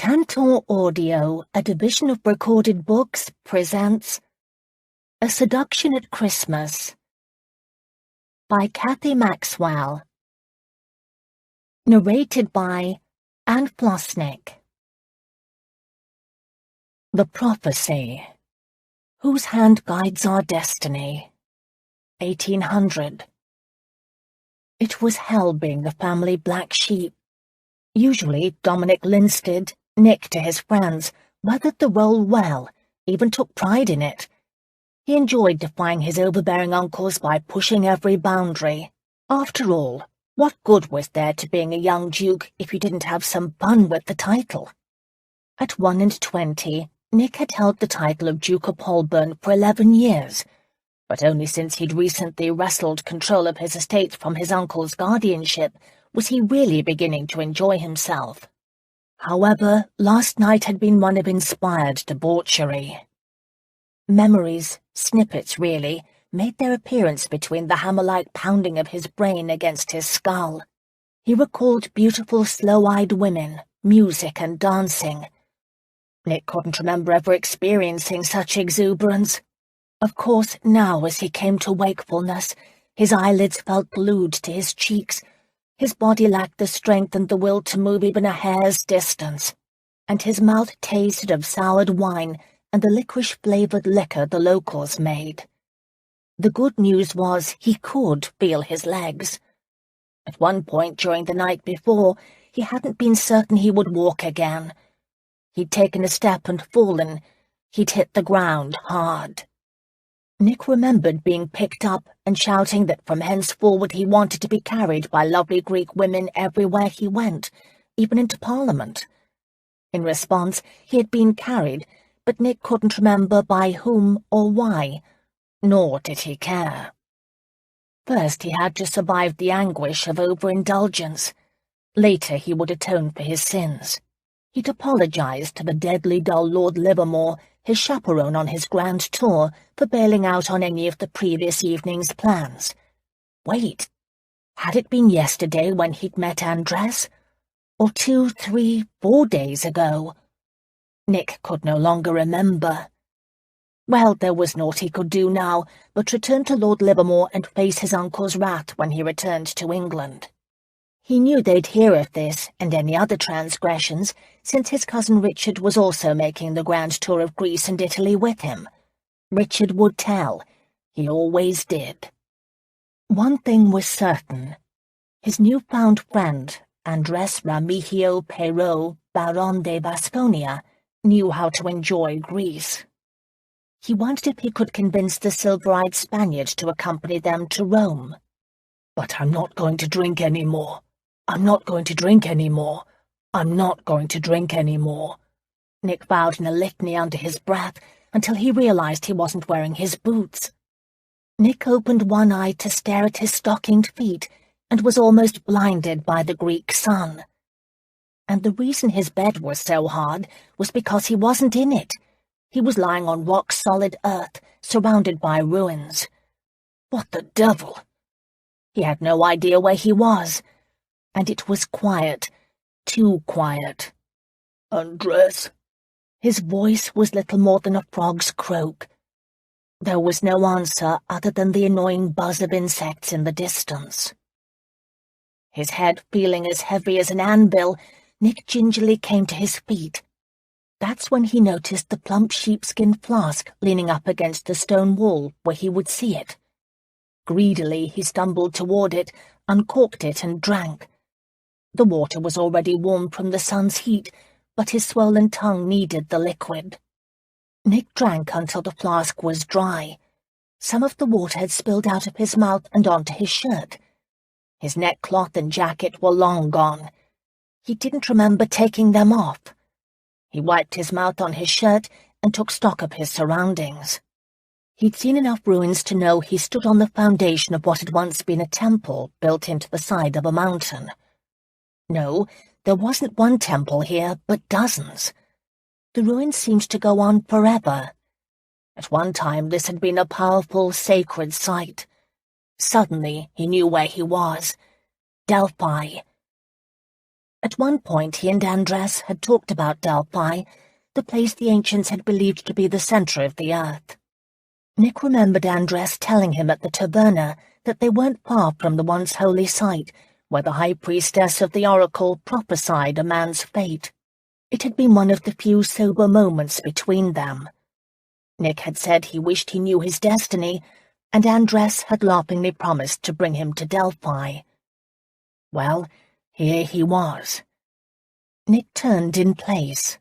Cantor Audio, a division of Recorded Books, presents A Seduction at Christmas by Cathy Maxwell. Narrated by Anne Flosnick. The Prophecy. Whose hand guides our destiny? 1800. It was hell being the family black sheep. Usually, Dominic Linstead, Nick to his friends, weathered the role well, even took pride in it. He enjoyed defying his overbearing uncles by pushing every boundary. After all, what good was there to being a young duke if you didn't have some fun with the title? At 21, Nick had held the title of Duke of Holburn for 11 years, but only since he'd recently wrestled control of his estate from his uncle's guardianship was he really beginning to enjoy himself. However, last night had been one of inspired debauchery. Memories, snippets really, made their appearance between the hammer-like pounding of his brain against his skull. He recalled beautiful, slow-eyed women, music and dancing. Nick couldn't remember ever experiencing such exuberance. Of course, now as he came to wakefulness, his eyelids felt glued to his cheeks. His body lacked the strength and the will to move even a hair's distance, and his mouth tasted of soured wine and the licorice-flavoured liquor the locals made. The good news was he could feel his legs. At one point during the night before, he hadn't been certain he would walk again. He'd taken a step and fallen. He'd hit the ground hard. Nick remembered being picked up and shouting that from henceforward he wanted to be carried by lovely Greek women everywhere he went, even into Parliament. In response, he had been carried, but Nick couldn't remember by whom or why, nor did he care. First he had to survive the anguish of overindulgence. Later he would atone for his sins. He'd apologized to the deadly dull Lord Livermore, his chaperone on his grand tour, for bailing out on any of the previous evening's plans. Wait, had it been yesterday when he'd met Andres? Or 2, 3, 4 days ago? Nick could no longer remember. Well, there was naught he could do now, but return to Lord Livermore and face his uncle's wrath when he returned to England. He knew they'd hear of this and any other transgressions, since his cousin Richard was also making the grand tour of Greece and Italy with him. Richard would tell. He always did. One thing was certain. His newfound friend, Andres Remigio Perot, Baron de Vasconia, knew how to enjoy Greece. He wondered if he could convince the silver-eyed Spaniard to accompany them to Rome. "But I'm not going to drink any more. I'm not going to drink any more. I'm not going to drink any more," Nick vowed in a litany under his breath until he realized he wasn't wearing his boots. Nick opened one eye to stare at his stockinged feet and was almost blinded by the Greek sun. And the reason his bed was so hard was because he wasn't in it. He was lying on rock-solid earth, surrounded by ruins. What the devil? He had no idea where he was. And it was quiet, too quiet. "Andres?" His voice was little more than a frog's croak. There was no answer other than the annoying buzz of insects in the distance. His head feeling as heavy as an anvil, Nick gingerly came to his feet. That's when he noticed the plump sheepskin flask leaning up against the stone wall where he would see it. Greedily he stumbled toward it, uncorked it and drank. The water was already warm from the sun's heat, but his swollen tongue needed the liquid. Nick drank until the flask was dry. Some of the water had spilled out of his mouth and onto his shirt. His neckcloth and jacket were long gone. He didn't remember taking them off. He wiped his mouth on his shirt and took stock of his surroundings. He'd seen enough ruins to know he stood on the foundation of what had once been a temple built into the side of a mountain. No, there wasn't one temple here, but dozens. The ruins seemed to go on forever. At one time this had been a powerful, sacred site. Suddenly he knew where he was. Delphi. At one point he and Andres had talked about Delphi, the place the ancients had believed to be the center of the earth. Nick remembered Andres telling him at the taverna that they weren't far from the once holy site where the high priestess of the oracle prophesied a man's fate. It had been one of the few sober moments between them. Nick had said he wished he knew his destiny, and Andres had laughingly promised to bring him to Delphi. Well, here he was. Nick turned in place.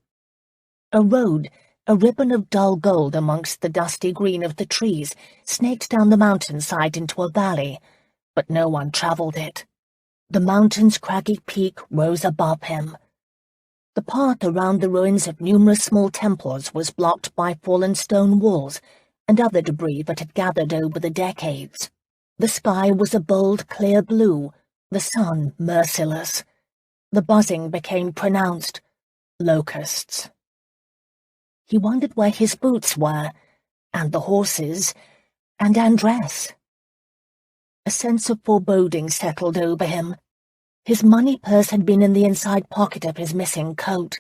A road, a ribbon of dull gold amongst the dusty green of the trees, snaked down the mountainside into a valley, but no one travelled it. The mountain's craggy peak rose above him. The path around the ruins of numerous small temples was blocked by fallen stone walls and other debris that had gathered over the decades. The sky was a bold, clear blue, the sun merciless. The buzzing became pronounced. Locusts. He wondered where his boots were, and the horses, and Andres. A sense of foreboding settled over him. His money purse had been in the inside pocket of his missing coat.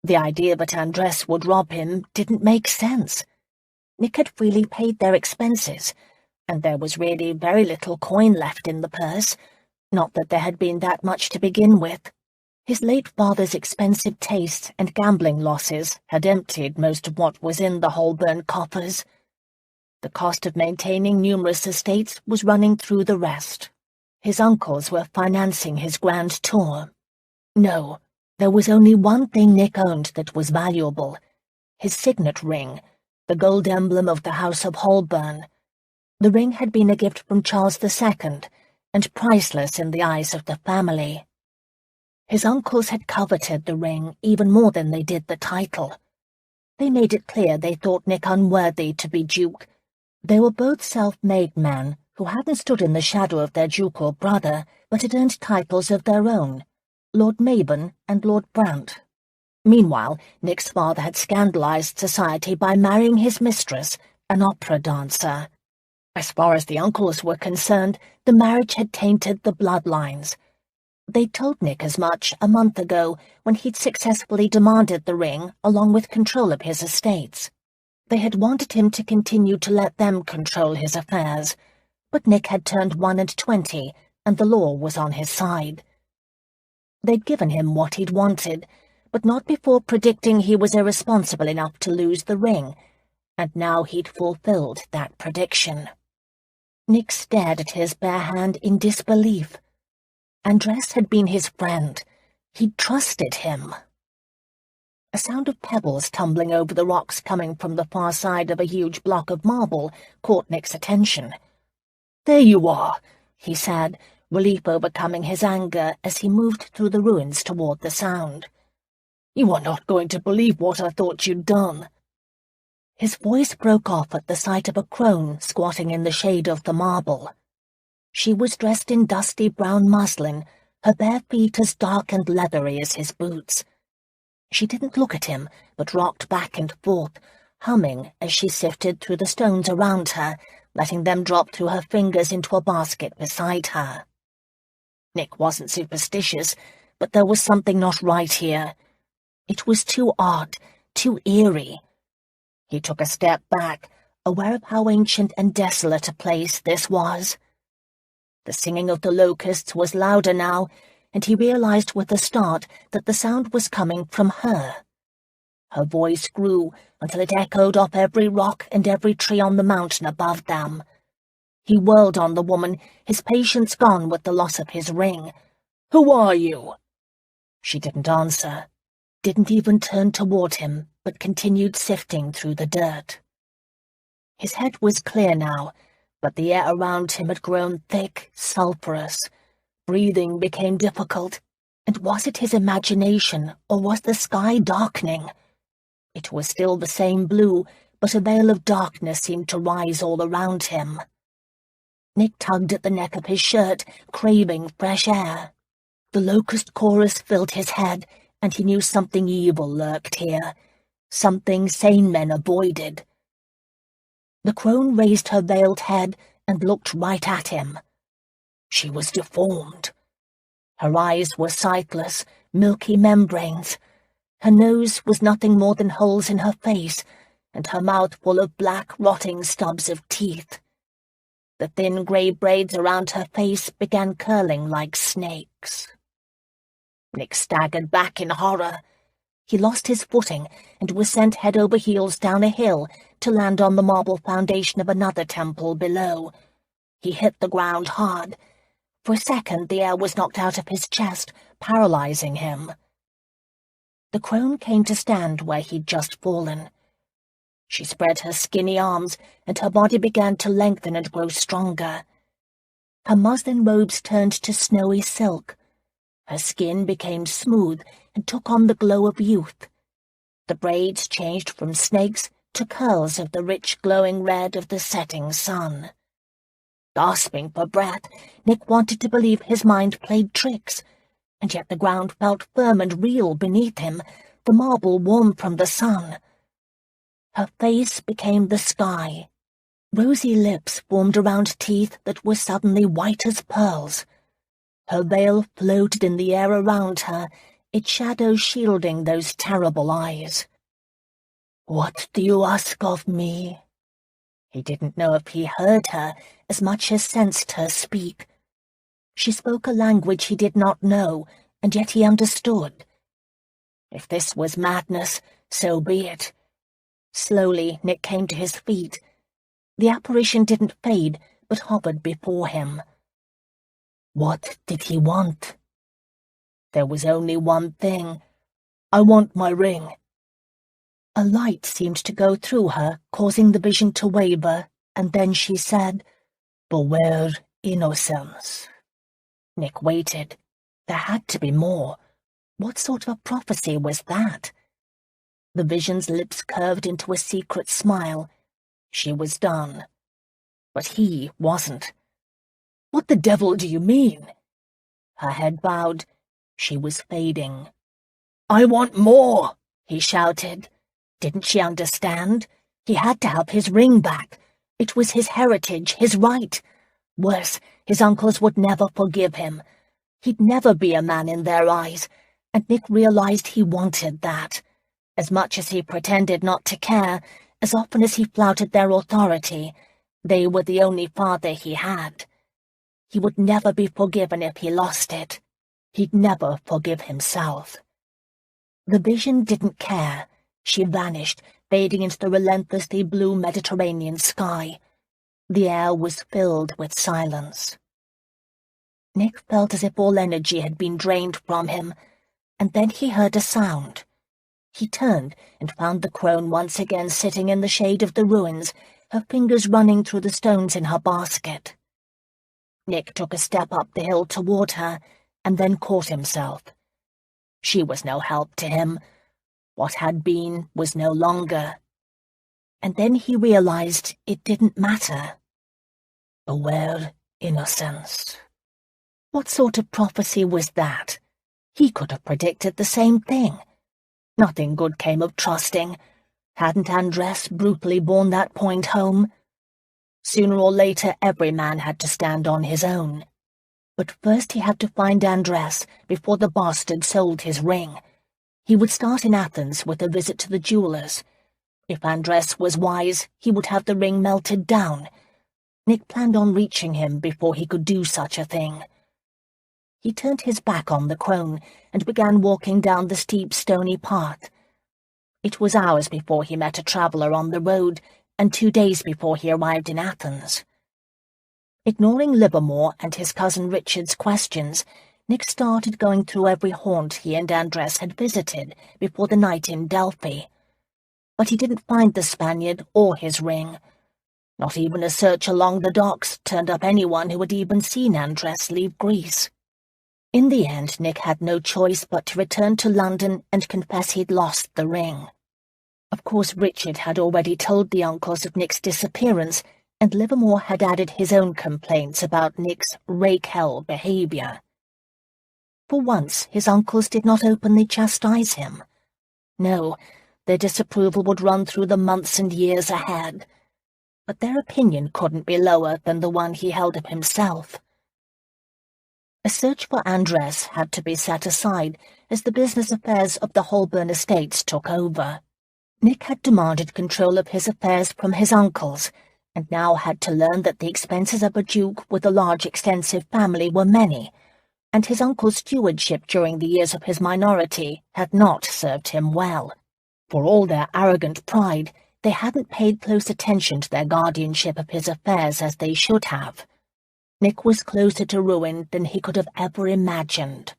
The idea that Andres would rob him didn't make sense. Nick had freely paid their expenses, and there was really very little coin left in the purse, not that there had been that much to begin with. His late father's expensive taste and gambling losses had emptied most of what was in the Holburn coffers. The cost of maintaining numerous estates was running through the rest. His uncles were financing his grand tour. No, there was only one thing Nick owned that was valuable: his signet ring, the gold emblem of the House of Holburn. The ring had been a gift from Charles II, and priceless in the eyes of the family. His uncles had coveted the ring even more than they did the title. They made it clear they thought Nick unworthy to be Duke. They were both self-made men who hadn't stood in the shadow of their ducal brother, but had earned titles of their own, Lord Mabon and Lord Brant. Meanwhile, Nick's father had scandalized society by marrying his mistress, an opera dancer. As far as the uncles were concerned, the marriage had tainted the bloodlines. They'd told Nick as much a month ago when he'd successfully demanded the ring along with control of his estates. They had wanted him to continue to let them control his affairs, but Nick had turned 21, and the law was on his side. They'd given him what he'd wanted, but not before predicting he was irresponsible enough to lose the ring, and now he'd fulfilled that prediction. Nick stared at his bare hand in disbelief. Andres had been his friend. He'd trusted him. A sound of pebbles tumbling over the rocks coming from the far side of a huge block of marble caught Nick's attention. "There you are," he said, relief overcoming his anger as he moved through the ruins toward the sound. "You are not going to believe what I thought you'd done." His voice broke off at the sight of a crone squatting in the shade of the marble. She was dressed in dusty brown muslin, her bare feet as dark and leathery as his boots. She didn't look at him, but rocked back and forth, humming as she sifted through the stones around her, letting them drop through her fingers into a basket beside her. Nick wasn't superstitious, but there was something not right here. It was too odd, too eerie. He took a step back, aware of how ancient and desolate a place this was. The singing of the locusts was louder now, and he realized with a start that the sound was coming from her. Her voice grew until it echoed off every rock and every tree on the mountain above them. He whirled on the woman, his patience gone with the loss of his ring. "Who are you?" She didn't answer, didn't even turn toward him, but continued sifting through the dirt. His head was clear now, but the air around him had grown thick, sulphurous. Breathing became difficult, and was it his imagination, or was the sky darkening? It was still the same blue, but a veil of darkness seemed to rise all around him. Nick tugged at the neck of his shirt, craving fresh air. The locust chorus filled his head, and he knew something evil lurked here, something sane men avoided. The crone raised her veiled head and looked right at him. She was deformed. Her eyes were sightless, milky membranes. Her nose was nothing more than holes in her face, and her mouth full of black, rotting stubs of teeth. The thin grey braids around her face began curling like snakes. Nick staggered back in horror. He lost his footing and was sent head over heels down a hill to land on the marble foundation of another temple below. He hit the ground hard. For a second the air was knocked out of his chest, paralyzing him. The crone came to stand where he'd just fallen. She spread her skinny arms, and her body began to lengthen and grow stronger. Her muslin robes turned to snowy silk. Her skin became smooth and took on the glow of youth. The braids changed from snakes to curls of the rich glowing red of the setting sun. Gasping for breath, Nick wanted to believe his mind played tricks, and yet the ground felt firm and real beneath him, the marble warm from the sun. Her face became the sky. Rosy lips formed around teeth that were suddenly white as pearls. Her veil floated in the air around her, its shadow shielding those terrible eyes. "What do you ask of me?" He didn't know if he heard her as much as sensed her speak. She spoke a language he did not know, and yet he understood. If this was madness, so be it. Slowly, Nick came to his feet. The apparition didn't fade, but hovered before him. What did he want? There was only one thing. "I want my ring." A light seemed to go through her, causing the vision to waver, and then she said, "Beware innocence." Nick waited. There had to be more. What sort of a prophecy was that? The vision's lips curved into a secret smile. She was done. But he wasn't. "What the devil do you mean?" Her head bowed. She was fading. "I want more," he shouted. Didn't she understand? He had to have his ring back. It was his heritage, his right. Worse, his uncles would never forgive him. He'd never be a man in their eyes, and Nick realized he wanted that. As much as he pretended not to care, as often as he flouted their authority, they were the only father he had. He would never be forgiven if he lost it. He'd never forgive himself. The vision didn't care. She vanished, fading into the relentlessly blue Mediterranean sky. The air was filled with silence. Nick felt as if all energy had been drained from him, and then he heard a sound. He turned and found the crone once again sitting in the shade of the ruins, her fingers running through the stones in her basket. Nick took a step up the hill toward her, and then caught himself. She was no help to him. What had been was no longer. And then he realized it didn't matter. Beware innocence. What sort of prophecy was that? He could have predicted the same thing. Nothing good came of trusting. Hadn't Andres brutally borne that point home? Sooner or later every man had to stand on his own. But first he had to find Andres before the bastard sold his ring. He would start in Athens with a visit to the jewelers. If Andres was wise, he would have the ring melted down. Nick planned on reaching him before he could do such a thing. He turned his back on the crone and began walking down the steep stony path. It was hours before he met a traveller on the road, and 2 days before he arrived in Athens. Ignoring Livermore and his cousin Richard's questions, Nick started going through every haunt he and Andres had visited before the night in Delphi. But he didn't find the Spaniard or his ring. Not even a search along the docks turned up anyone who had even seen Andres leave Greece. In the end, Nick had no choice but to return to London and confess he'd lost the ring. Of course, Richard had already told the uncles of Nick's disappearance, and Livermore had added his own complaints about Nick's rake-hell behavior. For once, his uncles did not openly chastise him. No, their disapproval would run through the months and years ahead. But their opinion couldn't be lower than the one he held of himself. A search for Andres had to be set aside as the business affairs of the Holburn estates took over. Nick had demanded control of his affairs from his uncles, and now had to learn that the expenses of a duke with a large extensive family were many, and his uncle's stewardship during the years of his minority had not served him well. For all their arrogant pride, they hadn't paid close attention to their guardianship of his affairs as they should have. Nick was closer to ruin than he could have ever imagined.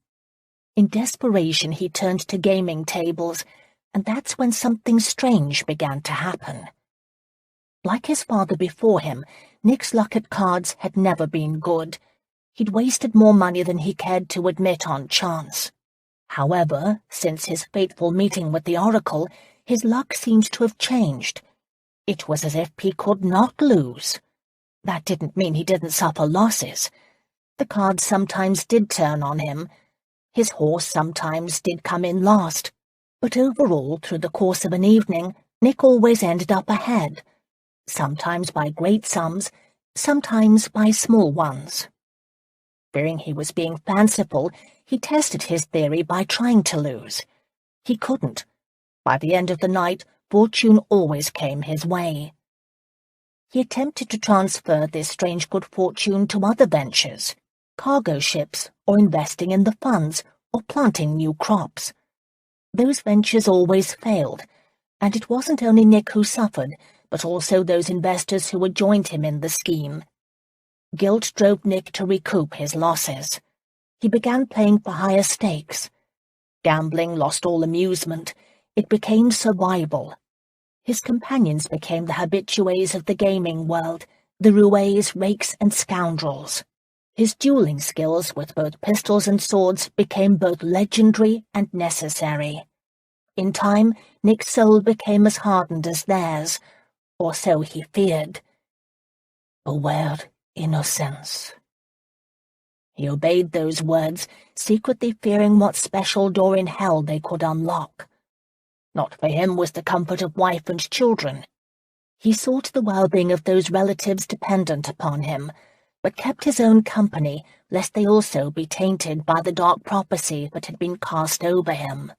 In desperation, he turned to gaming tables, and that's when something strange began to happen. Like his father before him, Nick's luck at cards had never been good. He'd wasted more money than he cared to admit on chance. However, since his fateful meeting with the Oracle, his luck seemed to have changed. It was as if he could not lose. That didn't mean he didn't suffer losses. The cards sometimes did turn on him. His horse sometimes did come in last. But overall, through the course of an evening, Nick always ended up ahead. Sometimes by great sums, sometimes by small ones. Fearing he was being fanciful, he tested his theory by trying to lose. He couldn't. By the end of the night, fortune always came his way. He attempted to transfer this strange good fortune to other ventures, cargo ships, or investing in the funds, or planting new crops. Those ventures always failed, and it wasn't only Nick who suffered, but also those investors who had joined him in the scheme. Guilt drove Nick to recoup his losses. He began playing for higher stakes. Gambling lost all amusement. It became survival. His companions became the habitués of the gaming world, the roués, rakes, and scoundrels. His dueling skills with both pistols and swords became both legendary and necessary. In time, Nick's soul became as hardened as theirs, or so he feared. Beware, Innocence. He obeyed those words, secretly fearing what special door in hell they could unlock. Not for him was the comfort of wife and children. He sought the well-being of those relatives dependent upon him, but kept his own company, lest they also be tainted by the dark prophecy that had been cast over him.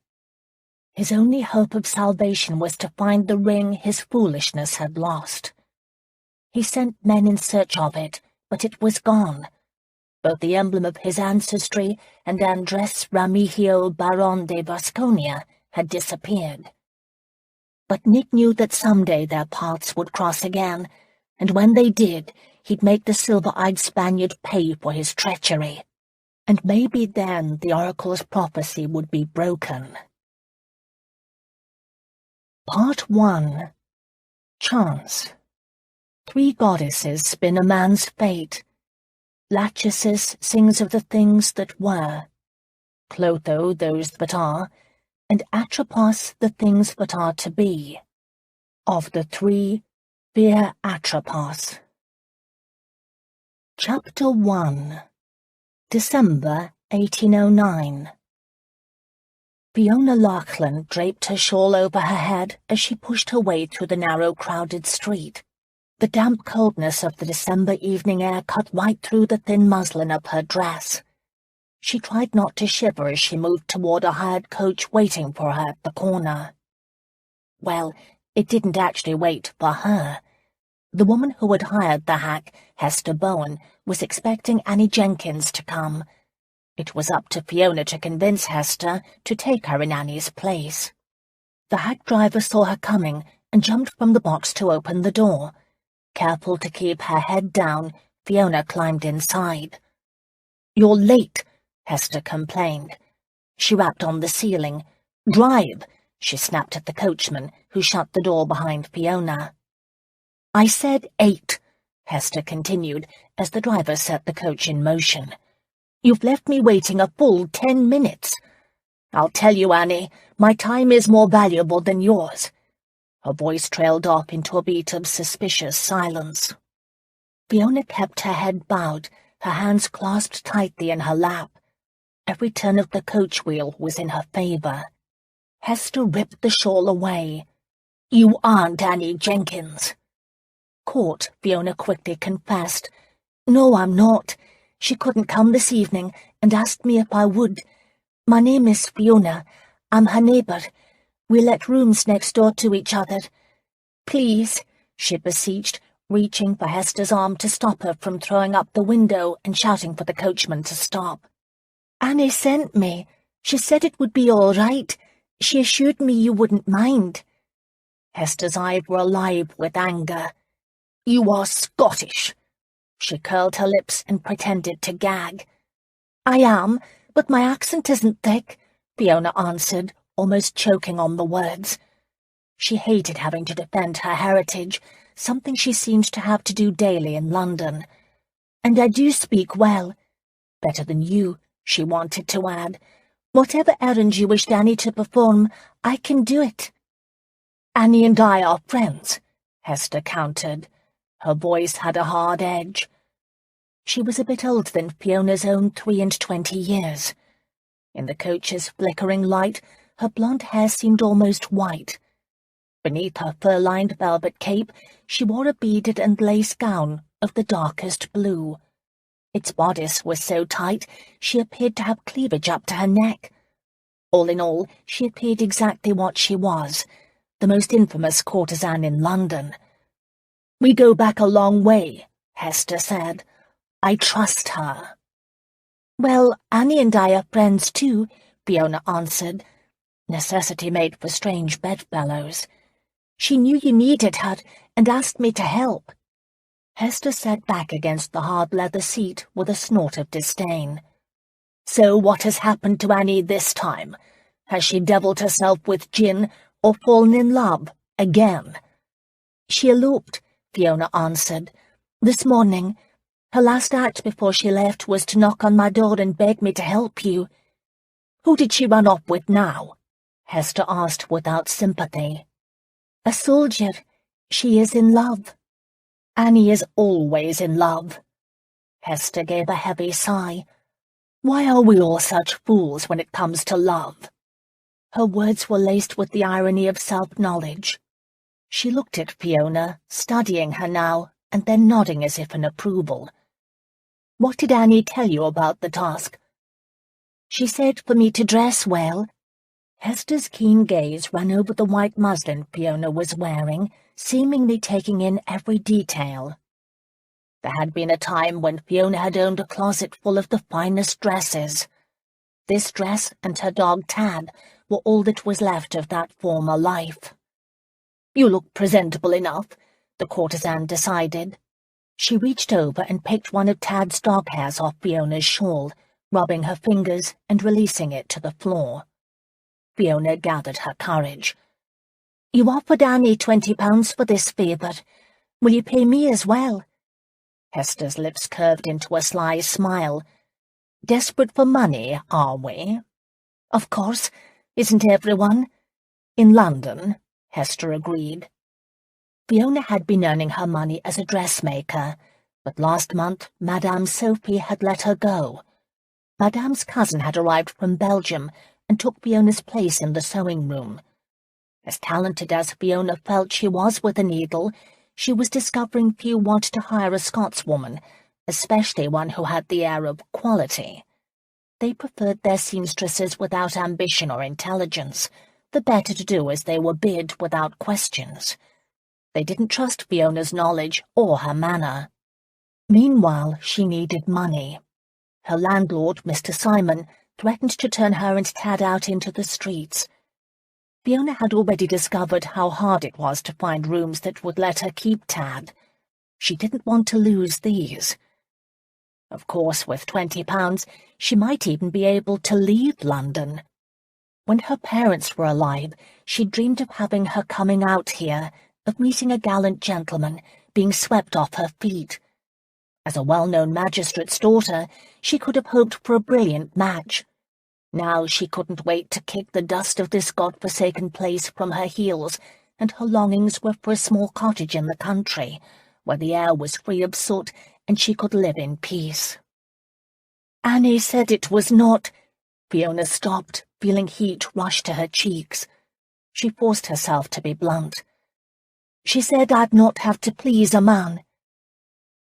His only hope of salvation was to find the ring his foolishness had lost. He sent men in search of it, but it was gone. Both the emblem of his ancestry and Andres Remigio Baron de Vasconia had disappeared. But Nick knew that someday their paths would cross again, and when they did, he'd make the silver-eyed Spaniard pay for his treachery. And maybe then the Oracle's prophecy would be broken. Part 1. Chance. 3 goddesses spin a man's fate. Lachesis sings of the things that were, Clotho those that are, and Atropos the things that are to be. Of the 3, fear Atropos. Chapter 1. December 1809. Fiona Lachlan draped her shawl over her head as she pushed her way through the narrow, crowded street. The damp coldness of the December evening air cut right through the thin muslin of her dress. She tried not to shiver as she moved toward a hired coach waiting for her at the corner. Well, it didn't actually wait for her. The woman who had hired the hack, Hester Bowen, was expecting Annie Jenkins to come. It was up to Fiona to convince Hester to take her in Annie's place. The hack driver saw her coming and jumped from the box to open the door. Careful to keep her head down, Fiona climbed inside. "You're late," Hester complained. She rapped on the ceiling. "Drive," she snapped at the coachman, who shut the door behind Fiona. "I said 8, Hester continued, as the driver set the coach in motion. "You've left me waiting a full 10 minutes. I'll tell you, Annie, my time is more valuable than yours." Her voice trailed off into a beat of suspicious silence. Fiona kept her head bowed, her hands clasped tightly in her lap. Every turn of the coach wheel was in her favor. Hester ripped the shawl away. "You aren't Annie Jenkins." Caught, Fiona quickly confessed. "No, I'm not. She couldn't come this evening, and asked me if I would. My name is Fiona. I'm her neighbour. We let rooms next door to each other. Please, she beseeched, reaching for Hester's arm to stop her from throwing up the window and shouting for the coachman to stop. Annie sent me. She said it would be all right. She assured me you wouldn't mind. Hester's eyes were alive with anger. You are Scottish. She curled her lips and pretended to gag. I am, but my accent isn't thick, Fiona answered, almost choking on the words. She hated having to defend her heritage, something she seemed to have to do daily in London. And I do speak well. Better than you, she wanted to add. Whatever errand you wished Annie to perform, I can do it. Annie and I are friends, Hester countered. Her voice had a hard edge. She was a bit older than Fiona's own 23 years. In the coach's flickering light, her blonde hair seemed almost white. Beneath her fur-lined velvet cape, she wore a beaded and lace gown of the darkest blue. Its bodice was so tight she appeared to have cleavage up to her neck. All in all, she appeared exactly what she was, the most infamous courtesan in London. We go back a long way, Hester said. I trust her. Well, Annie and I are friends too, Fiona answered. Necessity made for strange bedfellows. She knew you needed her and asked me to help. Hester sat back against the hard leather seat with a snort of disdain. So what has happened to Annie this time? Has she devilled herself with gin or fallen in love again? She eloped, Fiona answered. This morning. Her last act before she left was to knock on my door and beg me to help you. Who did she run off with now? Hester asked without sympathy. A soldier. She is in love. Annie is always in love. Hester gave a heavy sigh. Why are we all such fools when it comes to love? Her words were laced with the irony of self-knowledge. She looked at Fiona, studying her now, and then nodding as if in approval. What did Annie tell you about the task? She said for me to dress well. Hester's keen gaze ran over the white muslin Fiona was wearing, seemingly taking in every detail. There had been a time when Fiona had owned a closet full of the finest dresses. This dress and her dog Tad were all that was left of that former life. You look presentable enough, the courtesan decided. She reached over and picked one of Tad's dog hairs off Fiona's shawl, rubbing her fingers and releasing it to the floor. Fiona gathered her courage. You offered Annie £20 for this favour. Will you pay me as well? Hester's lips curved into a sly smile. Desperate for money, are we? Of course. Isn't everyone? In London, Hester agreed. Fiona had been earning her money as a dressmaker, but last month Madame Sophie had let her go. Madame's cousin had arrived from Belgium and took Fiona's place in the sewing room. As talented as Fiona felt she was with a needle, she was discovering few wanted to hire a Scotswoman, especially one who had the air of quality. They preferred their seamstresses without ambition or intelligence, the better to do as they were bid without questions. They didn't trust Fiona's knowledge or her manner. Meanwhile, she needed money. Her landlord, Mr. Simon, threatened to turn her and Tad out into the streets. Fiona had already discovered how hard it was to find rooms that would let her keep Tad. She didn't want to lose these. Of course, with £20, she might even be able to leave London. When her parents were alive, she dreamed of having her coming out here, of meeting a gallant gentleman, being swept off her feet. As a well-known magistrate's daughter, she could have hoped for a brilliant match. Now she couldn't wait to kick the dust of this God-forsaken place from her heels, and her longings were for a small cottage in the country, where the air was free of soot and she could live in peace. Annie said it was not. Fiona stopped, feeling heat rush to her cheeks. She forced herself to be blunt. She said I'd not have to please a man.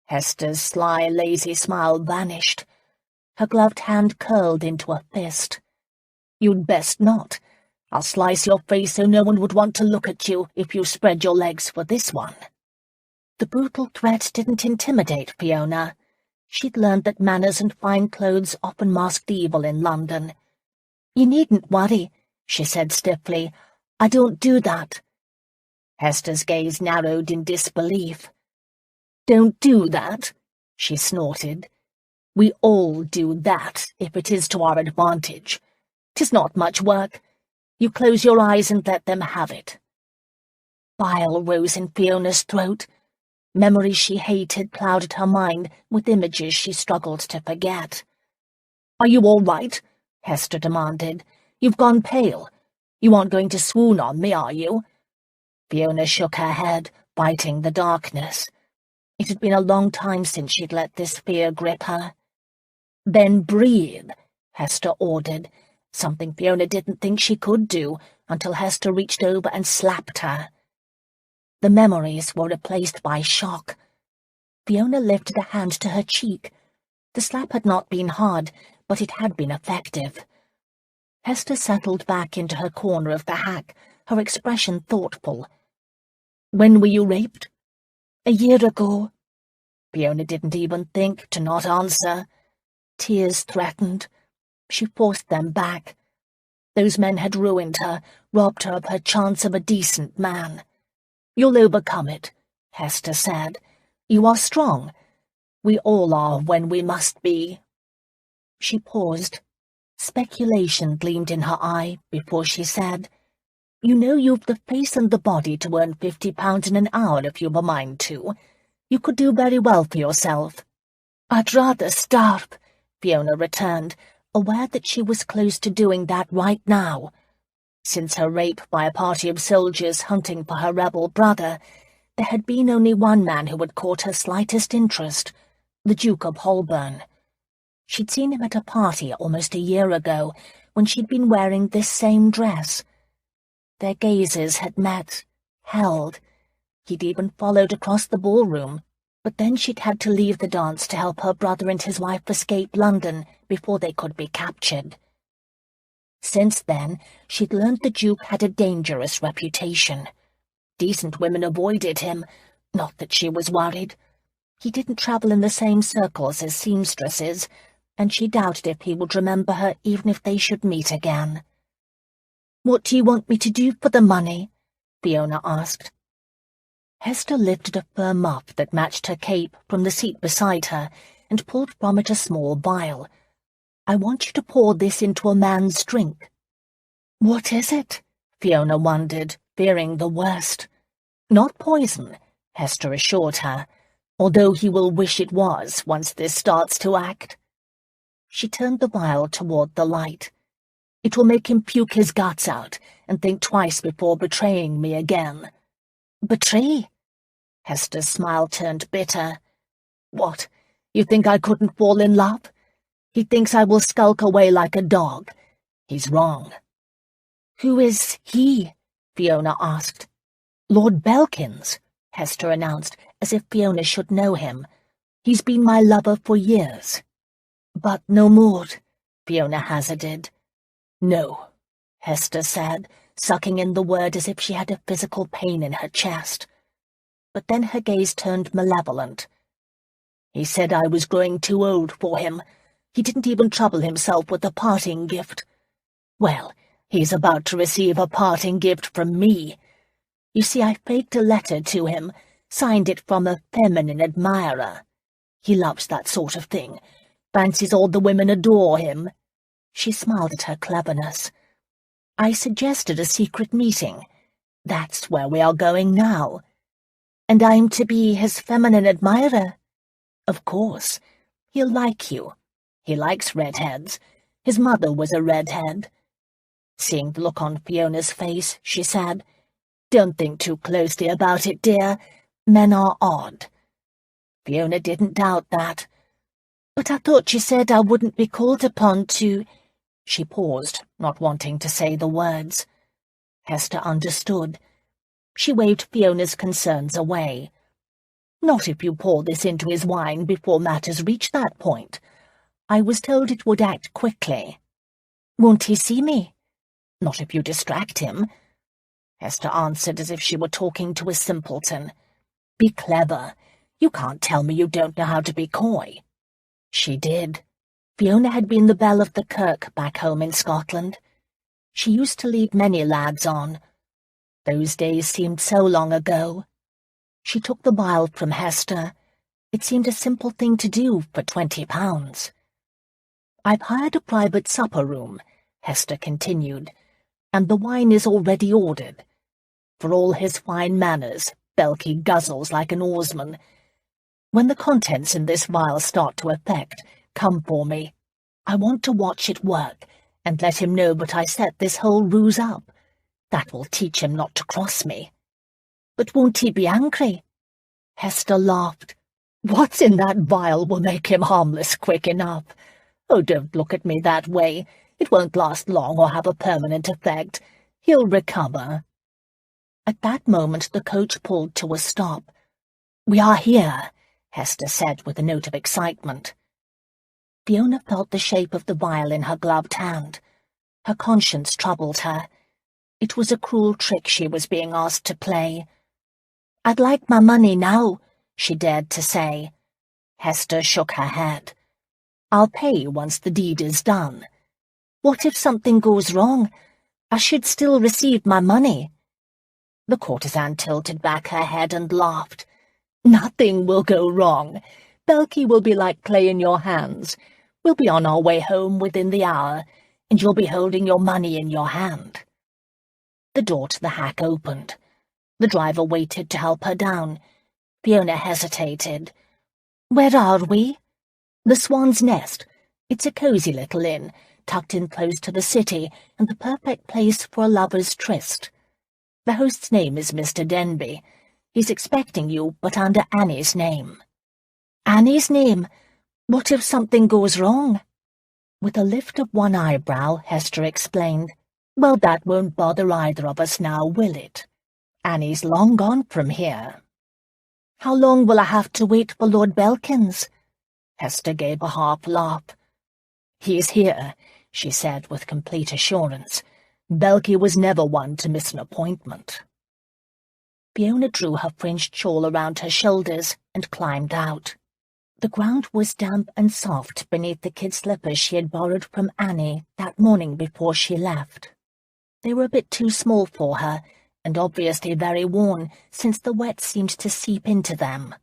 Hester's sly, lazy smile vanished. her gloved hand curled into a fist. "You'd best not. I'll slice your face so no one would want to look at you if you spread your legs for this one." The brutal threat didn't intimidate Fiona. She'd learned that manners and fine clothes often masked evil in London. "You needn't worry," she said stiffly. "I don't do that." Hester's gaze narrowed in disbelief. "Don't do that?" she snorted. "We all do that, if it is to our advantage. 'Tis not much work. You close your eyes and let them have it." Bile rose in Fiona's throat. Memories she hated clouded her mind with images she struggled to forget. "Are you all right?" Hester demanded. "You've gone pale. You aren't going to swoon on me, are you?" Fiona shook her head, biting the darkness. It had been a long time since she'd let this fear grip her. "Then breathe," Hester ordered, something Fiona didn't think she could do until Hester reached over and slapped her. The memories were replaced by shock. Fiona lifted a hand to her cheek. The slap had not been hard, but it had been effective. Hester settled back into her corner of the hack, her expression thoughtful. "When were you raped?" "A year ago." Fiona didn't even think to not answer. Tears threatened. She forced them back. Those men had ruined her, robbed her of her chance of a decent man. "You'll overcome it," Hester said. "You are strong. We all are when we must be." She paused. Speculation gleamed in her eye before she said, "You know you've the face and the body to earn £50 in an hour if you've a mind to. You could do very well for yourself." "I'd rather starve," Fiona returned, aware that she was close to doing that right now. Since her rape by a party of soldiers hunting for her rebel brother, there had been only one man who had caught her slightest interest, the Duke of Holburn. She'd seen him at a party almost a year ago, when she'd been wearing this same dress. Their gazes had met, held. He'd even followed across the ballroom, but then she'd had to leave the dance to help her brother and his wife escape London before they could be captured. Since then, she'd learned the Duke had a dangerous reputation. Decent women avoided him, not that she was worried. He didn't travel in the same circles as seamstresses, and she doubted if he would remember her even if they should meet again. "What do you want me to do for the money?" Fiona asked. Hester lifted a fur muff that matched her cape from the seat beside her and pulled from it a small vial. "I want you to pour this into a man's drink." "What is it?" Fiona wondered, fearing the worst. "Not poison," Hester assured her, "although he will wish it was once this starts to act." She turned the vial toward the light. "It will make him puke his guts out and think twice before betraying me again." "Betray?" Hester's smile turned bitter. "What, you think I couldn't fall in love? He thinks I will skulk away like a dog. He's wrong." "Who is he?" Fiona asked. "Lord Belkins," Hester announced, as if Fiona should know him. "He's been my lover for years." "But no more," Fiona hazarded. "No," Hester said, sucking in the word as if she had a physical pain in her chest. But then her gaze turned malevolent. "He said I was growing too old for him. He didn't even trouble himself with a parting gift. Well, he's about to receive a parting gift from me. You see, I faked a letter to him, signed it from a feminine admirer. He loves that sort of thing, fancies all the women adore him." She smiled at her cleverness. "I suggested a secret meeting. That's where we are going now." "And I'm to be his feminine admirer?" "Of course. He'll like you. He likes redheads. His mother was a redhead." Seeing the look on Fiona's face, she said, "Don't think too closely about it, dear. Men are odd." Fiona didn't doubt that. "But I thought you said I wouldn't be called upon to—" She paused, not wanting to say the words. Hester understood. She waved Fiona's concerns away. "Not if you pour this into his wine before matters reach that point. I was told it would act quickly. Won't he see me? Not if you distract him. Hester answered as if she were talking to a simpleton. Be clever. You can't tell me you don't know how to be coy. She did. Fiona had been the belle of the kirk back home in Scotland. She used to lead many lads on. Those days seemed so long ago. She took the vial from Hester. It seemed a simple thing to do for £20. I've hired a private supper room, Hester continued, and the wine is already ordered. For all his fine manners, Belky guzzles like an oarsman. When the contents in this vial start to affect, come for me. I want to watch it work, and let him know that I set this whole ruse up. That will teach him not to cross me. But won't he be angry? Hester laughed. What's in that vial will make him harmless quick enough. Oh, don't look at me that way. It won't last long or have a permanent effect. He'll recover. At that moment the coach pulled to a stop. We are here, Hester said with a note of excitement. Fiona felt the shape of the vial in her gloved hand. Her conscience troubled her. It was a cruel trick she was being asked to play. I'd like my money now, she dared to say. Hester shook her head. I'll pay once the deed is done. What if something goes wrong? I should still receive my money. The courtesan tilted back her head and laughed. Nothing will go wrong. Belky will be like clay in your hands. We'll be on our way home within the hour, and you'll be holding your money in your hand. The door to the hack opened. The driver waited to help her down. Fiona hesitated. Where are we? The Swan's Nest. It's a cosy little inn, tucked in close to the city, and the perfect place for a lover's tryst. The host's name is Mr. Denby. He's expecting you, but under Annie's name. Annie's name? What if something goes wrong? With a lift of one eyebrow, Hester explained, Well, that won't bother either of us now, will it? Annie's long gone from here. How long will I have to wait for Lord Belkins? Hester gave a half laugh. He's here, she said with complete assurance. Belky was never one to miss an appointment. Fiona drew her fringed shawl around her shoulders and climbed out. The ground was damp and soft beneath the kid slippers she had borrowed from Annie that morning before she left. They were a bit too small for her, and obviously very worn, since the wet seemed to seep into them.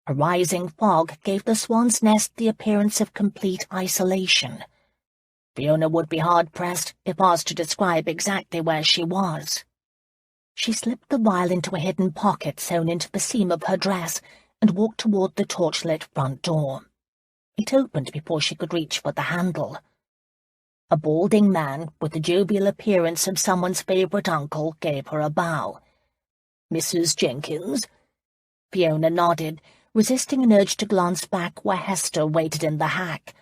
A rising fog gave the Swan's Nest the appearance of complete isolation. Fiona would be hard-pressed if asked to describe exactly where she was. She slipped the vial into a hidden pocket sewn into the seam of her dress and walked toward the torchlit front door. It opened before she could reach for the handle. A balding man, with the jovial appearance of someone's favourite uncle, gave her a bow. "Mrs. Jenkins?" Fiona nodded, resisting an urge to glance back where Hester waited in the hack.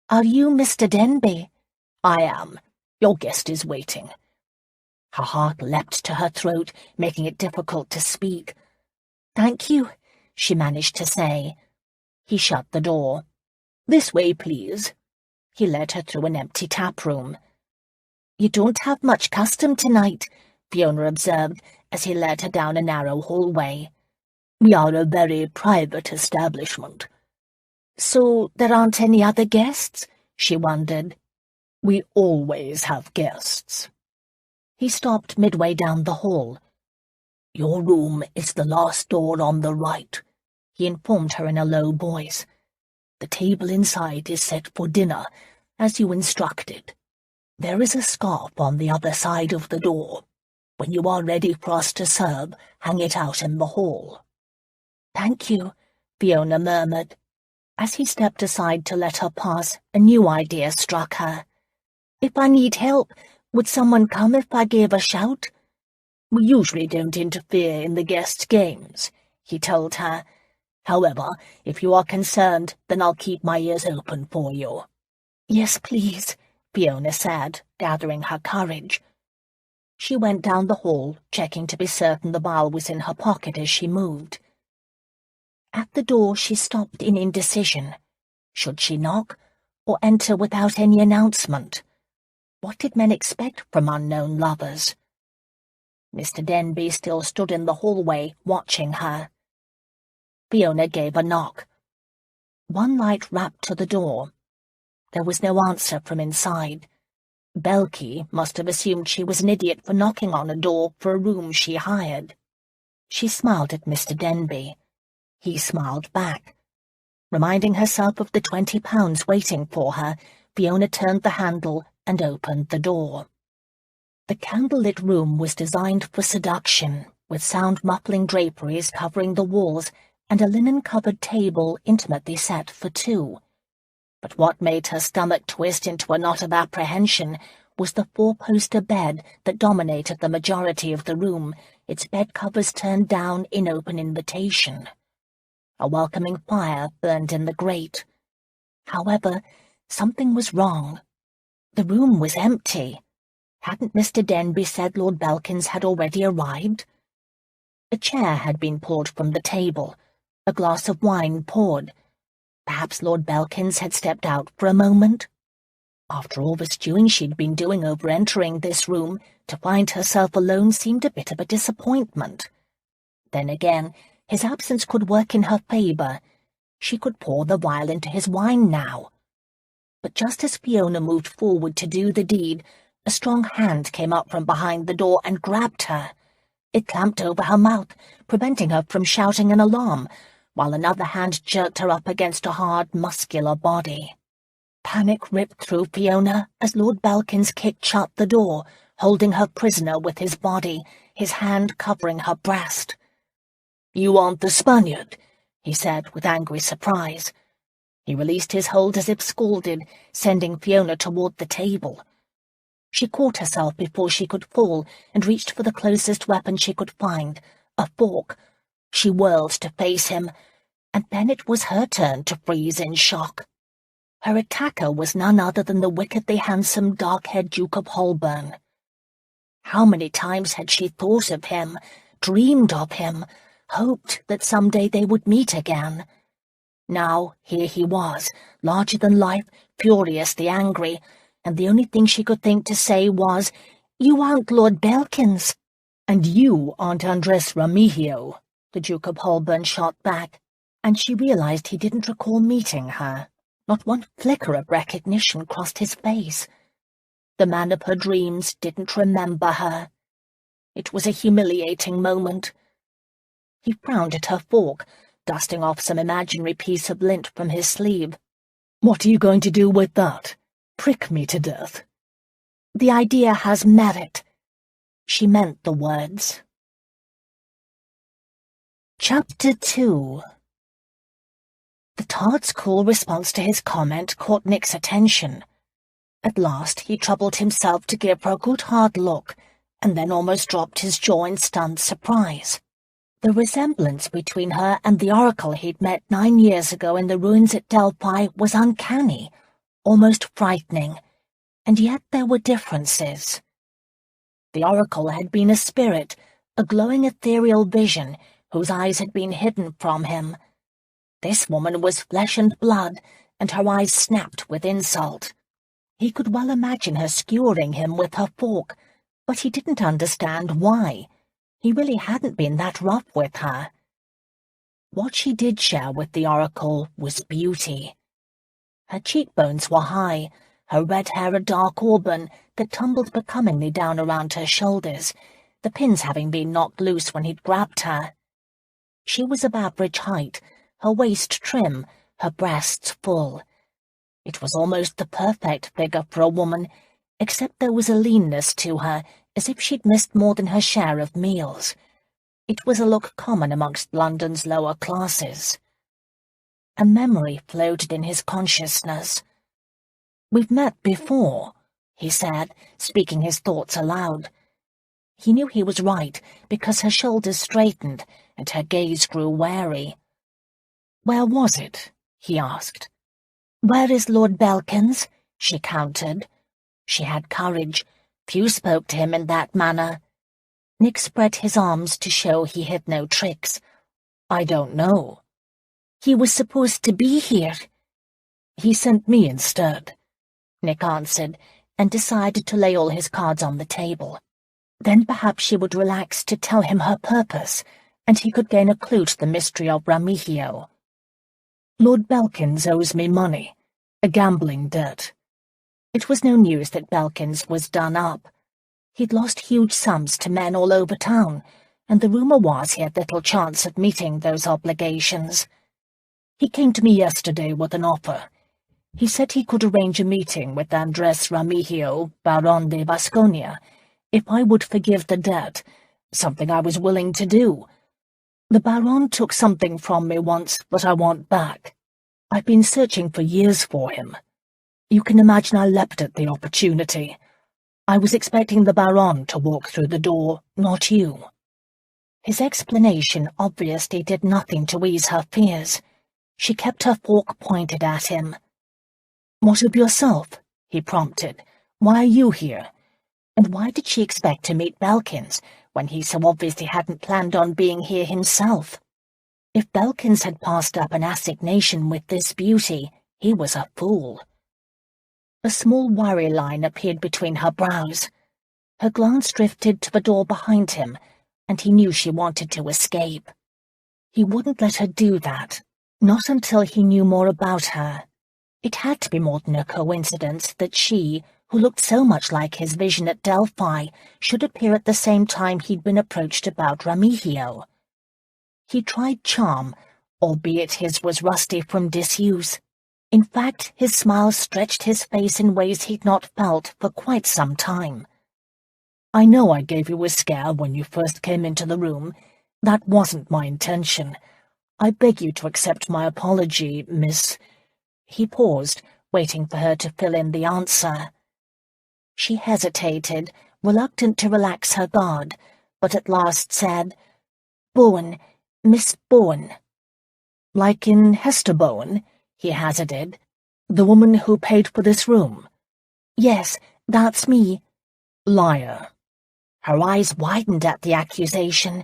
"Are you Mr. Denby?" "I am. Your guest is waiting." Her heart leapt to her throat, making it difficult to speak. "Thank you," she managed to say. He shut the door. "This way, please." He led her through an empty tap-room. "You don't have much custom tonight," Fiona observed as he led her down a narrow hallway. "We are a very private establishment." "So there aren't any other guests?" she wondered. "We always have guests." He stopped midway down the hall. "Your room is the last door on the right," he informed her in a low voice. "The table inside is set for dinner, as you instructed. There is a scarf on the other side of the door. When you are ready for us to serve, hang it out in the hall." "Thank you," Fiona murmured. As he stepped aside to let her pass, a new idea struck her. "If I need help, would someone come if I gave a shout?" "We usually don't interfere in the guests' games," he told her. "However, if you are concerned, then I'll keep my ears open for you." "Yes, please," Fiona said, gathering her courage. She went down the hall, checking to be certain the vial was in her pocket as she moved. At the door she stopped in indecision. Should she knock, or enter without any announcement? What did men expect from unknown lovers? Mr. Denby still stood in the hallway, watching her. Fiona gave a knock. One light rapped to the door. There was no answer from inside. Belky must have assumed she was an idiot for knocking on a door for a room she hired. She smiled at Mr. Denby. He smiled back. Reminding herself of the £20 waiting for her, Fiona turned the handle and opened the door. The candlelit room was designed for seduction, with sound-muffling draperies covering the walls and a linen-covered table intimately set for two. But what made her stomach twist into a knot of apprehension was the four-poster bed that dominated the majority of the room, its bed-covers turned down in open invitation. A welcoming fire burned in the grate. However, something was wrong. The room was empty. Hadn't Mr. Denby said Lord Belkins had already arrived? A chair had been pulled from the table, a glass of wine poured. Perhaps Lord Belkins had stepped out for a moment. After all the stewing she'd been doing over entering this room, to find herself alone seemed a bit of a disappointment. Then again, his absence could work in her favour. She could pour the vial into his wine now. But just as Fiona moved forward to do the deed, a strong hand came up from behind the door and grabbed her. It clamped over her mouth, preventing her from shouting an alarm, while another hand jerked her up against a hard, muscular body. Panic ripped through Fiona as Lord Belkins kicked shut the door, holding her prisoner with his body, his hand covering her breast. "You want the Spaniard?" he said with angry surprise. He released his hold as if scalded, sending Fiona toward the table. She caught herself before she could fall and reached for the closest weapon she could find, a fork. She whirled to face him, and then it was her turn to freeze in shock. Her attacker was none other than the wickedly handsome, dark-haired Duke of Holburn. How many times had she thought of him, dreamed of him, hoped that someday they would meet again? Now here he was, larger than life, furiously angry, and the only thing she could think to say was, "You aren't Lord Belkins." "And you aren't Andres Remigio," the Duke of Holburn shot back, and she realized he didn't recall meeting her. Not one flicker of recognition crossed his face. The man of her dreams didn't remember her. It was a humiliating moment. He frowned at her fork, dusting off some imaginary piece of lint from his sleeve. "What are you going to do with that? Prick me to death?" "The idea has merit." She meant the words. Chapter 2. The tard's cool response to his comment caught Nick's attention. At last he troubled himself to give her a good hard look, and then almost dropped his jaw in stunned surprise. The resemblance between her and the oracle he'd met 9 years ago in the ruins at Delphi was uncanny, almost frightening, and yet there were differences. The oracle had been a spirit, a glowing ethereal vision, whose eyes had been hidden from him. This woman was flesh and blood, and her eyes snapped with insult. He could well imagine her skewering him with her fork, but he didn't understand why. He really hadn't been that rough with her. What she did share with the oracle was beauty. Her cheekbones were high, her red hair a dark auburn that tumbled becomingly down around her shoulders, the pins having been knocked loose when he'd grabbed her. She was of average height, her waist trim, her breasts full. It was almost the perfect figure for a woman, except there was a leanness to her, as if she'd missed more than her share of meals. It was a look common amongst London's lower classes. A memory floated in his consciousness. "We've met before," he said, speaking his thoughts aloud. He knew he was right, because her shoulders straightened, and her gaze grew wary. "Where was it?" he asked. "Where is Lord Belkins?" she countered. She had courage. Few spoke to him in that manner. Nick spread his arms to show he had no tricks. "I don't know." "He was supposed to be here." "He sent me instead," Nick answered, and decided to lay all his cards on the table. Then perhaps she would relax to tell him her purpose, and he could gain a clue to the mystery of Remigio. "Lord Belkins owes me money, a gambling debt." It was no news that Belkins was done up. He'd lost huge sums to men all over town, and the rumour was he had little chance of meeting those obligations. "He came to me yesterday with an offer. He said he could arrange a meeting with Andres Remigio, Baron de Vasconia, if I would forgive the debt, something I was willing to do. The Baron took something from me once that I want back. I've been searching for years for him. You can imagine I leapt at the opportunity. I was expecting the Baron to walk through the door, not you." His explanation obviously did nothing to ease her fears. She kept her fork pointed at him. "What of yourself?" he prompted. "Why are you here? And why did she expect to meet Belkins when he so obviously hadn't planned on being here himself? If Belkins had passed up an assignation with this beauty, he was a fool." A small worry line appeared between her brows. Her glance drifted to the door behind him, and he knew she wanted to escape. He wouldn't let her do that, not until he knew more about her. It had to be more than a coincidence that she, who looked so much like his vision at Delphi, should appear at the same time he'd been approached about Remigio. He tried charm, albeit his was rusty from disuse. In fact, his smile stretched his face in ways he'd not felt for quite some time. "I know I gave you a scare when you first came into the room. That wasn't my intention. I beg you to accept my apology, Miss—" He paused, waiting for her to fill in the answer. She hesitated, reluctant to relax her guard, but at last said, "Bowen, Miss Bowen." "Like in Hester Bowen?" he hazarded. "The woman who paid for this room?" "Yes, that's me." "Liar." Her eyes widened at the accusation.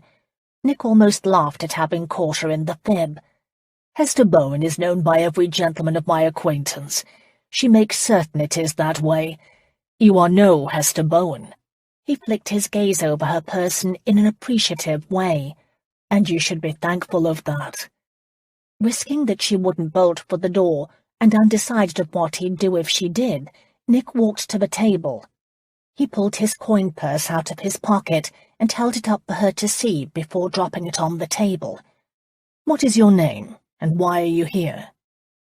Nick almost laughed at having caught her in the fib. "Hester Bowen is known by every gentleman of my acquaintance. She makes certain it is that way. You are no Hester Bowen." He flicked his gaze over her person in an appreciative way. "And you should be thankful of that." Risking that she wouldn't bolt for the door, and undecided of what he'd do if she did, Nick walked to the table. He pulled his coin purse out of his pocket and held it up for her to see before dropping it on the table. "What is your name, and why are you here?"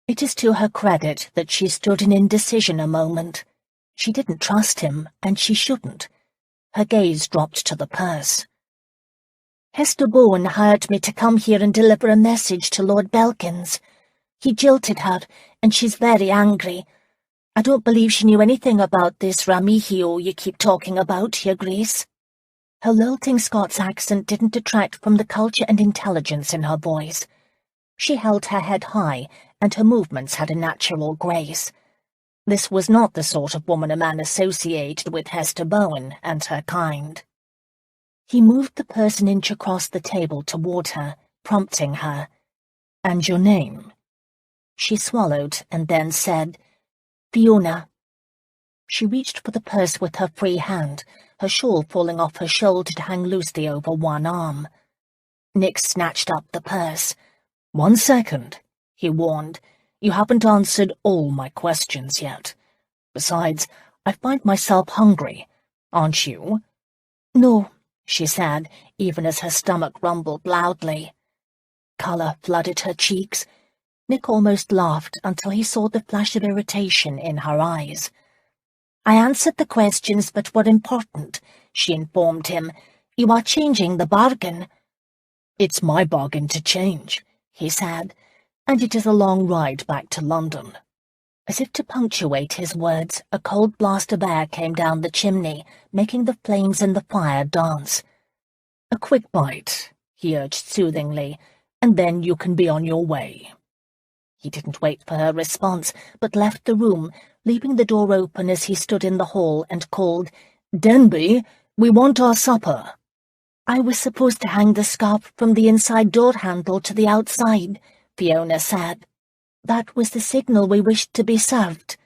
It is to her credit that she stood in indecision a moment. She didn't trust him, and she shouldn't. Her gaze dropped to the purse. "Hester Bowen hired me to come here and deliver a message to Lord Belkins. He jilted her, and she's very angry. I don't believe she knew anything about this Remigio you keep talking about, Your Grace." Her lilting Scots accent didn't detract from the culture and intelligence in her voice. She held her head high, and her movements had a natural grace. This was not the sort of woman a man associated with Hester Bowen and her kind. He moved the purse an inch across the table toward her, prompting her. "And your name?" She swallowed and then said, "Fiona." She reached for the purse with her free hand, her shawl falling off her shoulder to hang loosely over one arm. Nick snatched up the purse. "1 second," he warned. "You haven't answered all my questions yet. Besides, I find myself hungry. Aren't you?" "No," she said, even as her stomach rumbled loudly. Colour flooded her cheeks. Nick almost laughed until he saw the flash of irritation in her eyes. "I answered the questions that were important," she informed him. "You are changing the bargain." "It's my bargain to change," he said, "and it is a long ride back to London." As if to punctuate his words, a cold blast of air came down the chimney, making the flames in the fire dance. "A quick bite," he urged soothingly, "and then you can be on your way." He didn't wait for her response, but left the room, leaving the door open as he stood in the hall and called, "Denby, we want our supper." "I was supposed to hang the scarf from the inside door handle to the outside," Fiona said. That was the signal we wished to be served.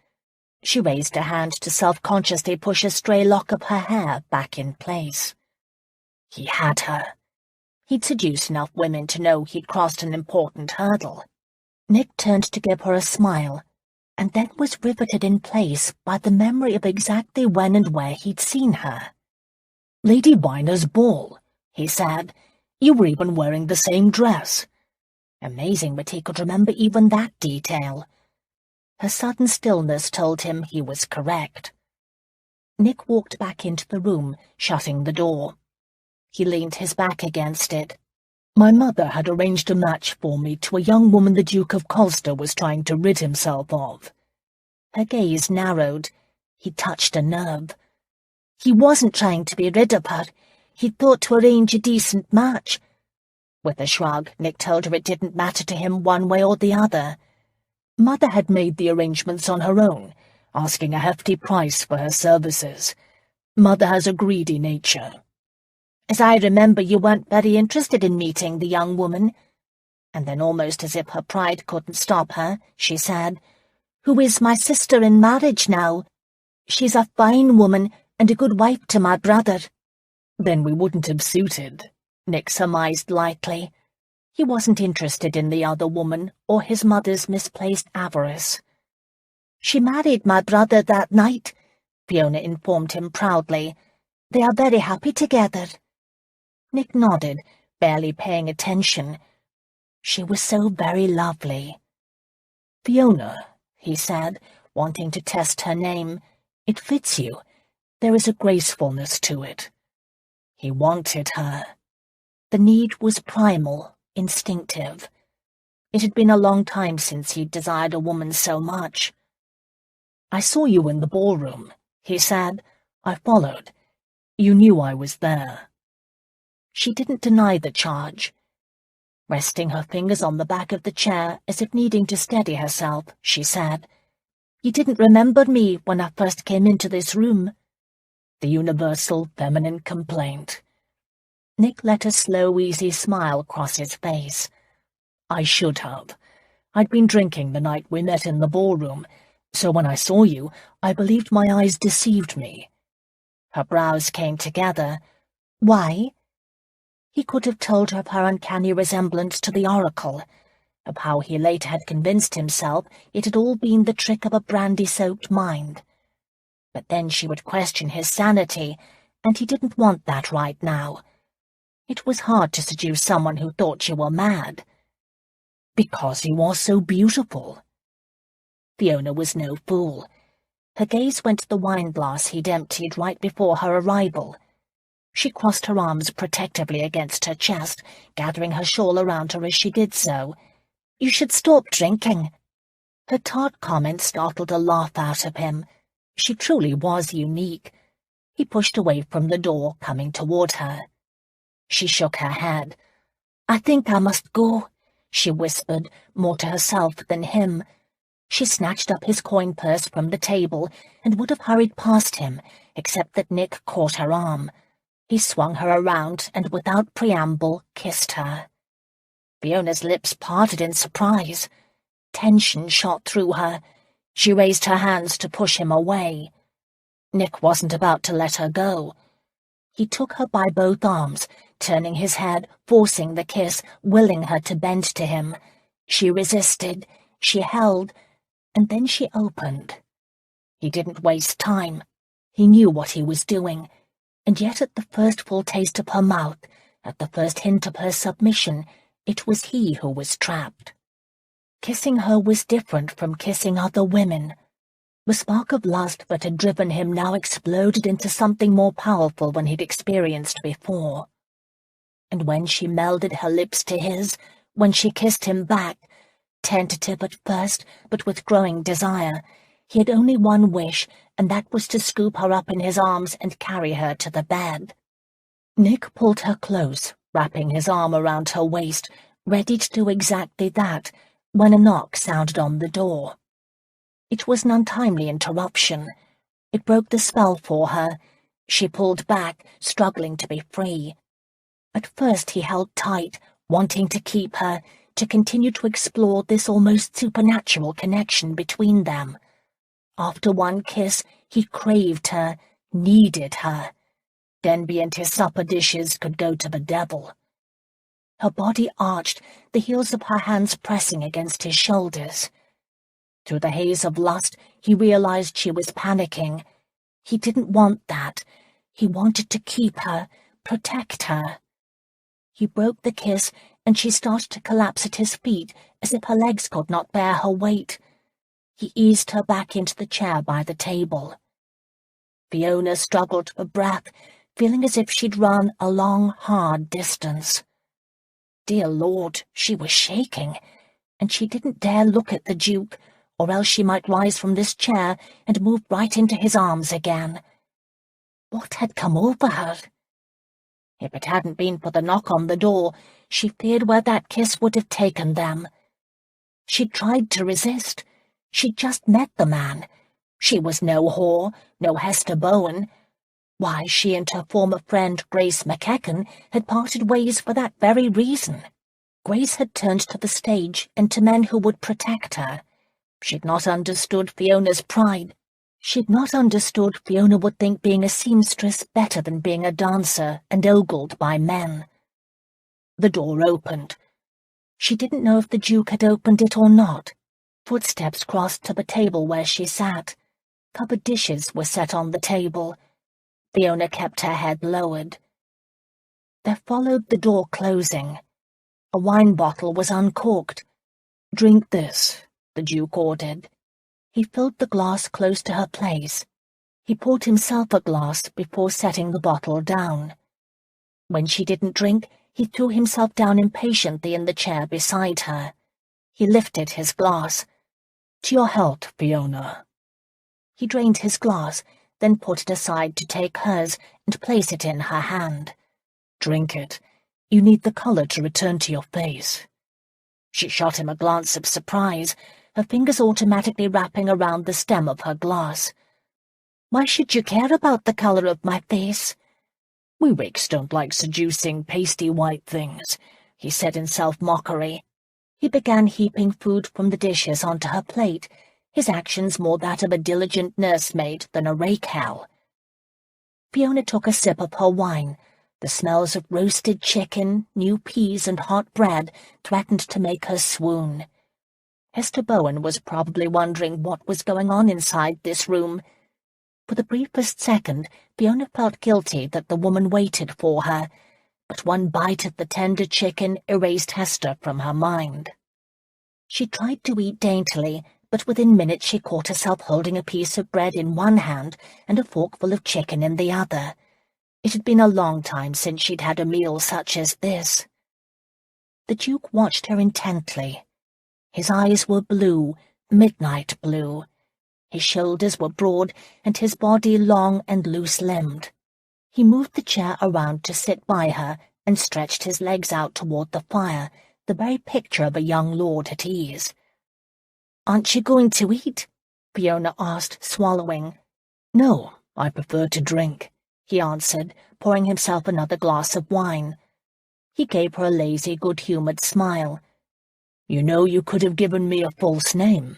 She raised a hand to self-consciously push a stray lock of her hair back in place. He had her. He'd seduced enough women to know he'd crossed an important hurdle. Nick turned to give her a smile, and then was riveted in place by the memory of exactly when and where he'd seen her. "Lady Weiner's ball," he said. "You were even wearing the same dress." Amazing that he could remember even that detail. Her sudden stillness told him he was correct. Nick walked back into the room, shutting the door. He leaned his back against it. "My mother had arranged a match for me to a young woman the Duke of Holburn was trying to rid himself of." Her gaze narrowed. He touched a nerve. "He wasn't trying to be rid of her. He thought to arrange a decent match." With a shrug, Nick told her it didn't matter to him one way or the other. Mother had made the arrangements on her own, asking a hefty price for her services. Mother has a greedy nature. "As I remember, you weren't very interested in meeting the young woman." And then, almost as if her pride couldn't stop her, she said, "Who is my sister in marriage now. She's a fine woman and a good wife to my brother." "Then we wouldn't have suited," Nick surmised lightly. He wasn't interested in the other woman or his mother's misplaced avarice. "She married my brother that night," Fiona informed him proudly. "They are very happy together." Nick nodded, barely paying attention. She was so very lovely. "Fiona," he said, wanting to test her name. "It fits you. There is a gracefulness to it." He wanted her. The need was primal, instinctive. It had been a long time since he'd desired a woman so much. "I saw you in the ballroom," he said. "I followed. You knew I was there." She didn't deny the charge. Resting her fingers on the back of the chair as if needing to steady herself, she said, "You didn't remember me when I first came into this room." The universal feminine complaint. Nick let a slow, easy smile cross his face. "I should have. I'd been drinking the night we met in the ballroom, so when I saw you, I believed my eyes deceived me." Her brows came together. "Why?" He could have told her of her uncanny resemblance to the Oracle, of how he later had convinced himself it had all been the trick of a brandy-soaked mind. But then she would question his sanity, and he didn't want that right now. It was hard to seduce someone who thought you were mad. "Because you are so beautiful." Fiona was no fool. Her gaze went to the wine-glass he'd emptied right before her arrival. She crossed her arms protectively against her chest, gathering her shawl around her as she did so. "You should stop drinking." Her tart comment startled a laugh out of him. She truly was unique. He pushed away from the door, coming toward her. She shook her head. "I think I must go," she whispered, more to herself than him. She snatched up his coin purse from the table and would have hurried past him, except that Nick caught her arm. He swung her around and, without preamble, kissed her. Fiona's lips parted in surprise. Tension shot through her. She raised her hands to push him away. Nick wasn't about to let her go. He took her by both arms, turning his head, forcing the kiss, willing her to bend to him. She resisted, she held, and then she opened. He didn't waste time. He knew what he was doing, and yet at the first full taste of her mouth, at the first hint of her submission, it was he who was trapped. Kissing her was different from kissing other women. The spark of lust that had driven him now exploded into something more powerful than he'd experienced before. And when she melded her lips to his, when she kissed him back, tentative at first, but with growing desire, he had only one wish, and that was to scoop her up in his arms and carry her to the bed. Nick pulled her close, wrapping his arm around her waist, ready to do exactly that, when a knock sounded on the door. It was an untimely interruption. It broke the spell for her. She pulled back, struggling to be free. At first he held tight, wanting to keep her, to continue to explore this almost supernatural connection between them. After one kiss, he craved her, needed her. Denby and his supper dishes could go to the devil. Her body arched, the heels of her hands pressing against his shoulders. Through the haze of lust, he realized she was panicking. He didn't want that. He wanted to keep her, protect her. He broke the kiss, and she started to collapse at his feet as if her legs could not bear her weight. He eased her back into the chair by the table. Fiona struggled for breath, feeling as if she'd run a long, hard distance. Dear Lord, she was shaking, and she didn't dare look at the Duke, or else she might rise from this chair and move right into his arms again. What had come over her? If it hadn't been for the knock on the door, she feared where that kiss would have taken them. She'd tried to resist. She'd just met the man. She was no whore, no Hester Bowen. Why, she and her former friend Grace McEachern had parted ways for that very reason. Grace had turned to the stage and to men who would protect her. She'd not understood Fiona's pride. She'd not understood Fiona would think being a seamstress better than being a dancer and ogled by men. The door opened. She didn't know if the Duke had opened it or not. Footsteps crossed to the table where she sat. Cupboard dishes were set on the table. Fiona kept her head lowered. There followed the door closing. A wine bottle was uncorked. "Drink this," the Duke ordered. He filled the glass close to her place. He poured himself a glass before setting the bottle down. When she didn't drink, he threw himself down impatiently in the chair beside her. He lifted his glass. "To your health, Fiona." He drained his glass, then put it aside to take hers and place it in her hand. "Drink it. You need the colour to return to your face." She shot him a glance of surprise, her fingers automatically wrapping around the stem of her glass. "Why should you care about the colour of my face?" "We rakes don't like seducing, pasty white things," he said in self-mockery. He began heaping food from the dishes onto her plate, his actions more that of a diligent nursemaid than a rake-hell. Fiona took a sip of her wine. The smells of roasted chicken, new peas, and hot bread threatened to make her swoon. Hester Bowen was probably wondering what was going on inside this room. For the briefest second, Fiona felt guilty that the woman waited for her, but one bite of the tender chicken erased Hester from her mind. She tried to eat daintily, but within minutes she caught herself holding a piece of bread in one hand and a forkful of chicken in the other. It had been a long time since she'd had a meal such as this. The Duke watched her intently. His eyes were blue, midnight blue. His shoulders were broad and his body long and loose-limbed. He moved the chair around to sit by her and stretched his legs out toward the fire, the very picture of a young lord at ease. "Aren't you going to eat?" Fiona asked, swallowing. "No, I prefer to drink," he answered, pouring himself another glass of wine. He gave her a lazy, good-humoured smile. "You know you could have given me a false name."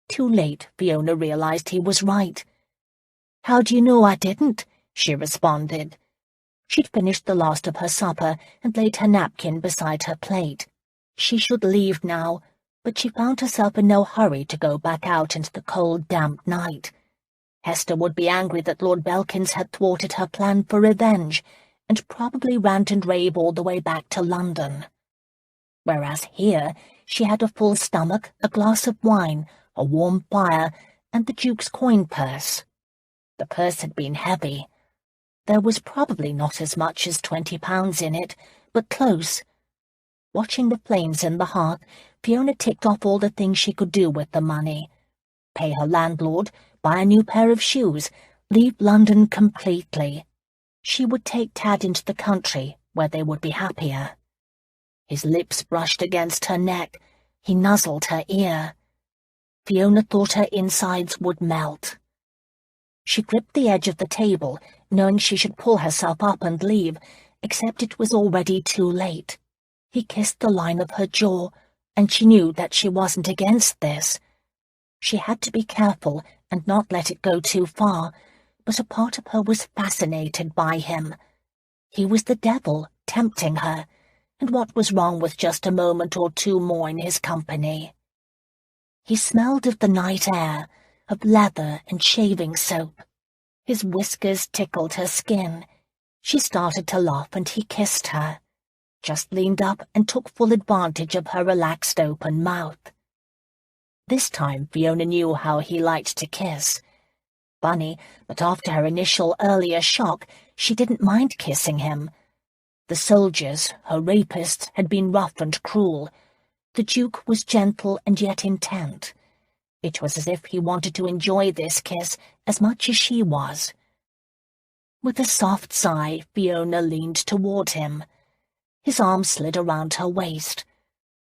Too late, Fiona realized he was right. "How do you know I didn't?" she responded. She'd finished the last of her supper and laid her napkin beside her plate. She should leave now, but she found herself in no hurry to go back out into the cold, damp night. Hester would be angry that Lord Belkins had thwarted her plan for revenge, and probably rant and rave all the way back to London. Whereas here she had a full stomach, a glass of wine, a warm fire, and the Duke's coin purse. The purse had been heavy. There was probably not as much as £20 in it, but close. Watching the flames in the hearth, Fiona ticked off all the things she could do with the money. Pay her landlord, buy a new pair of shoes, leave London completely. She would take Tad into the country, where they would be happier. His lips brushed against her neck. He nuzzled her ear. Fiona thought her insides would melt. She gripped the edge of the table, knowing she should pull herself up and leave, except it was already too late. He kissed the line of her jaw, and she knew that she wasn't against this. She had to be careful and not let it go too far, but a part of her was fascinated by him. He was the devil, tempting her, and what was wrong with just a moment or two more in his company? He smelled of the night air, of leather and shaving soap. His whiskers tickled her skin. She started to laugh and he kissed her, just leaned up and took full advantage of her relaxed open mouth. This time Fiona knew how he liked to kiss. Funny, but after her initial earlier shock, she didn't mind kissing him. The soldiers, her rapists, had been rough and cruel. The Duke was gentle and yet intent. It was as if he wanted to enjoy this kiss as much as she was. With a soft sigh, Fiona leaned toward him. His arm slid around her waist.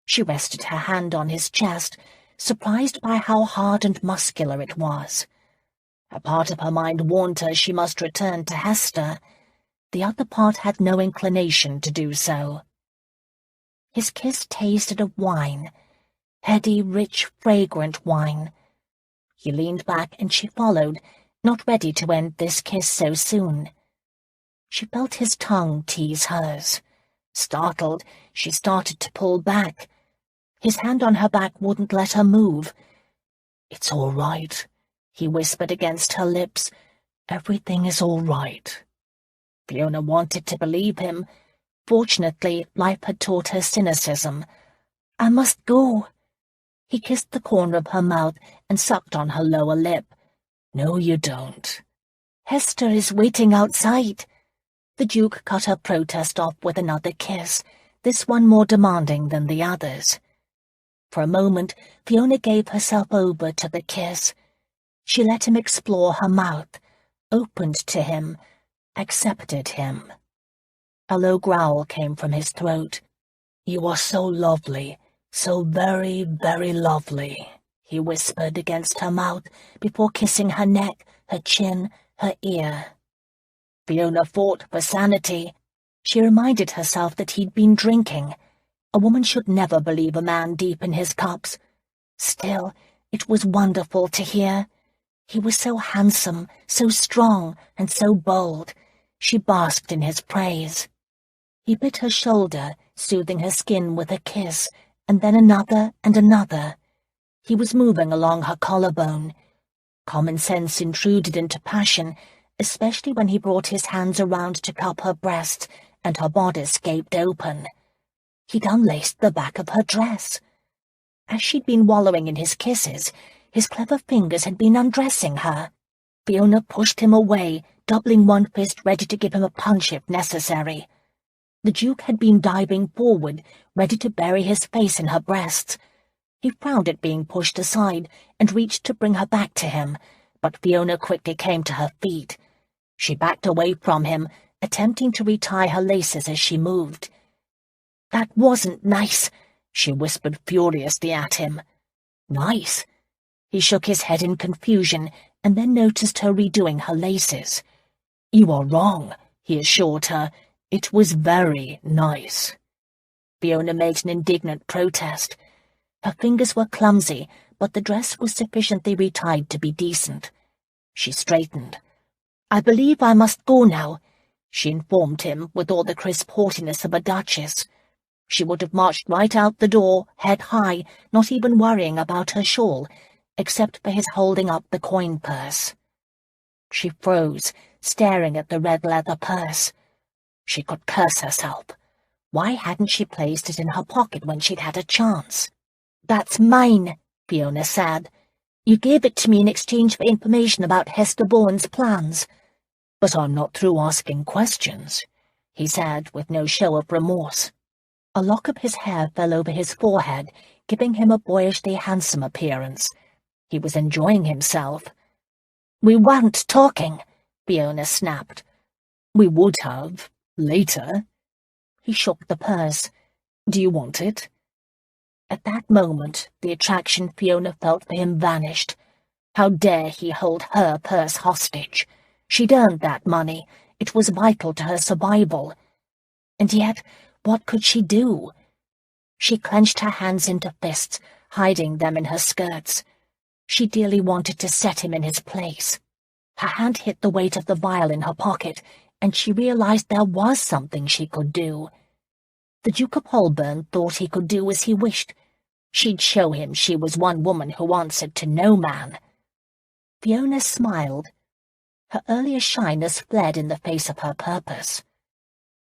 She rested her hand on his chest, surprised by how hard and muscular it was. A part of her mind warned her she must return to Hester. The other part had no inclination to do so. His kiss tasted of wine, heady, rich, fragrant wine. He leaned back and she followed, not ready to end this kiss so soon. She felt his tongue tease hers. Startled, she started to pull back. His hand on her back wouldn't let her move. "It's all right," he whispered against her lips. "Everything is all right." Fiona wanted to believe him. Fortunately, life had taught her cynicism. "I must go." He kissed the corner of her mouth and sucked on her lower lip. "No, you don't." "Hester is waiting outside." The Duke cut her protest off with another kiss, this one more demanding than the others. For a moment, Fiona gave herself over to the kiss. She let him explore her mouth, opened to him, accepted him. A low growl came from his throat. "You are so lovely, so very, very lovely," he whispered against her mouth before kissing her neck, her chin, her ear. Fiona fought for sanity. She reminded herself that he'd been drinking. A woman should never believe a man deep in his cups. Still, it was wonderful to hear. He was so handsome, so strong, and so bold. She basked in his praise. He bit her shoulder, soothing her skin with a kiss, and then another and another. He was moving along her collarbone. Common sense intruded into passion, especially when he brought his hands around to cup her breasts, and her bodice gaped open. He'd unlaced the back of her dress. As she'd been wallowing in his kisses, his clever fingers had been undressing her. Fiona pushed him away, doubling one fist ready to give him a punch if necessary. The Duke had been diving forward, ready to bury his face in her breasts. He frowned at being pushed aside and reached to bring her back to him, but Fiona quickly came to her feet. She backed away from him, attempting to retie her laces as she moved. "That wasn't nice," she whispered furiously at him. "Nice?" He shook his head in confusion and then noticed her redoing her laces. "You are wrong," he assured her. "It was very nice." Fiona made an indignant protest. Her fingers were clumsy, but the dress was sufficiently retied to be decent. She straightened. "I believe I must go now," she informed him with all the crisp haughtiness of a duchess. She would have marched right out the door, head high, not even worrying about her shawl, except for his holding up the coin purse. She froze, staring at the red leather purse. She could curse herself. Why hadn't she placed it in her pocket when she'd had a chance? "That's mine," Fiona said. "You gave it to me in exchange for information about Hester Bourne's plans." "But I'm not through asking questions," he said, with no show of remorse. A lock of his hair fell over his forehead, giving him a boyishly handsome appearance. He was enjoying himself. "We weren't talking," Fiona snapped. "We would have. Later." He shook the purse. "Do you want it?" At that moment, the attraction Fiona felt for him vanished. How dare he hold her purse hostage? She'd earned that money. It was vital to her survival. And yet, what could she do? She clenched her hands into fists, hiding them in her skirts. She dearly wanted to set him in his place. Her hand hit the weight of the vial in her pocket, and she realized there was something she could do. The Duke of Holburn thought he could do as he wished. She'd show him she was one woman who answered to no man. Fiona smiled. Her earlier shyness fled in the face of her purpose.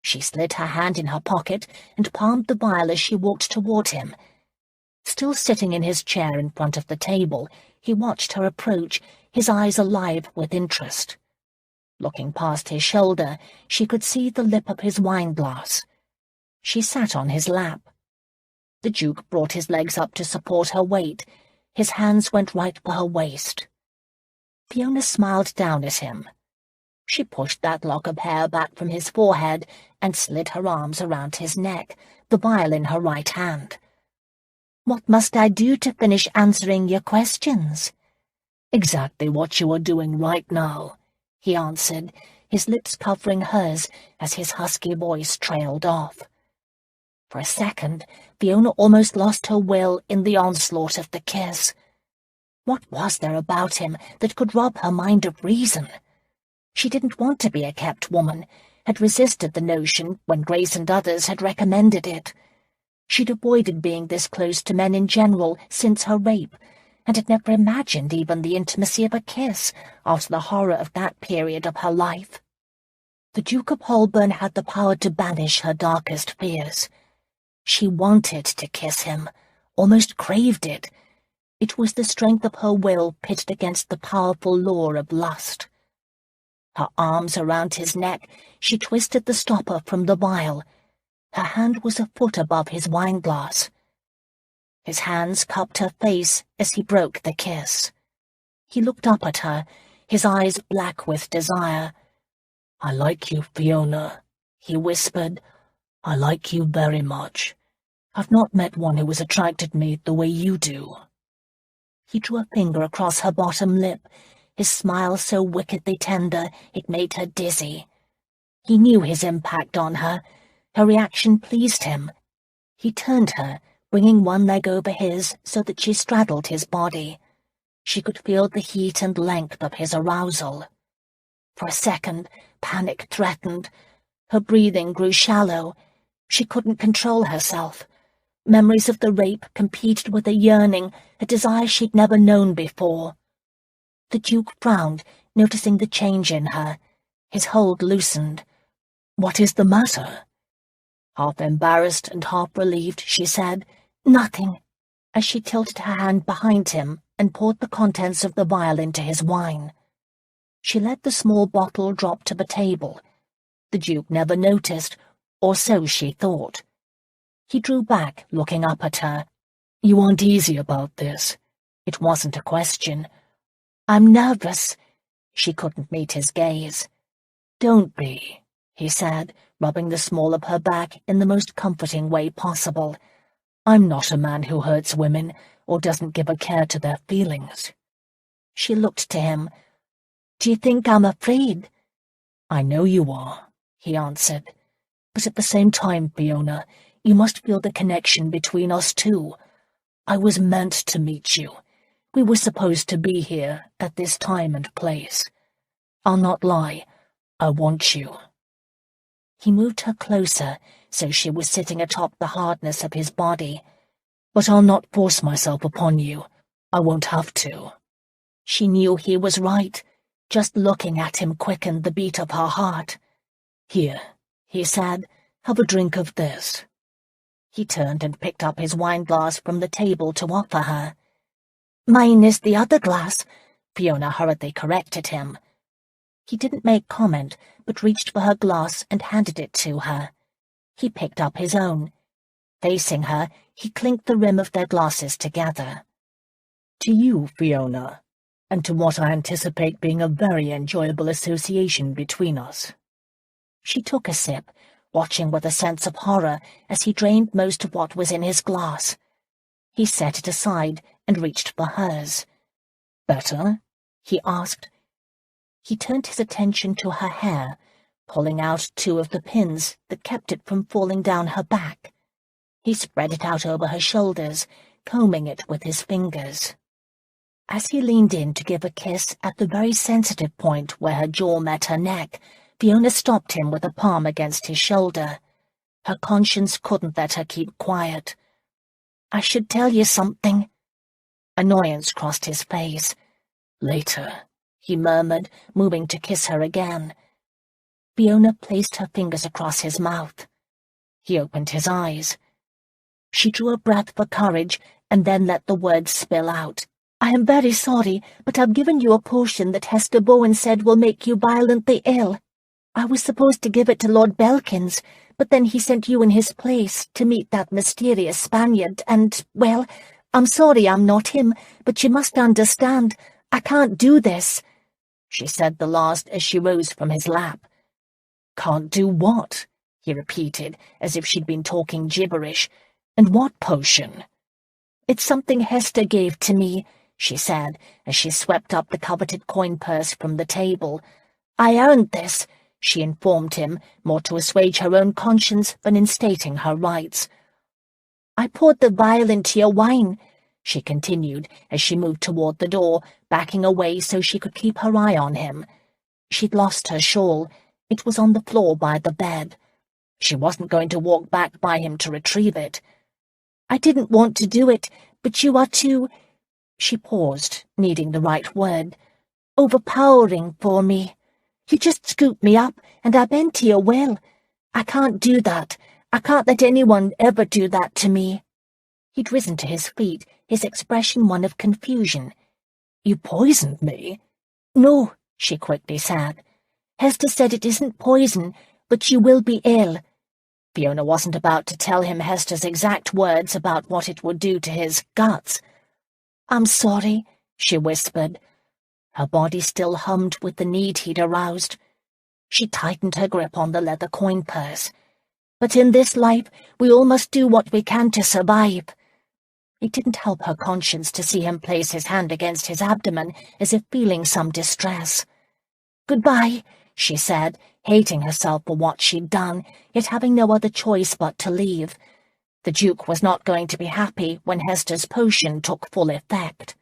She slid her hand in her pocket and palmed the vial as she walked toward him. Still sitting in his chair in front of the table, he watched her approach, his eyes alive with interest. Looking past his shoulder, she could see the lip of his wine-glass. She sat on his lap. The Duke brought his legs up to support her weight. His hands went right for her waist. Fiona smiled down at him. She pushed that lock of hair back from his forehead and slid her arms around his neck, the vial in her right hand. "What must I do to finish answering your questions?" "Exactly what you are doing right now," he answered, his lips covering hers as his husky voice trailed off. For a second, Fiona almost lost her will in the onslaught of the kiss. What was there about him that could rob her mind of reason? She didn't want to be a kept woman, had resisted the notion when Grace and others had recommended it. She'd avoided being this close to men in general since her rape, and had never imagined even the intimacy of a kiss after the horror of that period of her life. The Duke of Holburn had the power to banish her darkest fears. She wanted to kiss him, almost craved it. It was the strength of her will pitted against the powerful law of lust. Her arms around his neck, she twisted the stopper from the vial. Her hand was a foot above his wine-glass. His hands cupped her face as he broke the kiss. He looked up at her, his eyes black with desire. "I like you, Fiona," he whispered. "I like you very much. I've not met one who has attracted me the way you do." He drew a finger across her bottom lip, his smile so wickedly tender it made her dizzy. He knew his impact on her. Her reaction pleased him. He turned her, bringing one leg over his so that she straddled his body. She could feel the heat and length of his arousal. For a second, panic threatened. Her breathing grew shallow. She couldn't control herself. Memories of the rape competed with a yearning, a desire she'd never known before. The Duke frowned, noticing the change in her. His hold loosened. "What is the matter?" Half embarrassed and half relieved, she said, "Nothing," as she tilted her hand behind him and poured the contents of the vial into his wine. She let the small bottle drop to the table. The Duke never noticed, or so she thought. He drew back, looking up at her. "You aren't easy about this." It wasn't a question. "I'm nervous." She couldn't meet his gaze. "Don't be," he said, rubbing the small of her back in the most comforting way possible. "I'm not a man who hurts women or doesn't give a care to their feelings." She looked to him. "Do you think I'm afraid?" "I know you are," he answered. "But at the same time, Fiona, you must feel the connection between us two. I was meant to meet you. We were supposed to be here at this time and place. I'll not lie. I want you." He moved her closer, so she was sitting atop the hardness of his body. "But I'll not force myself upon you. I won't have to." She knew he was right. Just looking at him quickened the beat of her heart. "Here," he said, "have a drink of this." He turned and picked up his wine-glass from the table to offer her. "Mine is the other glass," Fiona hurriedly corrected him. He didn't make comment, but reached for her glass and handed it to her. He picked up his own. Facing her, he clinked the rim of their glasses together. "To you, Fiona, and to what I anticipate being a very enjoyable association between us." She took a sip, watching with a sense of horror as he drained most of what was in his glass. He set it aside and reached for hers. "Better?" he asked. He turned his attention to her hair, pulling out two of the pins that kept it from falling down her back. He spread it out over her shoulders, combing it with his fingers. As he leaned in to give a kiss at the very sensitive point where her jaw met her neck, Fiona stopped him with a palm against his shoulder. Her conscience couldn't let her keep quiet. "I should tell you something." Annoyance crossed his face. "Later," he murmured, moving to kiss her again. Fiona placed her fingers across his mouth. He opened his eyes. She drew a breath for courage and then let the words spill out. "I am very sorry, but I've given you a potion that Hester Bowen said will make you violently ill. I was supposed to give it to Lord Belkins, but then he sent you in his place to meet that mysterious Spaniard, and, well, I'm sorry I'm not him, but you must understand, I can't do this." She said the last as she rose from his lap. "Can't do what?" he repeated, as if she'd been talking gibberish. "And what potion?" "It's something Hester gave to me," she said, as she swept up the coveted coin purse from the table. "I earned this," she informed him, more to assuage her own conscience than in stating her rights. "I poured the vial into your wine," she continued, as she moved toward the door, backing away so she could keep her eye on him. She'd lost her shawl. It was on the floor by the bed. She wasn't going to walk back by him to retrieve it. "I didn't want to do it, but you are too—" She paused, needing the right word. "Overpowering for me. You just scooped me up, and I bent to your will. I can't do that. I can't let anyone ever do that to me." He'd risen to his feet, his expression one of confusion. "You poisoned me?" "No," she quickly said. "Hester said it isn't poison, but you will be ill." Fiona wasn't about to tell him Hester's exact words about what it would do to his guts. "I'm sorry," she whispered. Her body still hummed with the need he'd aroused. She tightened her grip on the leather coin purse. "But in this life, we all must do what we can to survive." It didn't help her conscience to see him place his hand against his abdomen, as if feeling some distress. "Goodbye," she said, hating herself for what she'd done, yet having no other choice but to leave. The Duke was not going to be happy when Hester's potion took full effect.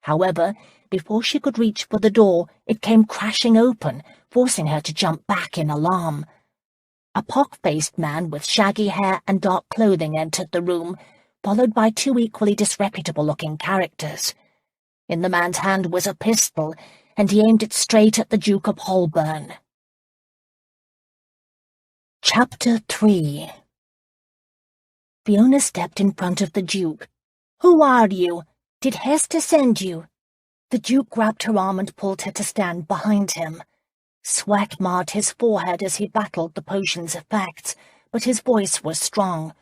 However, before she could reach for the door, it came crashing open, forcing her to jump back in alarm. A pock-faced man with shaggy hair and dark clothing entered the room, followed by two equally disreputable-looking characters. In the man's hand was a pistol, and he aimed it straight at the Duke of Holburn. Chapter 3. Fiona stepped in front of the Duke. "Who are you? Did Hester send you?" The Duke grabbed her arm and pulled her to stand behind him. Sweat marred his forehead as he battled the potion's effects, but his voice was strong.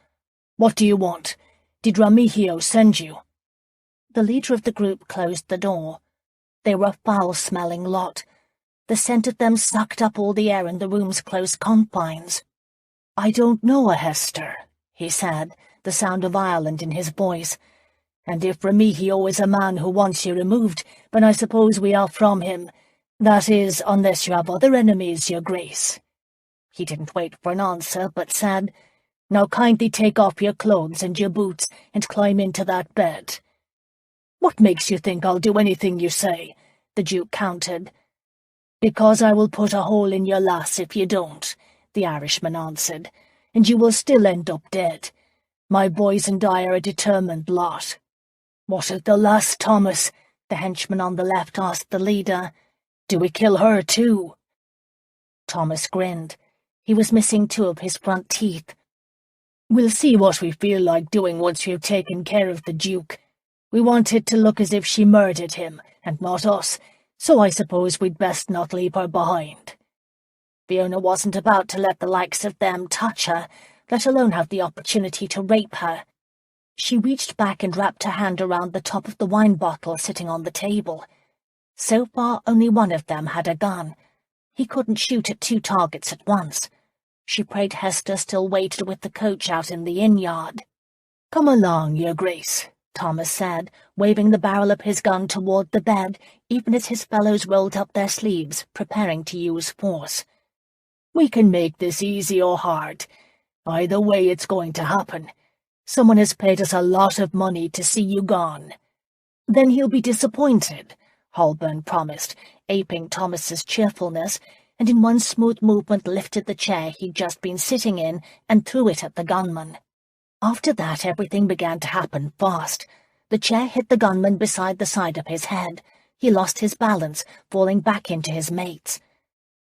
"What do you want? Did Remigio send you?" The leader of the group closed the door. They were a foul-smelling lot. The scent of them sucked up all the air in the room's close confines. "I don't know a Hester," he said, the sound of Ireland in his voice. "And if Remigio is a man who wants you removed, then I suppose we are from him. That is, unless you have other enemies, your grace." He didn't wait for an answer, but said, "Now kindly take off your clothes and your boots and climb into that bed." "What makes you think I'll do anything you say?" the Duke countered. "Because I will put a hole in your lass if you don't," the Irishman answered, "and you will still end up dead. My boys and I are a determined lot." "What of the lass, Thomas?" the henchman on the left asked the leader. "Do we kill her too?" Thomas grinned. He was missing two of his front teeth. "We'll see what we feel like doing once we've taken care of the Duke. We want it to look as if she murdered him, and not us, so I suppose we'd best not leave her behind." Fiona wasn't about to let the likes of them touch her, let alone have the opportunity to rape her. She reached back and wrapped her hand around the top of the wine bottle sitting on the table. So far, only one of them had a gun. He couldn't shoot at two targets at once. She prayed Hester still waited with the coach out in the inn-yard. "Come along, your grace," Thomas said, waving the barrel of his gun toward the bed, even as his fellows rolled up their sleeves, preparing to use force. "We can make this easy or hard. Either way it's going to happen. Someone has paid us a lot of money to see you gone." "Then he'll be disappointed," Holburn promised, aping Thomas's cheerfulness, and in one smooth movement lifted the chair he'd just been sitting in and threw it at the gunman. After that, everything began to happen fast. The chair hit the gunman beside the side of his head. He lost his balance, falling back into his mates.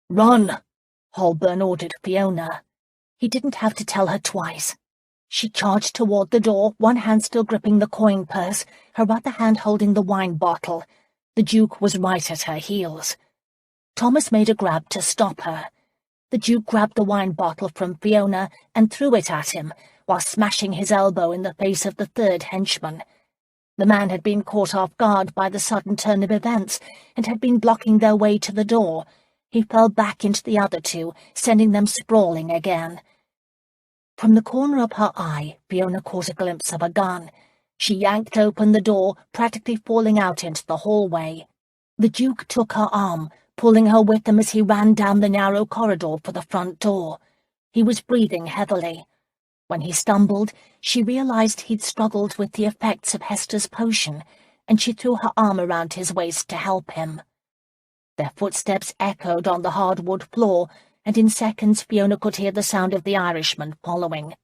"Run!" Holburn ordered Fiona. He didn't have to tell her twice. She charged toward the door, one hand still gripping the coin purse, her other hand holding the wine bottle. The Duke was right at her heels. Thomas made a grab to stop her. The Duke grabbed the wine bottle from Fiona and threw it at him, while smashing his elbow in the face of the third henchman. The man had been caught off guard by the sudden turn of events and had been blocking their way to the door. He fell back into the other two, sending them sprawling again. From the corner of her eye, Fiona caught a glimpse of a gun. She yanked open the door, practically falling out into the hallway. The Duke took her arm, pulling her with him as he ran down the narrow corridor for the front door. He was breathing heavily. When he stumbled, she realized he'd struggled with the effects of Hester's potion, and she threw her arm around his waist to help him. Their footsteps echoed on the hardwood floor, and in seconds Fiona could hear the sound of the Irishman following.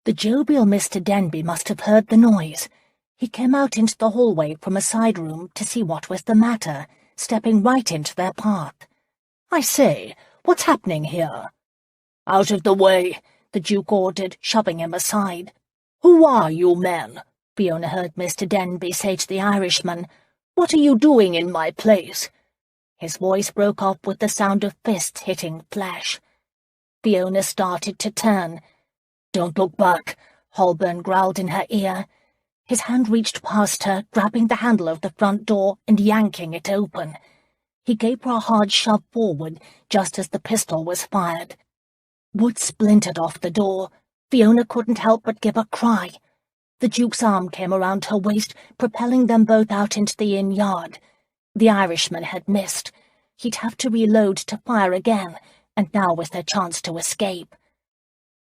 The jovial Mr. Denby must have heard the noise. He came out into the hallway from a side room to see what was the matter, stepping right into their path. "I say, what's happening here?" "Out of the way," the Duke ordered, shoving him aside. "Who are you men?" Fiona heard Mr. Denby say to the Irishman. "What are you doing in my place?" His voice broke off with the sound of fists hitting flesh. Fiona started to turn. "Don't look back," Holburn growled in her ear. His hand reached past her, grabbing the handle of the front door and yanking it open. He gave her a hard shove forward just as the pistol was fired. Wood splintered off the door. Fiona couldn't help but give a cry. The Duke's arm came around her waist, propelling them both out into the inn yard. The Irishman had missed. He'd have to reload to fire again, and now was their chance to escape.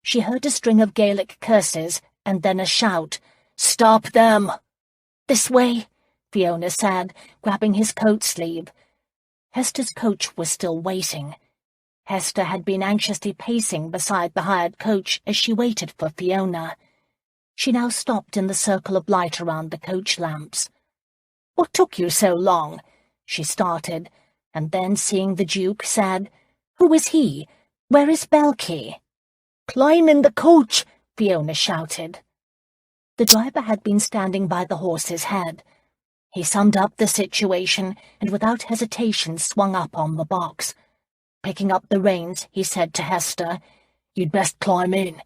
She heard a string of Gaelic curses, and then a shout. "Stop them!" "This way," Fiona said, grabbing his coat sleeve. Hester's coach was still waiting. Hester had been anxiously pacing beside the hired coach as she waited for Fiona. She now stopped in the circle of light around the coach lamps. "What took you so long?" she started, and then, seeing the Duke, said, "Who is he? Where is Belky?" "Climb in the coach!" Fiona shouted. The driver had been standing by the horse's head. He summed up the situation and without hesitation swung up on the box. Picking up the reins, he said to Hester, "You'd best climb in."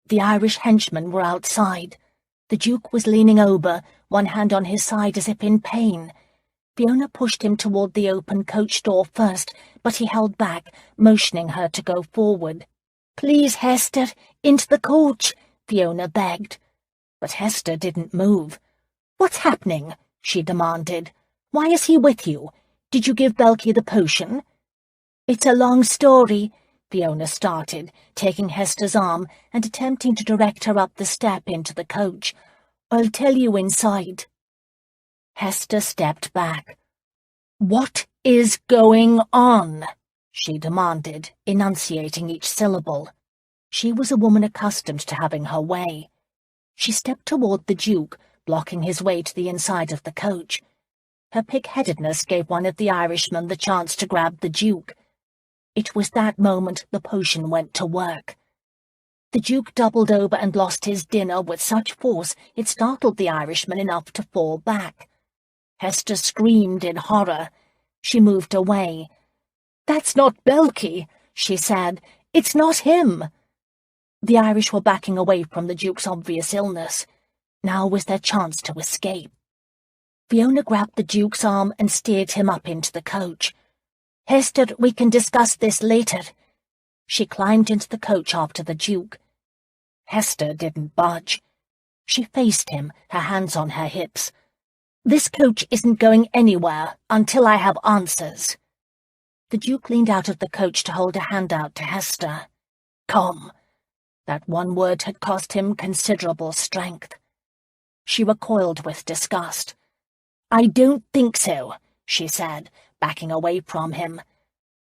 The Irish henchmen were outside. The Duke was leaning over, one hand on his side as if in pain. Fiona pushed him toward the open coach door first, but he held back, motioning her to go forward. "Please, Hester, into the coach," Fiona begged. But Hester didn't move. "What's happening?" she demanded. "Why is he with you? Did you give Belky the potion?" "It's a long story," Fiona started, taking Hester's arm and attempting to direct her up the step into the coach. "I'll tell you inside." Hester stepped back. "What is going on?" she demanded, enunciating each syllable. She was a woman accustomed to having her way. She stepped toward the Duke, blocking his way to the inside of the coach. Her pig-headedness gave one of the Irishmen the chance to grab the Duke. It was that moment the potion went to work. The Duke doubled over and lost his dinner with such force it startled the Irishman enough to fall back. Hester screamed in horror. She moved away. "That's not Belky," she said. "It's not him." The Irish were backing away from the Duke's obvious illness. Now was their chance to escape. Fiona grabbed the Duke's arm and steered him up into the coach. "Hester, we can discuss this later." She climbed into the coach after the Duke. Hester didn't budge. She faced him, her hands on her hips. "This coach isn't going anywhere until I have answers." The Duke leaned out of the coach to hold a hand out to Hester. "Come." That one word had cost him considerable strength. She recoiled with disgust. "I don't think so," she said, backing away from him.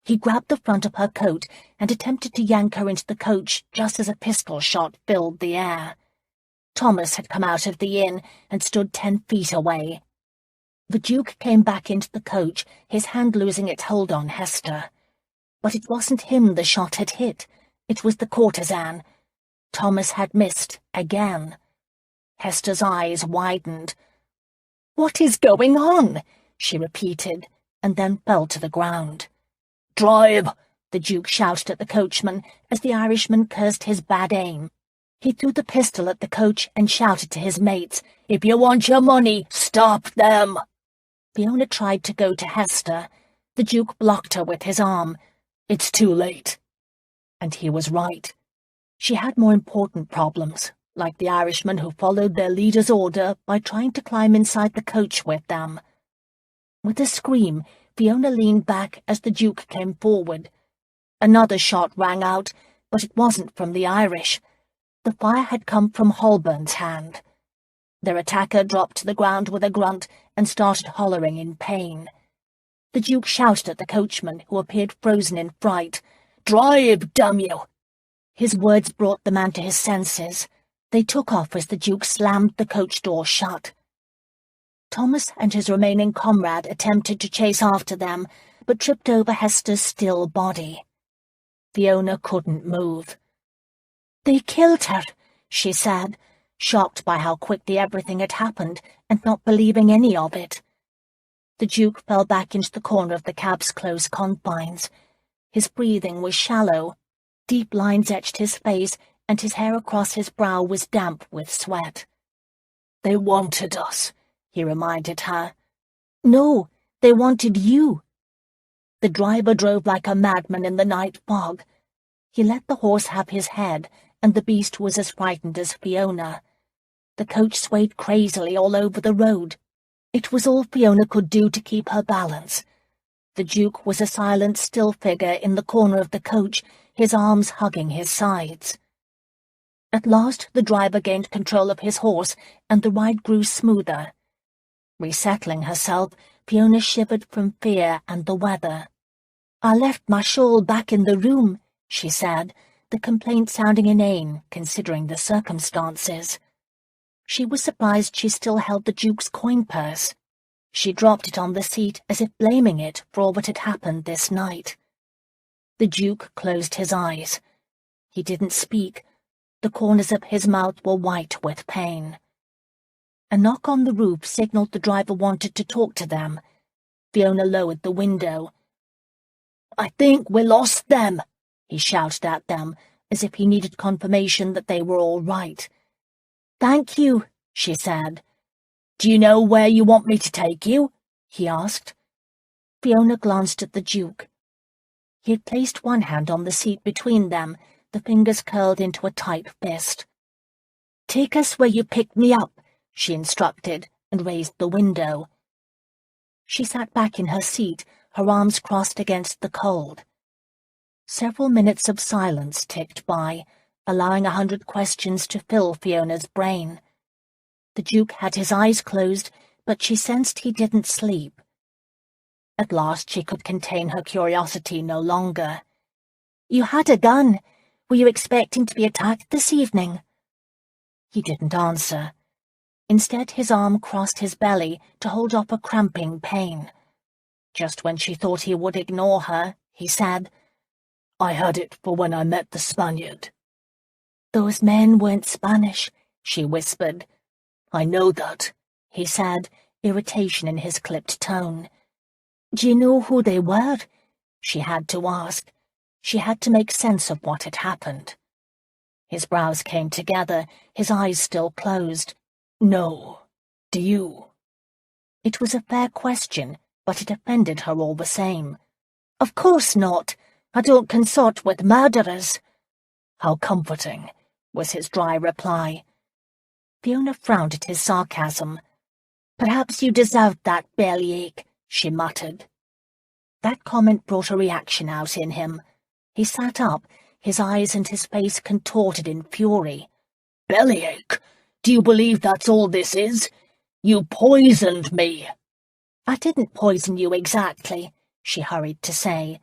He grabbed the front of her coat and attempted to yank her into the coach just as a pistol shot filled the air. Thomas had come out of the inn and stood 10 feet away. The Duke came back into the coach, his hand losing its hold on Hester. But it wasn't him the shot had hit. It was the courtesan. Thomas had missed again. Hester's eyes widened. "What is going on?" she repeated, and then fell to the ground. "Drive!" the Duke shouted at the coachman as the Irishman cursed his bad aim. He threw the pistol at the coach and shouted to his mates, "If you want your money, stop them!" Fiona tried to go to Hester. The Duke blocked her with his arm. "It's too late." And he was right. She had more important problems, like the Irishman who followed their leader's order by trying to climb inside the coach with them. With a scream, Fiona leaned back as the Duke came forward. Another shot rang out, but it wasn't from the Irish. The fire had come from Holburn's hand. Their attacker dropped to the ground with a grunt and started hollering in pain. The Duke shouted at the coachman, who appeared frozen in fright. "Drive, damn you!" His words brought the man to his senses. They took off as the Duke slammed the coach door shut. Thomas and his remaining comrade attempted to chase after them, but tripped over Hester's still body. Fiona couldn't move. "They killed her," she said, shocked by how quickly everything had happened and not believing any of it. The Duke fell back into the corner of the cab's close confines. His breathing was shallow. Deep lines etched his face, and his hair across his brow was damp with sweat. "They wanted us," he reminded her. "No, they wanted you." The driver drove like a madman in the night fog. He let the horse have his head, and the beast was as frightened as Fiona. The coach swayed crazily all over the road. It was all Fiona could do to keep her balance. The Duke was a silent, still figure in the corner of the coach, his arms hugging his sides. At last the driver gained control of his horse, and the ride grew smoother. Resettling herself, Fiona shivered from fear and the weather. "I left my shawl back in the room," she said, the complaint sounding inane, considering the circumstances. She was surprised she still held the Duke's coin purse. She dropped it on the seat as if blaming it for all that had happened this night. The Duke closed his eyes. He didn't speak. The corners of his mouth were white with pain. A knock on the roof signaled the driver wanted to talk to them. Fiona lowered the window. "I think we lost them," he shouted at them, as if he needed confirmation that they were all right. "Thank you," she said. "Do you know where you want me to take you?" he asked. Fiona glanced at the Duke. He had placed one hand on the seat between them, the fingers curled into a tight fist. "Take us where you picked me up," she instructed, and raised the window. She sat back in her seat, her arms crossed against the cold. Several minutes of silence ticked by, allowing 100 questions to fill Fiona's brain. The Duke had his eyes closed, but she sensed he didn't sleep. At last she could contain her curiosity no longer. "You had a gun. Were you expecting to be attacked this evening?" He didn't answer. Instead, his arm crossed his belly to hold off a cramping pain. Just when she thought he would ignore her, he said, "I had it for when I met the Spaniard." "Those men weren't Spanish," she whispered. "I know that," he said, irritation in his clipped tone. "Do you know who they were?" she had to ask. She had to make sense of what had happened. His brows came together, his eyes still closed. "No. Do you?" It was a fair question, but it offended her all the same. "Of course not. I don't consort with murderers." "How comforting," was his dry reply. Fiona frowned at his sarcasm. "Perhaps you deserved that bellyache," she muttered. That comment brought a reaction out in him. He sat up, his eyes and his face contorted in fury. "Bellyache? Do you believe that's all this is? You poisoned me." "I didn't poison you exactly," she hurried to say.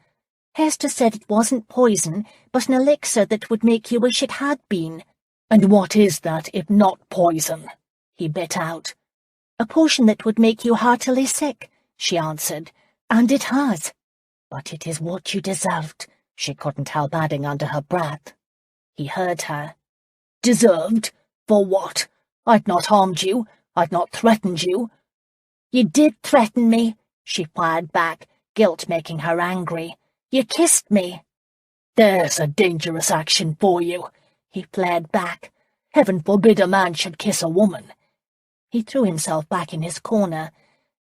"Hester said it wasn't poison, but an elixir that would make you wish it had been." "And what is that if not poison?" he bit out. "A potion that would make you heartily sick," she answered, "and it has. But it is what you deserved," she couldn't help adding under her breath. He heard her. "Deserved? For what? I'd not harmed you. I'd not threatened you." "You did threaten me," she fired back, guilt making her angry. "You kissed me." "There's a dangerous action for you," he flared back. "Heaven forbid a man should kiss a woman." He threw himself back in his corner,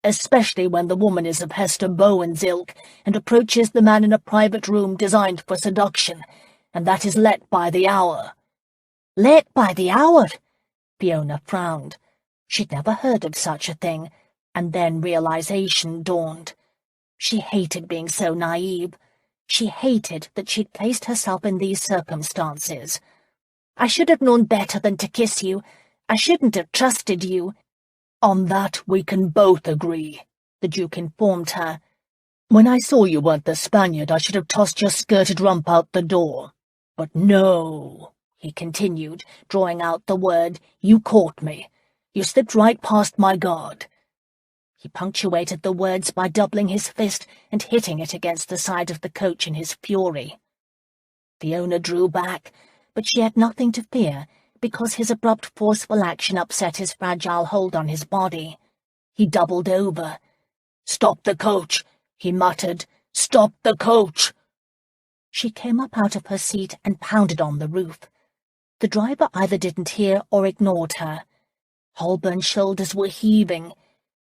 "especially when the woman is of Hester Bowen's ilk and approaches the man in a private room designed for seduction, and that is let by the hour." "Let by the hour?" Fiona frowned. She'd never heard of such a thing, and then realization dawned. She hated being so naive. She hated that she'd placed herself in these circumstances. "I should have known better than to kiss you. I shouldn't have trusted you." "On that we can both agree," the Duke informed her. "When I saw you weren't the Spaniard, I should have tossed your skirted rump out the door. But no," he continued, drawing out the word, "you caught me. You slipped right past my guard." He punctuated the words by doubling his fist and hitting it against the side of the coach in his fury. Fiona drew back, but she had nothing to fear, because his abrupt, forceful action upset his fragile hold on his body. He doubled over. "Stop the coach," he muttered. "Stop the coach." She came up out of her seat and pounded on the roof. The driver either didn't hear or ignored her. Holburn's shoulders were heaving.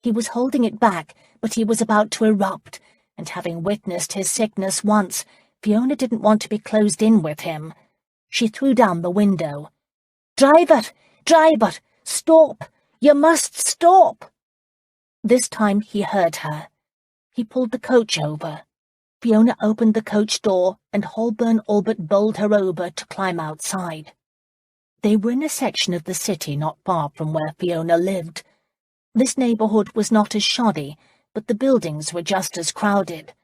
He was holding it back, but he was about to erupt, and having witnessed his sickness once, Fiona didn't want to be closed in with him. She threw down the window. "Driver! Driver! Stop! You must stop!" This time he heard her. He pulled the coach over. Fiona opened the coach door, and Holburn all but bowled her over to climb outside. They were in a section of the city not far from where Fiona lived. This neighbourhood was not as shoddy, but the buildings were just as crowded.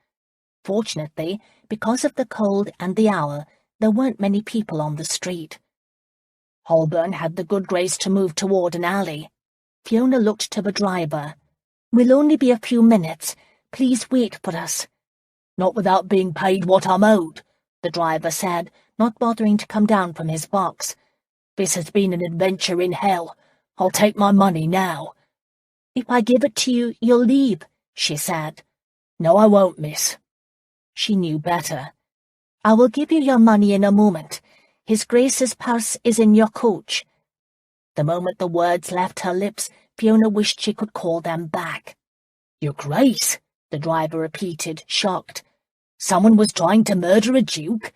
Fortunately, because of the cold and the hour, there weren't many people on the street. Holburn had the good grace to move toward an alley. Fiona looked to the driver. "We'll only be a few minutes. Please wait for us." "Not without being paid what I'm owed," the driver said, not bothering to come down from his box. "This has been an adventure in hell. I'll take my money now." "If I give it to you, you'll leave," she said. "No, I won't, miss." She knew better. "I will give you your money in a moment. His Grace's purse is in your coach." The moment the words left her lips, Fiona wished she could call them back. "Your Grace," the driver repeated, shocked. "Someone was trying to murder a duke?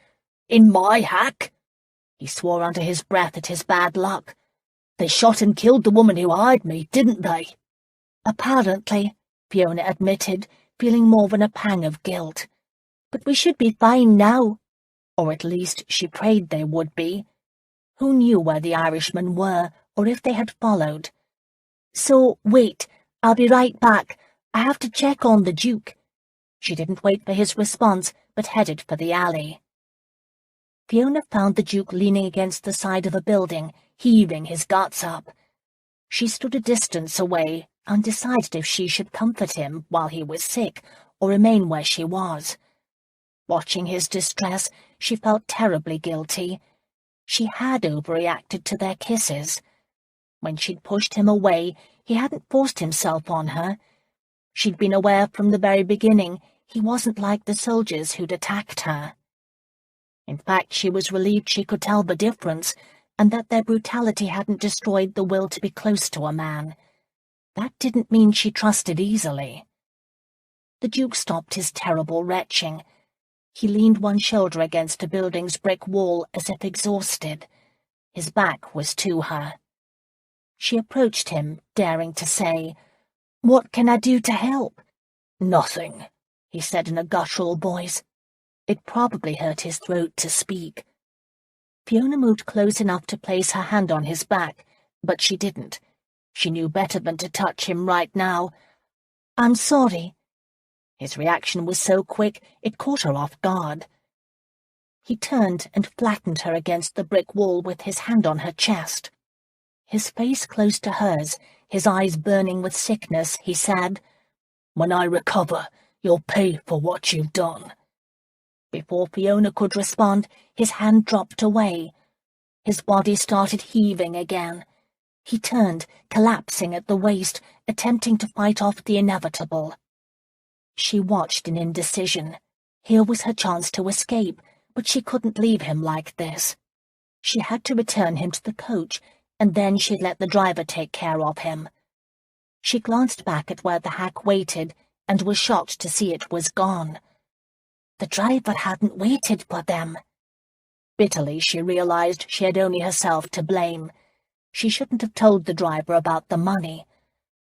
In my hack?" He swore under his breath at his bad luck. "They shot and killed the woman who hired me, didn't they?" "Apparently," Fiona admitted, feeling more than a pang of guilt. "But we should be fine now." Or at least she prayed they would be. Who knew where the Irishmen were, or if they had followed? "So, wait, I'll be right back. I have to check on the Duke." She didn't wait for his response, but headed for the alley. Fiona found the Duke leaning against the side of a building, heaving his guts up. She stood a distance away, undecided if she should comfort him while he was sick, or remain where she was. Watching his distress, she felt terribly guilty. She had overreacted to their kisses. When she'd pushed him away, he hadn't forced himself on her. She'd been aware from the very beginning he wasn't like the soldiers who'd attacked her. In fact, she was relieved she could tell the difference, and that their brutality hadn't destroyed the will to be close to a man. That didn't mean she trusted easily. The Duke stopped his terrible retching. He leaned one shoulder against a building's brick wall as if exhausted. His back was to her. She approached him, daring to say, "What can I do to help?" "Nothing," he said in a guttural voice. It probably hurt his throat to speak. Fiona moved close enough to place her hand on his back, but she didn't. She knew better than to touch him right now. "I'm sorry." His reaction was so quick it caught her off guard. He turned and flattened her against the brick wall with his hand on her chest. His face close to hers, his eyes burning with sickness, he said, "When I recover, you'll pay for what you've done." Before Fiona could respond, his hand dropped away. His body started heaving again. He turned, collapsing at the waist, attempting to fight off the inevitable. She watched in indecision. Here was her chance to escape, but she couldn't leave him like this. She had to return him to the coach, and then she'd let the driver take care of him. She glanced back at where the hack waited, and was shocked to see it was gone. The driver hadn't waited for them. Bitterly, she realized she had only herself to blame. She shouldn't have told the driver about the money.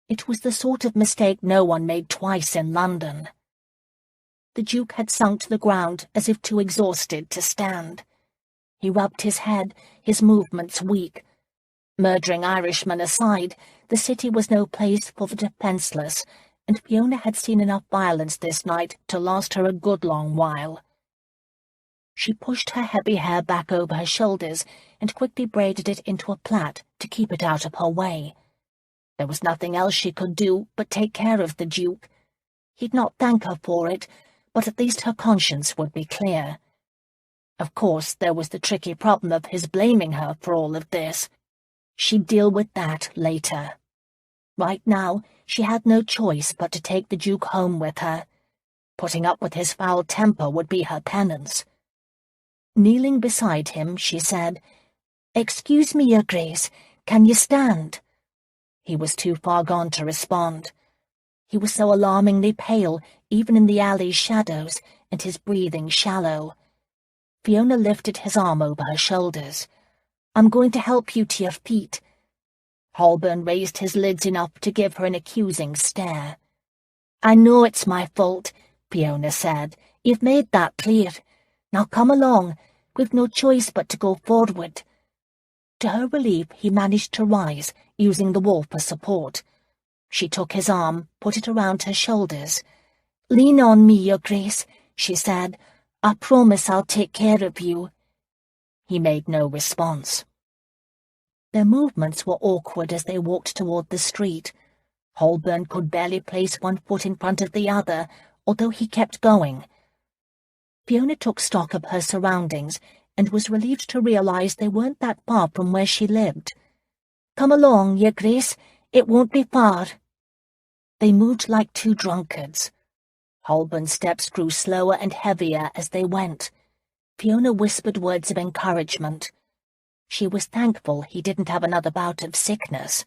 It was the sort of mistake no one made twice in London. The Duke had sunk to the ground as if too exhausted to stand. He rubbed his head, his movements weak. Murdering Irishmen aside, the city was no place for the defenceless, and Fiona had seen enough violence this night to last her a good long while. She pushed her heavy hair back over her shoulders and quickly braided it into a plait to keep it out of her way. There was nothing else she could do but take care of the Duke. He'd not thank her for it, but at least her conscience would be clear. Of course, there was the tricky problem of his blaming her for all of this. She'd deal with that later. Right now, she had no choice but to take the Duke home with her. Putting up with his foul temper would be her penance. Kneeling beside him, she said, "Excuse me, Your Grace, can you stand?" He was too far gone to respond. He was so alarmingly pale, even in the alley's shadows, and his breathing shallow. Fiona lifted his arm over her shoulders. "I'm going to help you to your feet." Holburn raised his lids enough to give her an accusing stare. "I know it's my fault," Fiona said. "You've made that clear. Now come along. We've no choice but to go forward." To her relief, he managed to rise, using the wall for support. She took his arm, put it around her shoulders. "Lean on me, Your Grace," she said. "I promise I'll take care of you." He made no response. Their movements were awkward as they walked toward the street. Holburn could barely place one foot in front of the other, although he kept going. Fiona took stock of her surroundings and was relieved to realize they weren't that far from where she lived. "Come along, Your Grace. It won't be far." They moved like two drunkards. Holburn's steps grew slower and heavier as they went. Fiona whispered words of encouragement. She was thankful he didn't have another bout of sickness.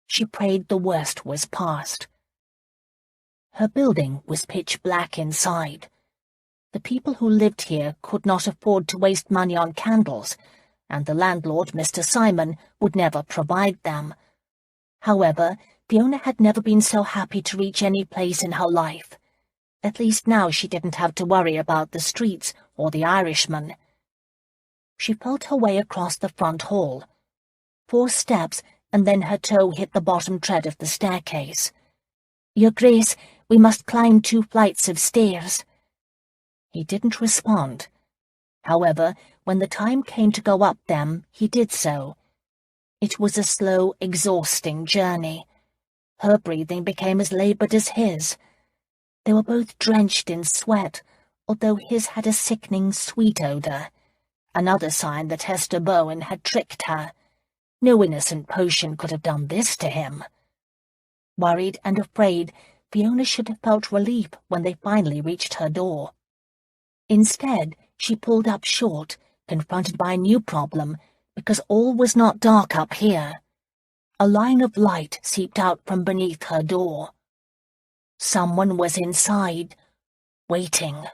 She prayed the worst was past. Her building was pitch black inside. The people who lived here could not afford to waste money on candles, and the landlord, Mr. Simon, would never provide them. However, Fiona had never been so happy to reach any place in her life. At least now she didn't have to worry about the streets or the Irishmen. She felt her way across the front hall. 4 steps, and then her toe hit the bottom tread of the staircase. "Your Grace, we must climb 2 flights of stairs." He didn't respond. However, when the time came to go up them, he did so. It was a slow, exhausting journey. Her breathing became as labored as his. They were both drenched in sweat, although his had a sickening sweet odor. Another sign that Hester Bowen had tricked her. No innocent potion could have done this to him. Worried and afraid, Fiona should have felt relief when they finally reached her door. Instead, she pulled up short, confronted by a new problem, because all was not dark up here. A line of light seeped out from beneath her door. Someone was inside, waiting.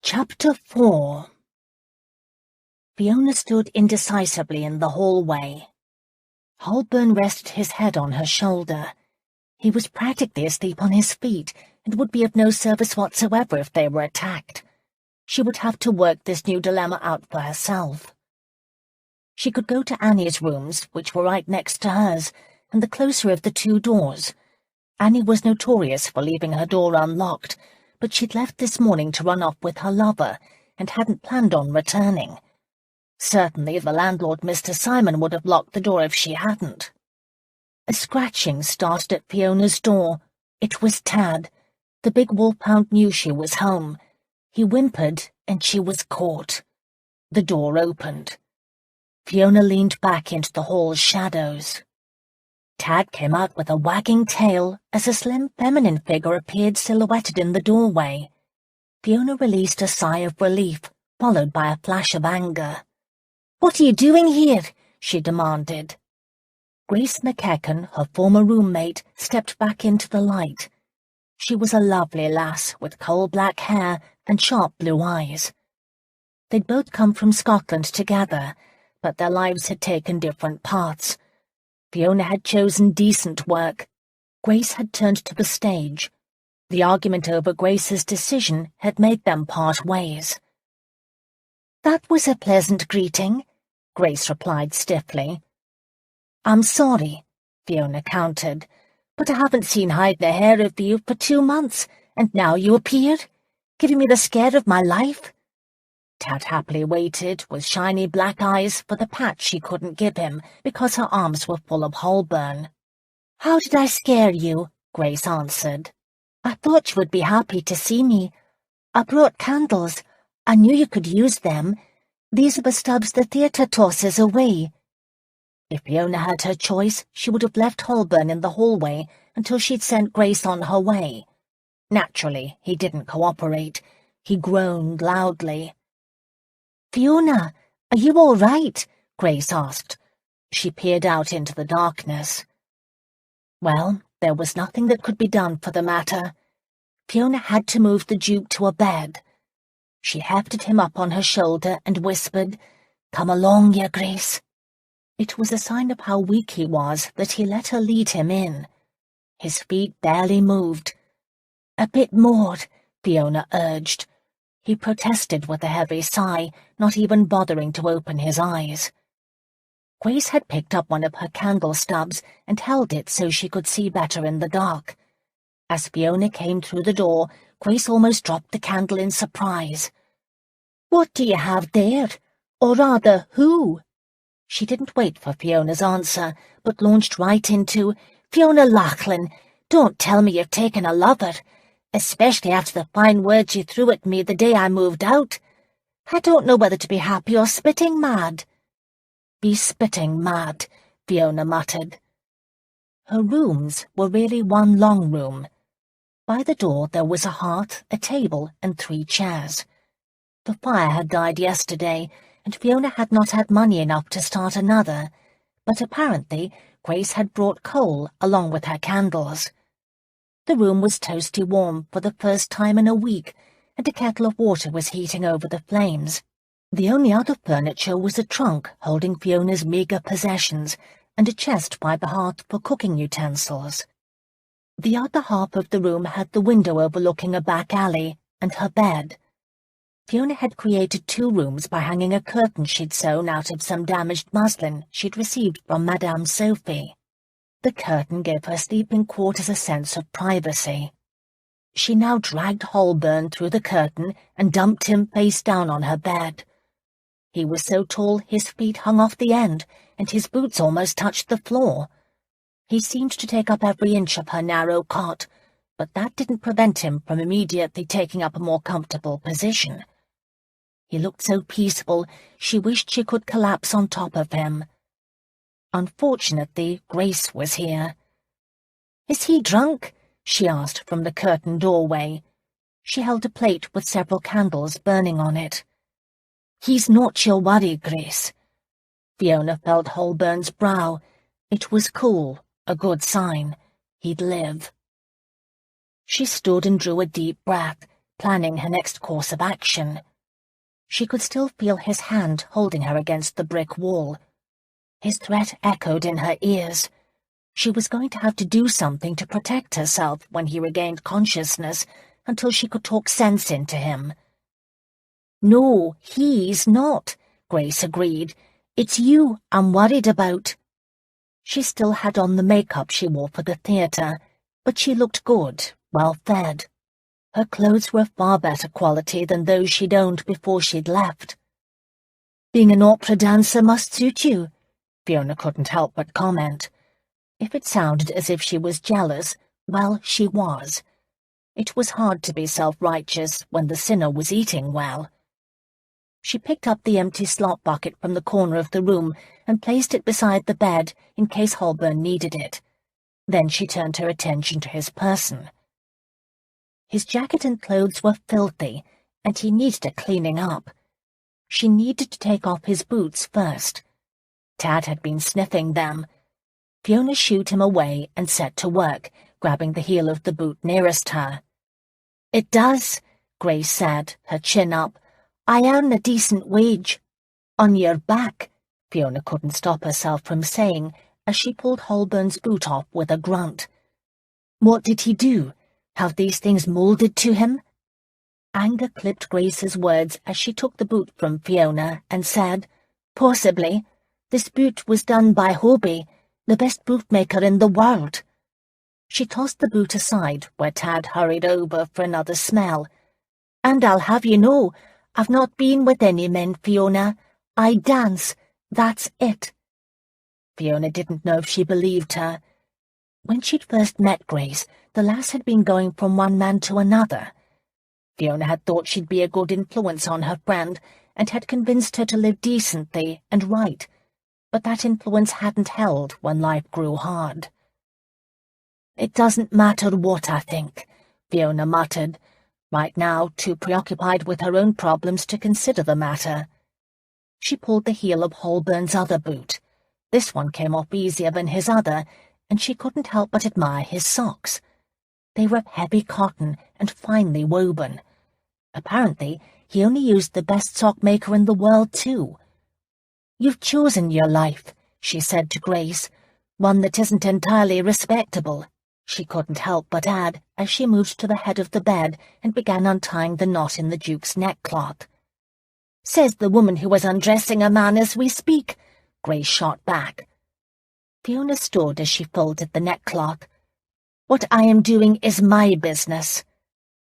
Chapter 4. Fiona stood indecisively in the hallway. Holburn rested his head on her shoulder. He was practically asleep on his feet, and would be of no service whatsoever if they were attacked. She would have to work this new dilemma out for herself. She could go to Annie's rooms, which were right next to hers, and the closer of the two doors. Annie was notorious for leaving her door unlocked, but she'd left this morning to run off with her lover, and hadn't planned on returning. Certainly the landlord, Mr. Simon, would have locked the door if she hadn't. A scratching started at Fiona's door. It was Tad. The big wolfhound knew she was home. He whimpered, and she was caught. The door opened. Fiona leaned back into the hall's shadows. Tad came out with a wagging tail as a slim feminine figure appeared silhouetted in the doorway. Fiona released a sigh of relief, followed by a flash of anger. "What are you doing here?" she demanded. Grace McEachern, her former roommate, stepped back into the light. She was a lovely lass with coal-black hair and sharp blue eyes. They'd both come from Scotland together, but their lives had taken different paths. Fiona had chosen decent work. Grace had turned to the stage. The argument over Grace's decision had made them part ways. "That was a pleasant greeting," Grace replied stiffly. "I'm sorry," Fiona countered, "but I haven't seen hide nor hair of you for 2 months, and now you appear, giving me the scare of my life." Tad happily waited, with shiny black eyes, for the pat she couldn't give him because her arms were full of Holburn. "How did I scare you?" Grace answered. "I thought you would be happy to see me. I brought candles. I knew you could use them. These are the stubs the theatre tosses away." If Fiona had her choice, she would have left Holburn in the hallway until she'd sent Grace on her way. Naturally, he didn't cooperate. He groaned loudly. "Fiona, are you all right?" Grace asked. She peered out into the darkness. Well, there was nothing that could be done for the matter. Fiona had to move the Duke to a bed. She hefted him up on her shoulder and whispered, "Come along, ya Grace." It was a sign of how weak he was that he let her lead him in. His feet barely moved. "A bit more," Fiona urged. He protested with a heavy sigh, not even bothering to open his eyes. Grace had picked up one of her candle stubs and held it so she could see better in the dark. As Fiona came through the door, Grace almost dropped the candle in surprise. "What do you have there? Or rather, who?" She didn't wait for Fiona's answer, but launched right into, "Fiona Lachlan, don't tell me you've taken a lover, especially after the fine words you threw at me the day I moved out. I don't know whether to be happy or spitting mad." "Be spitting mad," Fiona muttered. Her rooms were really one long room. By the door there was a hearth, a table, and 3 chairs. The fire had died yesterday, and Fiona had not had money enough to start another, but apparently Grace had brought coal along with her candles. The room was toasty warm for the first time in a week, and a kettle of water was heating over the flames. The only other furniture was a trunk holding Fiona's meagre possessions and a chest by the hearth for cooking utensils. The other half of the room had the window overlooking a back alley and her bed. Fiona had created 2 rooms by hanging a curtain she'd sewn out of some damaged muslin she'd received from Madame Sophie. The curtain gave her sleeping quarters a sense of privacy. She now dragged Holburn through the curtain and dumped him face down on her bed. He was so tall his feet hung off the end, and his boots almost touched the floor. He seemed to take up every inch of her narrow cot, but that didn't prevent him from immediately taking up a more comfortable position. He looked so peaceful, she wished she could collapse on top of him. Unfortunately, Grace was here. "Is he drunk?" she asked from the curtained doorway. She held a plate with several candles burning on it. "He's not your worry, Grace." Fiona felt Holburn's brow. It was cool, a good sign. He'd live. She stood and drew a deep breath, planning her next course of action. She could still feel his hand holding her against the brick wall. His threat echoed in her ears. She was going to have to do something to protect herself when he regained consciousness, until she could talk sense into him. No, he's not, Grace agreed. It's you I'm worried about. She still had on the makeup she wore for the theatre, but she looked good, well-fed. Her clothes were far better quality than those she'd owned before she'd left. Being an opera dancer must suit you, Fiona couldn't help but comment. If it sounded as if she was jealous, well, she was. It was hard to be self-righteous when the sinner was eating well. She picked up the empty slop bucket from the corner of the room and placed it beside the bed in case Holburn needed it. Then she turned her attention to his person. His jacket and clothes were filthy, and he needed a cleaning up. She needed to take off his boots first. Tad had been sniffing them. Fiona shooed him away and set to work, grabbing the heel of the boot nearest her. "It does," Grace said, her chin up. "I earn a decent wage." "On your back," Fiona couldn't stop herself from saying as she pulled Holburn's boot off with a grunt. "What did he do? Have these things moulded to him?" Anger clipped Grace's words as she took the boot from Fiona and said, "Possibly. This boot was done by Hobie, the best bootmaker in the world." She tossed the boot aside where Tad hurried over for another smell. "And I'll have you know, I've not been with any men, Fiona. I dance, that's it." Fiona didn't know if she believed her. When she'd first met Grace, the lass had been going from one man to another. Fiona had thought she'd be a good influence on her friend and had convinced her to live decently and right, but that influence hadn't held when life grew hard. "It doesn't matter what I think," Fiona muttered, right now too preoccupied with her own problems to consider the matter. She pulled the heel of Holburn's other boot. This one came off easier than his other, and she couldn't help but admire his socks. They were heavy cotton and finely woven. Apparently, he only used the best sock maker in the world, too. "You've chosen your life," she said to Grace, "one that isn't entirely respectable," she couldn't help but add as she moved to the head of the bed and began untying the knot in the Duke's neckcloth. "Says the woman who was undressing a man as we speak," Grace shot back. Fiona stood as she folded the neckcloth. "What I am doing is my business."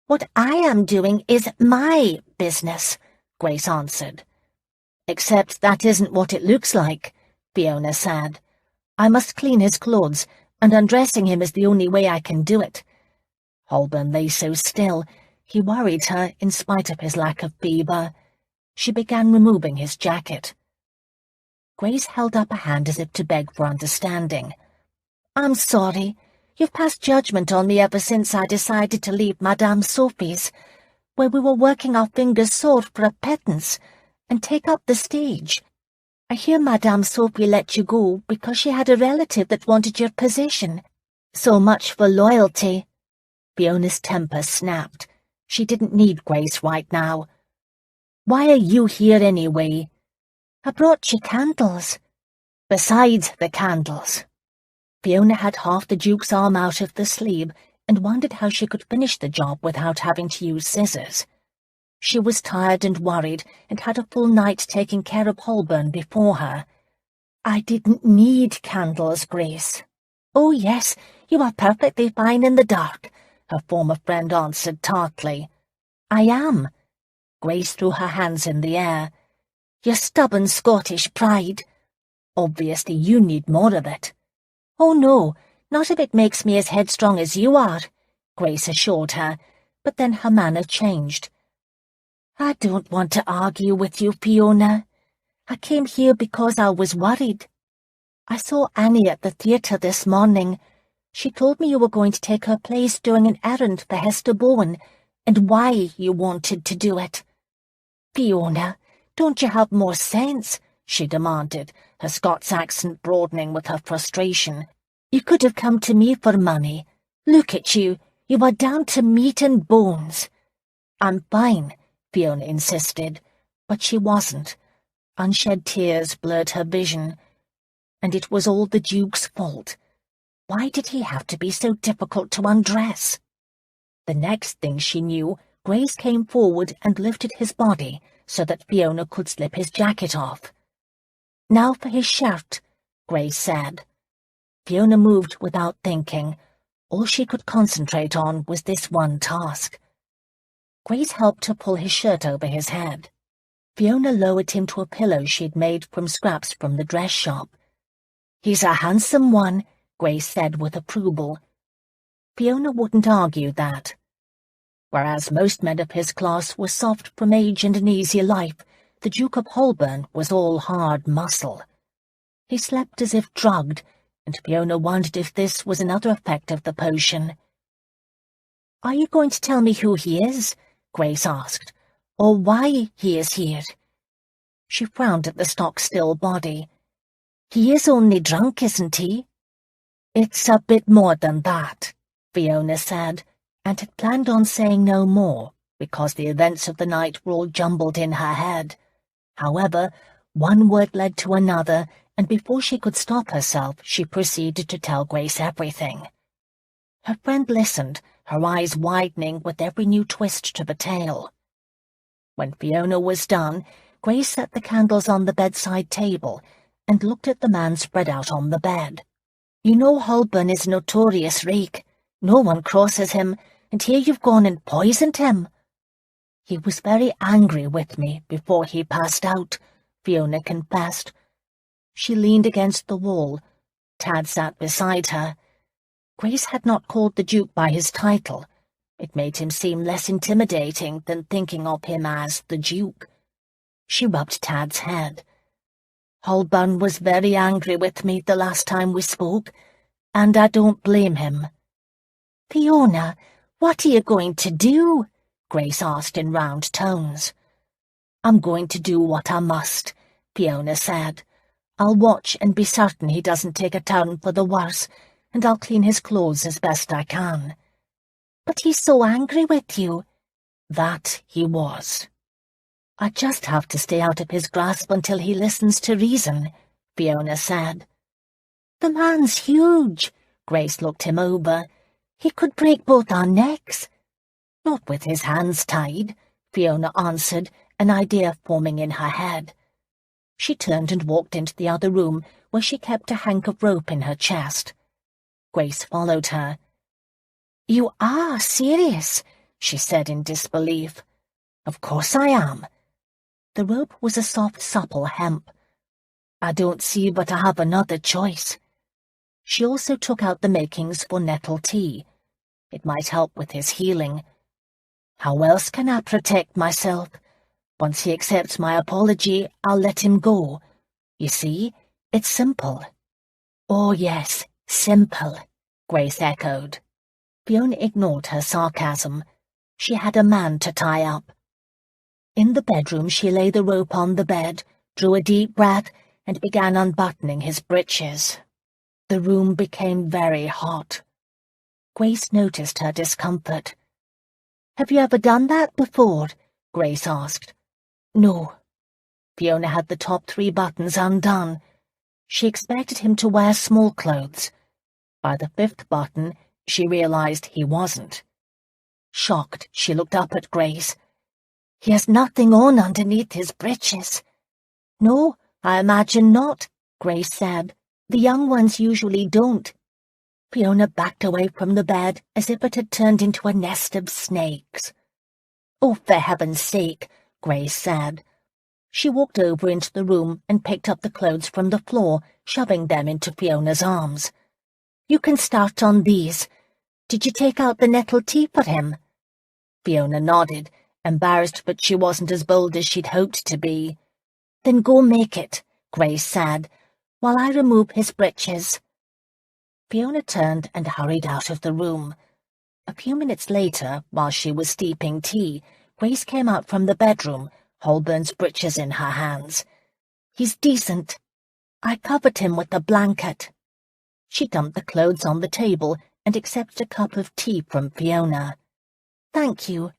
"What I am doing is my business," Grace answered. "Except that isn't what it looks like," Fiona said. "I must clean his clothes, and undressing him is the only way I can do it." Holburn lay so still, he worried her in spite of his lack of fever. She began removing his jacket. Grace held up a hand as if to beg for understanding. "I'm sorry. You've passed judgment on me ever since I decided to leave Madame Sophie's, where we were working our fingers sore for a pittance, and take up the stage. I hear Madame Sophie let you go because she had a relative that wanted your position. So much for loyalty." Fiona's temper snapped. She didn't need Grace right now. "Why are you here anyway?" "I brought you candles." "Besides the candles." Fiona had half the Duke's arm out of the sleeve and wondered how she could finish the job without having to use scissors. She was tired and worried and had a full night taking care of Holburn before her. "I didn't need candles, Grace." "Oh, yes, you are perfectly fine in the dark," her former friend answered tartly. "I am." Grace threw her hands in the air. "Your stubborn Scottish pride. Obviously you need more of it." "Oh, no, not if it makes me as headstrong as you are," Grace assured her, but then her manner changed. "I don't want to argue with you, Fiona. I came here because I was worried. I saw Annie at the theatre this morning. She told me you were going to take her place doing an errand for Hester Bowen, and why you wanted to do it." "Fiona, don't you have more sense?" she demanded, her Scots accent broadening with her frustration. "You could have come to me for money. Look at you, you are down to meat and bones." "I'm fine," Fiona insisted, but she wasn't. Unshed tears blurred her vision. And it was all the Duke's fault. Why did he have to be so difficult to undress? The next thing she knew, Grace came forward and lifted his body, so that Fiona could slip his jacket off. "Now for his shirt," Grace said. Fiona moved without thinking. All she could concentrate on was this one task. Grace helped her pull his shirt over his head. Fiona lowered him to a pillow she'd made from scraps from the dress shop. "He's a handsome one," Grace said with approval. Fiona wouldn't argue that. Whereas most men of his class were soft from age and an easy life, the Duke of Holburn was all hard muscle. He slept as if drugged, and Fiona wondered if this was another effect of the potion. "Are you going to tell me who he is?" Grace asked, "or why he is here?" She frowned at the stock-still body. "He is only drunk, isn't he?" "It's a bit more than that," Fiona said, and had planned on saying no more, because the events of the night were all jumbled in her head. However, one word led to another, and before she could stop herself, she proceeded to tell Grace everything. Her friend listened, her eyes widening with every new twist to the tale. When Fiona was done, Grace set the candles on the bedside table and looked at the man spread out on the bed. "You know Holburn is a notorious rake. No one crosses him, and here you've gone and poisoned him." "He was very angry with me before he passed out," Fiona confessed. She leaned against the wall. Tad sat beside her. Grace had not called the Duke by his title. It made him seem less intimidating than thinking of him as the Duke. She rubbed Tad's head. "Holburn was very angry with me the last time we spoke, and I don't blame him." "Fiona, what are you going to do?" Grace asked in round tones. "I'm going to do what I must," Fiona said. "I'll watch and be certain he doesn't take a turn for the worse, and I'll clean his clothes as best I can." "But he's so angry with you." "That he was. I just have to stay out of his grasp until he listens to reason," Fiona said. "The man's huge." Grace looked him over. "He could break both our necks." "Not with his hands tied," Fiona answered, an idea forming in her head. She turned and walked into the other room, where she kept a hank of rope in her chest. Grace followed her. "You are serious?" she said in disbelief. "Of course I am." The rope was a soft, supple hemp. "I don't see but I have another choice." She also took out the makings for nettle tea. It might help with his healing. "How else can I protect myself? Once he accepts my apology, I'll let him go. You see, it's simple." "Oh, yes, simple," Grace echoed. Fiona ignored her sarcasm. She had a man to tie up. In the bedroom, she lay the rope on the bed, drew a deep breath, and began unbuttoning his breeches. The room became very hot. Grace noticed her discomfort. "Have you ever done that before?" Grace asked. "No." Fiona had the top 3 buttons undone. She expected him to wear small clothes. By the 5th button, she realized he wasn't. Shocked, she looked up at Grace. "He has nothing on underneath his breeches." "No, I imagine not," Grace said. "The young ones usually don't." Fiona backed away from the bed as if it had turned into a nest of snakes. "Oh, for heaven's sake," Grace said. She walked over into the room and picked up the clothes from the floor, shoving them into Fiona's arms. "You can start on these. Did you take out the nettle tea for him?" Fiona nodded, embarrassed but she wasn't as bold as she'd hoped to be. "Then go make it," Grace said, "while I remove his breeches." Fiona turned and hurried out of the room. A few minutes later, while she was steeping tea, Grace came out from the bedroom, Holburn's breeches in her hands. "He's decent. I covered him with a blanket." She dumped the clothes on the table and accepted a cup of tea from Fiona. "Thank you."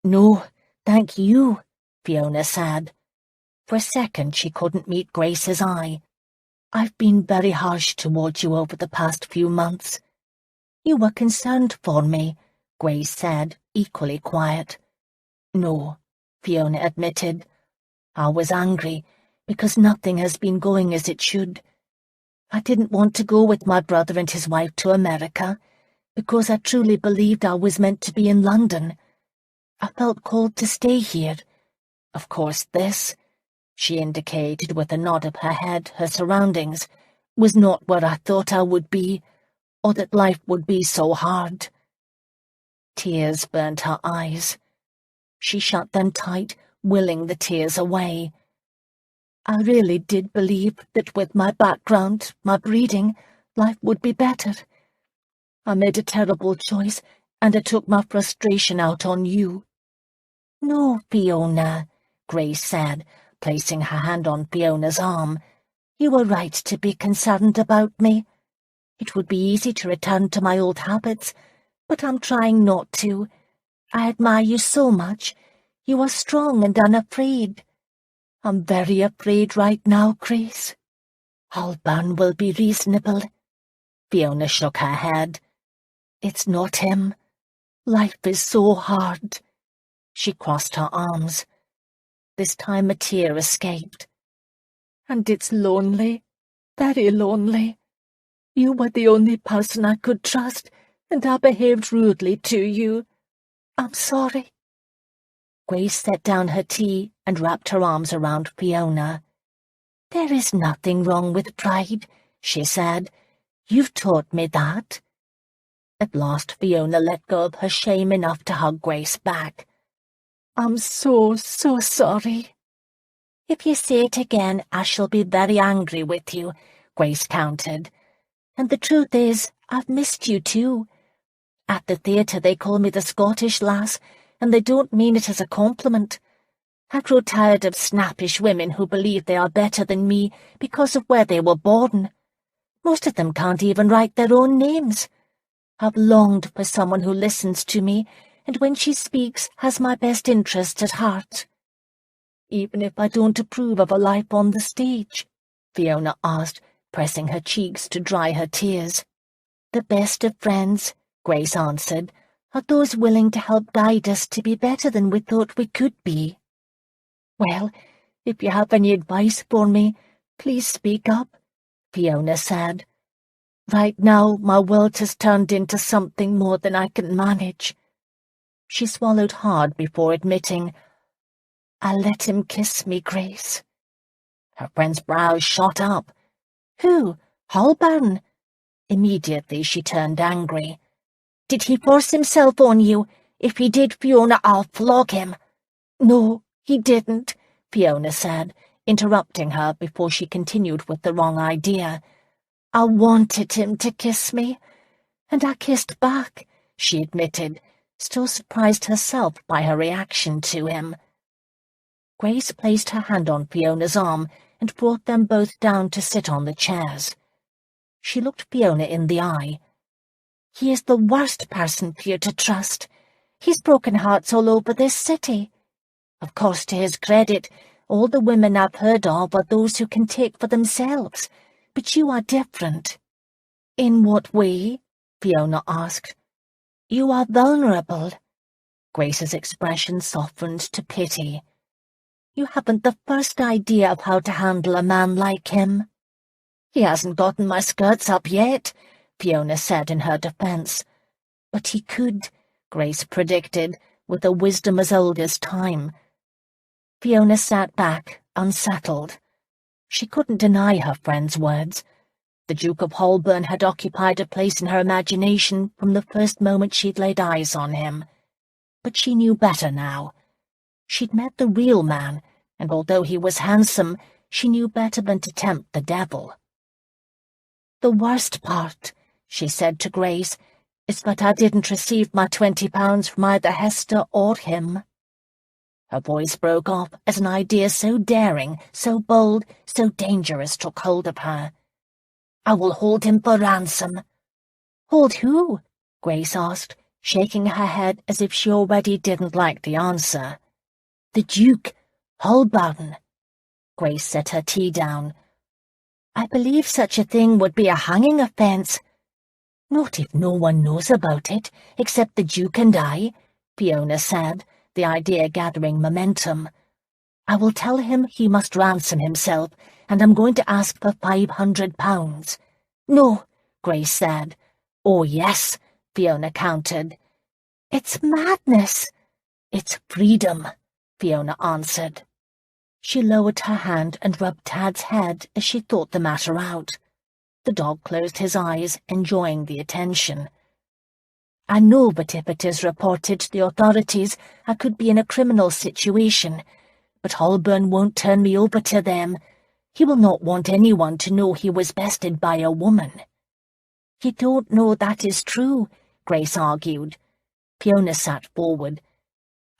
"No, thank you," Fiona said. For a second she couldn't meet Grace's eye. "I've been very harsh towards you over the past few months." "You were concerned for me," Grace said, equally quiet. "No," Fiona admitted. I was angry, because nothing has been going as it should. I didn't want to go with my brother and his wife to America, because I truly believed I was meant to be in London. I felt called to stay here. Of course this, she indicated with a nod of her head, her surroundings, was not where I thought I would be, or that life would be so hard. Tears burnt her eyes. She shut them tight, willing the tears away. I really did believe that with my background, my breeding, life would be better. I made a terrible choice, and I took my frustration out on you. No, Fiona, Grace said, placing her hand on Fiona's arm. You were right to be concerned about me. It would be easy to return to my old habits, but I'm trying not to. I admire you so much. You are strong and unafraid. I'm very afraid right now, Grace. Holburn will be reasonable. Fiona shook her head. It's not him. Life is so hard. She crossed her arms. This time a tear escaped. And it's lonely, very lonely. You were the only person I could trust, and I behaved rudely to you. I'm sorry. Grace set down her tea and wrapped her arms around Fiona. There is nothing wrong with pride, she said. You've taught me that. At last Fiona let go of her shame enough to hug Grace back. I'm so sorry. If you say it again, I shall be very angry with you, Grace countered. And the truth is, I've missed you too. At the theatre they call me the Scottish lass, and they don't mean it as a compliment. I grow tired of snappish women who believe they are better than me because of where they were born. Most of them can't even write their own names. I've longed for someone who listens to me, and when she speaks has my best interests at heart. Even if I don't approve of a life on the stage? Fiona asked, pressing her cheeks to dry her tears. The best of friends, Grace answered, are those willing to help guide us to be better than we thought we could be. Well, if you have any advice for me, please speak up, Fiona said. Right now, my world has turned into something more than I can manage. She swallowed hard before admitting, I let him kiss me, Grace. Her friend's brows shot up. Who? Holburn? Immediately she turned angry. Did he force himself on you? If he did, Fiona, I'll flog him. No, he didn't, Fiona said, interrupting her before she continued with the wrong idea. I wanted him to kiss me, and I kissed back, she admitted, still surprised herself by her reaction to him. Grace placed her hand on Fiona's arm and brought them both down to sit on the chairs. She looked Fiona in the eye. He is the worst person for you to trust. He's broken hearts all over this city. Of course, to his credit, all the women I've heard of are those who can take for themselves, but you are different. In what way? Fiona asked. You are vulnerable. Grace's expression softened to pity. You haven't the first idea of how to handle a man like him. He hasn't gotten my skirts up yet, Fiona said in her defence. But he could, Grace predicted, with a wisdom as old as time. Fiona sat back, unsettled. She couldn't deny her friend's words. The Duke of Holburn had occupied a place in her imagination from the first moment she'd laid eyes on him. But she knew better now. She'd met the real man, and although he was handsome, she knew better than to tempt the devil. The worst part, she said to Grace, is that I didn't receive my £20 from either Hester or him. Her voice broke off as an idea so daring, so bold, so dangerous took hold of her. I will hold him for ransom. Hold who? Grace asked, shaking her head as if she already didn't like the answer. The Duke, Holburn. Grace set her tea down. I believe such a thing would be a hanging offence. Not if no one knows about it, except the Duke and I, Fiona said, the idea gathering momentum. "I will tell him he must ransom himself, and I'm going to ask for £500. "No," Grace said. "Oh, yes," Fiona countered. "It's madness." "It's freedom," Fiona answered. She lowered her hand and rubbed Tad's head as she thought the matter out. The dog closed his eyes, enjoying the attention. "I know that if it is reported to the authorities, I could be in a criminal situation, but Holburn won't turn me over to them. He will not want anyone to know he was bested by a woman." "You don't know that is true," Grace argued. Fiona sat forward.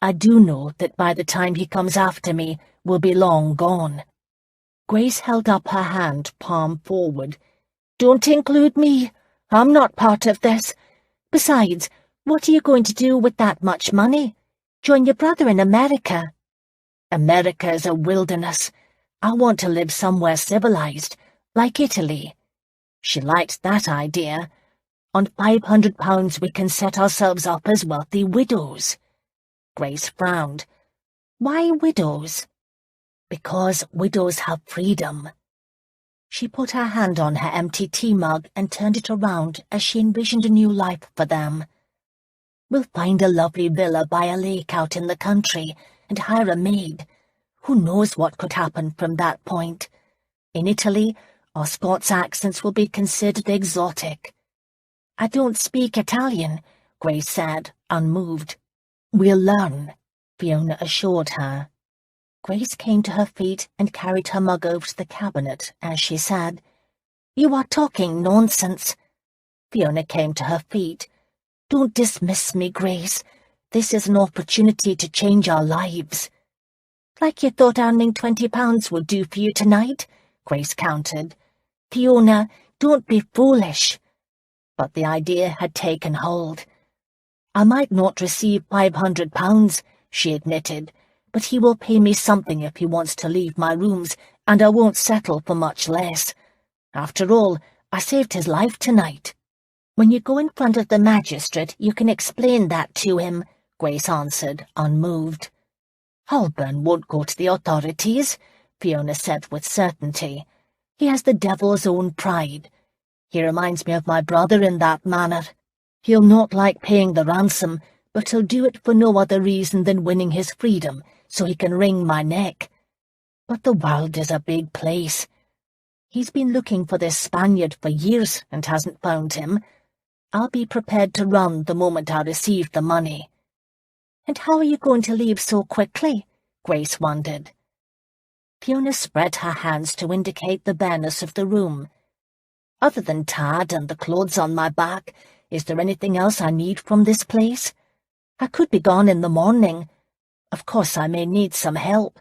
"I do know that by the time he comes after me, we'll be long gone." Grace held up her hand, palm forward. "Don't include me. I'm not part of this. Besides, what are you going to do with that much money? Join your brother in America." "America is a wilderness. I want to live somewhere civilized, like Italy." She liked that idea. "On £500 we can set ourselves up as wealthy widows." Grace frowned. "Why widows?" "Because widows have freedom." She put her hand on her empty tea mug and turned it around as she envisioned a new life for them. "We'll find a lovely villa by a lake out in the country and hire a maid. Who knows what could happen from that point? In Italy, our Scots accents will be considered exotic." "I don't speak Italian," Grace said, unmoved. "We'll learn," Fiona assured her. Grace came to her feet and carried her mug over to the cabinet as she said, "You are talking nonsense." Fiona came to her feet. "Don't dismiss me, Grace. This is an opportunity to change our lives." "Like you thought earning £20 would do for you tonight," Grace countered. "Fiona, don't be foolish." But the idea had taken hold. "I might not receive £500, she admitted, "but he will pay me something if he wants to leave my rooms, and I won't settle for much less. After all, I saved his life tonight." "When you go in front of the magistrate, you can explain that to him," Grace answered, unmoved. "Holburn won't go to the authorities," Fiona said with certainty. "He has the devil's own pride. He reminds me of my brother in that manner. He'll not like paying the ransom, but he'll do it for no other reason than winning his freedom, so he can wring my neck. But the world is a big place. He's been looking for this Spaniard for years and hasn't found him. I'll be prepared to run the moment I receive the money." "And how are you going to leave so quickly?" Grace wondered. Fiona spread her hands to indicate the bareness of the room. "Other than Tad and the clothes on my back, is there anything else I need from this place? I could be gone in the morning. Of course I may need some help.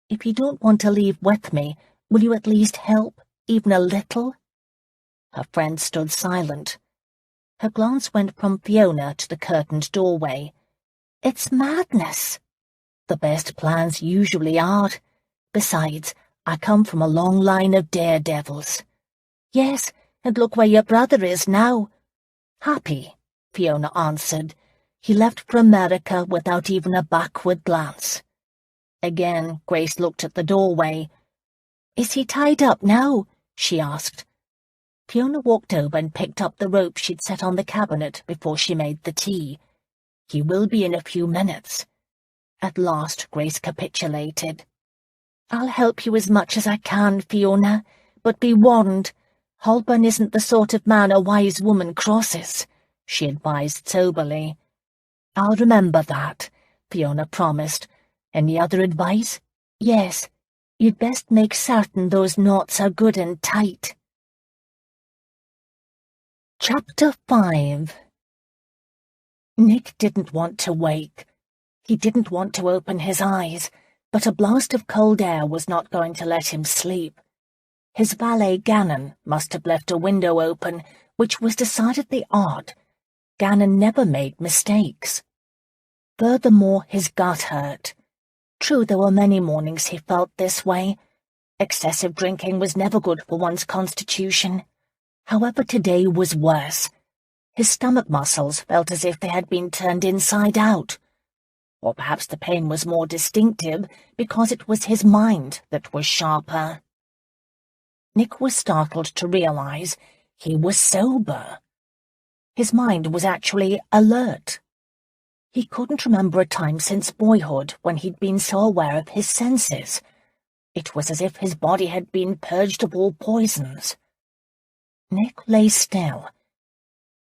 If you don't want to leave with me, will you at least help, even a little?" Her friend stood silent. Her glance went from Fiona to the curtained doorway. "It's madness." "The best plans usually are. Besides, I come from a long line of daredevils." "Yes, and look where your brother is now." "Happy," Fiona answered. "He left for America without even a backward glance." Again, Grace looked at the doorway. "Is he tied up now?" she asked. Fiona walked over and picked up the rope she'd set on the cabinet before she made the tea. "He will be in a few minutes." At last Grace capitulated. "I'll help you as much as I can, Fiona, but be warned. Holburn isn't the sort of man a wise woman crosses," she advised soberly. "I'll remember that," Fiona promised. "Any other advice?" "Yes. You'd best make certain those knots are good and tight." Chapter 5. Nick didn't want to wake. He didn't want to open his eyes, but a blast of cold air was not going to let him sleep. His valet Gannon must have left a window open, which was decidedly odd. Gannon never made mistakes. Furthermore, his gut hurt. True, there were many mornings he felt this way. Excessive drinking was never good for one's constitution. However, today was worse. His stomach muscles felt as if they had been turned inside out. Or perhaps the pain was more distinctive because it was his mind that was sharper. Nick was startled to realize he was sober. His mind was actually alert. He couldn't remember a time since boyhood when he'd been so aware of his senses. It was as if his body had been purged of all poisons. Nick lay still.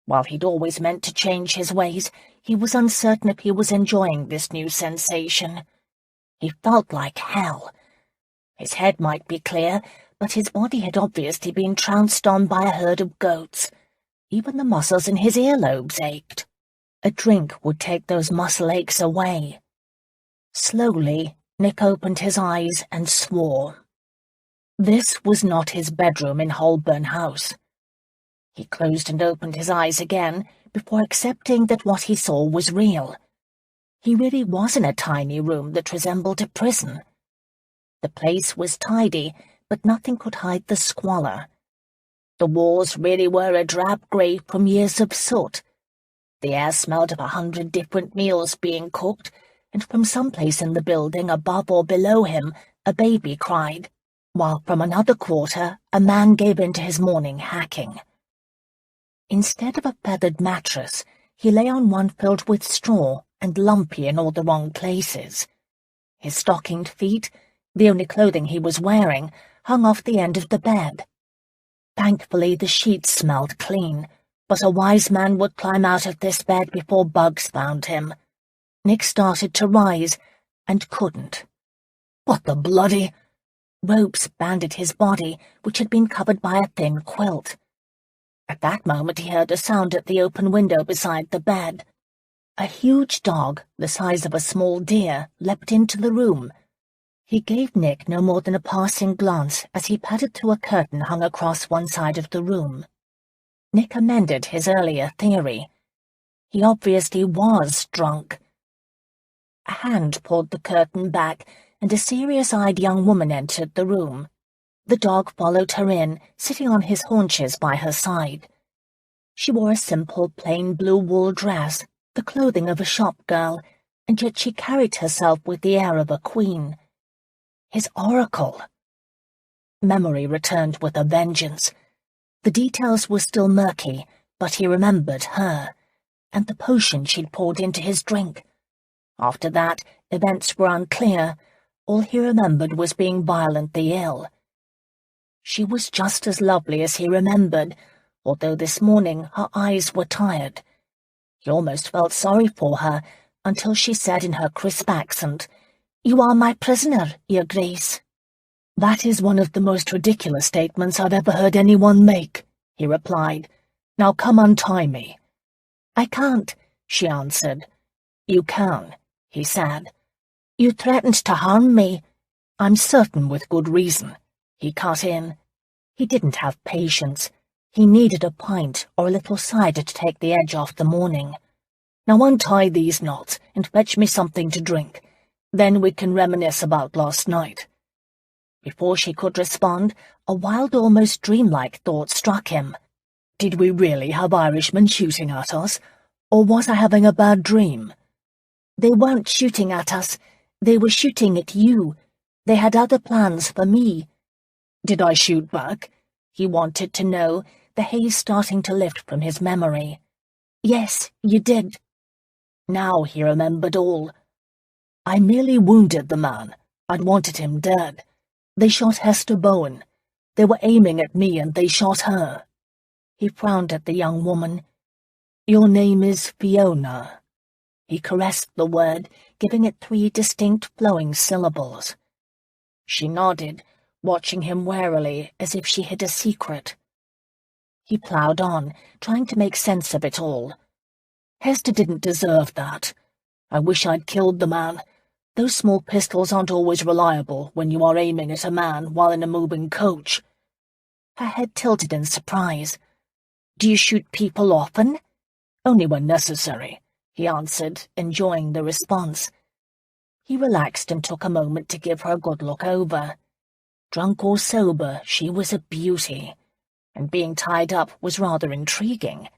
While he'd always meant to change his ways, he was uncertain if he was enjoying this new sensation. He felt like hell. His head might be clear, but his body had obviously been trounced on by a herd of goats. Even the muscles in his earlobes ached. A drink would take those muscle aches away. Slowly, Nick opened his eyes and swore. This was not his bedroom in Holburn House. He closed and opened his eyes again before accepting that what he saw was real. He really was in a tiny room that resembled a prison. The place was tidy, but nothing could hide the squalor. The walls really were a drab grey from years of soot. The air smelled of 100 different meals being cooked, and from some place in the building above or below him a baby cried, while from another quarter a man gave in to his morning hacking. Instead of a feathered mattress, he lay on one filled with straw and lumpy in all the wrong places. His stockinged feet, the only clothing he was wearing, hung off the end of the bed. Thankfully, the sheets smelled clean, but a wise man would climb out of this bed before bugs found him. Nick started to rise, and couldn't. What the bloody— Ropes banded his body, which had been covered by a thin quilt. At that moment he heard a sound at the open window beside the bed. A huge dog, the size of a small deer, leapt into the room. He gave Nick no more than a passing glance as he padded through a curtain hung across one side of the room. Nick amended his earlier theory. He obviously was drunk. A hand pulled the curtain back, and a serious-eyed young woman entered the room. The dog followed her in, sitting on his haunches by her side. She wore a simple, plain blue wool dress, the clothing of a shop girl, and yet she carried herself with the air of a queen. His oracle! Memory returned with a vengeance. The details were still murky, but he remembered her, and the potion she'd poured into his drink. After that, events were unclear. All he remembered was being violently ill. She was just as lovely as he remembered, although this morning her eyes were tired. He almost felt sorry for her, until she said in her crisp accent, "You are my prisoner, Your Grace." "That is one of the most ridiculous statements I've ever heard anyone make," he replied. "Now come untie me." "I can't," she answered. "You can," he said. "You threatened to harm me." "I'm certain with good reason," he cut in. He didn't have patience. He needed a pint or a little cider to take the edge off the morning. "Now untie these knots and fetch me something to drink. Then we can reminisce about last night." Before she could respond, a wild, almost dreamlike thought struck him. Did we really have Irishmen shooting at us, or was I having a bad dream? "They weren't shooting at us. They were shooting at you. They had other plans for me." "Did I shoot back?" He wanted to know, the haze starting to lift from his memory. "Yes, you did." Now he remembered all. "I merely wounded the man. I'd wanted him dead. They shot Hester Bowen. They were aiming at me and they shot her." He frowned at the young woman. "Your name is Fiona." He caressed the word, giving it 3 distinct flowing syllables. She nodded, watching him warily as if she hid a secret. He ploughed on, trying to make sense of it all. "Hester didn't deserve that. I wish I'd killed the man. Those small pistols aren't always reliable when you are aiming at a man while in a moving coach." Her head tilted in surprise. "Do you shoot people often?" "Only when necessary," he answered, enjoying the response. He relaxed and took a moment to give her a good look over. Drunk or sober, she was a beauty, and being tied up was rather intriguing.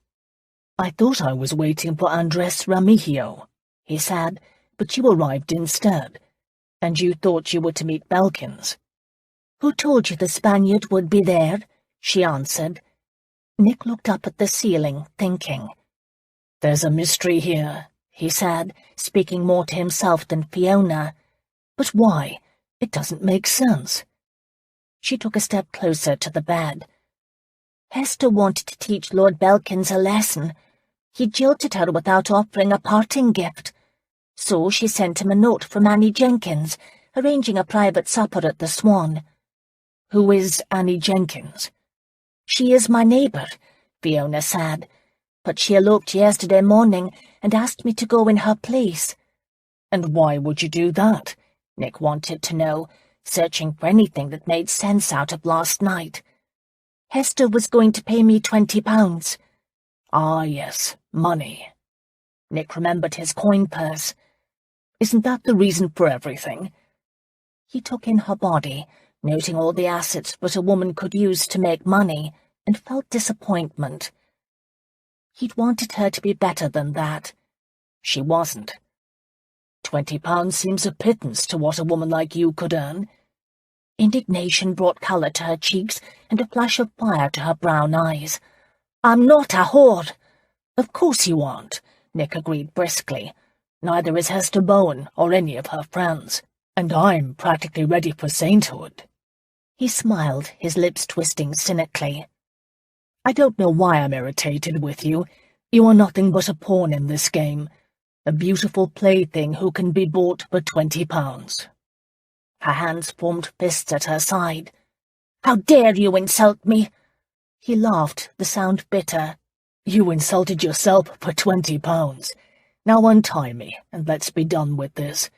"I thought I was waiting for Andres Remigio," he said, but you arrived instead, and you thought you were to meet Belkins." "Who told you the Spaniard would be there?" she answered. Nick looked up at the ceiling, thinking. "There's a mystery here," he said, speaking more to himself than Fiona. "But why? It doesn't make sense." She took a step closer to the bed. "Hester wanted to teach Lord Belkins a lesson. He jilted her without offering a parting gift. So she sent him a note from Annie Jenkins, arranging a private supper at the Swan." "Who is Annie Jenkins?" "She is my neighbour," Fiona said, "but she eloped yesterday morning and asked me to go in her place." "And why would you do that?" Nick wanted to know, searching for anything that made sense out of last night. "Hester was going to pay me £20. "Ah, yes, money." Nick remembered his coin purse. "Isn't that the reason for everything?" He took in her body, noting all the assets that a woman could use to make money, and felt disappointment. He'd wanted her to be better than that. She wasn't. £20 seems a pittance to what a woman like you could earn. Indignation brought colour to her cheeks and a flash of fire to her brown eyes. "I'm not a whore." "Of course you aren't," Nick agreed briskly. "Neither is Hester Bowen or any of her friends, and I'm practically ready for sainthood." He smiled, his lips twisting cynically. "I don't know why I'm irritated with you. You are nothing but a pawn in this game, a beautiful plaything who can be bought for £20. Her hands formed fists at her side. "How dare you insult me?" He laughed, the sound bitter. "You insulted yourself for £20. Now untie me, and let's be done with this.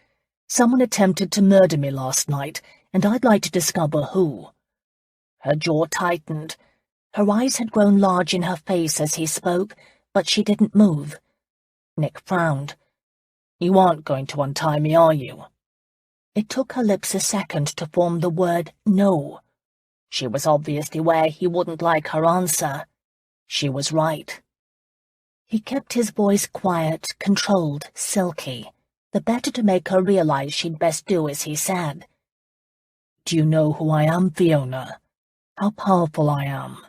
Someone attempted to murder me last night, and I'd like to discover who." Her jaw tightened. Her eyes had grown large in her face as he spoke, but she didn't move. Nick frowned. "You aren't going to untie me, are you?" It took her lips a second to form the word no. She was obviously aware he wouldn't like her answer. She was right. He kept his voice quiet, controlled, silky, the better to make her realize she'd best do as he said. "Do you know who I am, Fiona? How powerful I am?"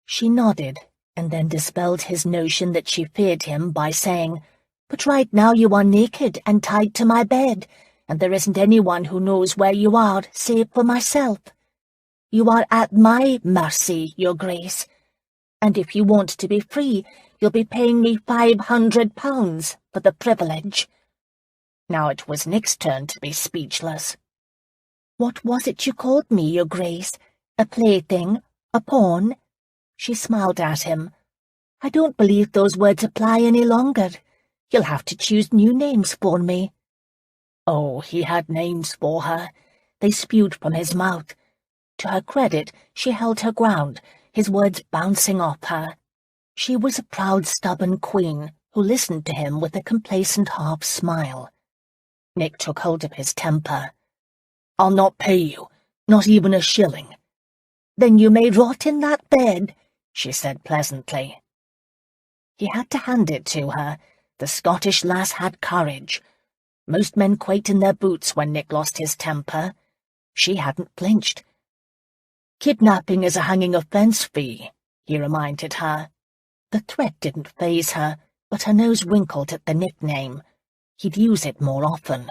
She nodded, and then dispelled his notion that she feared him by saying, "But right now you are naked and tied to my bed, and there isn't anyone who knows where you are, save for myself. You are at my mercy, Your Grace, and if you want to be free, you'll be paying me £500 for the privilege." Now it was Nick's turn to be speechless. "What was it you called me, Your Grace? A plaything? A pawn?" She smiled at him. "I don't believe those words apply any longer. You'll have to choose new names for me." Oh, he had names for her. They spewed from his mouth. To her credit, she held her ground, his words bouncing off her. She was a proud, stubborn queen who listened to him with a complacent half-smile. Nick took hold of his temper. "I'll not pay you, not even a shilling." "Then you may rot in that bed," she said pleasantly. He had to hand it to her. The Scottish lass had courage. Most men quaked in their boots when Nick lost his temper. She hadn't flinched. "Kidnapping is a hanging offence fee," he reminded her. The threat didn't faze her, but her nose wrinkled at the nickname. He'd use it more often.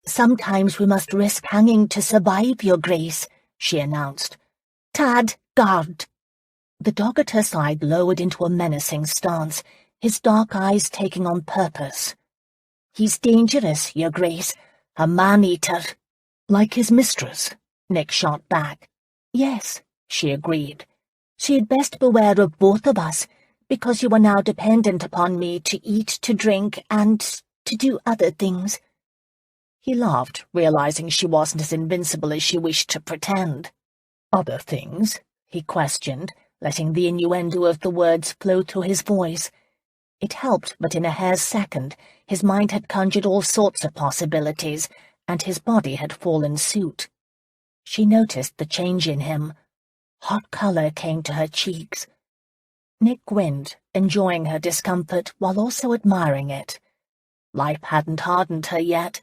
"Sometimes we must risk hanging to survive, Your Grace," she announced. "Tad, guard." The dog at her side lowered into a menacing stance, his dark eyes taking on purpose. "He's dangerous, Your Grace, a man-eater." "Like his mistress?" Nick shot back. "Yes," she agreed. "So you'd best beware of both of us, because you are now dependent upon me to eat, to drink, and to do other things." He laughed, realizing she wasn't as invincible as she wished to pretend. "Other things?" he questioned, letting the innuendo of the words flow through his voice. It helped, but in a hair's second, his mind had conjured all sorts of possibilities, and his body had fallen suit. She noticed the change in him. Hot colour came to her cheeks. Nick grinned, enjoying her discomfort while also admiring it. Life hadn't hardened her yet.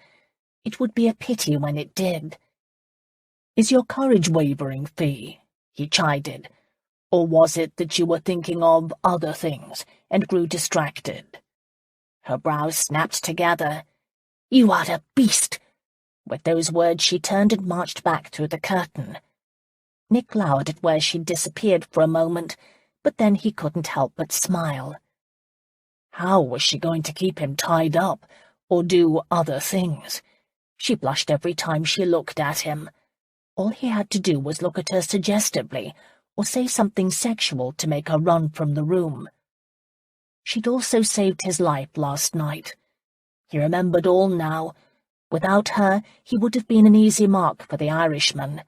It would be a pity when it did. "Is your courage wavering, Fee?" he chided. "Or was it that you were thinking of other things and grew distracted?" Her brows snapped together. "You are a beast!" With those words she turned and marched back through the curtain. Nick glowered at where she'd disappeared for a moment, but then he couldn't help but smile. How was she going to keep him tied up, or do other things? She blushed every time she looked at him. All he had to do was look at her suggestively, or say something sexual to make her run from the room. She'd also saved his life last night. He remembered all now. Without her, he would have been an easy mark for the Irishman.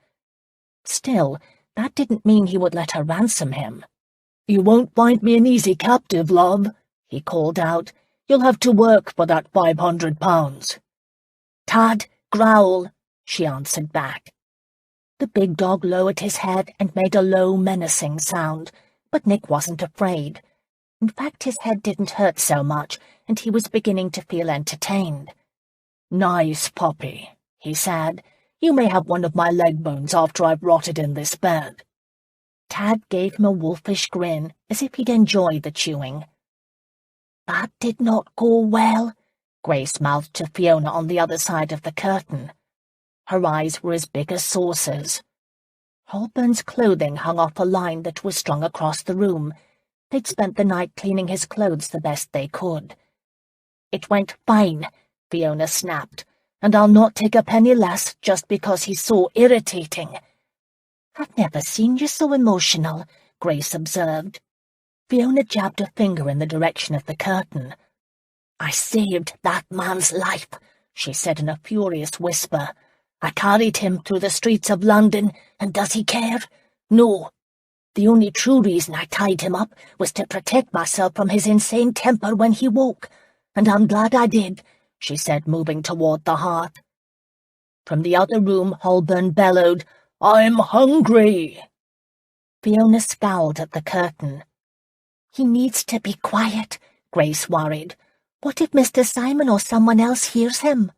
Still, that didn't mean he would let her ransom him. "You won't find me an easy captive, love," he called out. "You'll have to work for that £500. "Tad, growl," she answered back. The big dog lowered his head and made a low, menacing sound, but Nick wasn't afraid. In fact, his head didn't hurt so much, and he was beginning to feel entertained. "Nice puppy," he said. "You may have one of my leg bones after I've rotted in this bed." Tad gave him a wolfish grin, as if he'd enjoy the chewing. "That did not go well," Grace mouthed to Fiona on the other side of the curtain. Her eyes were as big as saucers. Holburn's clothing hung off a line that was strung across the room. They'd spent the night cleaning his clothes the best they could. "It went fine," Fiona snapped, "and I'll not take a penny less just because he's so irritating." "I've never seen you so emotional," Grace observed. Fiona jabbed a finger in the direction of the curtain. "I saved that man's life," she said in a furious whisper. "I carried him through the streets of London, and does he care? No. The only true reason I tied him up was to protect myself from his insane temper when he woke, and I'm glad I did," she said, moving toward the hearth. From the other room, Holburn bellowed, "I'm hungry!" Fiona scowled at the curtain. "He needs to be quiet," Grace worried. "What if Mr. Simon or someone else hears him?"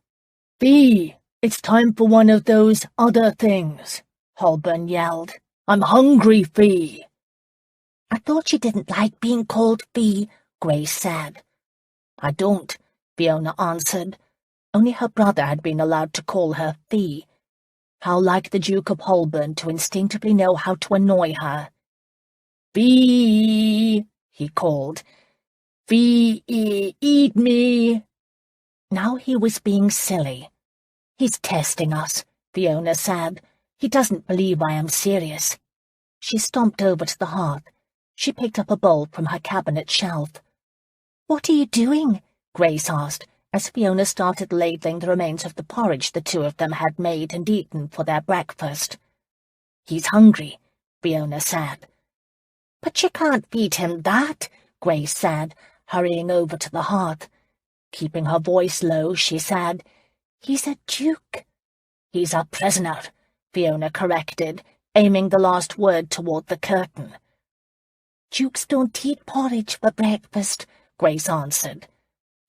"Fee, it's time for one of those other things," Holburn yelled. "I'm hungry, Fee." "I thought you didn't like being called Fee," Grace said. "I don't," Fiona answered. Only her brother had been allowed to call her Fee. How like the Duke of Holburn to instinctively know how to annoy her. "Fee," he called. "Fee, eat me." Now he was being silly. "He's testing us," Fiona said. "He doesn't believe I am serious." She stomped over to the hearth. She picked up a bowl from her cabinet shelf. "What are you doing?" Grace asked, as Fiona started ladling the remains of the porridge the two of them had made and eaten for their breakfast. "He's hungry," Fiona said. "But you can't feed him that," Grace said, hurrying over to the hearth. Keeping her voice low, she said, "He's a duke." "He's a prisoner," Fiona corrected, aiming the last word toward the curtain. "Dukes don't eat porridge for breakfast," Grace answered.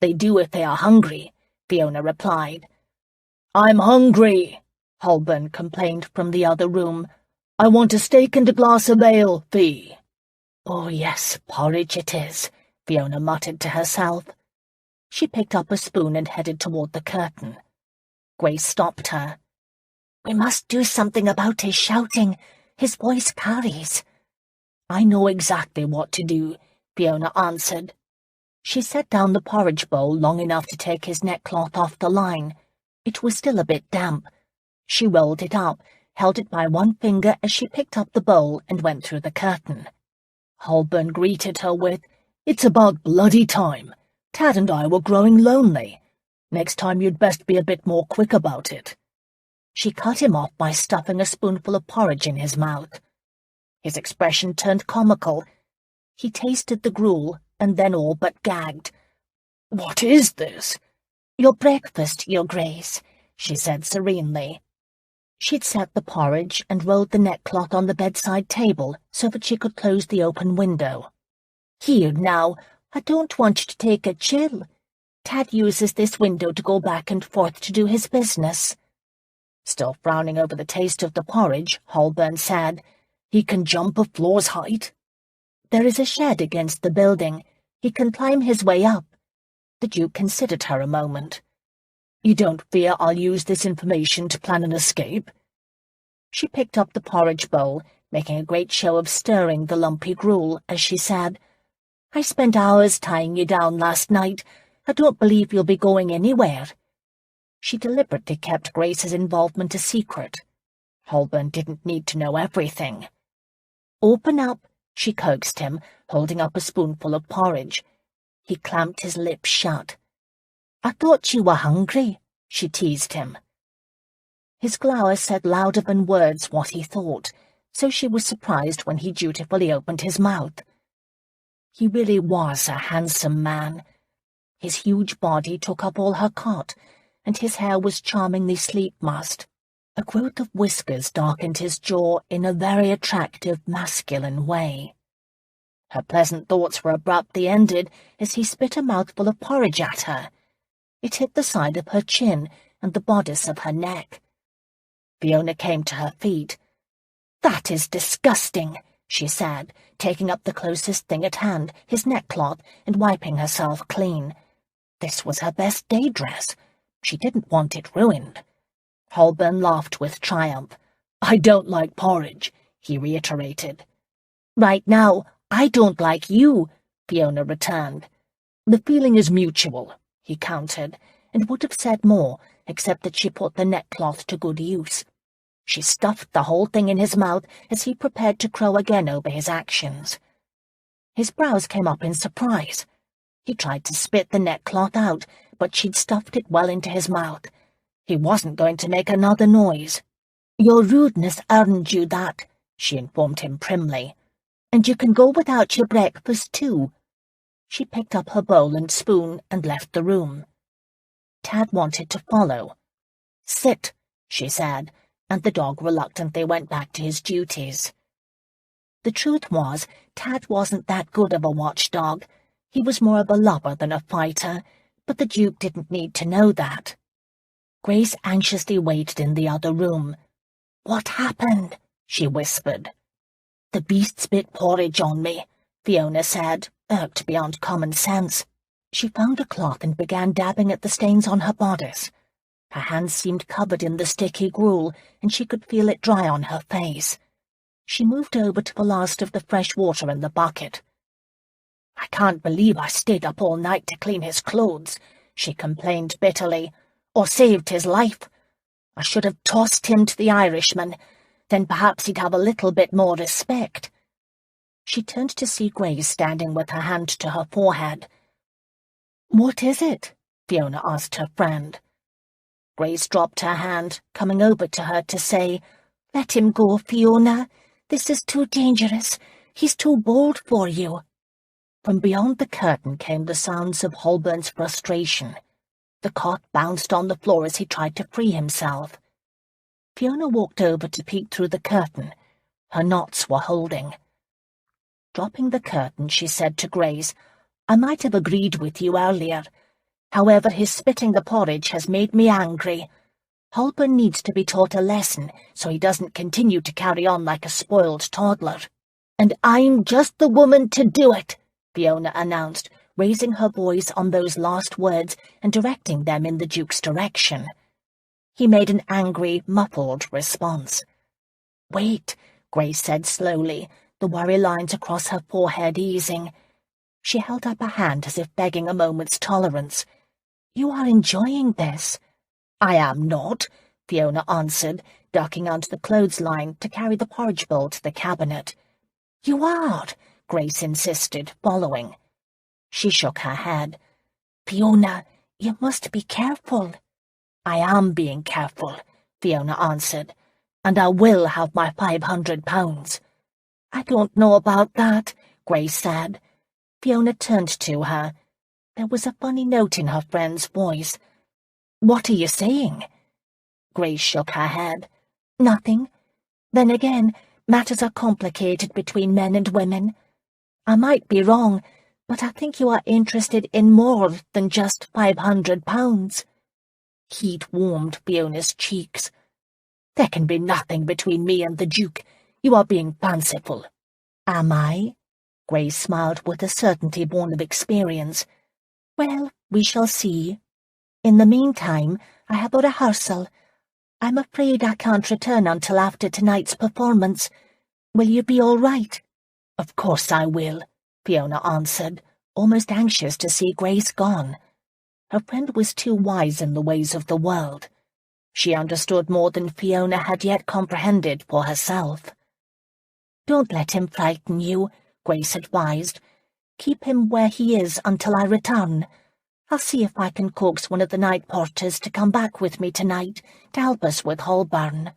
"They do if they are hungry," Fiona replied. "I'm hungry," Holburn complained from the other room. "I want a steak and a glass of ale, Fee." "Oh, yes, porridge it is," Fiona muttered to herself. She picked up a spoon and headed toward the curtain. Grace stopped her. "We must do something about his shouting. His voice carries." "I know exactly what to do," Fiona answered. She set down the porridge bowl long enough to take his neckcloth off the line. It was still a bit damp. She rolled it up, held it by one finger as she picked up the bowl and went through the curtain. Holburn greeted her with, "It's about bloody time. Tad and I were growing lonely. Next time you'd best be a bit more quick about it." She cut him off by stuffing a spoonful of porridge in his mouth. His expression turned comical. He tasted the gruel and then all but gagged. "What is this?" "Your breakfast, Your Grace," she said serenely. She'd set the porridge and rolled the neckcloth on the bedside table so that she could close the open window. "Here, now, I don't want you to take a chill." Tad uses this window to go back and forth to do his business." Still frowning over the taste of the porridge, Holburn said, "He can jump a floor's height." "There is a shed against the building. He can climb his way up." The Duke considered her a moment. "You don't fear I'll use this information to plan an escape?" She picked up the porridge bowl, making a great show of stirring the lumpy gruel, as she said, "I spent hours tying you down last night. I don't believe you'll be going anywhere." She deliberately kept Grace's involvement a secret. Holburn didn't need to know everything. "Open up," she coaxed him, holding up a spoonful of porridge. He clamped his lips shut. "I thought you were hungry," she teased him. His glower said louder than words what he thought, so she was surprised when he dutifully opened his mouth. He really was a handsome man. His huge body took up all her cot, and his hair was charmingly sleep-mussed. A growth of whiskers darkened his jaw in a very attractive, masculine way. Her pleasant thoughts were abruptly ended as he spit a mouthful of porridge at her. It hit the side of her chin and the bodice of her neck. Fiona came to her feet. "That is disgusting," she said, taking up the closest thing at hand, his neckcloth, and wiping herself clean. This was her best day dress. She didn't want it ruined. Holburn laughed with triumph. "I don't like porridge," he reiterated. "Right now, I don't like you," Fiona returned. "The feeling is mutual," he countered, and would have said more, except that she put the neckcloth to good use. She stuffed the whole thing in his mouth as he prepared to crow again over his actions. His brows came up in surprise. He tried to spit the neckcloth out, but she'd stuffed it well into his mouth. He wasn't going to make another noise. "Your rudeness earned you that," she informed him primly. "And you can go without your breakfast, too." She picked up her bowl and spoon and left the room. Tad wanted to follow. "Sit," she said, and the dog reluctantly went back to his duties. The truth was, Tad wasn't that good of a watchdog. He was more of a lover than a fighter, but the Duke didn't need to know that. Grace anxiously waited in the other room. "What happened?" she whispered. "The beast spit porridge on me," Fiona said, irked beyond common sense. She found a cloth and began dabbing at the stains on her bodice. Her hands seemed covered in the sticky gruel, and she could feel it dry on her face. She moved over to the last of the fresh water in the bucket. "I can't believe I stayed up all night to clean his clothes," she complained bitterly, "or saved his life. I should have tossed him to the Irishman. Then perhaps he'd have a little bit more respect." She turned to see Grace standing with her hand to her forehead. "What is it?" Fiona asked her friend. Grace dropped her hand, coming over to her to say, "Let him go, Fiona. This is too dangerous. He's too bold for you." From beyond the curtain came the sounds of Holburn's frustration. The cot bounced on the floor as he tried to free himself. Fiona walked over to peek through the curtain. Her knots were holding. Dropping the curtain, she said to Grace, "I might have agreed with you earlier. However, his spitting the porridge has made me angry. Holburn needs to be taught a lesson so he doesn't continue to carry on like a spoiled toddler." "And I'm just the woman to do it," Fiona announced, raising her voice on those last words and directing them in the Duke's direction. He made an angry, muffled response. "Wait," Grace said slowly, the worry lines across her forehead easing. She held up a hand as if begging a moment's tolerance. "You are enjoying this." "I am not," Fiona answered, ducking under the clothesline to carry the porridge bowl to the cabinet. "You are," Grace insisted, following. She shook her head. "Fiona, you must be careful." "I am being careful," Fiona answered, "and I will have my £500. "I don't know about that," Grace said. Fiona turned to her. There was a funny note in her friend's voice. "What are you saying?" Grace shook her head. "Nothing. Then again, matters are complicated between men and women. I might be wrong, But I think you are interested in more than just £500. Heat warmed Fiona's cheeks. There can be nothing between me and the Duke. You are being fanciful. Am I? Grace smiled with a certainty born of experience. Well, we shall see. In the meantime, I have a rehearsal. I'm afraid I can't return until after tonight's performance. Will you be all right? Of course I will, Fiona answered, almost anxious to see Grace gone. Her friend was too wise in the ways of the world. She understood more than Fiona had yet comprehended for herself. Don't let him frighten you, Grace advised. Keep him where he is until I return. I'll see if I can coax one of the night porters to come back with me tonight to help us with Holburn.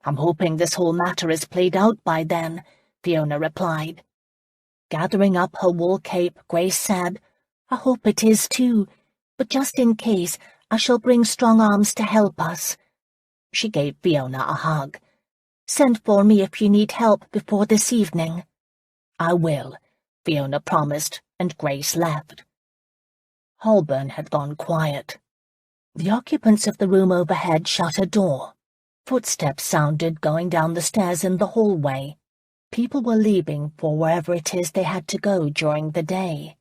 I'm hoping this whole matter is played out by then, Fiona replied. Gathering up her wool cape, Grace said, I hope it is too, but just in case, I shall bring strong arms to help us. She gave Fiona a hug. Send for me if you need help before this evening. I will, Fiona promised, and Grace left. Holburn had gone quiet. The occupants of the room overhead shut a door. Footsteps sounded going down the stairs in the hallway. People were leaving for wherever it is they had to go during the day.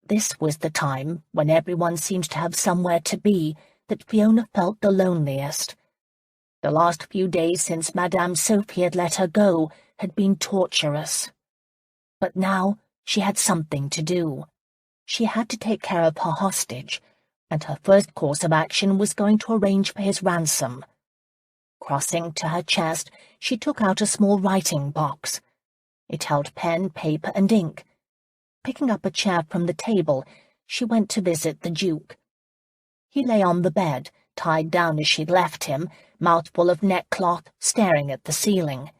This was the time, when everyone seemed to have somewhere to be, that Fiona felt the loneliest. The last few days since Madame Sophie had let her go had been torturous. But now she had something to do. She had to take care of her hostage, and her first course of action was going to arrange for his ransom. Crossing to her chest, she took out a small writing box. It held pen, paper, and ink. Picking up a chair from the table, she went to visit the Duke. He lay on the bed, tied down as she'd left him, mouthful of neckcloth, staring at the ceiling.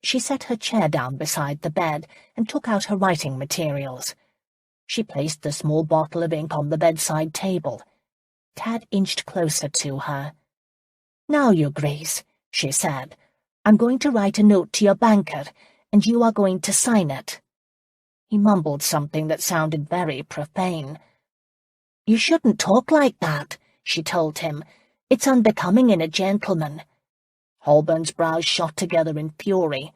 She set her chair down beside the bed and took out her writing materials. She placed the small bottle of ink on the bedside table. Tad inched closer to her. Now, Your Grace, she said, I'm going to write a note to your banker, and you are going to sign it. He mumbled something that sounded very profane. You shouldn't talk like that, she told him. It's unbecoming in a gentleman. Holburn's brows shot together in fury.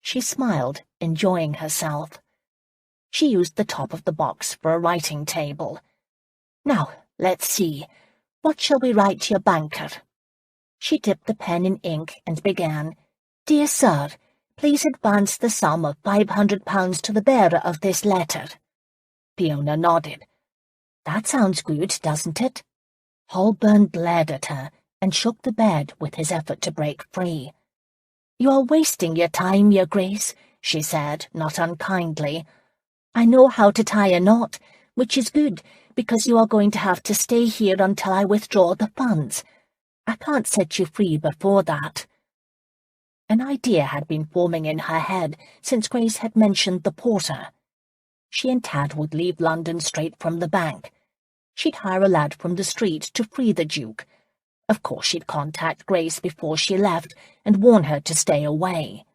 She smiled, enjoying herself. She used the top of the box for a writing table. Now, let's see. What shall we write to your banker? She dipped the pen in ink and began, Dear Sir, please advance the sum of £500 to the bearer of this letter. Fiona nodded. That sounds good, doesn't it? Holburn glared at her and shook the bed with his effort to break free. You are wasting your time, Your Grace, she said, not unkindly. I know how to tie a knot, which is good, because you are going to have to stay here until I withdraw the funds. I can't set you free before that. An idea had been forming in her head since Grace had mentioned the porter. She and Tad would leave London straight from the bank. She'd hire a lad from the street to free the Duke. Of course she'd contact Grace before she left and warn her to stay away.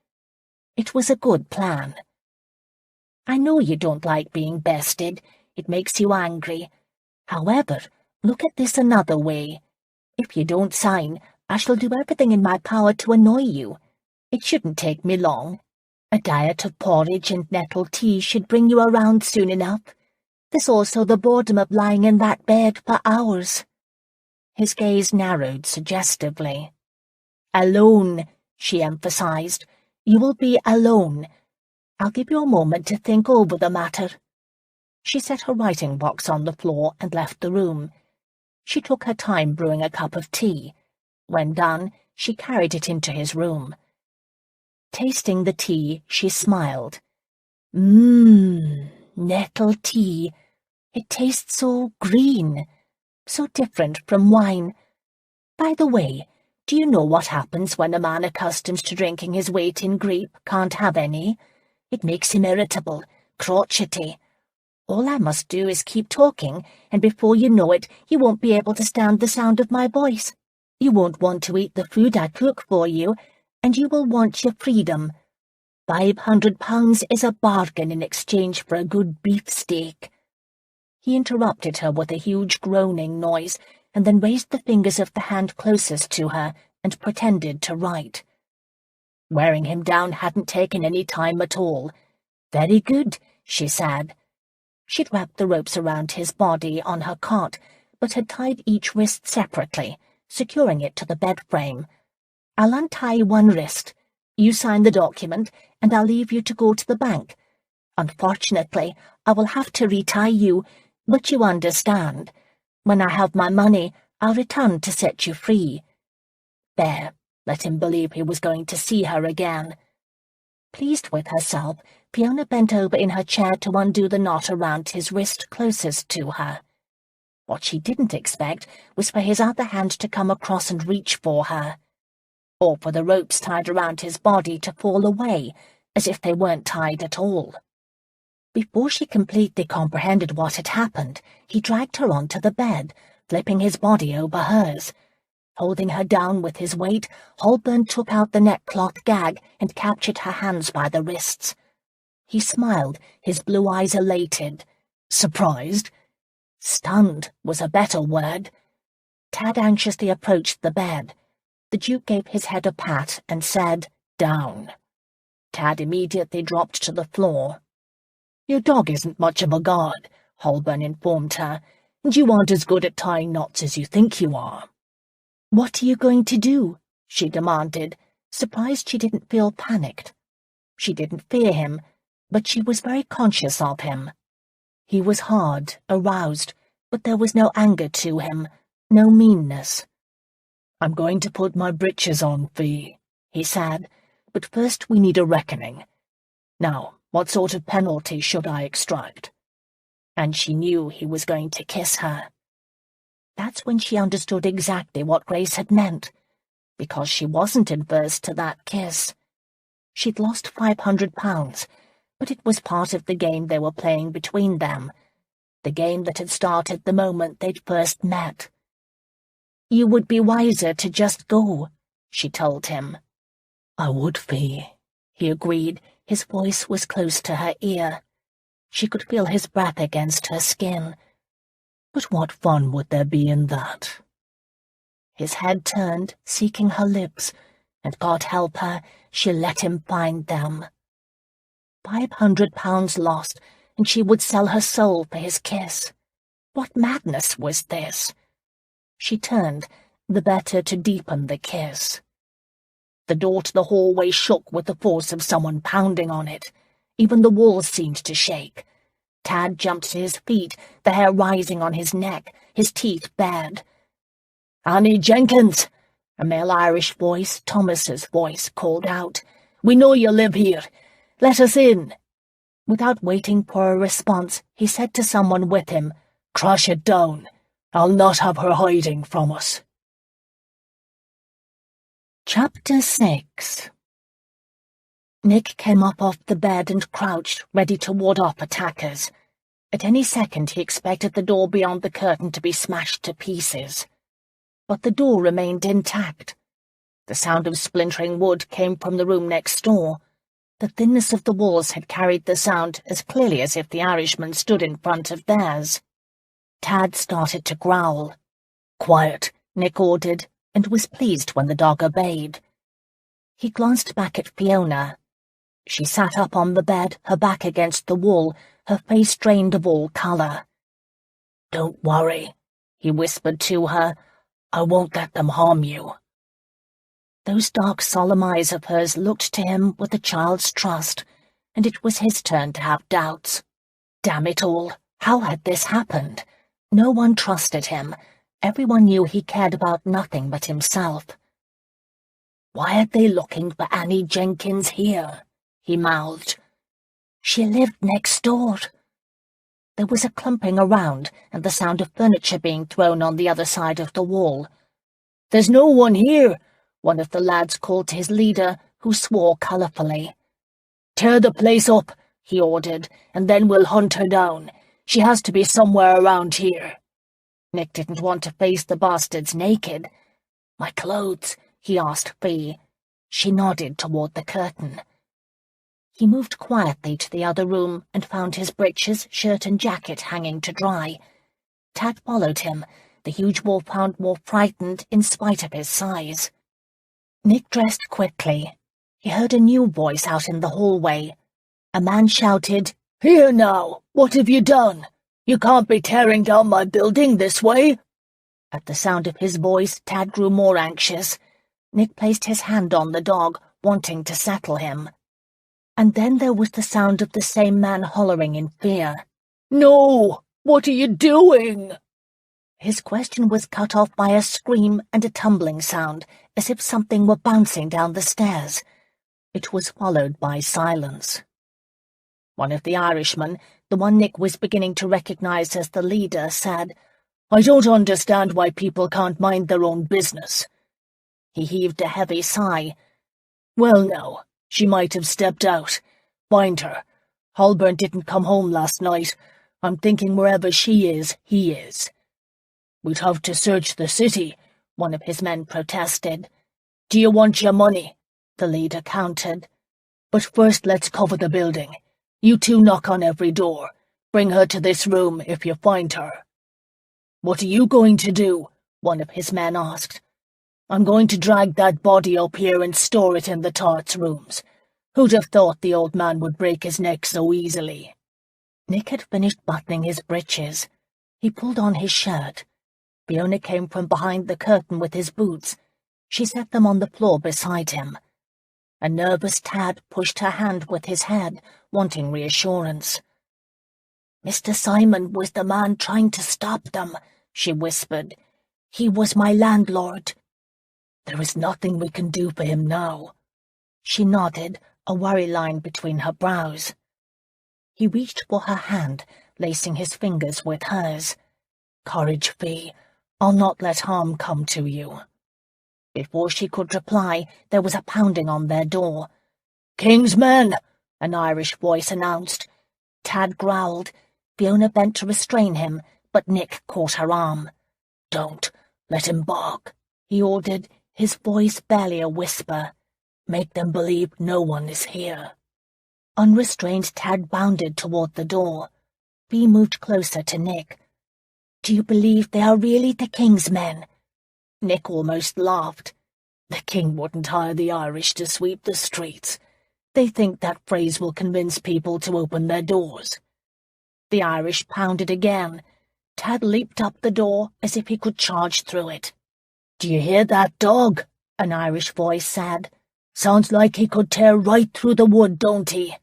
It was a good plan. I know you don't like being bested. It makes you angry. However, look at this another way. If you don't sign, I shall do everything in my power to annoy you. It shouldn't take me long. A diet of porridge and nettle tea should bring you around soon enough. There's also the boredom of lying in that bed for hours. His gaze narrowed suggestively. Alone, she emphasized. You will be alone. I'll give you a moment to think over the matter. She set her writing box on the floor and left the room. She took her time brewing a cup of tea. When done, she carried it into his room. Tasting the tea, she smiled. Nettle tea. It tastes so green, so different from wine. By the way, do you know what happens when a man accustomed to drinking his weight in grape can't have any? It makes him irritable, crotchety. All I must do is keep talking, and before you know it, you won't be able to stand the sound of my voice. You won't want to eat the food I cook for you, and you will want your freedom. £500 is a bargain in exchange for a good beefsteak." He interrupted her with a huge groaning noise, and then raised the fingers of the hand closest to her and pretended to write. Wearing him down hadn't taken any time at all. "Very good," she said. She'd wrapped the ropes around his body on her cot, but had tied each wrist separately, securing it to the bed frame. "I'll untie one wrist. You sign the document, and I'll leave you to go to the bank. Unfortunately, I will have to retie you, but you understand. When I have my money, I'll return to set you free." There, let him believe he was going to see her again. Pleased with herself, Fiona bent over in her chair to undo the knot around his wrist closest to her. What she didn't expect was for his other hand to come across and reach for her, or for the ropes tied around his body to fall away, as if they weren't tied at all. Before she completely comprehended what had happened, he dragged her onto the bed, flipping his body over hers. Holding her down with his weight, Holburn took out the neckcloth gag and captured her hands by the wrists. He smiled, his blue eyes elated. Surprised? Stunned was a better word. Tad anxiously approached the bed. The Duke gave his head a pat and said, "Down." Tad immediately dropped to the floor. "Your dog isn't much of a guard," Holburn informed her, "and you aren't as good at tying knots as you think you are." "What are you going to do?" she demanded, surprised she didn't feel panicked. She didn't fear him, but she was very conscious of him. He was hard, aroused, but there was no anger to him, no meanness. "I'm going to put my breeches on, Fee," he said, "but first we need a reckoning. Now, what sort of penalty should I extract?" And she knew he was going to kiss her. That's when she understood exactly what Grace had meant, because she wasn't adverse to that kiss. She'd lost £500, but it was part of the game they were playing between them, the game that had started the moment they'd first met. "You would be wiser to just go," she told him. "I would, Fee," he agreed. His voice was close to her ear. She could feel his breath against her skin. But what fun would there be in that? His head turned, seeking her lips, and God help her, she let him find them. £500 lost, and she would sell her soul for his kiss. What madness was this? She turned, the better to deepen the kiss. The door to the hallway shook with the force of someone pounding on it. Even the walls seemed to shake. Tad jumped to his feet, the hair rising on his neck, his teeth bared. "Annie Jenkins!" A male Irish voice, Thomas's voice, called out. "We know you live here. Let us in." Without waiting for a response, he said to someone with him, "Crash it down. I'll not have her hiding from us." Chapter 6. Nick came up off the bed and crouched, ready to ward off attackers. At any second he expected the door beyond the curtain to be smashed to pieces. But the door remained intact. The sound of splintering wood came from the room next door. The thinness of the walls had carried the sound as clearly as if the Irishman stood in front of theirs. Tad started to growl. "Quiet," Nick ordered, and was pleased when the dog obeyed. He glanced back at Fiona. She sat up on the bed, her back against the wall, her face drained of all colour. "Don't worry," he whispered to her. "I won't let them harm you." Those dark, solemn eyes of hers looked to him with a child's trust, and it was his turn to have doubts. Damn it all, how had this happened? No one trusted him. Everyone knew he cared about nothing but himself. "Why are they looking for Annie Jenkins here?" he mouthed. "She lived next door." There was a clumping around, and the sound of furniture being thrown on the other side of the wall. "There's no one here," one of the lads called to his leader, who swore colourfully. "Tear the place up," he ordered, "and then we'll hunt her down. She has to be somewhere around here." Nick didn't want to face the bastards naked. "My clothes?" he asked Fee. She nodded toward the curtain. He moved quietly to the other room and found his breeches, shirt and jacket hanging to dry. Tad followed him, the huge wolfhound more frightened in spite of his size. Nick dressed quickly. He heard a new voice out in the hallway. A man shouted, "Here now, what have you done? You can't be tearing down my building this way." At the sound of his voice, Tad grew more anxious. Nick placed his hand on the dog, wanting to settle him. And then there was the sound of the same man hollering in fear. "No! What are you doing?" His question was cut off by a scream and a tumbling sound, as if something were bouncing down the stairs. It was followed by silence. One of the Irishmen, the one Nick was beginning to recognize as the leader, said, "I don't understand why people can't mind their own business." He heaved a heavy sigh. "Well now, she might have stepped out. Find her. Holburn didn't come home last night. I'm thinking wherever she is, he is." "We'd have to search the city," one of his men protested. "Do you want your money?" the leader countered. "But first let's cover the building. You two knock on every door. Bring her to this room if you find her." "What are you going to do?" one of his men asked. "I'm going to drag that body up here and store it in the tarts rooms. Who'd have thought the old man would break his neck so easily?" Nick had finished buttoning his breeches. He pulled on his shirt. Fiona came from behind the curtain with his boots. She set them on the floor beside him. A nervous Tad pushed her hand with his head, wanting reassurance. "Mr. Simon was the man trying to stop them," she whispered. "He was my landlord." "There is nothing we can do for him now." She nodded, a worry line between her brows. He reached for her hand, lacing his fingers with hers. "Courage, Fee. I'll not let harm come to you." Before she could reply, there was a pounding on their door. "King's men!" an Irish voice announced. Tad growled. Fiona bent to restrain him, but Nick caught her arm. "Don't let him bark," he ordered, his voice barely a whisper. "Make them believe no one is here." Unrestrained, Tad bounded toward the door. Fee moved closer to Nick. "Do you believe they are really the King's men?" Nick almost laughed. "The King wouldn't hire the Irish to sweep the streets. They think that phrase will convince people to open their doors." The Irish pounded again. Tad leaped up the door as if he could charge through it. "Do you hear that dog?" an Irish voice said. "Sounds like he could tear right through the wood, don't he?"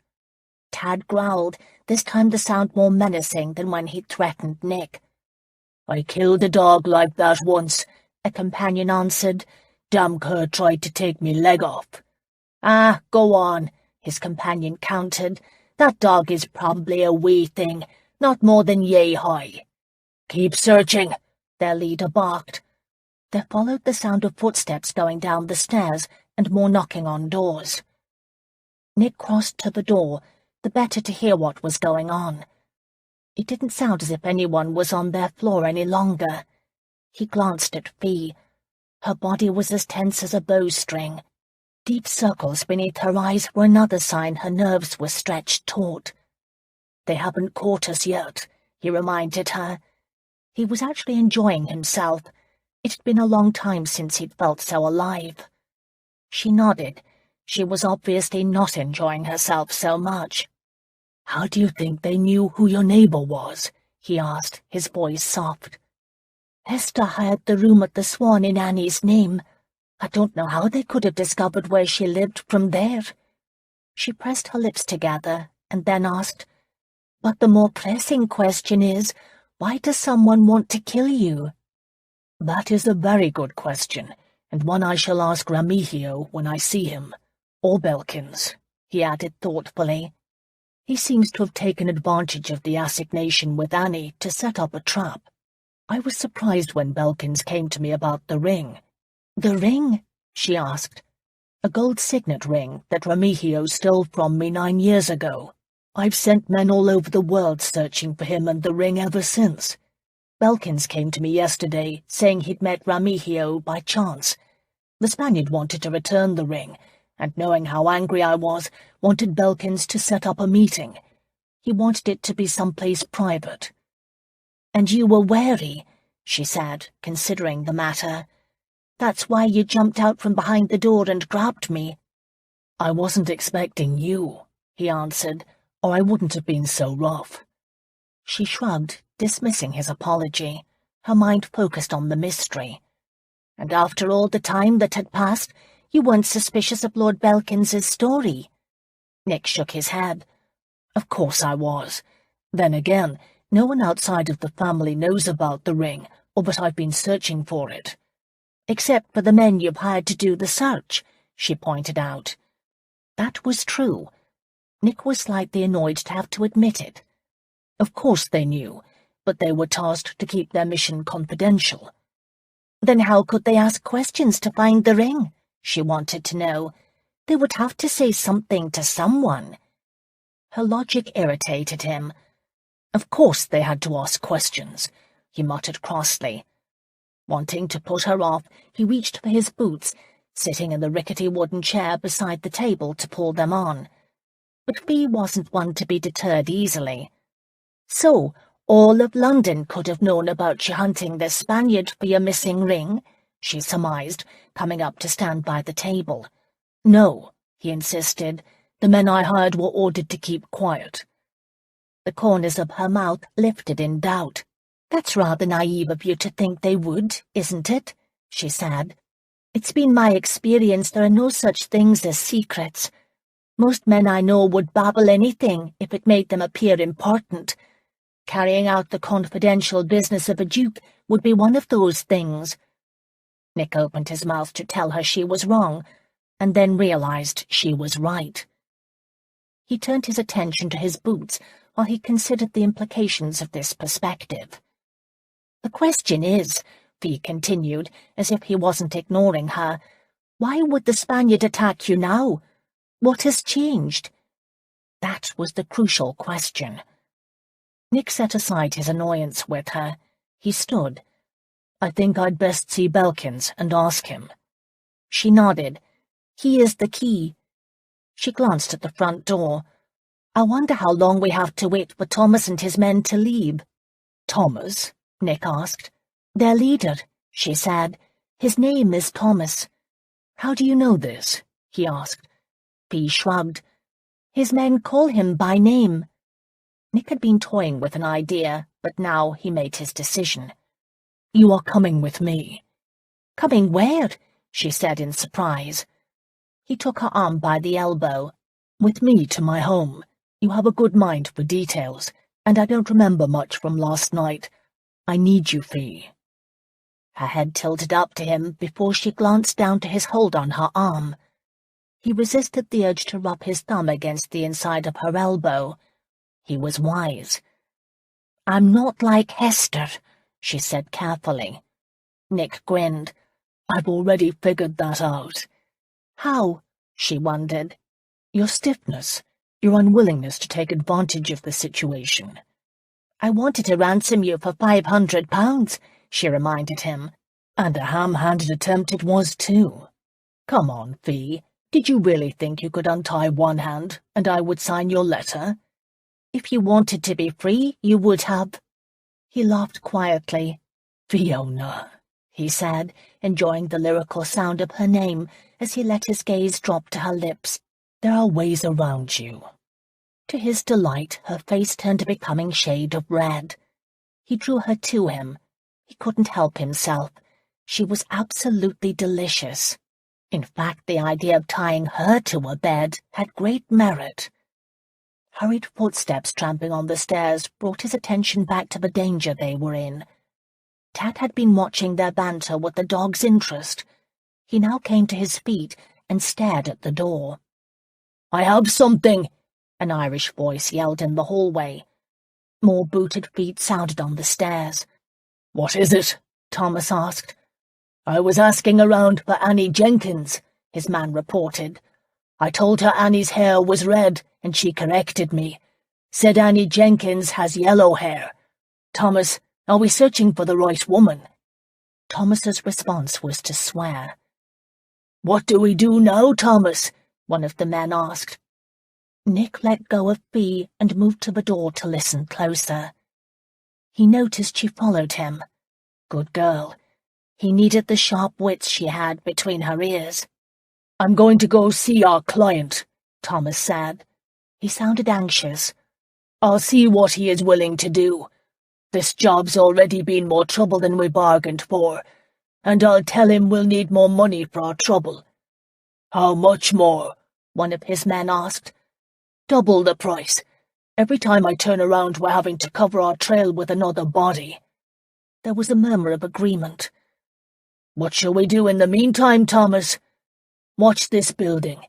Tad growled, this time the sound more menacing than when he threatened Nick. "I killed a dog like that once," a companion answered. "Damn cur tried to take me leg off." "Ah, go on," his companion countered. "That dog is probably a wee thing, not more than yay high." "Keep searching," their leader barked. There followed the sound of footsteps going down the stairs and more knocking on doors. Nick crossed to the door, the better to hear what was going on. It didn't sound as if anyone was on their floor any longer. He glanced at Fee. Her body was as tense as a bowstring. Deep circles beneath her eyes were another sign her nerves were stretched taut. "They haven't caught us yet," he reminded her. He was actually enjoying himself. It had been a long time since he'd felt so alive. She nodded. She was obviously not enjoying herself so much. "How do you think they knew who your neighbor was?" he asked, his voice soft. "Hester hired the room at the Swan in Annie's name. I don't know how they could have discovered where she lived from there." She pressed her lips together and then asked, "But the more pressing question is, why does someone want to kill you?" "That is a very good question, and one I shall ask Remigio when I see him, or Belkins," he added thoughtfully. "He seems to have taken advantage of the assignation with Annie to set up a trap. I was surprised when Belkins came to me about the ring." "The ring?" she asked. "A gold signet ring that Remigio stole from me 9 years ago. I've sent men all over the world searching for him and the ring ever since. Belkins came to me yesterday, saying he'd met Remigio by chance. The Spaniard wanted to return the ring, and knowing how angry I was, wanted Belkins to set up a meeting. He wanted it to be someplace private. And you were wary, she said, considering the matter. That's why you jumped out from behind the door and grabbed me. I wasn't expecting you, he answered, or I wouldn't have been so rough. She shrugged, dismissing his apology, her mind focused on the mystery. And after all the time that had passed, you weren't suspicious of Lord Belkins's story? Nick shook his head. Of course I was. Then again, no one outside of the family knows about the ring, or that I've been searching for it. Except for the men you've hired to do the search, she pointed out. That was true. Nick was slightly annoyed to have to admit it. Of course they knew, but they were tasked to keep their mission confidential. Then how could they ask questions to find the ring? She wanted to know. They would have to say something to someone. Her logic irritated him. Of course they had to ask questions, he muttered crossly. Wanting to put her off, he reached for his boots, sitting in the rickety wooden chair beside the table to pull them on. But Fee wasn't one to be deterred easily. So, all of London could have known about you hunting the Spaniard for your missing ring, she surmised, coming up to stand by the table. No, he insisted. The men I hired were ordered to keep quiet. The corners of her mouth lifted in doubt. That's rather naive of you to think they would, isn't it? She said. It's been my experience there are no such things as secrets. Most men I know would babble anything if it made them appear important. Carrying out the confidential business of a duke would be one of those things. Nick opened his mouth to tell her she was wrong, and then realized she was right. He turned his attention to his boots while he considered the implications of this perspective. The question is, Fee continued, as if he wasn't ignoring her, why would the Spaniard attack you now? What has changed? That was the crucial question. Nick set aside his annoyance with her. He stood. I think I'd best see Belkins and ask him. She nodded. He is the key. She glanced at the front door. I wonder how long we have to wait for Thomas and his men to leave. Thomas? Nick asked. Their leader, she said. His name is Thomas. How do you know this? He asked. Fee shrugged. His men call him by name. Nick had been toying with an idea, but now he made his decision. You are coming with me. Coming where? She said in surprise. He took her arm by the elbow. With me to my home. You have a good mind for details, and I don't remember much from last night. I need you, Fee. Her head tilted up to him before she glanced down to his hold on her arm. He resisted the urge to rub his thumb against the inside of her elbow. He was wise. I'm not like Hester, she said carefully. Nick grinned. I've already figured that out. How? She wondered. Your stiffness, your unwillingness to take advantage of the situation. I wanted to ransom you for £500, she reminded him. And a ham-handed attempt it was, too. Come on, Fee. Did you really think you could untie one hand, and I would sign your letter? If you wanted to be free, you would have. He laughed quietly. Fiona, he said, enjoying the lyrical sound of her name as he let his gaze drop to her lips. There are ways around you. To his delight, her face turned a becoming shade of red. He drew her to him. He couldn't help himself. She was absolutely delicious. In fact, the idea of tying her to a bed had great merit. Hurried footsteps tramping on the stairs brought his attention back to the danger they were in. Tad had been watching their banter with the dog's interest. He now came to his feet and stared at the door. I have something, an Irish voice yelled in the hallway. More booted feet sounded on the stairs. What is it? Thomas asked. I was asking around for Annie Jenkins, his man reported. I told her Annie's hair was red, and she corrected me. Said Annie Jenkins has yellow hair. Thomas, are we searching for the right woman? Thomas's response was to swear. What do we do now, Thomas? one of the men asked. Nick let go of Fee and moved to the door to listen closer. He noticed she followed him. Good girl. He needed the sharp wits she had between her ears. "I'm going to go see our client," Thomas said. He sounded anxious. "I'll see what he is willing to do. This job's already been more trouble than we bargained for, and I'll tell him we'll need more money for our trouble." "How much more?" one of his men asked. "Double the price. Every time I turn around we're having to cover our trail with another body." There was a murmur of agreement. "What shall we do in the meantime, Thomas?" "Watch this building.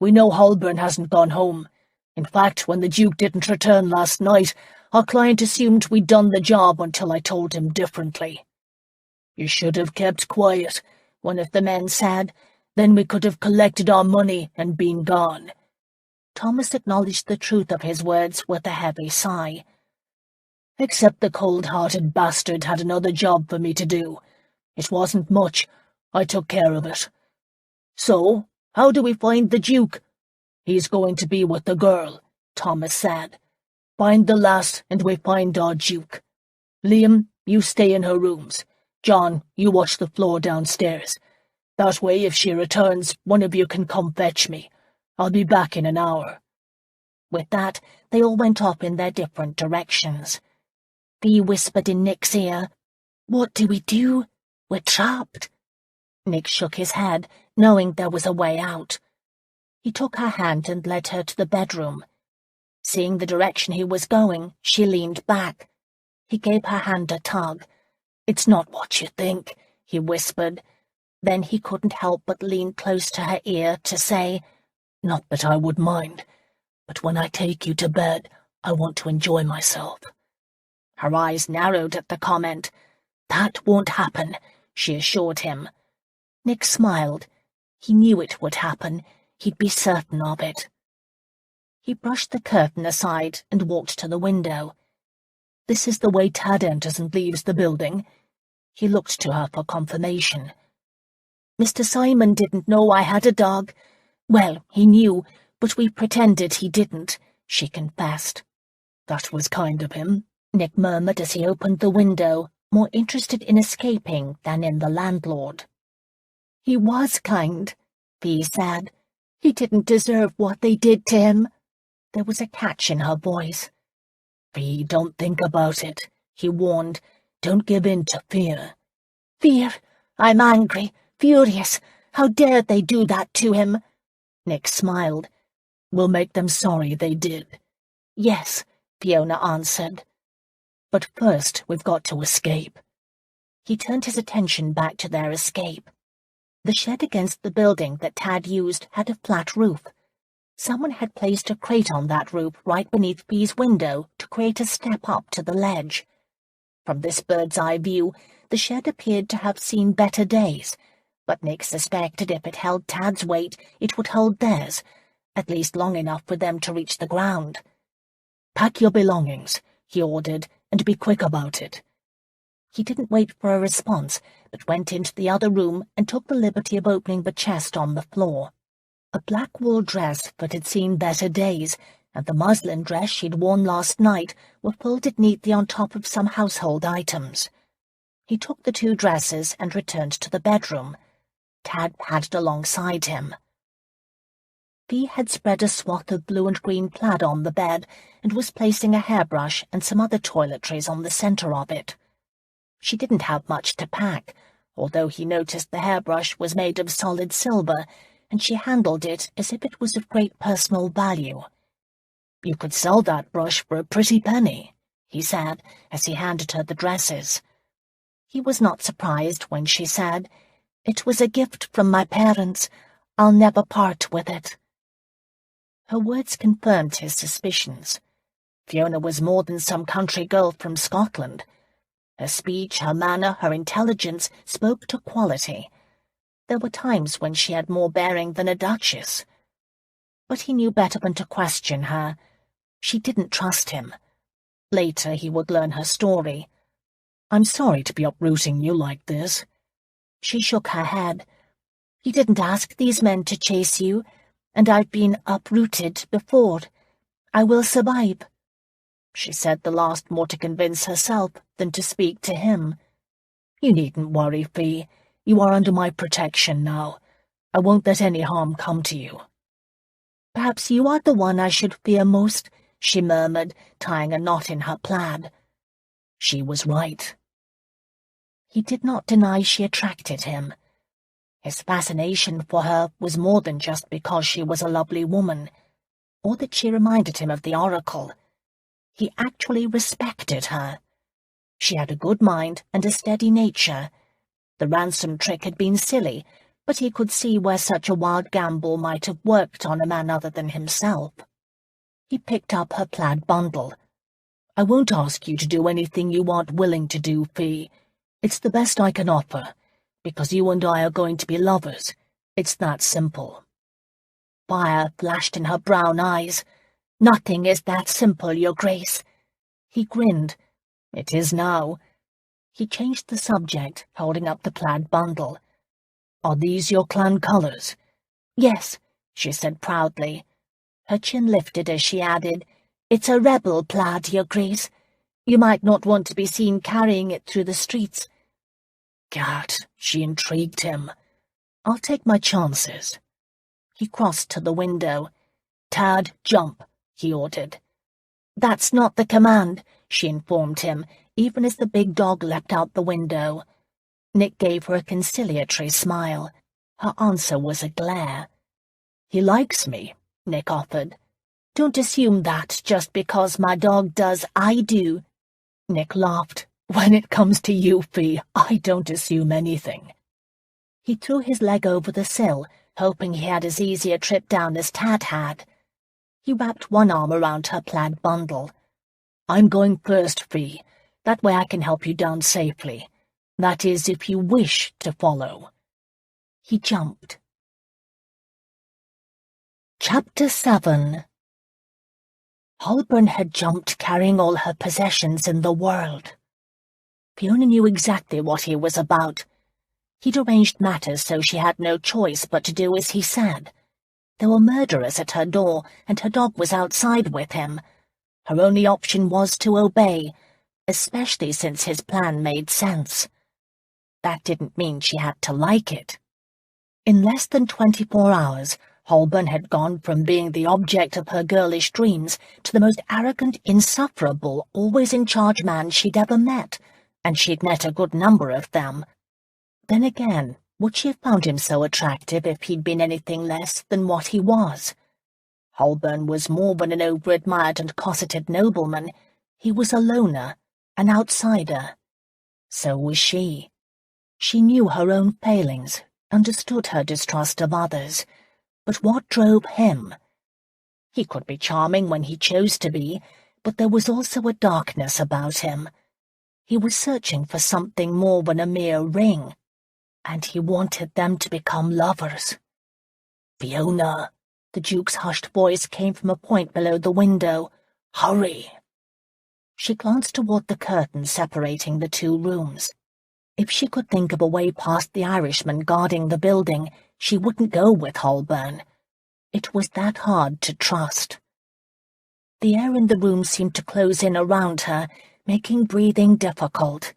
We know Holburn hasn't gone home. In fact, when the Duke didn't return last night, our client assumed we'd done the job until I told him differently." "You should have kept quiet," one of the men said. "Then we could have collected our money and been gone." Thomas acknowledged the truth of his words with a heavy sigh. "Except the cold-hearted bastard had another job for me to do. It wasn't much. I took care of it." "So, how do we find the Duke?" "He's going to be with the girl," Thomas said. "Find the lass and we find our Duke. Liam, you stay in her rooms. John, you watch the floor downstairs. That way, if she returns, one of you can come fetch me. I'll be back in an hour." With that, they all went off in their different directions. Fee whispered in Nick's ear, "What do we do? We're trapped." Nick shook his head, knowing there was a way out. He took her hand and led her to the bedroom. Seeing the direction he was going, she leaned back. He gave her hand a tug. "It's not what you think," he whispered. Then he couldn't help but lean close to her ear to say, "Not that I would mind, but when I take you to bed, I want to enjoy myself." Her eyes narrowed at the comment. "That won't happen," she assured him. Nick smiled. He knew it would happen. He'd be certain of it. He brushed the curtain aside and walked to the window. "This is the way Tad enters and leaves the building." He looked to her for confirmation. "Mr. Simon didn't know I had a dog. Well, he knew, but we pretended he didn't," she confessed. "That was kind of him," Nick murmured as he opened the window, more interested in escaping than in the landlord. "He was kind," Fee said. "He didn't deserve what they did to him." There was a catch in her voice. "Fee, don't think about it," he warned. "Don't give in to fear." "Fear? I'm angry, furious. How dared they do that to him?" Nick smiled. "We'll make them sorry they did." "Yes," Fiona answered. "But first we've got to escape." He turned his attention back to their escape. The shed against the building that Tad used had a flat roof. Someone had placed a crate on that roof right beneath Fee's window to create a step up to the ledge. From this bird's-eye view, the shed appeared to have seen better days, but Nick suspected if it held Tad's weight, it would hold theirs, at least long enough for them to reach the ground. "Pack your belongings," he ordered, "and be quick about it." He didn't wait for a response, but went into the other room and took the liberty of opening the chest on the floor. A black wool dress that had seen better days, and the muslin dress she'd worn last night were folded neatly on top of some household items. He took the two dresses and returned to the bedroom. Tad padded alongside him. Fee had spread a swath of blue and green plaid on the bed and was placing a hairbrush and some other toiletries on the center of it. She didn't have much to pack, although he noticed the hairbrush was made of solid silver, and she handled it as if it was of great personal value. "You could sell that brush for a pretty penny," he said, as he handed her the dresses. He was not surprised when she said, "It was a gift from my parents. I'll never part with it." Her words confirmed his suspicions. Fiona was more than some country girl from Scotland. Her speech, her manner, her intelligence spoke to quality. There were times when she had more bearing than a duchess. But he knew better than to question her. She didn't trust him. Later he would learn her story. "I'm sorry to be uprooting you like this." She shook her head. "You didn't ask these men to chase you. and I've been uprooted before. I will survive." She said the last more to convince herself than to speak to him. "You needn't worry, Fee. You are under my protection now. I won't let any harm come to you." "Perhaps you are the one I should fear most," she murmured, tying a knot in her plaid. She was right. He did not deny she attracted him. His fascination for her was more than just because she was a lovely woman, or that she reminded him of the Oracle. He actually respected her. She had a good mind and a steady nature. The ransom trick had been silly, but he could see where such a wild gamble might have worked on a man other than himself. He picked up her plaid bundle. "I won't ask you to do anything you aren't willing to do, Fee. It's the best I can offer, because you and I are going to be lovers. It's that simple." Fire flashed in her brown eyes. "Nothing is that simple, Your Grace." He grinned. "It is now." He changed the subject, holding up the plaid bundle. "Are these your clan colours?" "Yes," she said proudly. Her chin lifted as she added, "It's a rebel plaid, Your Grace. You might not want to be seen carrying it through the streets." Gad, she intrigued him. "I'll take my chances." He crossed to the window. "Tad, jump," he ordered. "That's not the command," she informed him, even as the big dog leapt out the window. Nick gave her a conciliatory smile. Her answer was a glare. "He likes me," Nick offered. "Don't assume that just because my dog does, I do." Nick laughed. "When it comes to you, Fee, I don't assume anything." He threw his leg over the sill, hoping he had as easy a trip down as Tad had. He wrapped one arm around her plaid bundle. "I'm going first, Fee. That way I can help you down safely. That is, if you wish to follow." He jumped. Chapter 7. Holburn had jumped carrying all her possessions in the world. Fiona knew exactly what he was about. He'd arranged matters so she had no choice but to do as he said. There were murderers at her door, and her dog was outside with him. Her only option was to obey, especially since his plan made sense. That didn't mean she had to like it. In less than 24 hours, Holburn had gone from being the object of her girlish dreams to the most arrogant, insufferable, always-in-charge man she'd ever met, and she'd met a good number of them. Then again, would she have found him so attractive if he'd been anything less than what he was? Holburn was more than an over-admired and cosseted nobleman. He was a loner, an outsider. So was she. She knew her own failings, understood her distrust of others. But what drove him? He could be charming when he chose to be, but there was also a darkness about him. He was searching for something more than a mere ring, and he wanted them to become lovers. "Fiona," the Duke's hushed voice came from a point below the window. "Hurry." She glanced toward the curtain separating the two rooms. If she could think of a way past the Irishman guarding the building, she wouldn't go with Holburn. It was that hard to trust. The air in the room seemed to close in around her, making breathing difficult.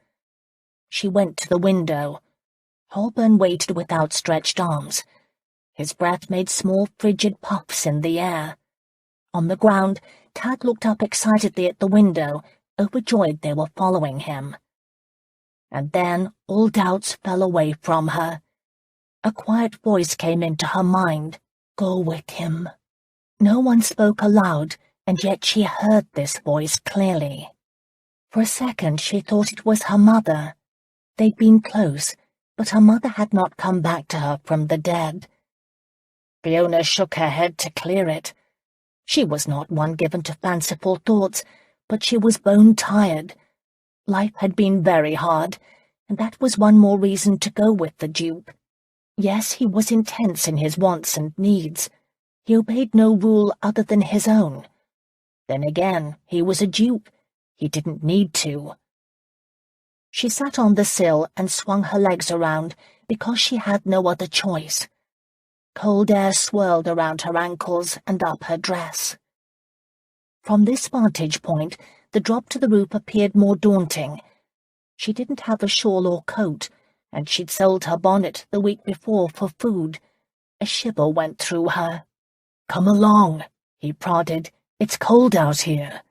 She went to the window. Holburn waited with outstretched arms. His breath made small, frigid puffs in the air. On the ground, Tad looked up excitedly at the window, overjoyed they were following him. And then all doubts fell away from her. A quiet voice came into her mind. Go with him. No one spoke aloud, and yet she heard this voice clearly. For a second she thought it was her mother. They'd been close, but her mother had not come back to her from the dead. Fiona shook her head to clear it. She was not one given to fanciful thoughts, but she was bone-tired. Life had been very hard, and that was one more reason to go with the Duke. Yes, he was intense in his wants and needs. He obeyed no rule other than his own. Then again, he was a Duke. He didn't need to. She sat on the sill and swung her legs around because she had no other choice. Cold air swirled around her ankles and up her dress. From this vantage point, the drop to the roof appeared more daunting. She didn't have a shawl or coat, and she'd sold her bonnet the week before for food. A shiver went through her. "Come along," he prodded. "It's cold out here."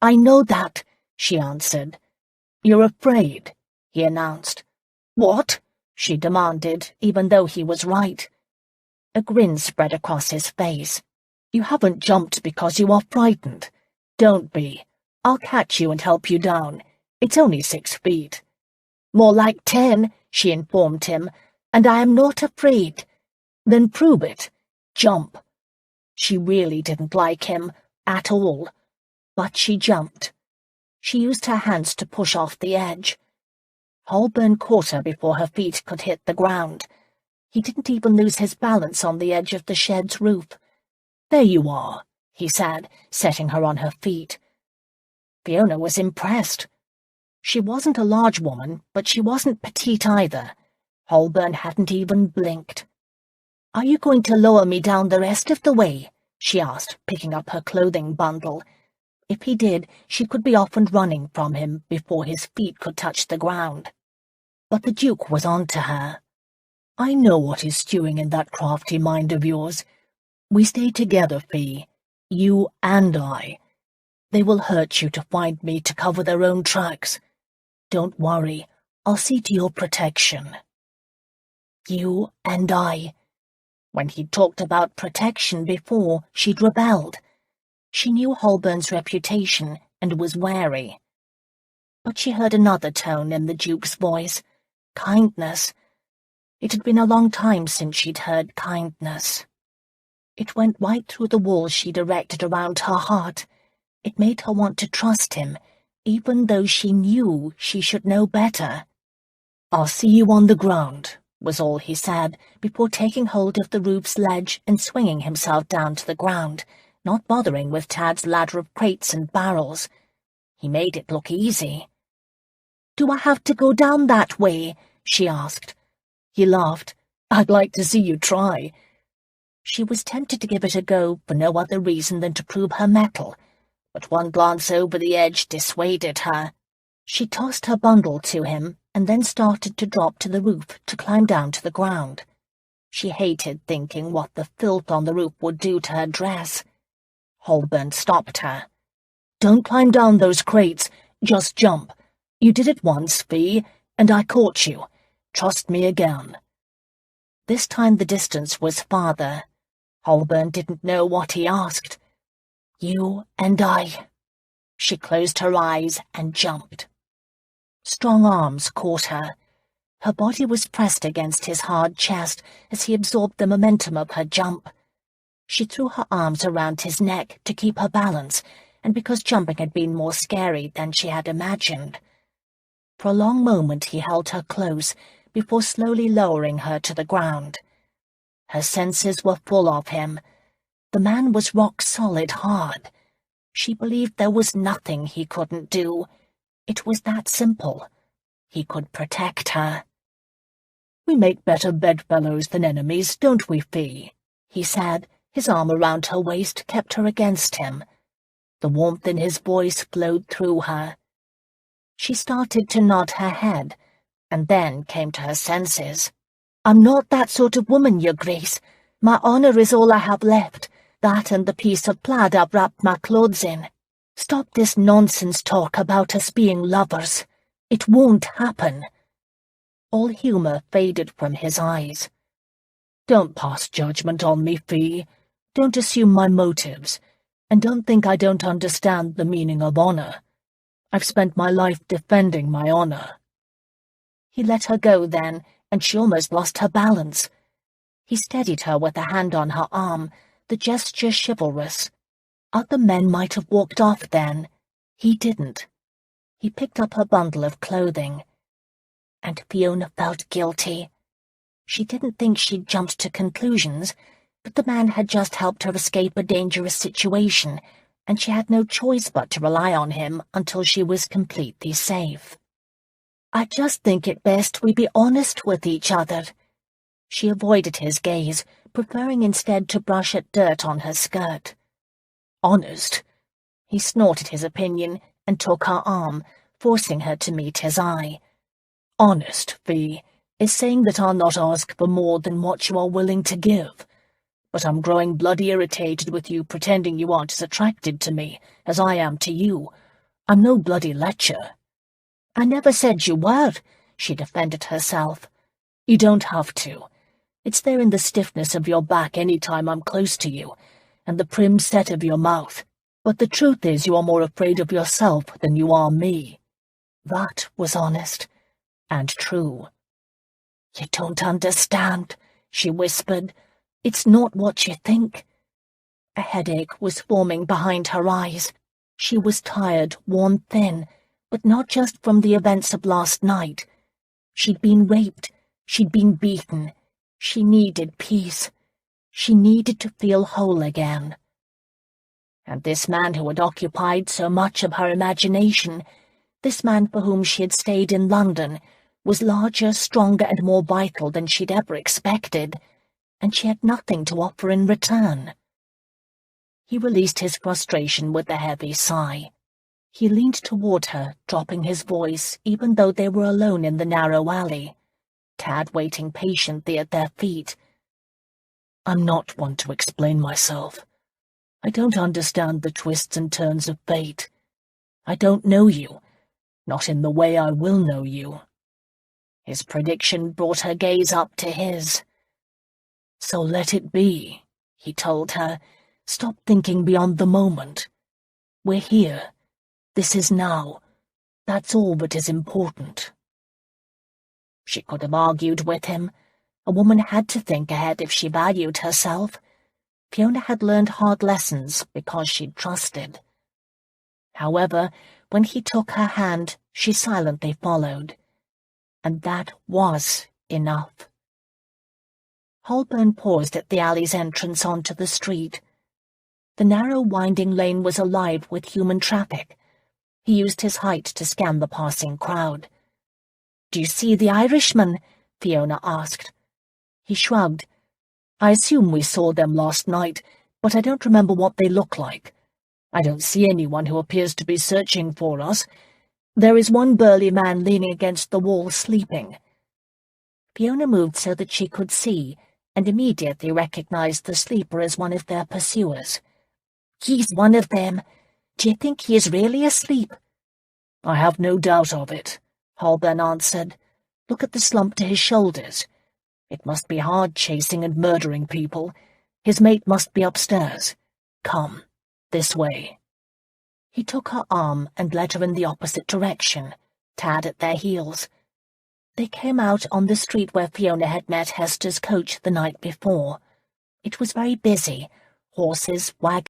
"I know that," she answered. "You're afraid," he announced. "What?" she demanded, even though he was right. A grin spread across his face. "You haven't jumped because you are frightened. Don't be. I'll catch you and help you down. It's only 6 feet. "More like 10, she informed him, "and I am not afraid." "Then prove it. Jump." She really didn't like him, at all. But she jumped. She used her hands to push off the edge. Holburn caught her before her feet could hit the ground. He didn't even lose his balance on the edge of the shed's roof. "There you are," he said, setting her on her feet. Fiona was impressed. She wasn't a large woman, but she wasn't petite either. Holburn hadn't even blinked. "Are you going to lower me down the rest of the way?" she asked, picking up her clothing bundle. If he did, she could be off and running from him before his feet could touch the ground. But the Duke was on to her. "I know what is stewing in that crafty mind of yours. We stay together, Fee. You and I. They will hurt you to find me to cover their own tracks. Don't worry, I'll see to your protection." You and I. When he'd talked about protection before, she'd rebelled. She knew Holburn's reputation and was wary. But she heard another tone in the Duke's voice. Kindness. It had been a long time since she'd heard kindness. It went right through the walls she'd erected around her heart. It made her want to trust him, even though she knew she should know better. "I'll see you on the ground," was all he said, before taking hold of the roof's ledge and swinging himself down to the ground, not bothering with Tad's ladder of crates and barrels. He made it look easy. "Do I have to go down that way?" she asked. He laughed. "I'd like to see you try." She was tempted to give it a go for no other reason than to prove her mettle, but one glance over the edge dissuaded her. She tossed her bundle to him and then started to drop to the roof to climb down to the ground. She hated thinking what the filth on the roof would do to her dress. Holburn stopped her. "Don't climb down those crates. Just jump. You did it once, Fee, and I caught you. Trust me again." This time the distance was farther. Holburn didn't know what he asked. "You and I." She closed her eyes and jumped. Strong arms caught her. Her body was pressed against his hard chest as he absorbed the momentum of her jump. She threw her arms around his neck to keep her balance, and because jumping had been more scary than she had imagined. For a long moment he held her close, before slowly lowering her to the ground. Her senses were full of him. The man was rock-solid hard. She believed there was nothing he couldn't do. It was that simple. He could protect her. "We make better bedfellows than enemies, don't we, Fee?" he said. His arm around her waist kept her against him. The warmth in his voice flowed through her. She started to nod her head, and then came to her senses. "I'm not that sort of woman, Your Grace. My honour is all I have left, that and the piece of plaid I've wrapped my clothes in. Stop this nonsense talk about us being lovers. It won't happen." All humour faded from his eyes. "Don't pass judgment on me, Fee. Don't assume my motives, and don't think I don't understand the meaning of honour. I've spent my life defending my honour." He let her go then, and she almost lost her balance. He steadied her with a hand on her arm, the gesture chivalrous. Other men might have walked off then. He didn't. He picked up her bundle of clothing. And Fiona felt guilty. She didn't think she'd jumped to conclusions, but the man had just helped her escape a dangerous situation, and she had no choice but to rely on him until she was completely safe. "I just think it best we be honest with each other." She avoided his gaze, preferring instead to brush at dirt on her skirt. "Honest?" He snorted his opinion and took her arm, forcing her to meet his eye. "Honest, V, is saying that I'll not ask for more than what you are willing to give. But I'm growing bloody irritated with you pretending you aren't as attracted to me as I am to you. I'm no bloody lecher." "I never said you were," she defended herself. "You don't have to. It's there in the stiffness of your back any time I'm close to you, and the prim set of your mouth. But the truth is you are more afraid of yourself than you are me." That was honest and true. "You don't understand," she whispered. "It's not what you think." A headache was forming behind her eyes. She was tired, worn thin, but not just from the events of last night. She'd been raped. She'd been beaten. She needed peace. She needed to feel whole again. And this man who had occupied so much of her imagination, this man for whom she had stayed in London, was larger, stronger, and more vital than she'd ever expected, and she had nothing to offer in return. He released his frustration with a heavy sigh. He leaned toward her, dropping his voice, even though they were alone in the narrow alley, Tad waiting patiently at their feet. "I'm not one to explain myself. I don't understand the twists and turns of fate. I don't know you, not in the way I will know you." His prediction brought her gaze up to his. "So let it be," he told her. "Stop thinking beyond the moment. We're here. This is now. That's all that is important." She could have argued with him. A woman had to think ahead if she valued herself. Fiona had learned hard lessons because she'd trusted. However, when he took her hand, she silently followed. And that was enough. Holburn paused at the alley's entrance onto the street. The narrow, winding lane was alive with human traffic. He used his height to scan the passing crowd. "Do you see the Irishman?" Fiona asked. He shrugged. "I assume we saw them last night, but I don't remember what they look like. I don't see anyone who appears to be searching for us. There is one burly man leaning against the wall sleeping." Fiona moved so that she could see, and immediately recognized the sleeper as one of their pursuers. "He's one of them. Do you think he is really asleep?" "I have no doubt of it," Holburn answered. "Look at the slump to his shoulders. It must be hard chasing and murdering people. His mate must be upstairs. Come, this way." He took her arm and led her in the opposite direction, Tad at their heels. They came out on the street where Fiona had met Hester's coach the night before. It was very busy. Horses, wagons.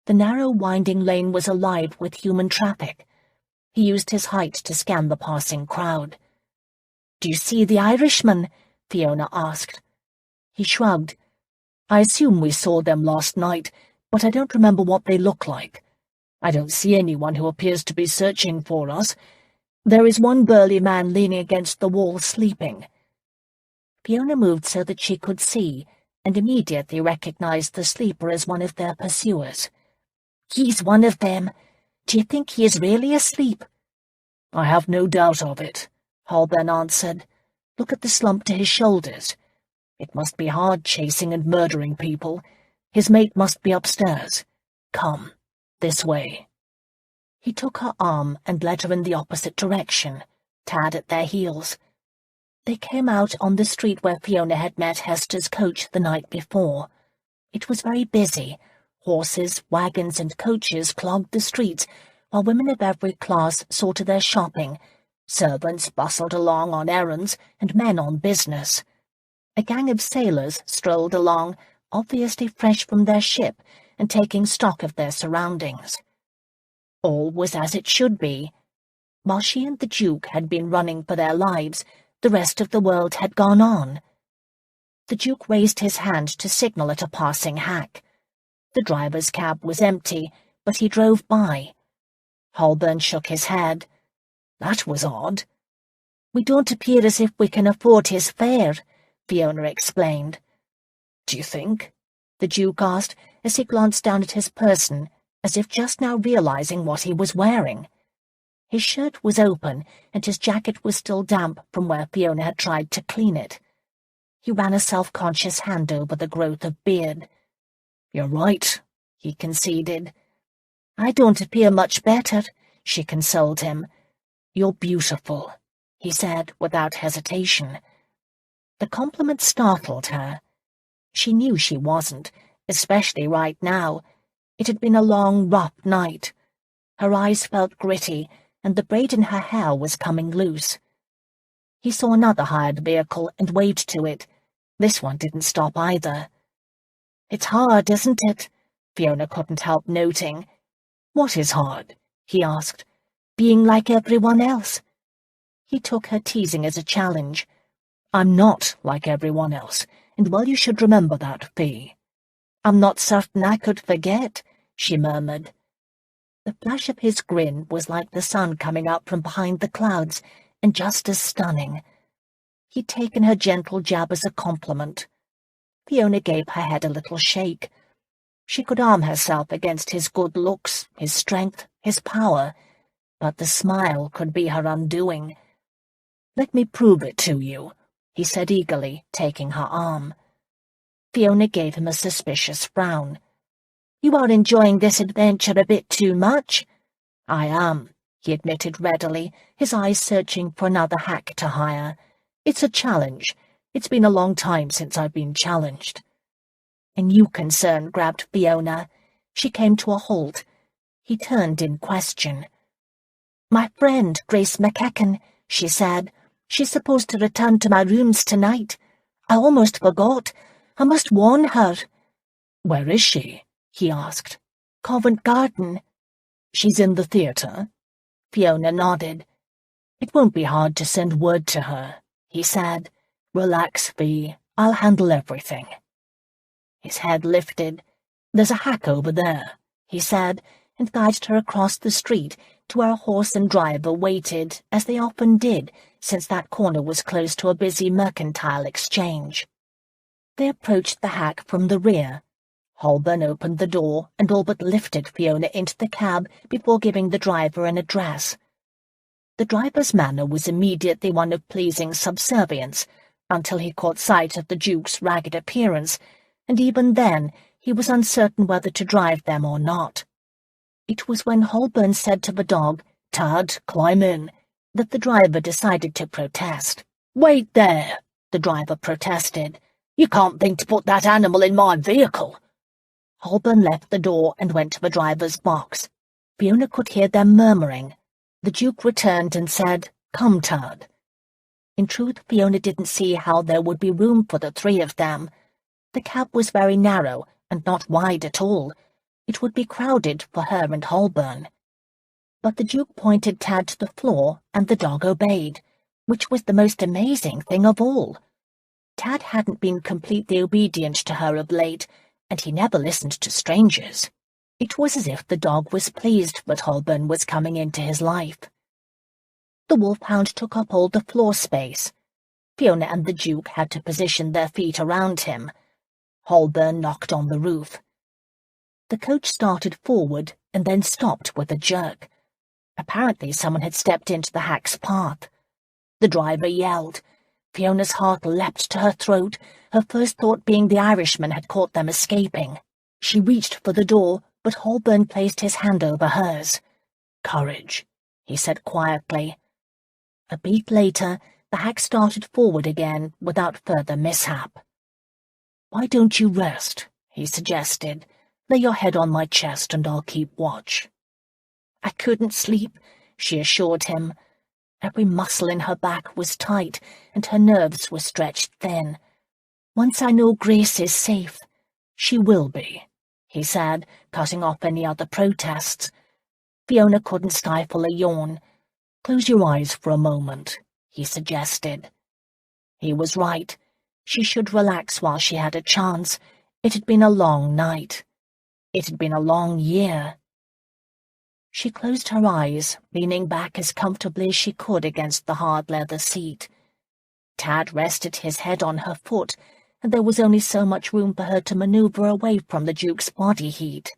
The narrow, winding lane was alive with human traffic. He used his height to scan the passing crowd. "Do you see the Irishman?" Fiona asked. He shrugged. "I assume we saw them last night, but I don't remember what they look like. I don't see anyone who appears to be searching for us. There is one burly man leaning against the wall sleeping." Fiona moved so that she could see, and immediately recognized the sleeper as one of their pursuers. "He's one of them. Do you think he is really asleep?" "I have no doubt of it," Holburn answered. "Look at the slump to his shoulders. It must be hard chasing and murdering people. His mate must be upstairs. Come, this way." He took her arm and led her in the opposite direction, Tad at their heels. They came out on the street where Fiona had met Hester's coach the night before. It was very busy. Horses, wagons, and coaches clogged the streets, while women of every class saw to their shopping. Servants bustled along on errands, and men on business. A gang of sailors strolled along, obviously fresh from their ship, and taking stock of their surroundings. All was as it should be. While she and the Duke had been running for their lives, the rest of the world had gone on. The Duke raised his hand to signal at a passing hack. The driver's cab was empty, but he drove by. Holburn shook his head. That was odd. We don't appear as if we can afford his fare, Fiona explained. Do you think? The Duke asked as he glanced down at his person, as if just now realizing what he was wearing. His shirt was open, and his jacket was still damp from where Fiona had tried to clean it. He ran a self-conscious hand over the growth of beard. You're right, he conceded. I don't appear much better, she consoled him. You're beautiful, he said without hesitation. The compliment startled her. She knew she wasn't, especially right now. It had been a long, rough night. Her eyes felt gritty, and the braid in her hair was coming loose. He saw another hired vehicle and waved to it. This one didn't stop either. It's hard, isn't it? Fiona couldn't help noting. What is hard? He asked. Being like everyone else. He took her teasing as a challenge. I'm not like everyone else, and well, you should remember that, Fee. I'm not certain I could forget, she murmured. The flash of his grin was like the sun coming out from behind the clouds, and just as stunning. He'd taken her gentle jab as a compliment. Fiona gave her head a little shake. She could arm herself against his good looks, his strength, his power, but the smile could be her undoing. Let me prove it to you, he said eagerly, taking her arm. Fiona gave him a suspicious frown. You are enjoying this adventure a bit too much. I am, he admitted readily, his eyes searching for another hack to hire. It's a challenge. It's been a long time since I've been challenged. A new concern grabbed Fiona. She came to a halt. He turned in question. My friend, Grace McEachen, she said. She's supposed to return to my rooms tonight. I almost forgot. I must warn her. Where is she? He asked. Covent Garden. She's in the theatre? Fiona nodded. It won't be hard to send word to her, he said. Relax, Fee. I'll handle everything. His head lifted. There's a hack over there, he said, and guided her across the street to where a horse and driver waited, as they often did, since that corner was close to a busy mercantile exchange. They approached the hack from the rear. Holburn opened the door and all but lifted Fiona into the cab before giving the driver an address. The driver's manner was immediately one of pleasing subservience, until he caught sight of the Duke's ragged appearance, and even then he was uncertain whether to drive them or not. It was when Holburn said to the dog, Tad, climb in, that the driver decided to protest. Wait there, the driver protested. You can't think to put that animal in my vehicle. Holburn left the door and went to the driver's box. Fiona could hear them murmuring. The Duke returned and said, Come, Tad. In truth, Fiona didn't see how there would be room for the three of them. The cab was very narrow and not wide at all. It would be crowded for her and Holburn. But the Duke pointed Tad to the floor, and the dog obeyed, which was the most amazing thing of all. Tad hadn't been completely obedient to her of late, and he never listened to strangers. It was as if the dog was pleased that Holburn was coming into his life. The wolfhound took up all the floor space. Fiona and the Duke had to position their feet around him. Holburn knocked on the roof. The coach started forward and then stopped with a jerk. Apparently someone had stepped into the hack's path. The driver yelled. Fiona's heart leapt to her throat, her first thought being the Irishman had caught them escaping. She reached for the door, but Holburn placed his hand over hers. "Courage," he said quietly. A beat later, the hag started forward again without further mishap. "Why don't you rest?" he suggested. "Lay your head on my chest and I'll keep watch." "I couldn't sleep," she assured him. Every muscle in her back was tight and her nerves were stretched thin. "Once I know Grace is safe—" "She will be," he said, cutting off any other protests. Fiona couldn't stifle a yawn. "Close your eyes for a moment," he suggested. He was right. She should relax while she had a chance. It had been a long night. It had been a long year. She closed her eyes, leaning back as comfortably as she could against the hard leather seat. Tad rested his head on her foot, and there was only so much room for her to maneuver away from the Duke's body heat.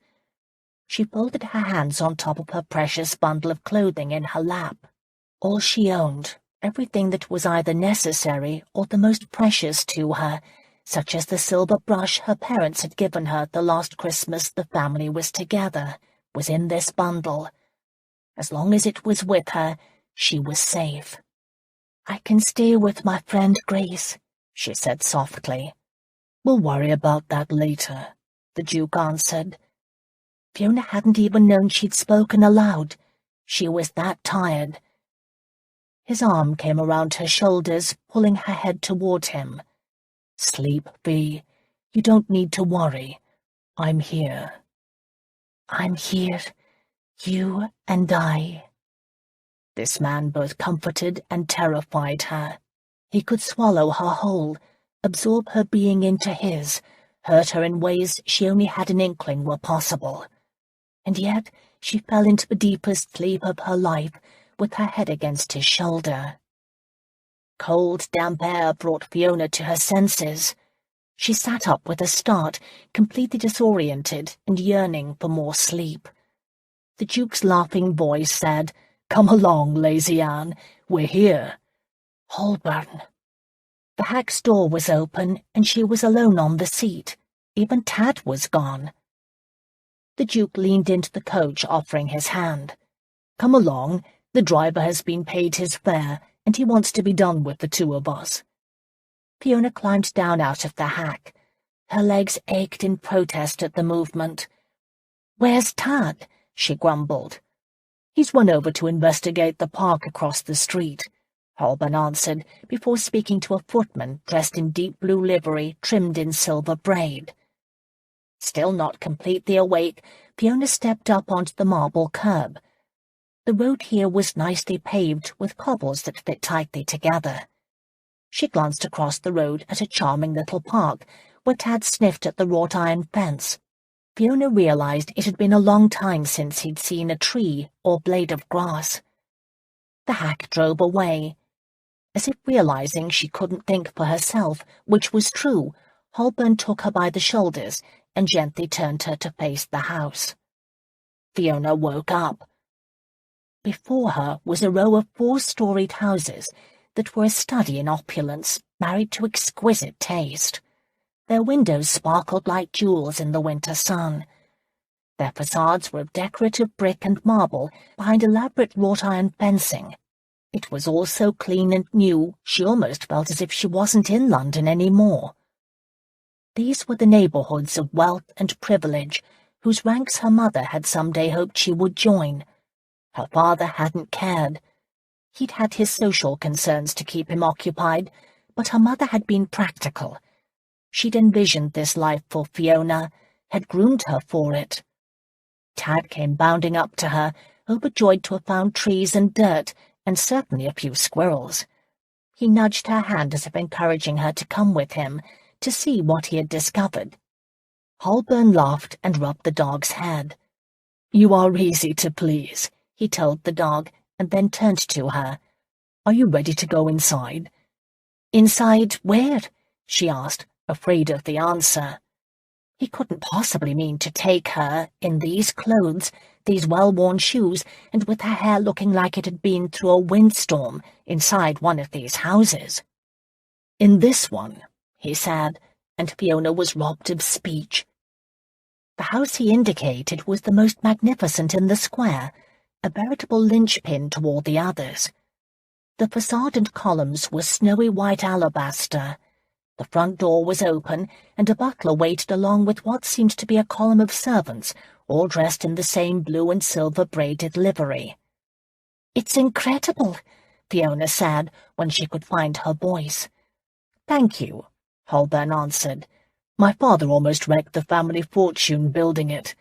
She folded her hands on top of her precious bundle of clothing in her lap. All she owned, everything that was either necessary or the most precious to her, such as the silver brush her parents had given her the last Christmas the family was together, was in this bundle. As long as it was with her, she was safe. "I can stay with my friend Grace," she said softly. "We'll worry about that later," the Duke answered. Fiona hadn't even known she'd spoken aloud. She was that tired. His arm came around her shoulders, pulling her head toward him. "Sleep, Fee. You don't need to worry. I'm here." "I'm here. You and I." This man both comforted and terrified her. He could swallow her whole, absorb her being into his, hurt her in ways she only had an inkling were possible. And yet she fell into the deepest sleep of her life, with her head against his shoulder. Cold, damp air brought Fiona to her senses. She sat up with a start, completely disoriented and yearning for more sleep. The Duke's laughing voice said, "Come along, Lazy Anne. We're here." Holburn. The hag's door was open, and she was alone on the seat. Even Tad was gone. The Duke leaned into the coach, offering his hand. "Come along. The driver has been paid his fare, and he wants to be done with the two of us." Fiona climbed down out of the hack. Her legs ached in protest at the movement. "Where's Tad?" she grumbled. "He's run over to investigate the park across the street," Holburn answered, before speaking to a footman dressed in deep blue livery trimmed in silver braid. Still not completely awake, Fiona stepped up onto the marble curb. The road here was nicely paved with cobbles that fit tightly together. She glanced across the road at a charming little park, where Tad sniffed at the wrought iron fence. Fiona realized it had been a long time since he'd seen a tree or blade of grass. The hack drove away. As if realizing she couldn't think for herself, which was true, Holburn took her by the shoulders and gently turned her to face the house. Fiona woke up. Before her was a row of 4-storied houses that were a study in opulence, married to exquisite taste. Their windows sparkled like jewels in the winter sun. Their facades were of decorative brick and marble behind elaborate wrought-iron fencing. It was all so clean and new, she almost felt as if she wasn't in London any more. These were the neighbourhoods of wealth and privilege, whose ranks her mother had some day hoped she would join. Her father hadn't cared. He'd had his social concerns to keep him occupied, but her mother had been practical. She'd envisioned this life for Fiona, had groomed her for it. Tad came bounding up to her, overjoyed to have found trees and dirt, and certainly a few squirrels. He nudged her hand as if encouraging her to come with him, to see what he had discovered. Holburn laughed and rubbed the dog's head. "You are easy to please," he told the dog, and then turned to her. "Are you ready to go inside?" "Inside where?" she asked, afraid of the answer. He couldn't possibly mean to take her, in these clothes, these well-worn shoes, and with her hair looking like it had been through a windstorm, inside one of these houses. "In this one," he said, and Fiona was robbed of speech. The house he indicated was the most magnificent in the square, a veritable linchpin to all the others. The facade and columns were snowy white alabaster. The front door was open, and a butler waited along with what seemed to be a column of servants, all dressed in the same blue and silver braided livery. "It's incredible," Fiona said when she could find her voice. "Thank you," Holburn answered. "My father almost wrecked the family fortune building it.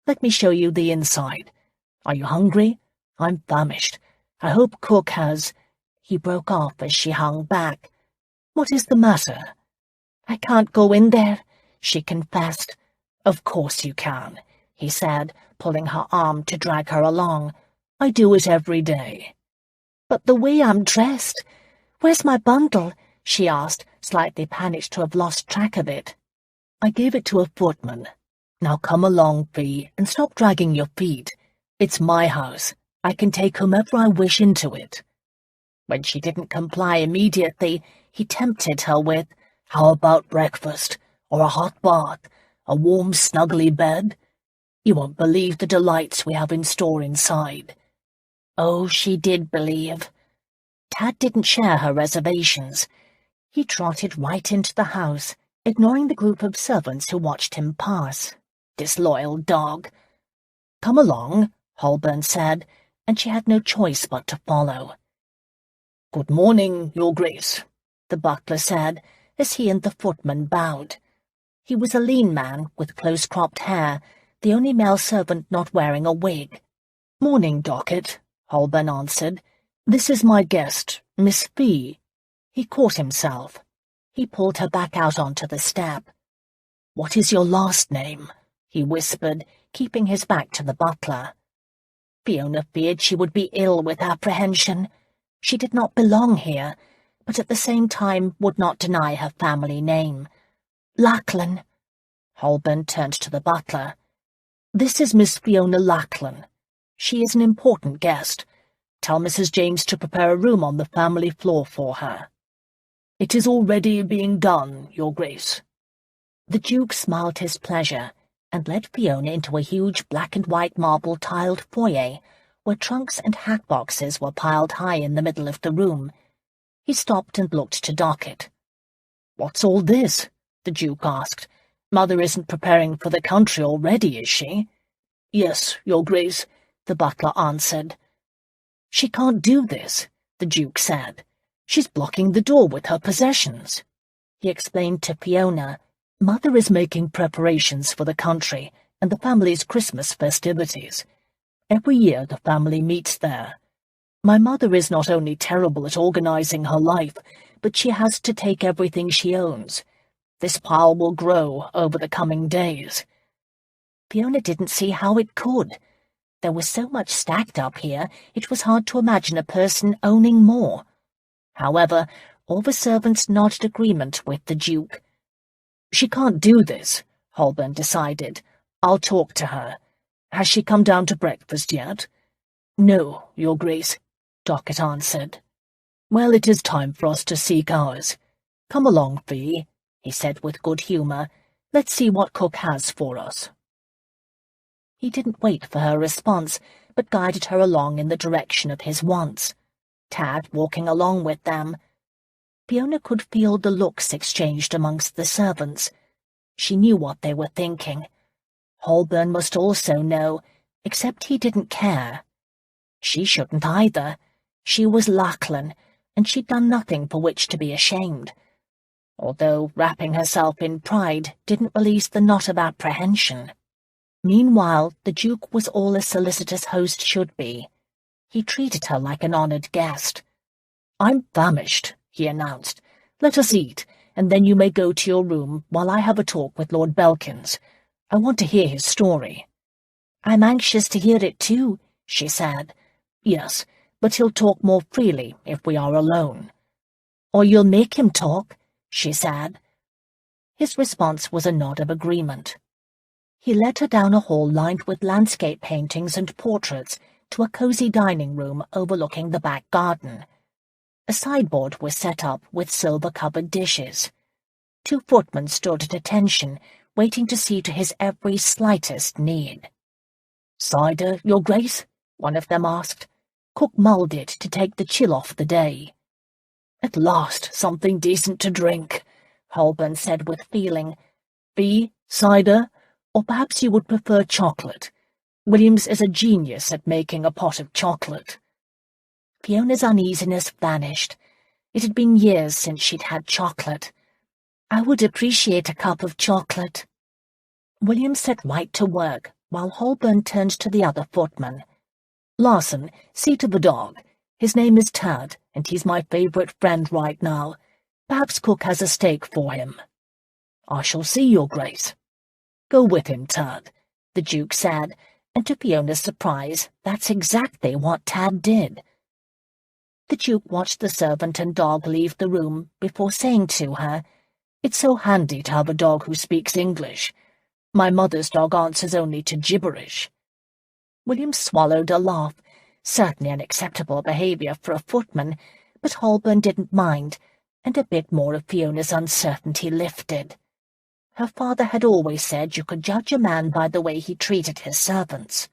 Let me show you the inside. Are you hungry? I'm famished. I hope cook has—" He broke off as she hung back. "What is the matter?" "I can't go in there," she confessed. "Of course you can," he said, pulling her arm to drag her along. "I do it every day." "But the way I'm dressed. Where's my bundle?" she asked, slightly panicked to have lost track of it. "I gave it to a footman. Now come along, Fee, and stop dragging your feet. It's my house. I can take whomever I wish into it." When she didn't comply immediately, he tempted her with, "How about breakfast, or a hot bath, a warm, snuggly bed? You won't believe the delights we have in store inside." Oh, she did believe. Tad didn't share her reservations. He trotted right into the house, ignoring the group of servants who watched him pass. Disloyal dog. "Come along," Holburn said, and she had no choice but to follow. "Good morning, Your Grace," the butler said, as he and the footman bowed. He was a lean man with close-cropped hair, the only male servant not wearing a wig. "Morning, Docket," Holburn answered. "This is my guest, Miss Fee." He caught himself. He pulled her back out onto the step. "What is your last name?" he whispered, keeping his back to the butler. Fiona feared she would be ill with apprehension. She did not belong here, but at the same time would not deny her family name. "Lachlan." Holburn turned to the butler. "This is Miss Fiona Lachlan. She is an important guest. Tell Mrs. James to prepare a room on the family floor for her." "It is already being done, Your Grace." The Duke smiled his pleasure and led Fiona into a huge black-and-white marble-tiled foyer where trunks and hat boxes were piled high in the middle of the room. He stopped and looked to Docket. "What's all this?" the Duke asked. "Mother isn't preparing for the country already, is she?" "Yes, Your Grace," the butler answered. "She can't do this," the Duke said. "She's blocking the door with her possessions." He explained to Fiona, "Mother is making preparations for the country and the family's Christmas festivities. Every year the family meets there. My mother is not only terrible at organizing her life, but she has to take everything she owns. This pile will grow over the coming days." Fiona didn't see how it could. There was so much stacked up here, it was hard to imagine a person owning more. However, all the servants nodded agreement with the Duke. "She can't do this," Holburn decided. "I'll talk to her. Has she come down to breakfast yet?" "No, Your Grace," Docket answered. "Well, it is time for us to seek ours. Come along, Fee," he said with good humour. "Let's see what cook has for us." He didn't wait for her response, but guided her along in the direction of his wants, Tad walking along with them. Fiona could feel the looks exchanged amongst the servants. She knew what they were thinking. Holburn must also know, except he didn't care. She shouldn't either. She was Lachlan, and she'd done nothing for which to be ashamed. Although wrapping herself in pride didn't release the knot of apprehension. Meanwhile, the Duke was all a solicitous host should be. He treated her like an honoured guest. "I'm famished," he announced. "Let us eat, and then you may go to your room while I have a talk with Lord Belkins. I want to hear his story." "I'm anxious to hear it too," she said. "Yes, but he'll talk more freely if we are alone." "Or you'll make him talk," she said. His response was a nod of agreement. He led her down a hall lined with landscape paintings and portraits to a cosy dining room overlooking the back garden. A sideboard was set up with silver-covered dishes. 2 footmen stood at attention, waiting to see to his every slightest need. "Cider, Your Grace?" one of them asked. "Cook mulled it to take the chill off the day." "At last, something decent to drink," Holburn said with feeling. "Fee, cider, or perhaps you would prefer chocolate. Williams is a genius at making a pot of chocolate." Fiona's uneasiness vanished. It had been years since she'd had chocolate. "I would appreciate a cup of chocolate." Williams set right to work, while Holburn turned to the other footman. "Larson, see to the dog. His name is Tad, and he's my favourite friend right now. Perhaps Cook has a steak for him." "I shall see, Your Grace." "Go with him, Tad," the Duke said, and to Fiona's surprise, that's exactly what Tad did. The Duke watched the servant and dog leave the room before saying to her, "It's so handy to have a dog who speaks English. My mother's dog answers only to gibberish." William swallowed a laugh, certainly unacceptable behaviour for a footman, but Holburn didn't mind, and a bit more of Fiona's uncertainty lifted. Her father had always said you could judge a man by the way he treated his servants.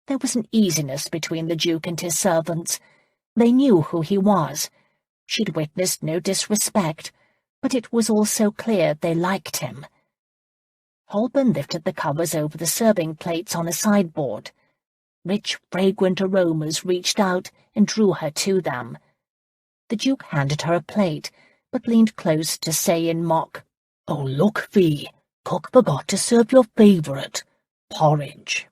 There was an easiness between the Duke and his servants. They knew who he was. She'd witnessed no disrespect, but it was also clear they liked him. Holburn lifted the covers over the serving plates on a sideboard. Rich, fragrant aromas reached out and drew her to them. The Duke handed her a plate, but leaned close to say in mock, "Oh, look, Fee, Cook forgot to serve your favourite, porridge."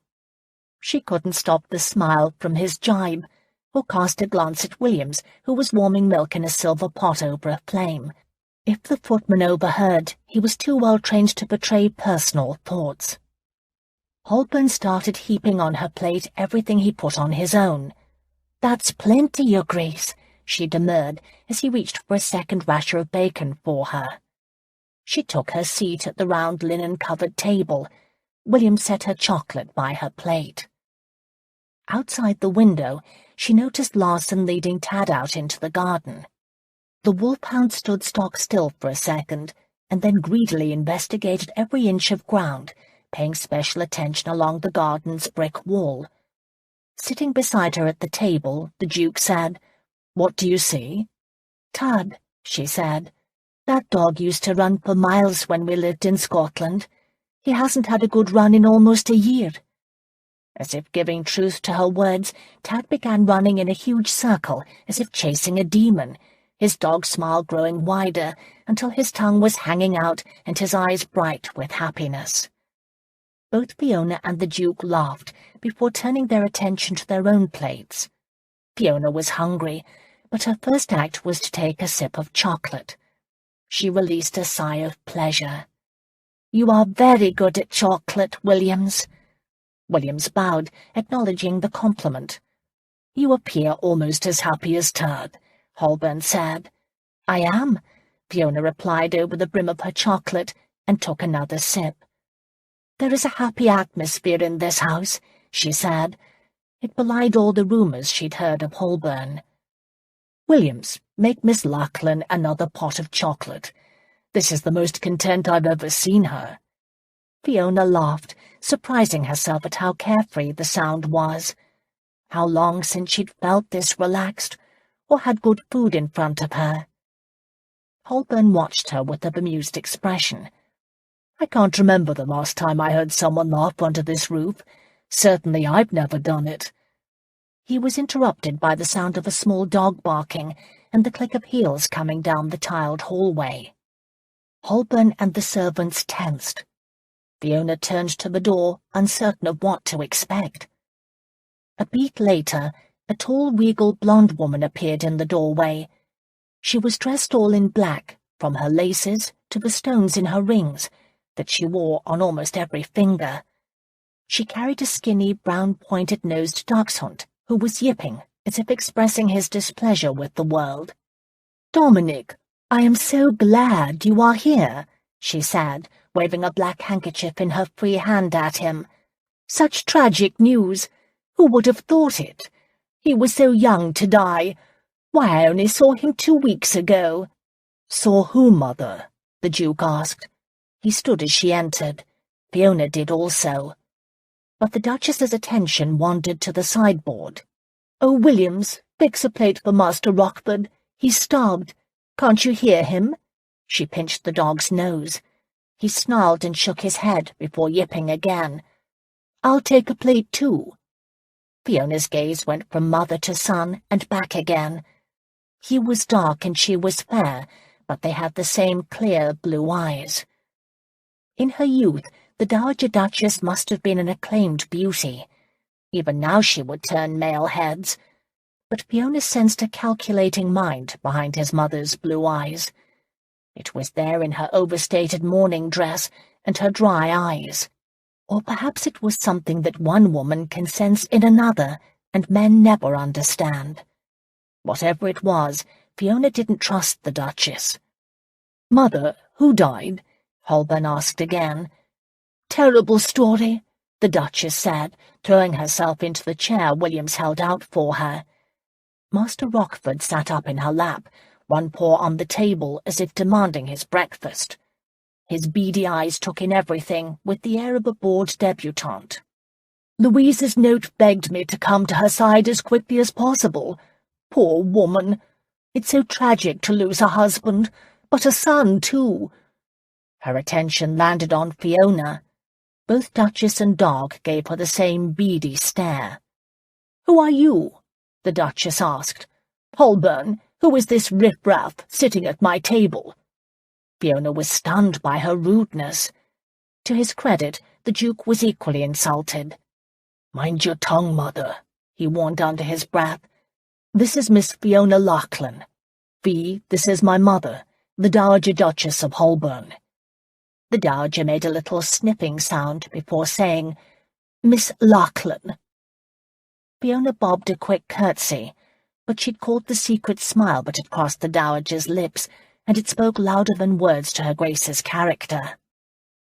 She couldn't stop the smile from his jibe, or cast a glance at Williams, who was warming milk in a silver pot over a flame. If the footman overheard, he was too well trained to betray personal thoughts. Holburn started heaping on her plate everything he put on his own. "That's plenty, Your Grace," she demurred, as he reached for a second rasher of bacon for her. She took her seat at the round linen-covered table. William set her chocolate by her plate. Outside the window, she noticed Larson leading Tad out into the garden. The wolfhound stood stock-still for a second, and then greedily investigated every inch of ground, paying special attention along the garden's brick wall. Sitting beside her at the table, the Duke said, "What do you see?" "Tad," she said. "That dog used to run for miles when we lived in Scotland. He hasn't had a good run in almost a year." As if giving truth to her words, Tad began running in a huge circle, as if chasing a demon, his dog's smile growing wider until his tongue was hanging out and his eyes bright with happiness. Both Fiona and the Duke laughed before turning their attention to their own plates. Fiona was hungry, but her first act was to take a sip of chocolate. She released a sigh of pleasure. "You are very good at chocolate, Williams." Williams bowed, acknowledging the compliment. "You appear almost as happy as Tad," Holburn said. "I am," Fiona replied over the brim of her chocolate, and took another sip. "There is a happy atmosphere in this house," she said. It belied all the rumours she'd heard of Holburn. "Williams, make Miss Lachlan another pot of chocolate. This is the most content I've ever seen her." Fiona laughed, surprising herself at how carefree the sound was. How long since she'd felt this relaxed, or had good food in front of her. Holburn watched her with a bemused expression. "I can't remember the last time I heard someone laugh under this roof. Certainly I've never done it." He was interrupted by the sound of a small dog barking and the click of heels coming down the tiled hallway. Holburn and the servants tensed. Fiona turned to the door, uncertain of what to expect. A beat later, a tall, regal blonde woman appeared in the doorway. She was dressed all in black, from her laces to the stones in her rings, that she wore on almost every finger. She carried a skinny, brown-pointed-nosed dachshund, who was yipping, as if expressing his displeasure with the world. "Dominic, I am so glad you are here," she said, waving a black handkerchief in her free hand at him. "Such tragic news. Who would have thought it? He was so young to die. Why, I only saw him 2 weeks ago." "Saw who, Mother?" the Duke asked. He stood as she entered. Fiona did also. but the Duchess's attention wandered to the sideboard. "Oh, Williams, fix a plate for Master Rockford. He's starved. Can't you hear him?" She pinched the dog's nose. He snarled and shook his head before yipping again. "I'll take a plate too." Fiona's gaze went from mother to son and back again. He was dark and she was fair, but they had the same clear blue eyes. In her youth, the Dowager Duchess must have been an acclaimed beauty. Even now she would turn male heads. But Fiona sensed a calculating mind behind his mother's blue eyes. It was there in her overstated mourning dress and her dry eyes. Or perhaps it was something that one woman can sense in another and men never understand. Whatever it was, Fiona didn't trust the Duchess. "Mother, who died?" Holburn asked again. "Terrible story," the Duchess said, throwing herself into the chair Williams held out for her. Master Rockford sat up in her lap, one paw on the table as if demanding his breakfast. His beady eyes took in everything with the air of a bored debutante. "Louise's note begged me to come to her side as quickly as possible. Poor woman. It's so tragic to lose a husband, but a son, too." Her attention landed on Fiona. Both Duchess and dog gave her the same beady stare. "Who are you?" the Duchess asked. "Holburn, who is this riff-raff sitting at my table?" Fiona was stunned by her rudeness. To his credit, the Duke was equally insulted. "Mind your tongue, mother," he warned under his breath. "This is Miss Fiona Lachlan. Fee, this is my mother, the Dowager Duchess of Holburn." The Dowager made a little sniffing sound before saying, "Miss Lachlan." Fiona bobbed a quick curtsy, but she'd caught the secret smile that had crossed the Dowager's lips, and it spoke louder than words to her Grace's character.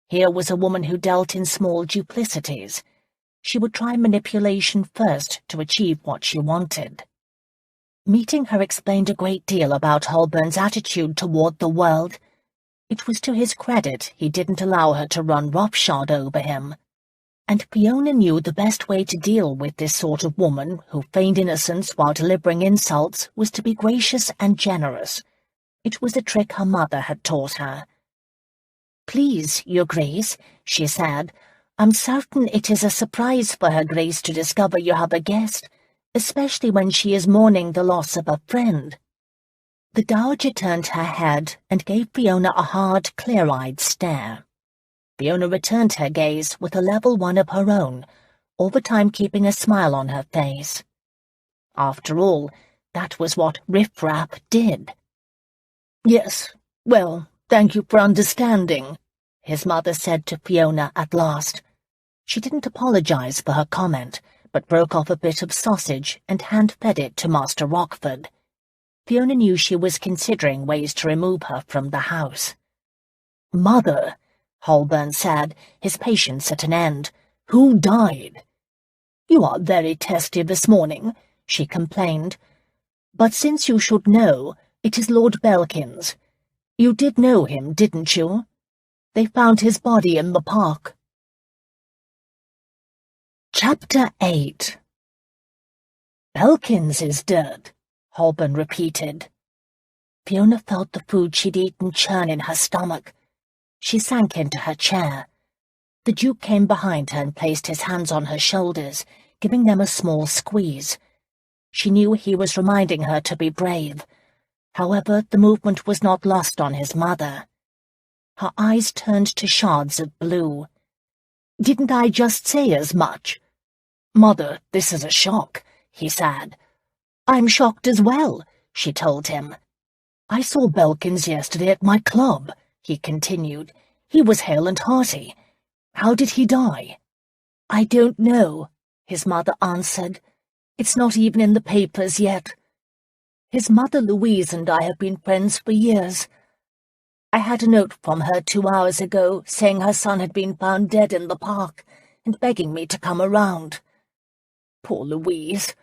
Here was a woman who dealt in small duplicities. She would try manipulation first to achieve what she wanted. Meeting her explained a great deal about Holburn's attitude toward the world. It was to his credit he didn't allow her to run roughshod over him. And Fiona knew the best way to deal with this sort of woman who feigned innocence while delivering insults was to be gracious and generous. It was a trick her mother had taught her. "Please, Your Grace," she said, "I'm certain it is a surprise for Her Grace to discover you have a guest, especially when she is mourning the loss of a friend." The Dowager turned her head and gave Fiona a hard, clear-eyed stare. Fiona returned her gaze with a level one of her own, all the time keeping a smile on her face. After all, that was what riff-raff did. "Yes, well, thank you for understanding," his mother said to Fiona at last. She didn't apologize for her comment, but broke off a bit of sausage and hand-fed it to Master Rockford. Fiona knew she was considering ways to remove her from the house. "Mother," Holburn said, his patience at an end, "who died?" "You are very testy this morning," she complained. "But since you should know, it is Lord Belkins. You did know him, didn't you? They found his body in the park." Chapter 8. "Belkins is dead," Holburn repeated. Fiona felt the food she'd eaten churn in her stomach. She sank into her chair. The Duke came behind her and placed his hands on her shoulders, giving them a small squeeze. She knew he was reminding her to be brave. However, the movement was not lost on his mother. Her eyes turned to shards of blue. "Didn't I just say as much?" "Mother, this is a shock," he said. "I'm shocked as well," she told him. "I saw Belkins yesterday at my club," he continued. "He was hale and hearty. How did he die?" "I don't know," his mother answered. "It's not even in the papers yet. His mother Louise and I have been friends for years. I had a note from her 2 hours ago saying her son had been found dead in the park and begging me to come around. Poor Louise.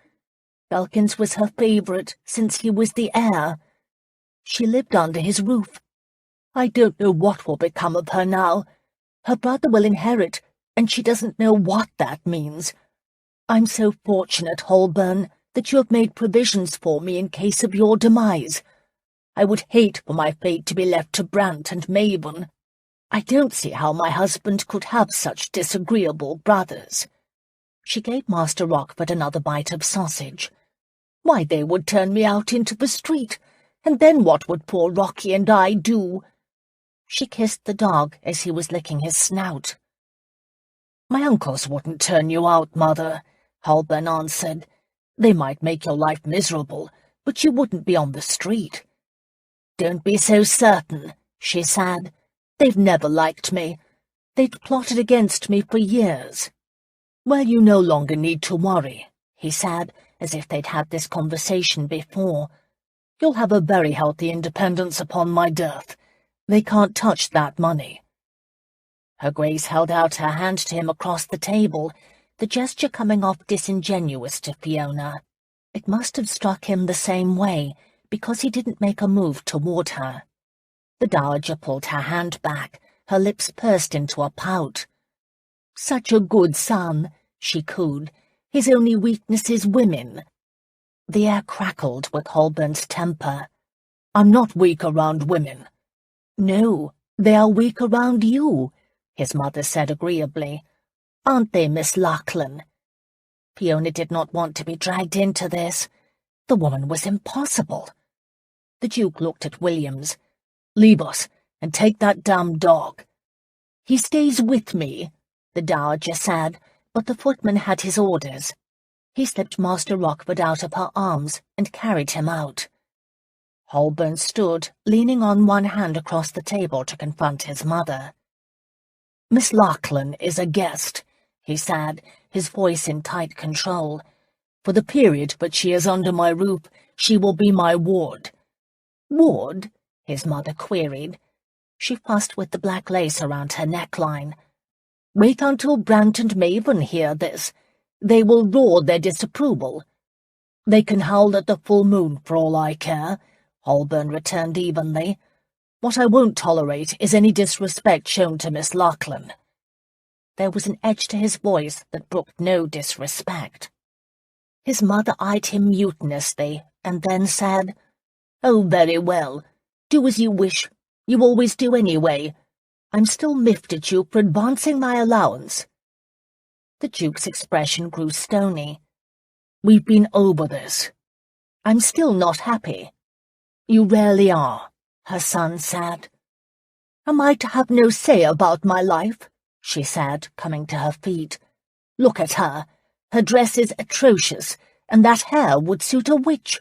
Belkins was her favourite since he was the heir. She lived under his roof. I don't know what will become of her now. Her brother will inherit, and she doesn't know what that means. I'm so fortunate, Holburn, that you have made provisions for me in case of your demise. I would hate for my fate to be left to Brant and Mabon. I don't see how my husband could have such disagreeable brothers." She gave Master Rochford another bite of sausage. "Why, they would turn me out into the street, and then what would poor Rocky and I do?" She kissed the dog as he was licking his snout. "My uncles wouldn't turn you out, Mother," Holburn answered. "They might make your life miserable, but you wouldn't be on the street." "Don't be so certain," she said. "They've never liked me. They'd plotted against me for years." "Well, you no longer need to worry," he said, as if they'd had this conversation before. "You'll have a very healthy independence upon my death. They can't touch that money." Her Grace held out her hand to him across the table, the gesture coming off disingenuous to Fiona. It must have struck him the same way, because he didn't make a move toward her. The Dowager pulled her hand back, her lips pursed into a pout. "Such a good son," she cooed. "His only weakness is women." The air crackled with Holburn's temper. "I'm not weak around women." "No, they are weak around you," his mother said agreeably. "Aren't they, Miss Lachlan?" Fiona did not want to be dragged into this. The woman was impossible. The Duke looked at Williams. "Leave us, and take that damned dog." "He stays with me," the Dowager said, but the footman had his orders. He slipped Master Rochford out of her arms and carried him out. Holburn stood, leaning on one hand across the table to confront his mother. "Miss Lachlan is a guest," he said, his voice in tight control. "For the period that she is under my roof, she will be my ward." "Ward?" his mother queried. She fussed with the black lace around her neckline. "Wait until Brant and Mabon hear this. They will roar their disapproval." "They can howl at the full moon for all I care," Holburn returned evenly. "What I won't tolerate is any disrespect shown to Miss Lachlan." There was an edge to his voice that brooked no disrespect. His mother eyed him mutinously, and then said, "Oh, very well. Do as you wish. You always do anyway. I'm still miffed at you for advancing my allowance." The Duke's expression grew stony. "We've been over this. I'm still not happy." "You rarely are," her son said. "Am I to have no say about my life?" she said, coming to her feet. "Look at her. Her dress is atrocious, and that hair would suit a witch."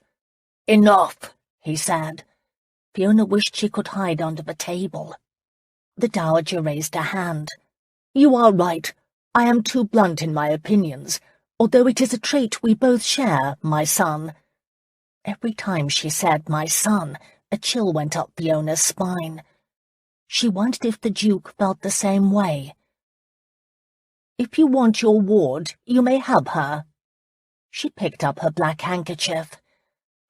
"Enough," he said. Fiona wished she could hide under the table. The Dowager raised a hand. "You are right. I am too blunt in my opinions, although it is a trait we both share, my son." Every time she said "my son," a chill went up Fiona's spine. She wondered if the Duke felt the same way. "If you want your ward, you may have her." She picked up her black handkerchief.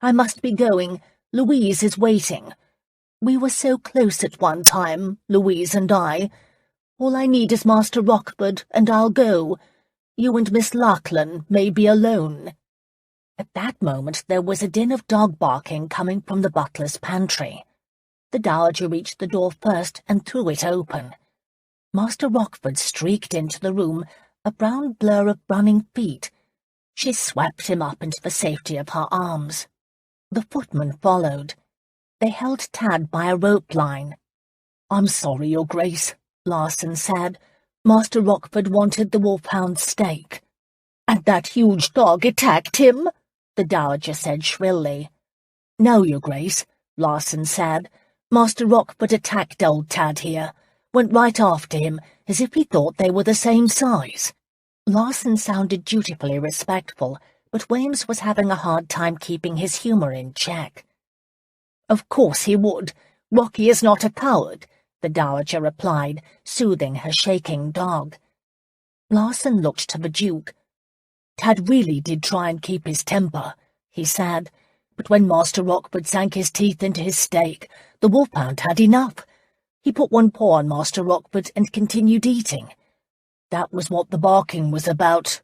"I must be going. Louise is waiting. We were so close at one time, Louise and I. All I need is Master Rochford, and I'll go. You and Miss Lachlan may be alone." At that moment there was a din of dog barking coming from the butler's pantry. The Dowager reached the door first and threw it open. Master Rochford streaked into the room, a brown blur of running feet. She swept him up into the safety of her arms. The footman followed. They held Tad by a rope line. "I'm sorry, Your Grace," Larson said. "Master Rochford wanted the wolfhound's steak." "And that huge dog attacked him?" the Dowager said shrilly. "No, Your Grace," Larson said. "Master Rochford attacked old Tad here. Went right after him, as if he thought they were the same size." Larson sounded dutifully respectful, but Williams was having a hard time keeping his humour in check. "Of course he would. Rocky is not a coward," the Dowager replied, soothing her shaking dog. Larson looked to the Duke. "Tad really did try and keep his temper," he said, "but when Master Rochford sank his teeth into his steak, the wolfhound had enough. He put one paw on Master Rochford and continued eating. That was what the barking was about.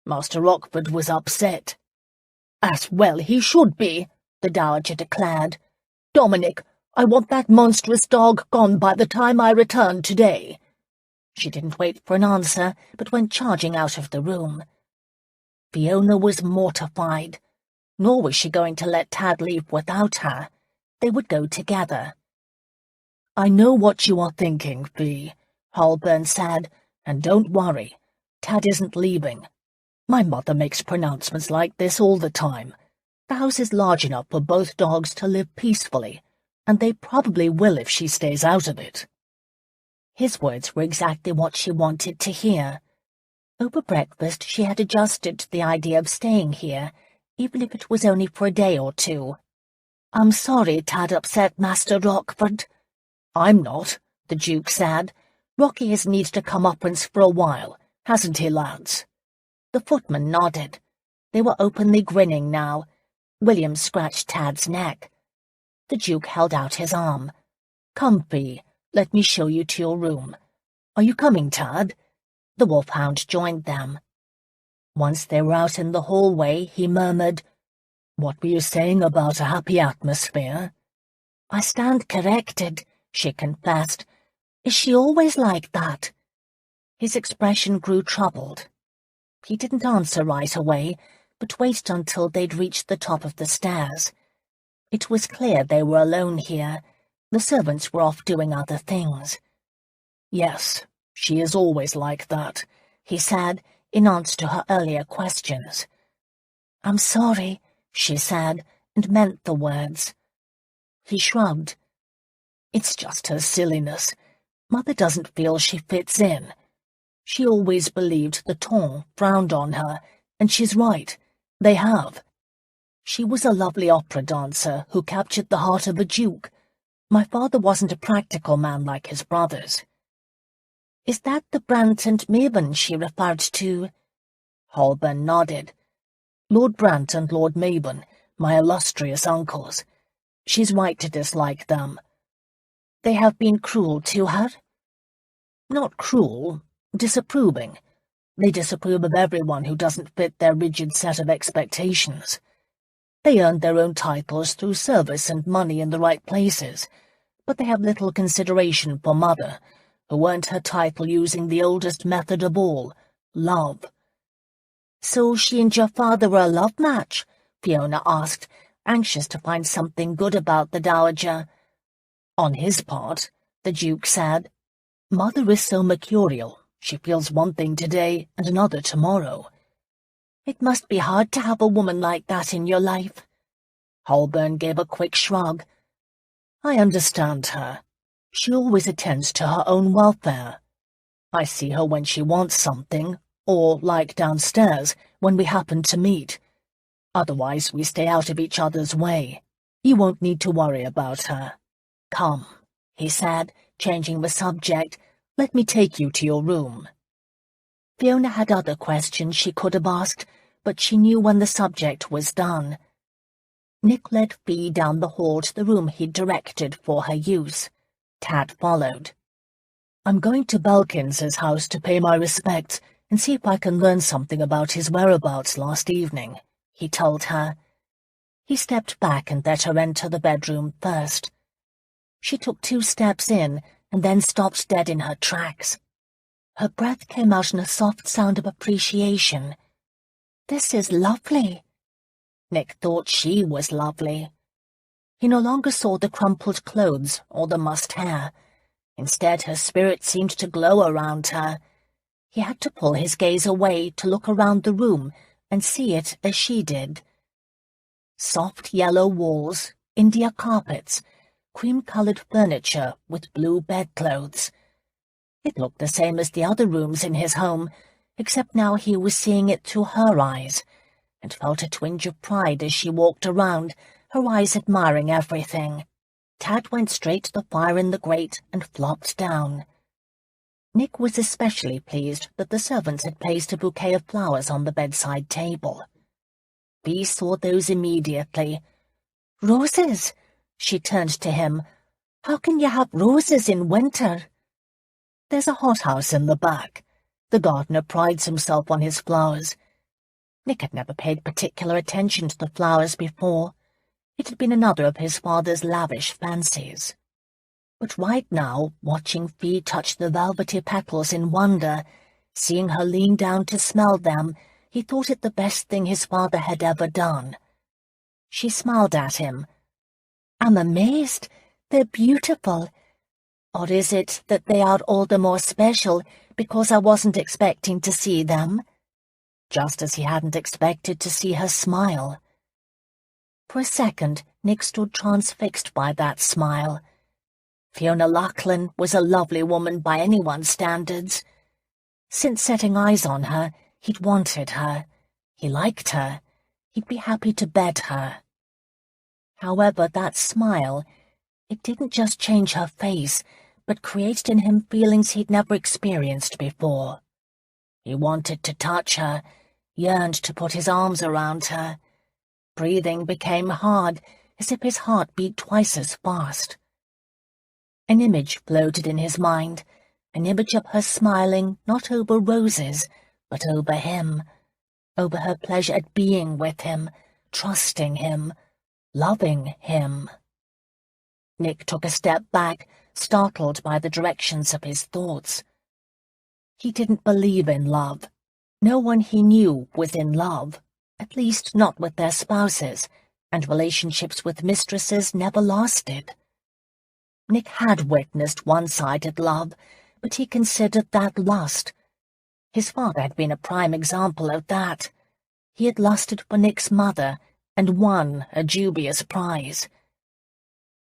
Master Rockford was upset. As well he should be, the Dowager declared. Dominic, I want that monstrous dog gone by the time I return today. She didn't wait for an answer, but went charging out of the room. Fiona was mortified. Nor was she going to let Tad leave without her. They would go together. I know what you are thinking, Fee, Holburn said, and don't worry. Tad isn't leaving. My mother makes pronouncements like this all the time. The house is large enough for both dogs to live peacefully, and they probably will if she stays out of it. His words were exactly what she wanted to hear. Over breakfast she had adjusted to the idea of staying here, even if it was only for a day or two. I'm sorry Tad upset Master Rockford. I'm not, the Duke said. Rocky has needed to come upwards for a while, hasn't he, lads? The footman nodded. They were openly grinning now. William scratched Tad's neck. The Duke held out his arm. Come, Fee, let me show you to your room. Are you coming, Tad? The wolfhound joined them. Once they were out in the hallway, he murmured, What were you saying about a happy atmosphere? I stand corrected, she confessed. Is she always like that? His expression grew troubled. He didn't answer right away, but waited until they'd reached the top of the stairs. It was clear they were alone here. The servants were off doing other things. Yes, she is always like that, he said, in answer to her earlier questions. I'm sorry, she said, and meant the words. He shrugged. It's just her silliness. Mother doesn't feel she fits in. She always believed the ton frowned on her, and she's right. They have. She was a lovely opera dancer who captured the heart of a duke. My father wasn't a practical man like his brothers. Is that the Brant and Mabon she referred to? Holburn nodded. Lord Brant and Lord Mabon, my illustrious uncles. She's right to dislike them. They have been cruel to her? Not cruel, disapproving. They disapprove of everyone who doesn't fit their rigid set of expectations. They earned their own titles through service and money in the right places, but they have little consideration for Mother, who earned her title using the oldest method of all, love. So she and your father were a love match? Fiona asked, anxious to find something good about the Dowager. On his part, the Duke said, Mother is so mercurial. She feels one thing today and another tomorrow. It must be hard to have a woman like that in your life. Holburn gave a quick shrug. I understand her. She always attends to her own welfare. I see her when she wants something, or, like downstairs, when we happen to meet. Otherwise, we stay out of each other's way. You won't need to worry about her. Come, he said, changing the subject. Let me take you to your room. Fiona had other questions she could have asked, but she knew when the subject was done. Nick led Fee down the hall to the room he'd directed for her use. Tad followed. I'm going to Belkins's house to pay my respects and see if I can learn something about his whereabouts last evening, he told her. He stepped back and let her enter the bedroom first. She took 2 steps in and then stopped dead in her tracks. Her breath came out in a soft sound of appreciation. This is lovely. Nick thought she was lovely. He no longer saw the crumpled clothes or the mussed hair. Instead, her spirit seemed to glow around her. He had to pull his gaze away to look around the room and see it as she did. Soft yellow walls, India carpets, cream-coloured furniture with blue bedclothes. It looked the same as the other rooms in his home, except now he was seeing it through her eyes, and felt a twinge of pride as she walked around, her eyes admiring everything. Tad went straight to the fire in the grate and flopped down. Nick was especially pleased that the servants had placed a bouquet of flowers on the bedside table. Bee saw those immediately. Roses! She turned to him. How can you have roses in winter? There's a hothouse in the back. The gardener prides himself on his flowers. Nick had never paid particular attention to the flowers before. It had been another of his father's lavish fancies. But right now, watching Fee touch the velvety petals in wonder, seeing her lean down to smell them, he thought it the best thing his father had ever done. She smiled at him. "I'm amazed. They're beautiful. Or is it that they are all the more special because I wasn't expecting to see them?" Just as he hadn't expected to see her smile. For a second, Nick stood transfixed by that smile. Fiona Lachlan was a lovely woman by anyone's standards. Since setting eyes on her, he'd wanted her. He liked her. He'd be happy to bed her. However, that smile, it didn't just change her face, but created in him feelings he'd never experienced before. He wanted to touch her, yearned to put his arms around her. Breathing became hard, as if his heart beat twice as fast. An image floated in his mind, an image of her smiling not over roses, but over him, over her pleasure at being with him, trusting him, loving him. Nick took a step back, startled by the directions of his thoughts. He didn't believe in love. No one he knew was in love, at least not with their spouses, and relationships with mistresses never lasted. Nick had witnessed one-sided love, but he considered that lust. His father had been a prime example of that. He had lusted for Nick's mother, and won a dubious prize.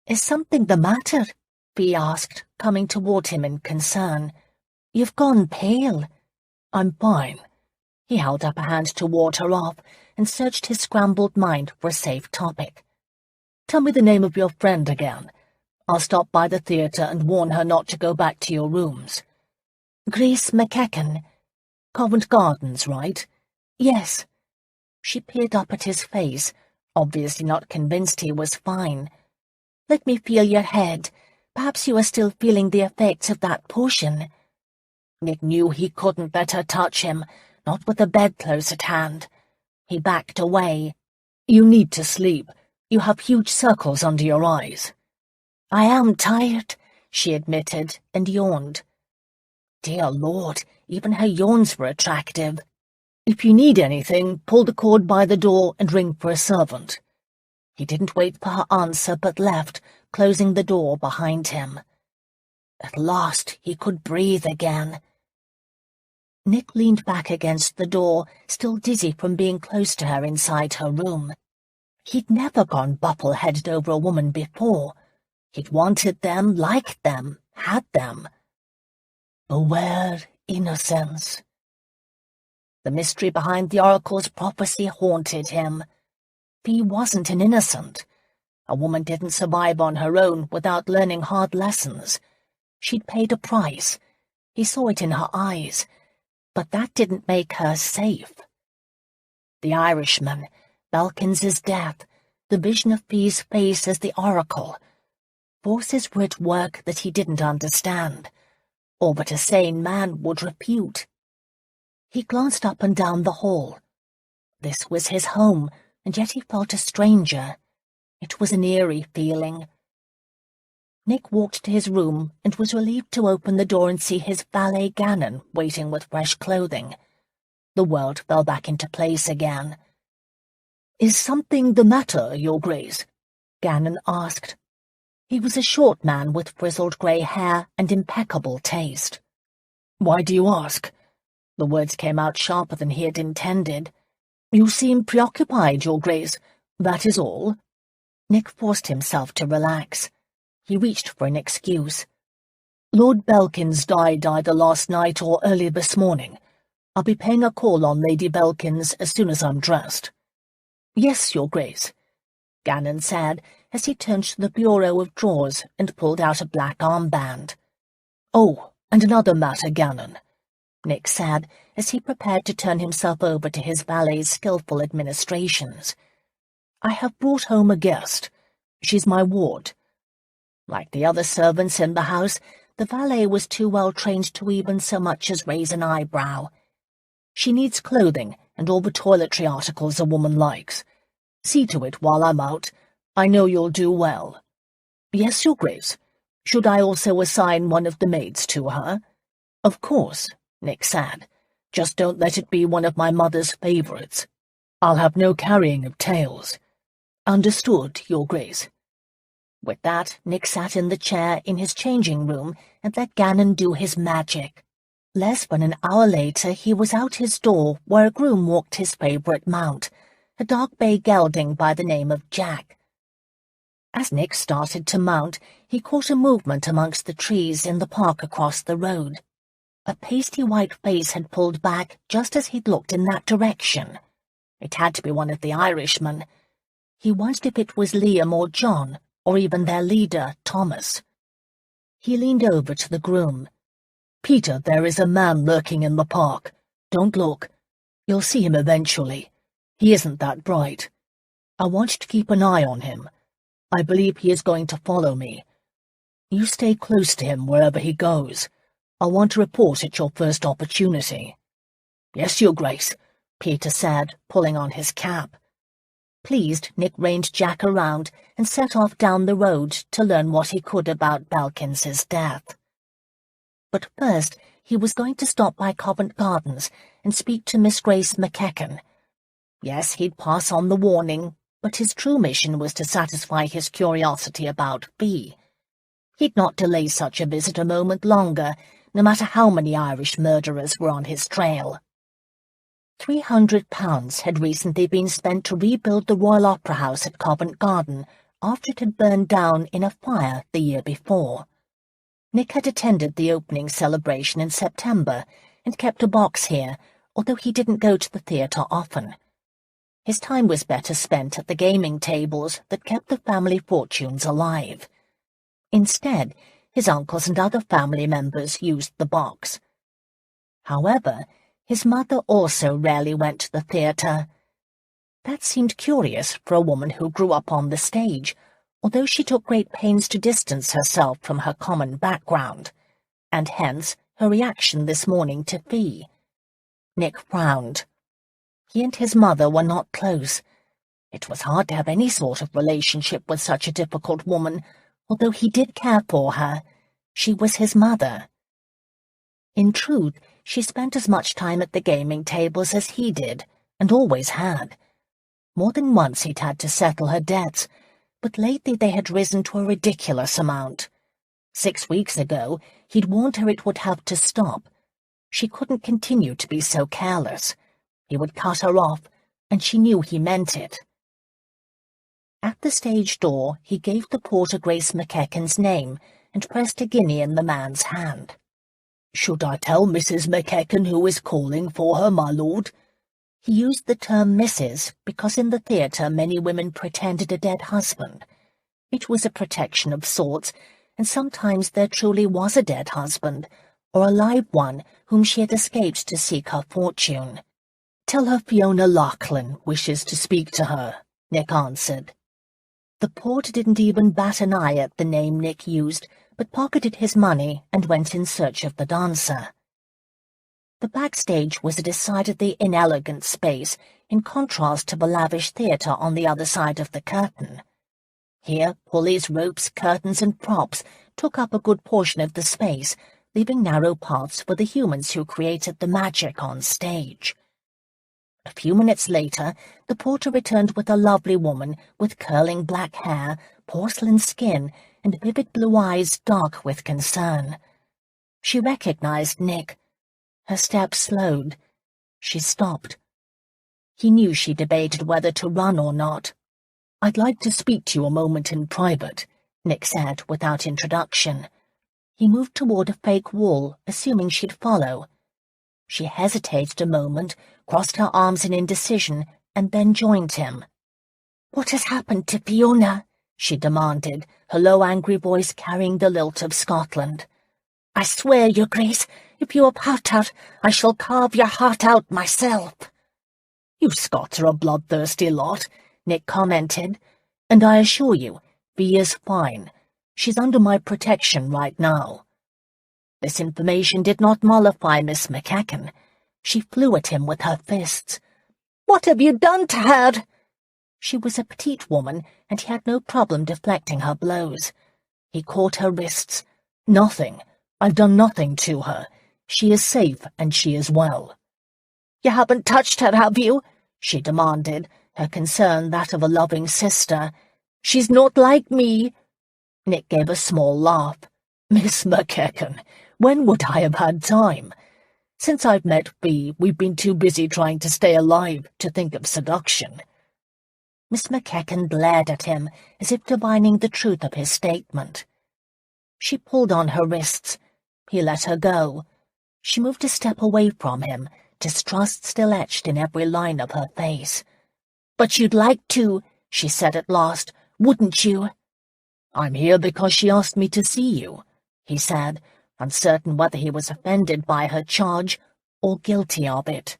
"Is something the matter?" Fee asked, coming toward him in concern. "You've gone pale." "I'm fine." He held up a hand to ward her off, and searched his scrambled mind for a safe topic. "Tell me the name of your friend again. I'll stop by the theatre and warn her not to go back to your rooms." "Grace McEachen. Covent Gardens, right?" "Yes." She peered up at his face, obviously not convinced he was fine. "Let me feel your head. Perhaps you are still feeling the effects of that potion." Nick knew he couldn't let her touch him, not with the bedclothes at hand. He backed away. "You need to sleep. You have huge circles under your eyes." "I am tired," she admitted, and yawned. Dear Lord, even her yawns were attractive. "If you need anything, pull the cord by the door and ring for a servant." He didn't wait for her answer, but left, closing the door behind him. At last he could breathe again. Nick leaned back against the door, still dizzy from being close to her inside her room. He'd never gone buckle-headed over a woman before. He'd wanted them, liked them, had them. Beware, Innocence. The mystery behind the oracle's prophecy haunted him. Fee wasn't an innocent. A woman didn't survive on her own without learning hard lessons. She'd paid a price. He saw it in her eyes. But that didn't make her safe. The Irishman, Belkins's death, the vision of Fee's face as the oracle. Forces were at work that he didn't understand, or that a sane man would refute. He glanced up and down the hall. This was his home, and yet he felt a stranger. It was an eerie feeling. Nick walked to his room and was relieved to open the door and see his valet Gannon waiting with fresh clothing. The world fell back into place again. "Is something the matter, Your Grace?" Gannon asked. He was a short man with frizzled grey hair and impeccable taste. "Why do you ask?" The words came out sharper than he had intended. "You seem preoccupied, Your Grace. That is all." Nick forced himself to relax. He reached for an excuse. "Lord Belkins died either last night or early this morning. I'll be paying a call on Lady Belkins as soon as I'm dressed." "Yes, Your Grace," Gannon said, as he turned to the bureau of drawers and pulled out a black armband. "Oh, and another matter, Gannon," Nick said, as he prepared to turn himself over to his valet's skillful administrations. "I have brought home a guest. She's my ward. Like the other servants in the house, The valet was too well trained to even so much as raise an eyebrow. "She needs clothing and all the toiletry articles a woman likes. See to it while I'm out. I know you'll do well." "Yes, Your Grace. Should I also assign one of the maids to her?" "Of course," Nick said. "Just don't let it be one of my mother's favourites. I'll have no carrying of tales." "Understood, Your Grace." With that, Nick sat in the chair in his changing room and let Gannon do his magic. Less than an hour later, he was out his door where a groom walked his favourite mount, a dark bay gelding by the name of Jack. As Nick started to mount, he caught a movement amongst the trees in the park across the road. A pasty white face had pulled back just as he'd looked in that direction. It had to be one of the Irishmen. He wondered if it was Liam or John, or even their leader, Thomas. He leaned over to the groom. "Peter, there is a man lurking in the park. Don't look. You'll see him eventually. He isn't that bright. I want you to keep an eye on him. I believe he is going to follow me. You stay close to him wherever he goes. I'll want to report at your first opportunity." "Yes, Your Grace," Peter said, pulling on his cap. Pleased, Nick reined Jack around and set off down the road to learn what he could about Balkins's death. But first, he was going to stop by Covent Gardens and speak to Miss Grace McEachern. Yes, he'd pass on the warning, but his true mission was to satisfy his curiosity about Fee. He'd not delay such a visit a moment longer, no matter how many Irish murderers were on his trail. £300 had recently been spent to rebuild the Royal Opera House at Covent Garden after it had burned down in a fire the year before. Nick had attended the opening celebration in September and kept a box here, although he didn't go to the theatre often. His time was better spent at the gaming tables that kept the family fortunes alive. Instead, his uncles and other family members used the box. However, his mother also rarely went to the theatre. That seemed curious for a woman who grew up on the stage, although she took great pains to distance herself from her common background, and hence her reaction this morning to Fee. Nick frowned. He and his mother were not close. It was hard to have any sort of relationship with such a difficult woman, although he did care for her. She was his mother. In truth, she spent as much time at the gaming tables as he did, and always had. More than once he'd had to settle her debts, but lately they had risen to a ridiculous amount. 6 weeks ago, he'd warned her it would have to stop. She couldn't continue to be so careless. He would cut her off, and she knew he meant it. At the stage door, he gave the porter Grace McEachern's name and pressed a guinea in the man's hand. "Should I tell Mrs. McEachern who is calling for her, my lord?" He used the term Mrs. because in the theatre many women pretended a dead husband. It was a protection of sorts, and sometimes there truly was a dead husband, or a live one whom she had escaped to seek her fortune. "Tell her Fiona Lachlan wishes to speak to her," Nick answered. The porter didn't even bat an eye at the name Nick used, but pocketed his money and went in search of the dancer. The backstage was a decidedly inelegant space, in contrast to the lavish theatre on the other side of the curtain. Here, pulleys, ropes, curtains, and props took up a good portion of the space, leaving narrow paths for the humans who created the magic on stage. A few minutes later, the porter returned with a lovely woman with curling black hair, porcelain skin, and vivid blue eyes dark with concern. She recognized Nick. Her steps slowed. She stopped. He knew she debated whether to run or not. "I'd like to speak to you a moment in private," Nick said without introduction. He moved toward a fake wall, assuming she'd follow. She hesitated a moment, crossed her arms in indecision, and then joined him. "What has happened to Fiona?" she demanded, her low, angry voice carrying the lilt of Scotland. "I swear, Your Grace, if you have hurt her, I shall carve your heart out myself." "You Scots are a bloodthirsty lot," Nick commented, "and I assure you, Fee is fine. She's under my protection right now. This information did not mollify Miss McEachern. She flew at him with her fists. "What have you done to her?" She was a petite woman, and he had no problem deflecting her blows. He caught her wrists. "Nothing. I've done nothing to her. She is safe, and she is well." "You haven't touched her, have you?" she demanded, her concern that of a loving sister. "She's not like me." Nick gave a small laugh. "Miss McEachern, when would I have had time? Since I've met Bea, we've been too busy trying to stay alive to think of seduction." Miss McEachern glared at him, as if divining the truth of his statement. She pulled on her wrists. He let her go. She moved a step away from him, distrust still etched in every line of her face. "But you'd like to," she said at last, "wouldn't you?" "I'm here because she asked me to see you," he said, uncertain whether he was offended by her charge or guilty of it.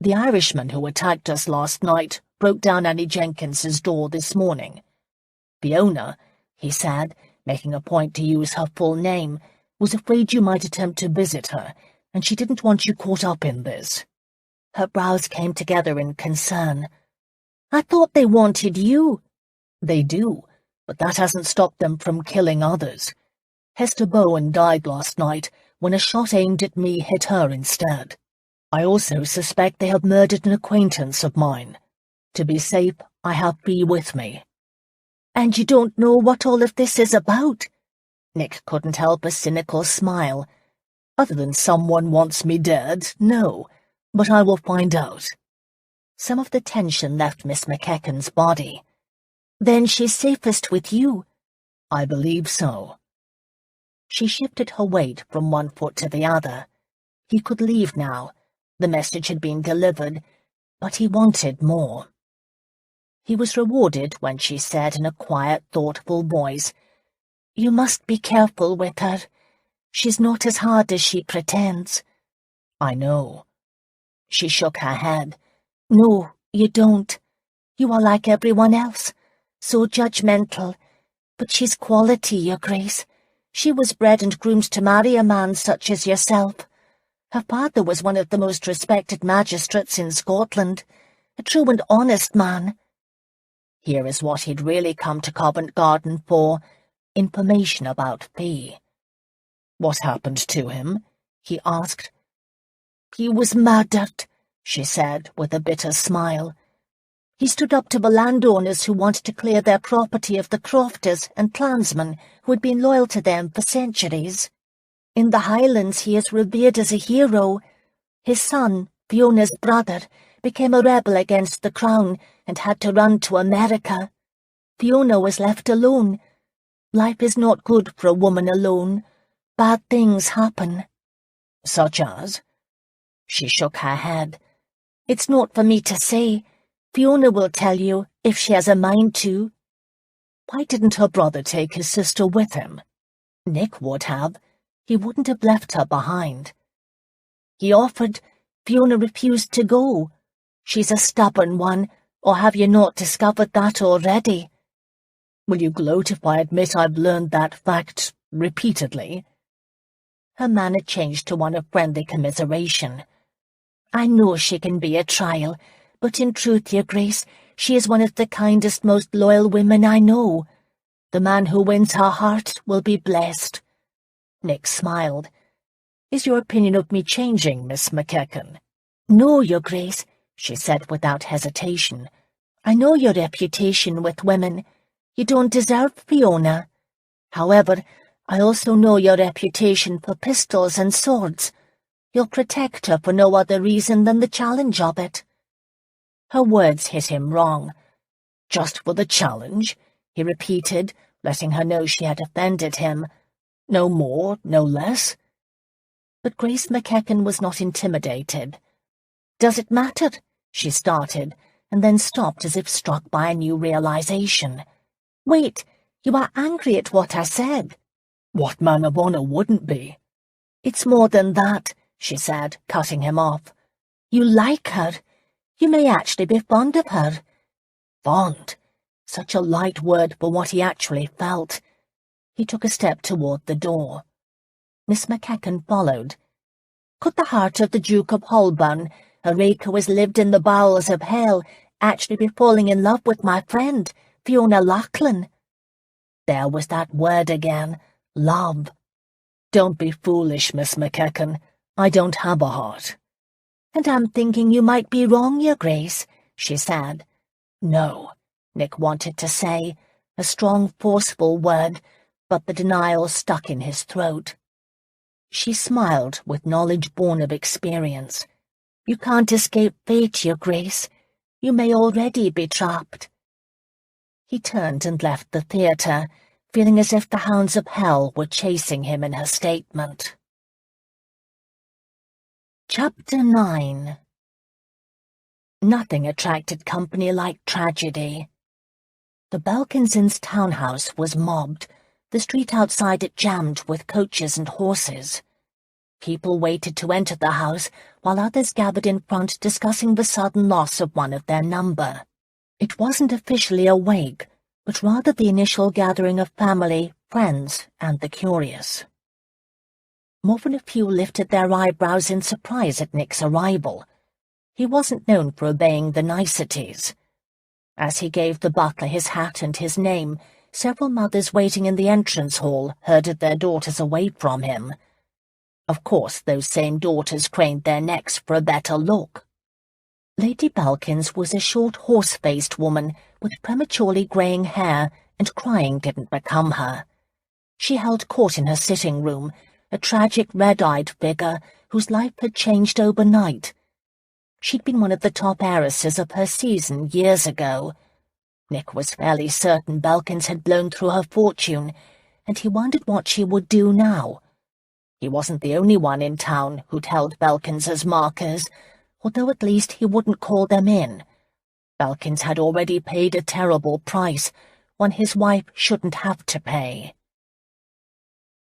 "The Irishman who attacked us last night broke down Annie Jenkins's door this morning. Fiona," he said, making a point to use her full name, "was afraid you might attempt to visit her, and she didn't want you caught up in this." Her brows came together in concern. "I thought they wanted you." "They do, but that hasn't stopped them from killing others. Hester Bowen died last night when a shot aimed at me hit her instead. I also suspect they have murdered an acquaintance of mine. To be safe, I have Bea with me." "And you don't know what all of this is about?" Nick couldn't help a cynical smile. "Other than someone wants me dead, no, but I will find out." Some of the tension left Miss McEachern's body. "Then she's safest with you." "I believe so." She shifted her weight from one foot to the other. He could leave now. The message had been delivered, but he wanted more. He was rewarded when she said in a quiet, thoughtful voice, "You must be careful with her. She's not as hard as she pretends." "I know." She shook her head. "No, you don't. You are like everyone else, so judgmental. But she's quality, Your Grace. She was bred and groomed to marry a man such as yourself. Her father was one of the most respected magistrates in Scotland, a true and honest man." Here is what he'd really come to Covent Garden for, information about Bea. "What happened to him?" he asked. "He was murdered," she said, with a bitter smile. "He stood up to the landowners who wanted to clear their property of the crofters and clansmen who had been loyal to them for centuries. In the Highlands he is revered as a hero. His son, Fiona's brother, became a rebel against the crown and had to run to America. Fiona was left alone. Life is not good for a woman alone. Bad things happen." "Such as?" She shook her head. "It's not for me to say. Fiona will tell you, if she has a mind to." Why didn't her brother take his sister with him? Nick would have. He wouldn't have left her behind. "He offered. Fiona refused to go. She's a stubborn one, or have you not discovered that already?" "Will you gloat if I admit I've learned that fact repeatedly?" Her manner changed to one of friendly commiseration. "I know she can be a trial, but in truth, Your Grace, she is one of the kindest, most loyal women I know. The man who wins her heart will be blessed." Nick smiled. "Is your opinion of me changing, Miss McEachern?" "No, Your Grace," she said without hesitation. "I know your reputation with women. You don't deserve Fiona. However, I also know your reputation for pistols and swords. You'll protect her for no other reason than the challenge of it." Her words hit him wrong. "Just for the challenge?" he repeated, letting her know she had offended him. "No more, no less?" But Grace McEachern was not intimidated. "Does it matter?" she started, and then stopped as if struck by a new realization. "Wait, you are angry at what I said." "What man of honour wouldn't be?" "It's more than that," she said, cutting him off. "You like her. You may actually be fond of her." Fond? Such a light word for what he actually felt. He took a step toward the door. Miss McEachern followed. Could the heart of the Duke of Holburn, a rake who has lived in the bowels of hell, actually be falling in love with my friend, Fiona Lachlan? There was that word again, love. Don't be foolish, Miss McEachern. I don't have a heart. And I'm thinking you might be wrong, Your Grace, she said. No, Nick wanted to say, a strong, forceful word, but the denial stuck in his throat. She smiled with knowledge born of experience. You can't escape fate, Your Grace. You may already be trapped. He turned and left the theatre, feeling as if the hounds of hell were chasing him in her statement. Chapter 9. Nothing attracted company like tragedy. The Belkinsons' townhouse was mobbed, the street outside it jammed with coaches and horses. People waited to enter the house, while others gathered in front discussing the sudden loss of one of their number. It wasn't officially a wake, but rather the initial gathering of family, friends, and the curious. More than a few lifted their eyebrows in surprise at Nick's arrival. He wasn't known for obeying the niceties. As he gave the butler his hat and his name, several mothers waiting in the entrance hall herded their daughters away from him. Of course, those same daughters craned their necks for a better look. Lady Belkins was a short, horse-faced woman with prematurely greying hair, and crying didn't become her. She held court in her sitting room, a tragic red-eyed figure whose life had changed overnight. She'd been one of the top heiresses of her season years ago. Nick was fairly certain Belkins had blown through her fortune, and he wondered what she would do now. He wasn't the only one in town who'd held Belkins as markers, although at least he wouldn't call them in. Belkins had already paid a terrible price, one his wife shouldn't have to pay.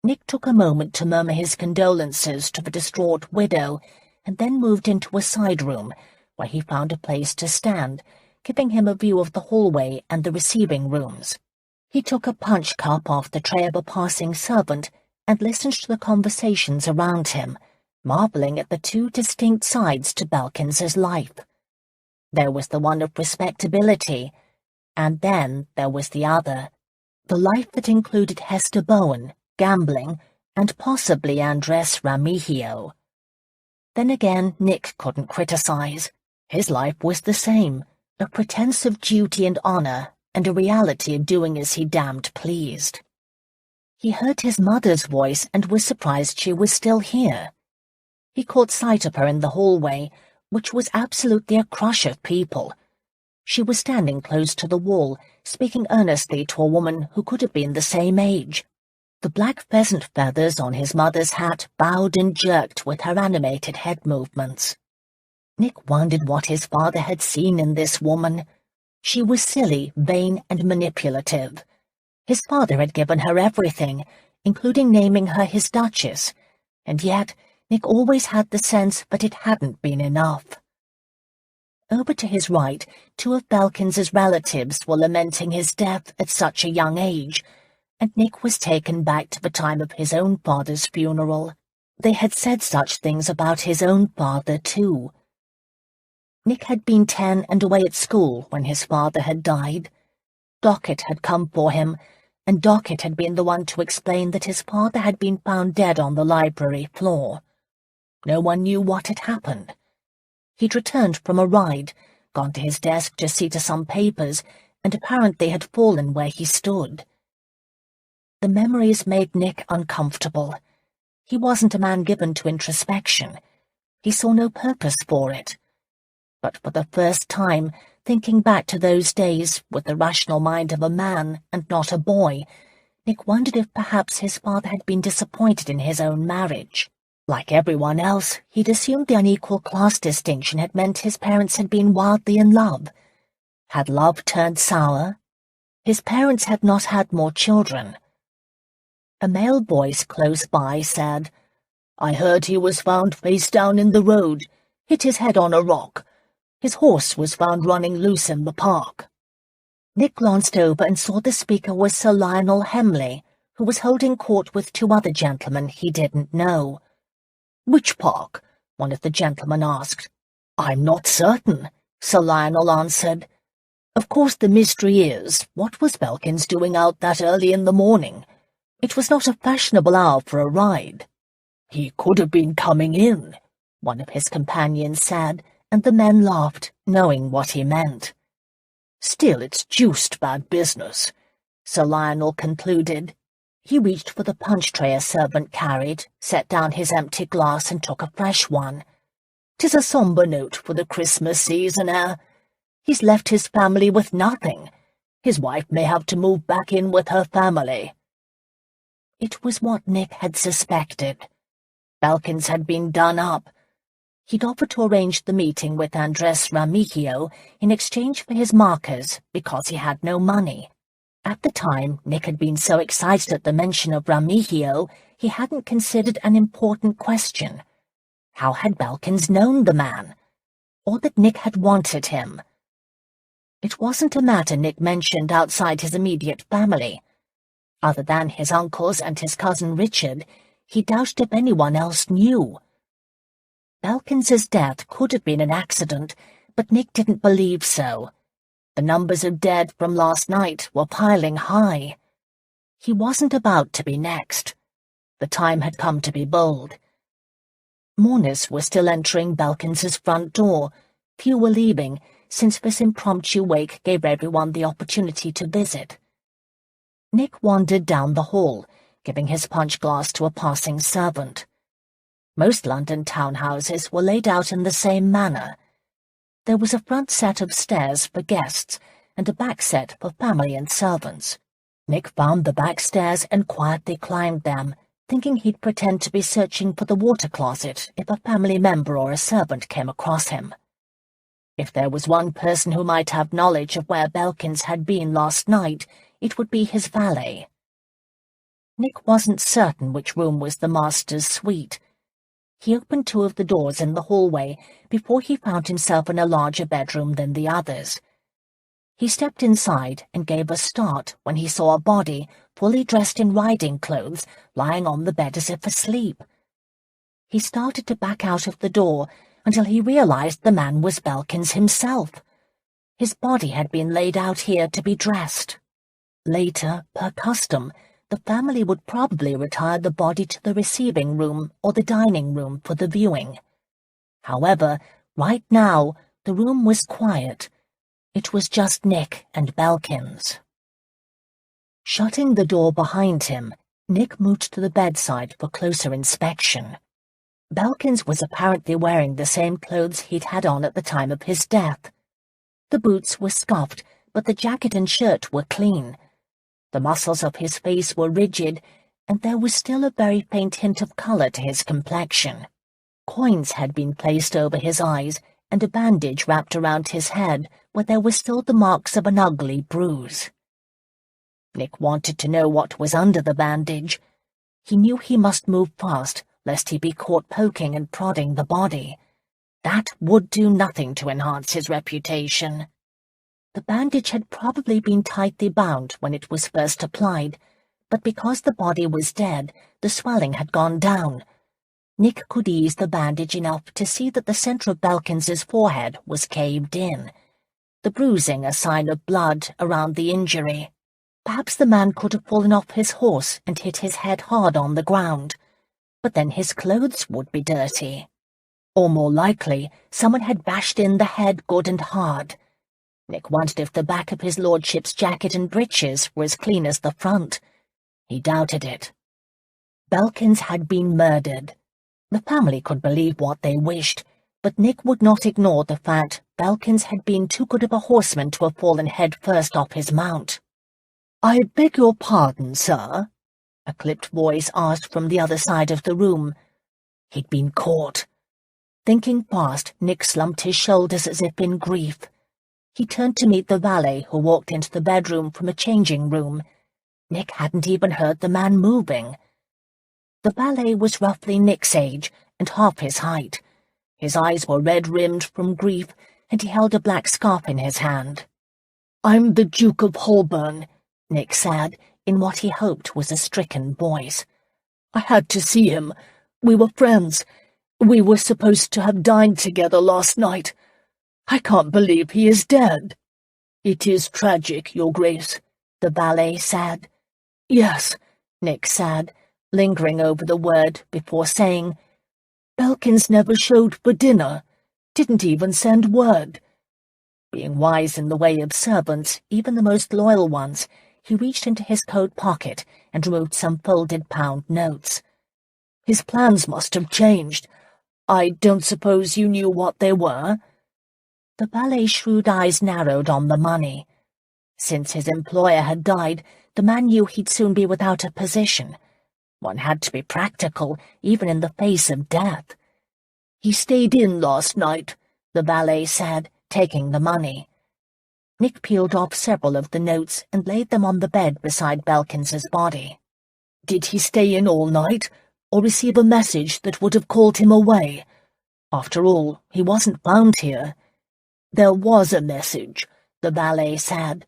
Nick took a moment to murmur his condolences to the distraught widow, and then moved into a side room, where he found a place to stand, giving him a view of the hallway and the receiving rooms. He took a punch cup off the tray of a passing servant and listened to the conversations around him, marvelling at the two distinct sides to Belkins's life. There was the one of respectability, and then there was the other, the life that included Hester Bowen, gambling, and possibly Andres Ramigio. Then again, Nick couldn't criticize. His life was the same, a pretense of duty and honor, and a reality of doing as he damned pleased. He heard his mother's voice and was surprised she was still here. He caught sight of her in the hallway, which was absolutely a crush of people. She was standing close to the wall, speaking earnestly to a woman who could have been the same age. The black pheasant feathers on his mother's hat bowed and jerked with her animated head movements. Nick wondered what his father had seen in this woman. She was silly, vain, and manipulative. His father had given her everything, including naming her his Duchess, and yet Nick always had the sense that it hadn't been enough. Over to his right, two of Belkins's relatives were lamenting his death at such a young age, and Nick was taken back to the time of his own father's funeral. They had said such things about his own father, too. Nick had been 10 and away at school when his father had died. Dockett had come for him, and Dockett had been the one to explain that his father had been found dead on the library floor. No one knew what had happened. He'd returned from a ride, gone to his desk to see to some papers, and apparently had fallen where he stood. The memories made Nick uncomfortable. He wasn't a man given to introspection. He saw no purpose for it. But for the first time, thinking back to those days with the rational mind of a man and not a boy, Nick wondered if perhaps his father had been disappointed in his own marriage. Like everyone else, he'd assumed the unequal class distinction had meant his parents had been wildly in love. Had love turned sour? His parents had not had more children. A male voice close by said, "I heard he was found face down in the road, hit his head on a rock. His horse was found running loose in the park." Nick glanced over and saw the speaker was Sir Lionel Hemley, who was holding court with two other gentlemen he didn't know. "Which park?" one of the gentlemen asked. "I'm not certain," Sir Lionel answered. "Of course the mystery is, what was Belkins doing out that early in the morning? It was not a fashionable hour for a ride." "He could have been coming in," one of his companions said, and the men laughed, knowing what he meant. "Still, it's deuced bad business," Sir Lionel concluded. He reached for the punch tray a servant carried, set down his empty glass and took a fresh one. "'Tis a sombre note for the Christmas season, eh? He's left his family with nothing. His wife may have to move back in with her family." It was what Nick had suspected. Belkins had been done up. He'd offered to arrange the meeting with Andres Remigio in exchange for his markers because he had no money. At the time, Nick had been so excited at the mention of Remigio, he hadn't considered an important question. How had Belkins known the man? Or that Nick had wanted him? It wasn't a matter Nick mentioned outside his immediate family. Other than his uncles and his cousin Richard, he doubted if anyone else knew. Belkins's death could have been an accident, but Nick didn't believe so. The numbers of dead from last night were piling high. He wasn't about to be next. The time had come to be bold. Mourners were still entering Belkins's front door. Few were leaving, since this impromptu wake gave everyone the opportunity to visit. Nick wandered down the hall, giving his punch glass to a passing servant. Most London townhouses were laid out in the same manner. There was a front set of stairs for guests and a back set for family and servants. Nick found the back stairs and quietly climbed them, thinking he'd pretend to be searching for the water closet if a family member or a servant came across him. If there was one person who might have knowledge of where Belkins had been last night, it would be his valet. Nick wasn't certain which room was the master's suite. He opened two of the doors in the hallway before he found himself in a larger bedroom than the others. He stepped inside and gave a start when he saw a body, fully dressed in riding clothes, lying on the bed as if asleep. He started to back out of the door until he realized the man was Belkins himself. His body had been laid out here to be dressed. Later, per custom, the family would probably retire the body to the receiving room or the dining room for the viewing. However, right now, the room was quiet. It was just Nick and Belkins. Shutting the door behind him, Nick moved to the bedside for closer inspection. Belkins was apparently wearing the same clothes he'd had on at the time of his death. The boots were scuffed, but the jacket and shirt were clean. The muscles of his face were rigid, and there was still a very faint hint of colour to his complexion. Coins had been placed over his eyes, and a bandage wrapped around his head, where there were still the marks of an ugly bruise. Nick wanted to know what was under the bandage. He knew he must move fast, lest he be caught poking and prodding the body. That would do nothing to enhance his reputation. The bandage had probably been tightly bound when it was first applied, but because the body was dead, the swelling had gone down. Nick could ease the bandage enough to see that the centre of Belkins's forehead was caved in, the bruising a sign of blood around the injury. Perhaps the man could have fallen off his horse and hit his head hard on the ground, but then his clothes would be dirty. Or more likely, someone had bashed in the head good and hard. Nick wondered if the back of his lordship's jacket and breeches were as clean as the front. He doubted it. Belkins had been murdered. The family could believe what they wished, but Nick would not ignore the fact Belkins had been too good of a horseman to have fallen head first off his mount. "I beg your pardon, sir?" a clipped voice asked from the other side of the room. He'd been caught. Thinking fast, Nick slumped his shoulders as if in grief. He turned to meet the valet who walked into the bedroom from a changing room. Nick hadn't even heard the man moving. The valet was roughly Nick's age and half his height. His eyes were red-rimmed from grief, and he held a black scarf in his hand. "I'm the Duke of Holburn," Nick said, in what he hoped was a stricken voice. "I had to see him. We were friends. We were supposed to have dined together last night. I can't believe he is dead." "It is tragic, Your Grace," the valet said. "Yes," Nick said, lingering over the word before saying, "Belkins never showed for dinner, didn't even send word." Being wise in the way of servants, even the most loyal ones, he reached into his coat pocket and removed some folded pound notes. "His plans must have changed. I don't suppose you knew what they were?" The valet's shrewd eyes narrowed on the money. Since his employer had died, the man knew he'd soon be without a position. One had to be practical, even in the face of death. "He stayed in last night," the valet said, taking the money. Nick peeled off several of the notes and laid them on the bed beside Belkins's body. "Did he stay in all night, or receive a message that would have called him away? After all, he wasn't found here." "There was a message," the valet said.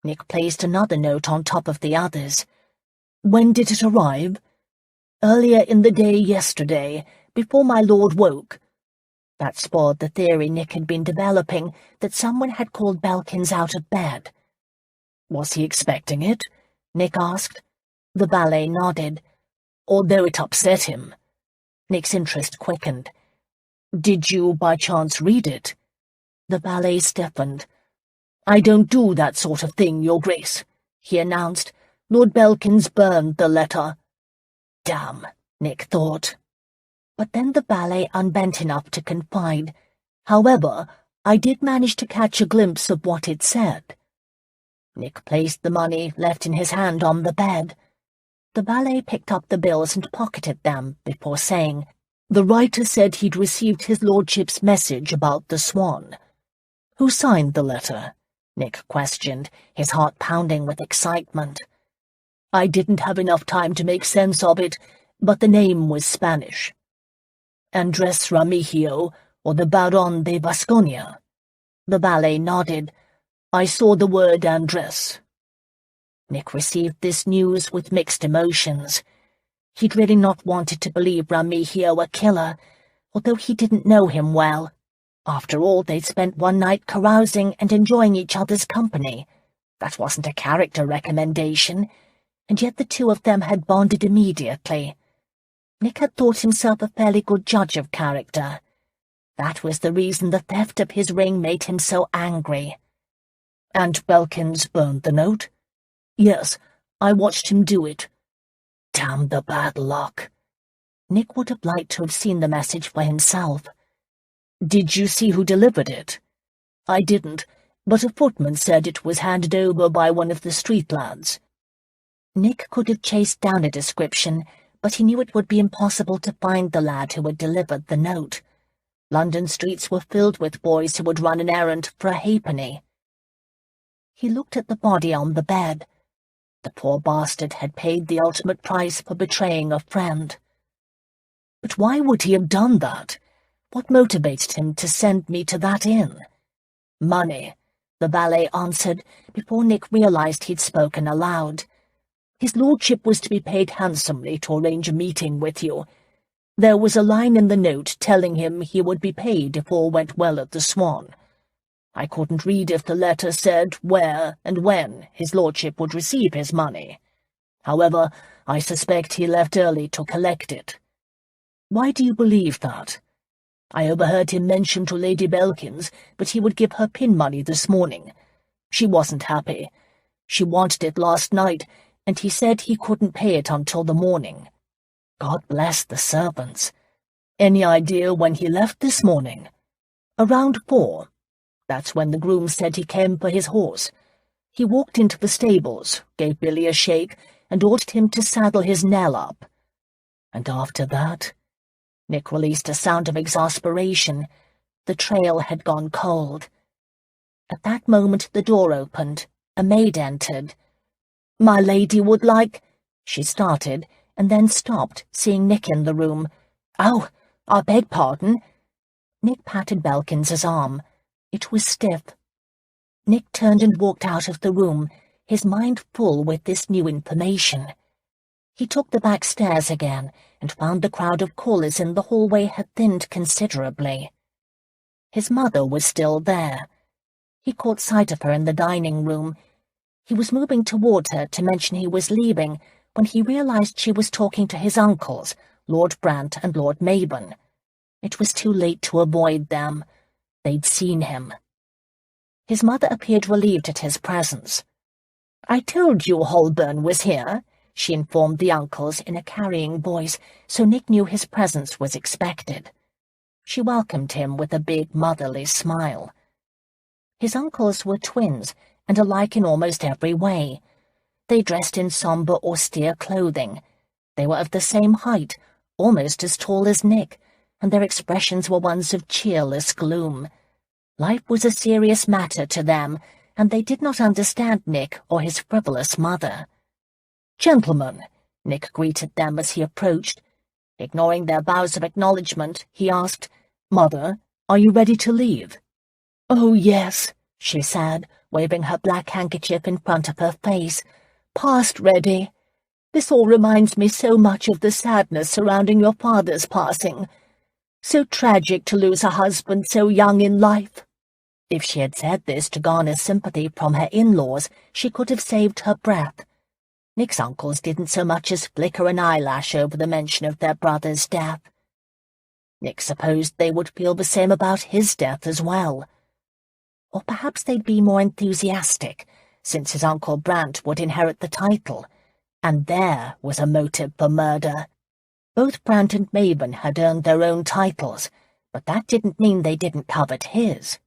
Nick placed another note on top of the others. "When did it arrive?" "Earlier in the day yesterday, before my lord woke." That spoiled the theory Nick had been developing that someone had called Belkins out of bed. "Was he expecting it?" Nick asked. The valet nodded. "Although it upset him." Nick's interest quickened. "Did you by chance read it?" The valet stiffened. "I don't do that sort of thing, Your Grace," he announced. "Lord Belkins burned the letter." Damn, Nick thought. But then the valet unbent enough to confide. "However, I did manage to catch a glimpse of what it said." Nick placed the money left in his hand on the bed. The valet picked up the bills and pocketed them before saying, "The writer said he'd received his lordship's message about the Swan." "Who signed the letter?" Nick questioned, his heart pounding with excitement. "I didn't have enough time to make sense of it, but the name was Spanish." "Andres Remigio, or the Baron de Vasconia?" The valet nodded. "I saw the word Andres." Nick received this news with mixed emotions. He'd really not wanted to believe Remigio a killer, although he didn't know him well. After all, they'd spent one night carousing and enjoying each other's company. That wasn't a character recommendation, and yet the two of them had bonded immediately. Nick had thought himself a fairly good judge of character. That was the reason the theft of his ring made him so angry. "And Belkins burned the note?" "Yes, I watched him do it." Damn the bad luck. Nick would have liked to have seen the message for himself. "Did you see who delivered it?" "I didn't, but a footman said it was handed over by one of the street lads." Nick could have chased down a description, but he knew it would be impossible to find the lad who had delivered the note. London streets were filled with boys who would run an errand for a halfpenny. He looked at the body on the bed. The poor bastard had paid the ultimate price for betraying a friend. But why would he have done that? What motivated him to send me to that inn? "Money," the valet answered, before Nick realized he'd spoken aloud. "His lordship was to be paid handsomely to arrange a meeting with you. There was a line in the note telling him he would be paid if all went well at the Swan. I couldn't read if the letter said where and when his lordship would receive his money. However, I suspect he left early to collect it." "Why do you believe that?" "I overheard him mention to Lady Belkins that he would give her pin money this morning. She wasn't happy. She wanted it last night, and he said he couldn't pay it until the morning. God bless the servants. Any idea when he left this morning?" "Around 4. That's when the groom said he came for his horse. He walked into the stables, gave Billy a shake, and ordered him to saddle his Nell up." "And after that?" Nick released a sound of exasperation. The trail had gone cold. At that moment the door opened. A maid entered. "My lady would like—" she started, and then stopped, seeing Nick in the room. "Oh, I beg pardon." Nick patted Belkins's arm. It was stiff. Nick turned and walked out of the room, his mind full with this new information. He took the back stairs again and found the crowd of callers in the hallway had thinned considerably. His mother was still there. He caught sight of her in the dining room. He was moving toward her to mention he was leaving when he realized she was talking to his uncles, Lord Brant and Lord Mabon. It was too late to avoid them. They'd seen him. His mother appeared relieved at his presence. "I told you Holburn was here," she informed the uncles in a carrying voice, so Nick knew his presence was expected. She welcomed him with a big motherly smile. His uncles were twins, and alike in almost every way. They dressed in sombre, austere clothing. They were of the same height, almost as tall as Nick, and their expressions were ones of cheerless gloom. Life was a serious matter to them, and they did not understand Nick or his frivolous mother. "Gentlemen," Nick greeted them as he approached. Ignoring their bows of acknowledgement, he asked, "Mother, are you ready to leave?" "Oh, yes," she said, waving her black handkerchief in front of her face. "Past ready. This all reminds me so much of the sadness surrounding your father's passing. So tragic to lose a husband so young in life." If she had said this to garner sympathy from her in-laws, she could have saved her breath. Nick's uncles didn't so much as flicker an eyelash over the mention of their brother's death. Nick supposed they would feel the same about his death as well. Or perhaps they'd be more enthusiastic, since his Uncle Brant would inherit the title, and there was a motive for murder. Both Brant and Mabon had earned their own titles, but that didn't mean they didn't covet his.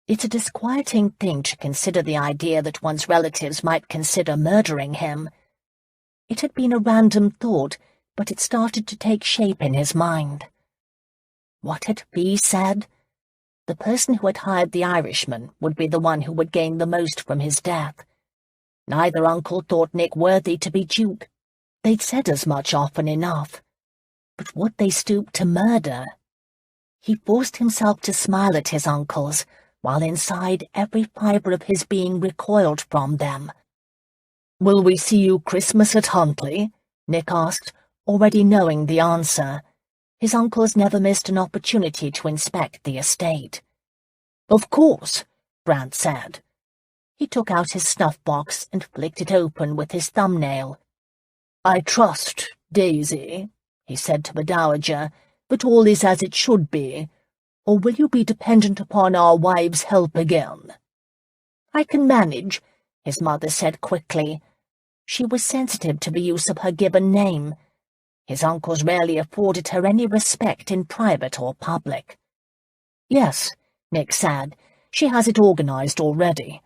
It's a disquieting thing to consider the idea that one's relatives might consider murdering him. It had been a random thought, but it started to take shape in his mind. What had Fee said? The person who had hired the Irishman would be the one who would gain the most from his death. Neither uncle thought Nick worthy to be Duke. They'd said as much often enough. But would they stoop to murder? He forced himself to smile at his uncles, while inside every fibre of his being recoiled from them. "Will we see you Christmas at Huntley?" Nick asked, already knowing the answer. His uncles never missed an opportunity to inspect the estate. "Of course," Brant said. He took out his snuff-box and flicked it open with his thumbnail. "I trust, Daisy," he said to the Dowager, "that all is as it should be, or will you be dependent upon our wives' help again?" "I can manage," his mother said quickly. She was sensitive to the use of her given name. His uncles rarely afforded her any respect in private or public. "Yes," Nick said, "she has it organized already.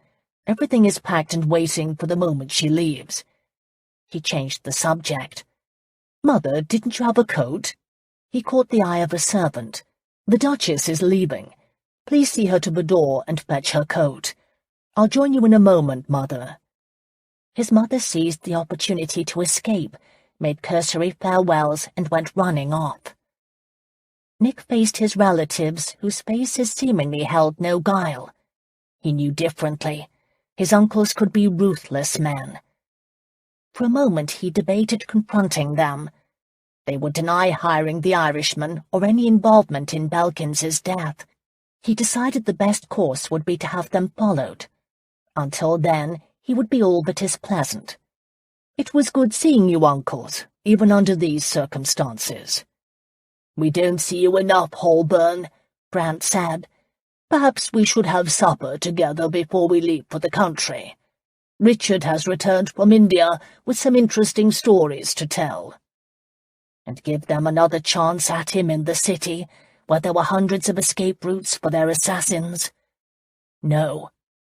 Everything is packed and waiting for the moment she leaves." He changed the subject. "Mother, didn't you have a coat?" He caught the eye of a servant. "The Duchess is leaving. Please see her to the door and fetch her coat. I'll join you in a moment, Mother." His mother seized the opportunity to escape, made cursory farewells, and went running off. Nick faced his relatives, whose faces seemingly held no guile. He knew differently. His uncles could be ruthless men. For a moment he debated confronting them. They would deny hiring the Irishman or any involvement in Belkins's death. He decided the best course would be to have them followed. Until then, he would be all but as pleasant. "It was good seeing you, uncles, even under these circumstances." "We don't see you enough, Holburn," Brant said. "Perhaps we should have supper together before we leave for the country. Richard has returned from India with some interesting stories to tell." And give them another chance at him in the city, where there were hundreds of escape routes for their assassins? No.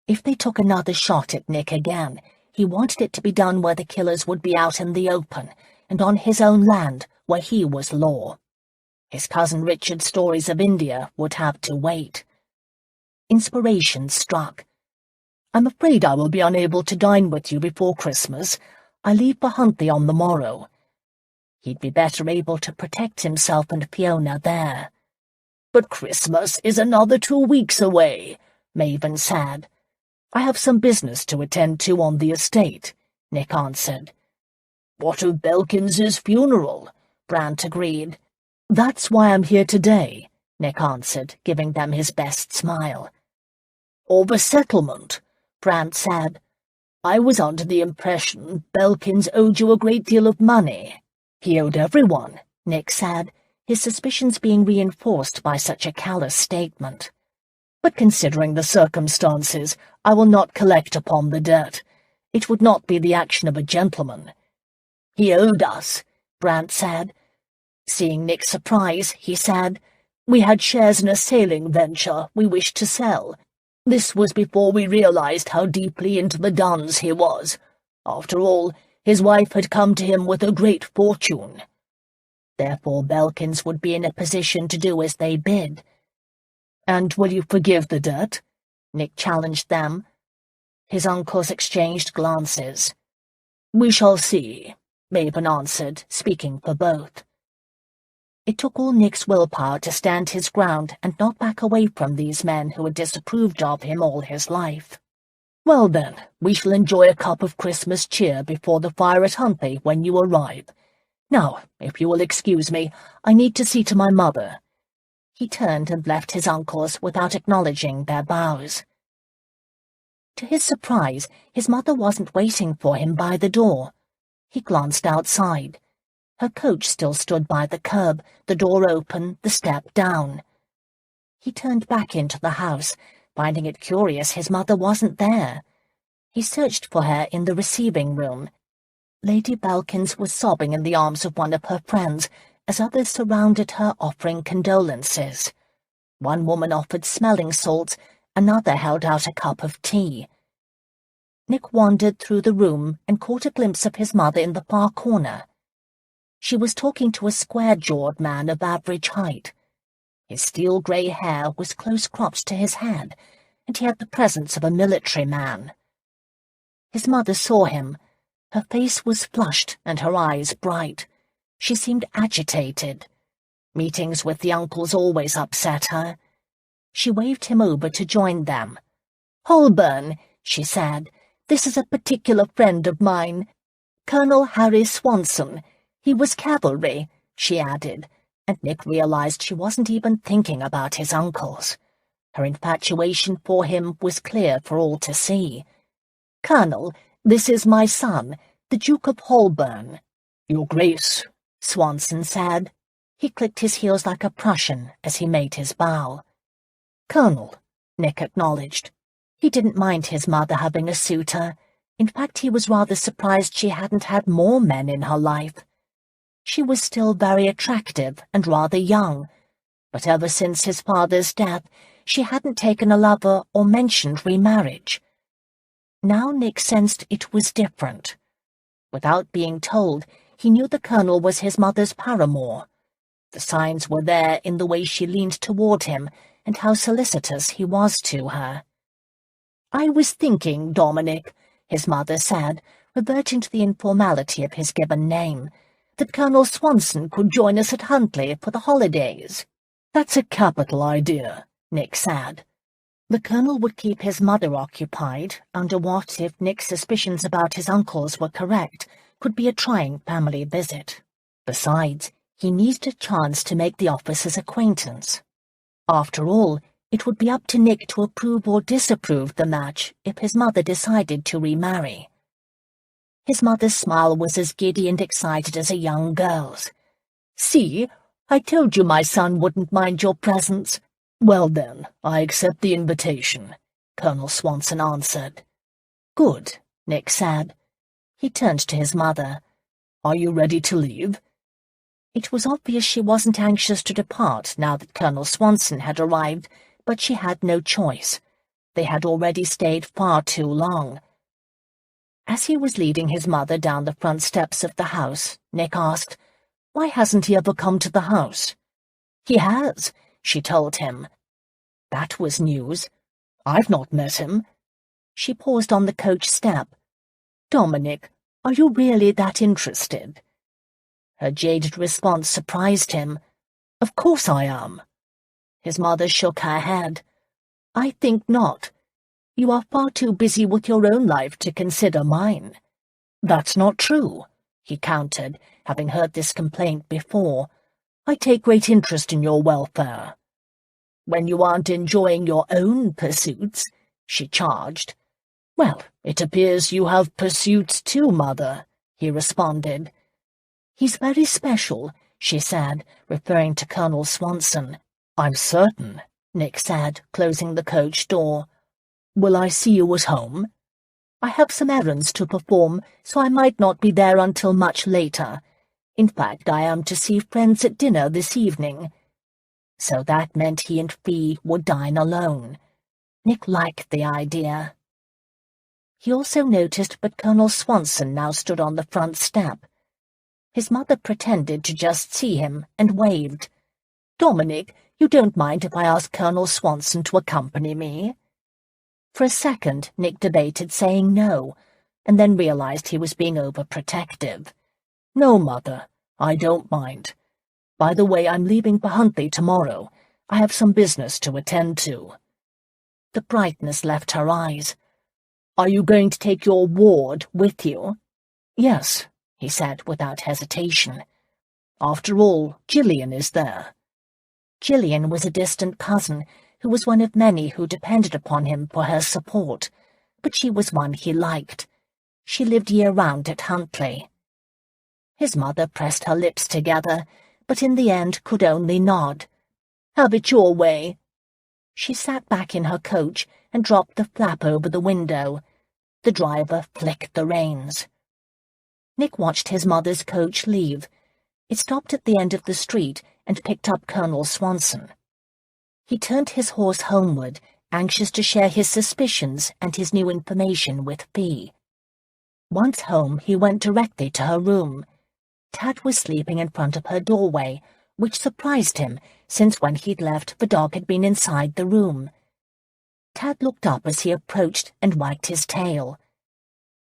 If they took another shot at Nick again, he wanted it to be done where the killers would be out in the open, and on his own land, where he was law. His cousin Richard's stories of India would have to wait. Inspiration struck. "I'm afraid I will be unable to dine with you before Christmas. I leave for Huntley on the morrow." He'd be better able to protect himself and Fiona there. "But Christmas is another 2 weeks away," Mabon said. "I have some business to attend to on the estate," Nick answered. "What of Belkins's funeral?" Brant agreed. "That's why I'm here today," Nick answered, giving them his best smile. "Or the settlement," Brant said. "I was under the impression Belkins owed you a great deal of money." "He owed everyone," Nick said, his suspicions being reinforced by such a callous statement. "But considering the circumstances, I will not collect upon the debt. It would not be the action of a gentleman." "He owed us," Brant said. Seeing Nick's surprise, he said, "We had shares in a sailing venture we wished to sell. This was before we realized how deeply into the duns he was. After all, his wife had come to him with a great fortune. Therefore Belkins would be in a position to do as they bid." "And will you forgive the debt?" Nick challenged them. His uncles exchanged glances. "We shall see," Raven answered, speaking for both. It took all Nick's willpower to stand his ground and not back away from these men who had disapproved of him all his life. "Well then, we shall enjoy a cup of Christmas cheer before the fire at Huntley when you arrive. Now, if you will excuse me, I need to see to my mother." He turned and left his uncles without acknowledging their bows. To his surprise, his mother wasn't waiting for him by the door. He glanced outside. Her coach still stood by the curb, the door open, the step down. He turned back into the house, finding it curious his mother wasn't there. He searched for her in the receiving room. Lady Belkins was sobbing in the arms of one of her friends, as others surrounded her offering condolences. One woman offered smelling salts, another held out a cup of tea. Nick wandered through the room and caught a glimpse of his mother in the far corner. She was talking to a square-jawed man of average height. His steel-grey hair was close-cropped to his head, and he had the presence of a military man. His mother saw him. Her face was flushed and her eyes bright. She seemed agitated. Meetings with the uncles always upset her. She waved him over to join them. "Holburn," she said, "this is a particular friend of mine. Colonel Harry Swanson. He was cavalry," she added, and Nick realized she wasn't even thinking about his uncles. Her infatuation for him was clear for all to see. "Colonel, this is my son, the Duke of Holburn." "Your Grace," Swanson said. He clicked his heels like a Prussian as he made his bow. "Colonel," Nick acknowledged. He didn't mind his mother having a suitor. In fact, he was rather surprised she hadn't had more men in her life. She was still very attractive and rather young, but ever since his father's death, she hadn't taken a lover or mentioned remarriage. Now Nick sensed it was different. Without being told, he knew the colonel was his mother's paramour. The signs were there in the way she leaned toward him and how solicitous he was to her. "I was thinking, Dominic," his mother said, reverting to the informality of his given name, "that Colonel Swanson could join us at Huntley for the holidays." "That's a capital idea," Nick said. The colonel would keep his mother occupied under what, if Nick's suspicions about his uncles were correct, could be a trying family visit. Besides, he needed a chance to make the officer's acquaintance. After all, it would be up to Nick to approve or disapprove the match if his mother decided to remarry. His mother's smile was as giddy and excited as a young girl's. "See, I told you my son wouldn't mind your presence." "Well then, I accept the invitation," Colonel Swanson answered. "Good," Nick said. He turned to his mother. "Are you ready to leave?" It was obvious she wasn't anxious to depart now that Colonel Swanson had arrived, but she had no choice. They had already stayed far too long. As he was leading his mother down the front steps of the house, Nick asked, "Why hasn't he ever come to the house?" "He has," she told him. That was news. "I've not met him." She paused on the coach step. "Dominic, are you really that interested?" Her jaded response surprised him. "Of course I am." His mother shook her head. "I think not. You are far too busy with your own life to consider mine." "That's not true," he countered, having heard this complaint before. "I take great interest in your welfare." "When you aren't enjoying your own pursuits," she charged. "Well, it appears you have pursuits too, Mother," he responded. "He's very special," she said, referring to Colonel Swanson. "I'm certain," Nick said, closing the coach door. "Will I see you at home?" "I have some errands to perform, so I might not be there until much later. In fact, I am to see friends at dinner this evening." So that meant he and Fee would dine alone. Nick liked the idea. He also noticed that Colonel Swanson now stood on the front step. His mother pretended to just see him and waved. "Dominic, you don't mind if I ask Colonel Swanson to accompany me?" For a second, Nick debated saying no, and then realized he was being overprotective. "No, Mother, I don't mind. By the way, I'm leaving for Huntley tomorrow. I have some business to attend to." The brightness left her eyes. "Are you going to take your ward with you?" "Yes," he said without hesitation. "After all, Gillian is there." Gillian was a distant cousin who was one of many who depended upon him for her support, but she was one he liked. She lived year-round at Huntley. His mother pressed her lips together, but in the end could only nod. "Have it your way." She sat back in her coach and dropped the flap over the window. The driver flicked the reins. Nick watched his mother's coach leave. It stopped at the end of the street and picked up Colonel Swanson. He turned his horse homeward, anxious to share his suspicions and his new information with Fee. Once home, he went directly to her room. Tad was sleeping in front of her doorway, which surprised him, since when he'd left, the dog had been inside the room. Tad looked up as he approached and wagged his tail.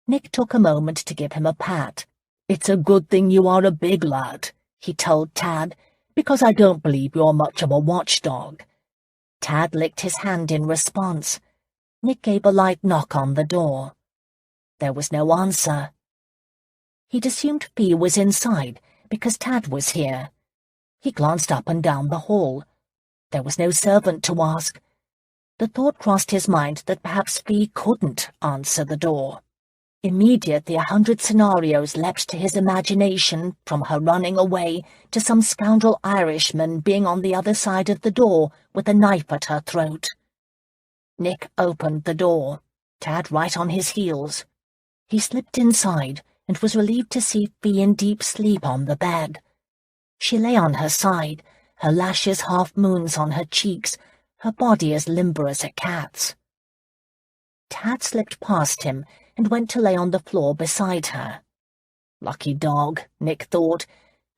Nick took a moment to give him a pat. "It's a good thing you are a big lad," he told Tad, "because I don't believe you're much of a watchdog." Tad licked his hand in response. Nick gave a light knock on the door. There was no answer. He'd assumed Fee was inside, because Tad was here. He glanced up and down the hall. There was no servant to ask. The thought crossed his mind that perhaps Fee couldn't answer the door. Immediately 100 scenarios leapt to his imagination, from her running away to some scoundrel Irishman being on the other side of the door with a knife at her throat. Nick opened the door, Tad right on his heels. He slipped inside and was relieved to see Fee in deep sleep on the bed. She lay on her side, her lashes half-moons on her cheeks, her body as limber as a cat's. Tad slipped past him and went to lay on the floor beside her. Lucky dog, Nick thought,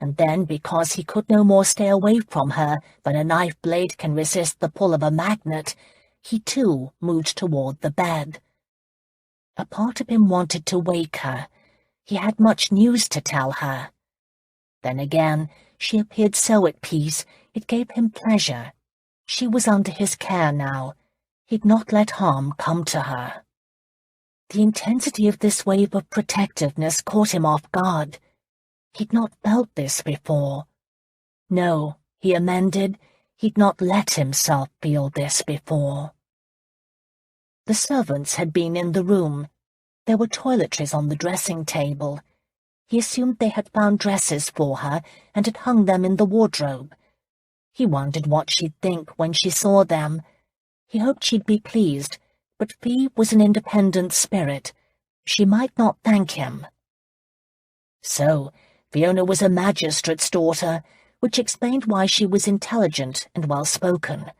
and then, because he could no more stay away from her than a knife blade can resist the pull of a magnet, he too moved toward the bed. A part of him wanted to wake her. He had much news to tell her. Then again, she appeared so at peace, it gave him pleasure. She was under his care now. He'd not let harm come to her. The intensity of this wave of protectiveness caught him off guard. He'd not felt this before. No, he amended, he'd not let himself feel this before. The servants had been in the room. There were toiletries on the dressing table. He assumed they had found dresses for her and had hung them in the wardrobe. He wondered what she'd think when she saw them. He hoped she'd be pleased, but Fee was an independent spirit. She might not thank him. So, Fiona was a magistrate's daughter, which explained why she was intelligent and well-spoken.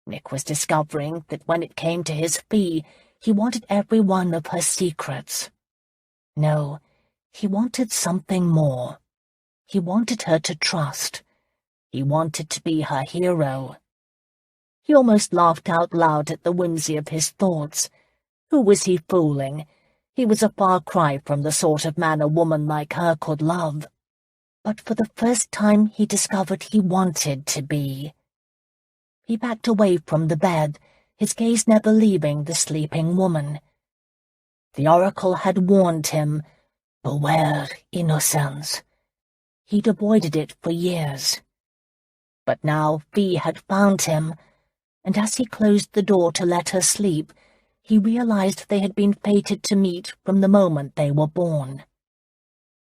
Nick was discovering that when it came to his Fee, he wanted every one of her secrets. No, he wanted something more. He wanted her to trust. He wanted to be her hero. He almost laughed out loud at the whimsy of his thoughts. Who was he fooling? He was a far cry from the sort of man a woman like her could love. But for the first time he discovered he wanted to be. He backed away from the bed, his gaze never leaving the sleeping woman. The oracle had warned him, "Beware, Innocence." He'd avoided it for years. But now Fee had found him, and as he closed the door to let her sleep, he realized they had been fated to meet from the moment they were born.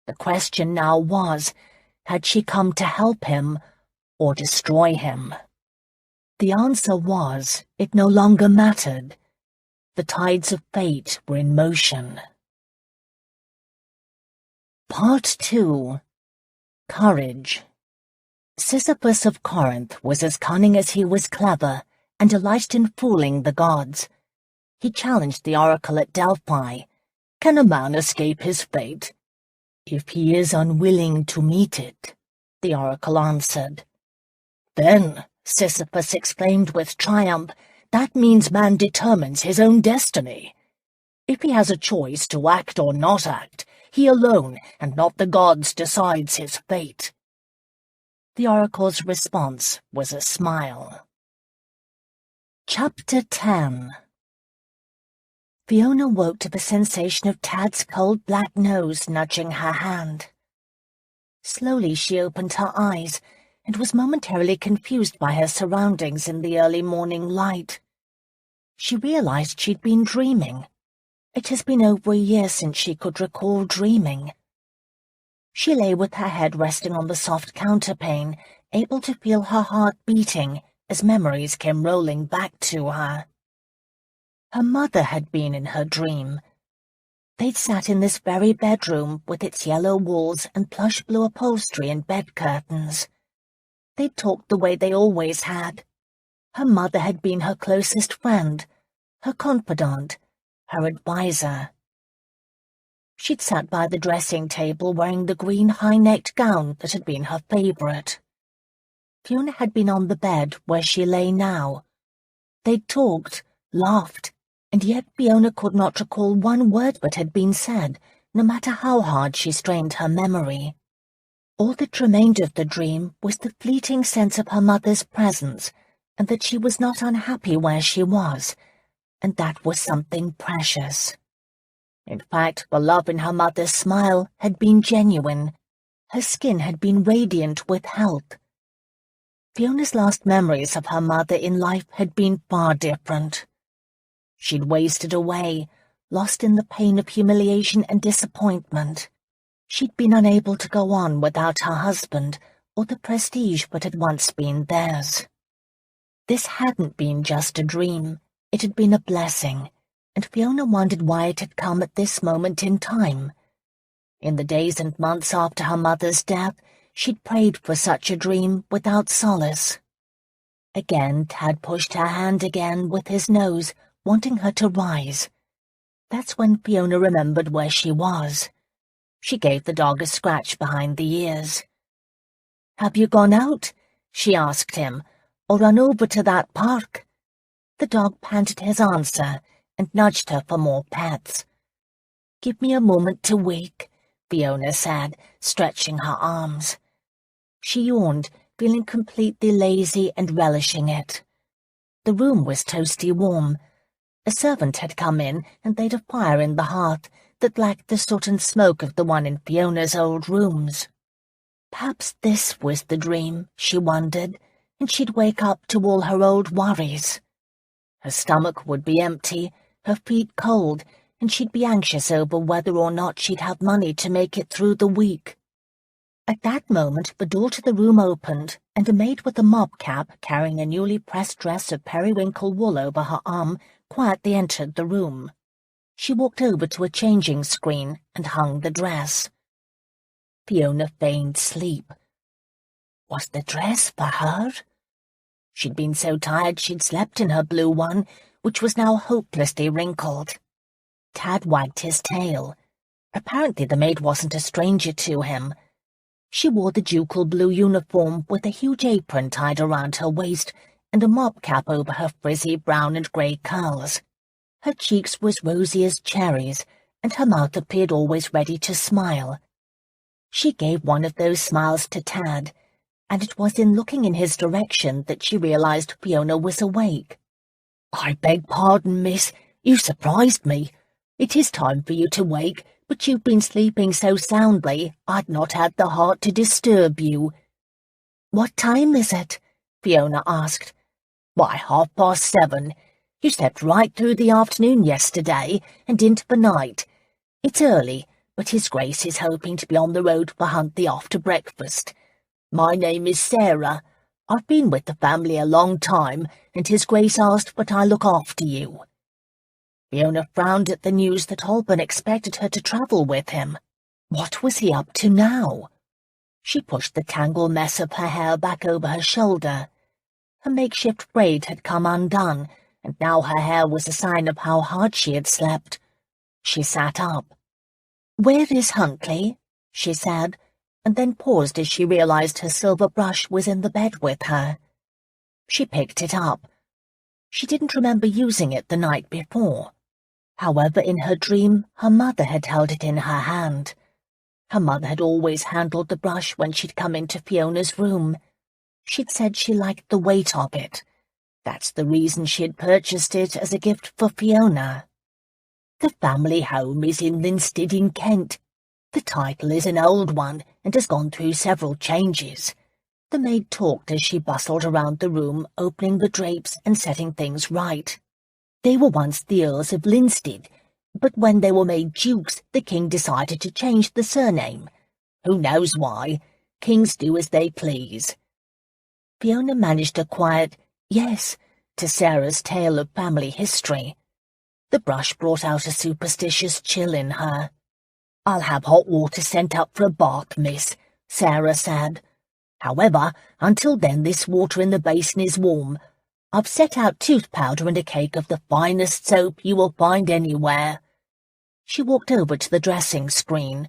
The question now was, had she come to help him or destroy him? The answer was, it no longer mattered. The tides of fate were in motion. Part 2. Courage. Sisyphus of Corinth was as cunning as he was clever, and delighted in fooling the gods. He challenged the oracle at Delphi. "Can a man escape his fate?" "If he is unwilling to meet it," the oracle answered. "Then," Sisyphus exclaimed with triumph, "that means man determines his own destiny. If he has a choice to act or not act, he alone, and not the gods, decides his fate." The oracle's response was a smile. Chapter 10. Fiona woke to the sensation of Tad's cold black nose nudging her hand. Slowly she opened her eyes, and was momentarily confused by her surroundings in the early morning light. She realized she'd been dreaming. It has been over a year since she could recall dreaming. She lay with her head resting on the soft counterpane, able to feel her heart beating as memories came rolling back to her. Her mother had been in her dream. They'd sat in this very bedroom with its yellow walls and plush blue upholstery and bed curtains. They'd talked the way they always had. Her mother had been her closest friend, her confidant, her advisor. She'd sat by the dressing table wearing the green high-necked gown that had been her favorite. Fiona had been on the bed where she lay now. They'd talked, laughed, and yet Fiona could not recall one word that had been said, no matter how hard she strained her memory. All that remained of the dream was the fleeting sense of her mother's presence, and that she was not unhappy where she was, and that was something precious. In fact, the love in her mother's smile had been genuine. Her skin had been radiant with health. Fiona's last memories of her mother in life had been far different. She'd wasted away, lost in the pain of humiliation and disappointment. She'd been unable to go on without her husband or the prestige that had once been theirs. This hadn't been just a dream. It had been a blessing, and Fiona wondered why it had come at this moment in time. In the days and months after her mother's death, she'd prayed for such a dream without solace. Again, Tad pushed her hand again with his nose, wanting her to rise. That's when Fiona remembered where she was. She gave the dog a scratch behind the ears. "Have you gone out?" she asked him, "or run over to that park?" The dog panted his answer and nudged her for more pats. "Give me a moment to wake," Fiona said, stretching her arms. She yawned, feeling completely lazy and relishing it. The room was toasty warm. A servant had come in and laid a fire in the hearth that lacked the soot and smoke of the one in Fiona's old rooms. Perhaps this was the dream, she wondered, and she'd wake up to all her old worries. Her stomach would be empty, her feet cold, and she'd be anxious over whether or not she'd have money to make it through the week. At that moment the door to the room opened, and a maid with a mob cap carrying a newly pressed dress of periwinkle wool over her arm quietly entered the room. She walked over to a changing screen and hung the dress. Fiona feigned sleep. Was the dress for her? She'd been so tired she'd slept in her blue one, which was now hopelessly wrinkled. Tad wagged his tail. Apparently the maid wasn't a stranger to him. She wore the ducal blue uniform with a huge apron tied around her waist and a mob cap over her frizzy brown and grey curls. Her cheeks were as rosy as cherries, and her mouth appeared always ready to smile. She gave one of those smiles to Tad, and it was in looking in his direction that she realized Fiona was awake. "I beg pardon, miss. You surprised me. It is time for you to wake, but you've been sleeping so soundly I'd not had the heart to disturb you." "What time is it?" Fiona asked. "Why, 7:30. You slept right through the afternoon yesterday and into the night. It's early, but His Grace is hoping to be on the road for Huntley after breakfast. My name is Sarah. I've been with the family a long time, and His Grace asked that I look after you." Fiona frowned at the news that Holburn expected her to travel with him. What was he up to now? She pushed the tangled mess of her hair back over her shoulder. Her makeshift braid had come undone, and now her hair was a sign of how hard she had slept. She sat up. "Where is Huntley?" she said, and then paused as she realized her silver brush was in the bed with her. She picked it up. She didn't remember using it the night before. However, in her dream, her mother had held it in her hand. Her mother had always handled the brush when she'd come into Fiona's room. She'd said she liked the weight of it. That's the reason she had purchased it as a gift for Fiona. "The family home is in Linstead in Kent. The title is an old one and has gone through several changes." The maid talked as she bustled around the room, opening the drapes and setting things right. "They were once the Earls of Linstead, but when they were made dukes, the king decided to change the surname. Who knows why? Kings do as they please." Fiona managed a quiet "yes" to Sarah's tale of family history. The brush brought out a superstitious chill in her. "I'll have hot water sent up for a bath, miss," Sarah said. "However, until then this water in the basin is warm. I've set out tooth powder and a cake of the finest soap you will find anywhere." She walked over to the dressing screen.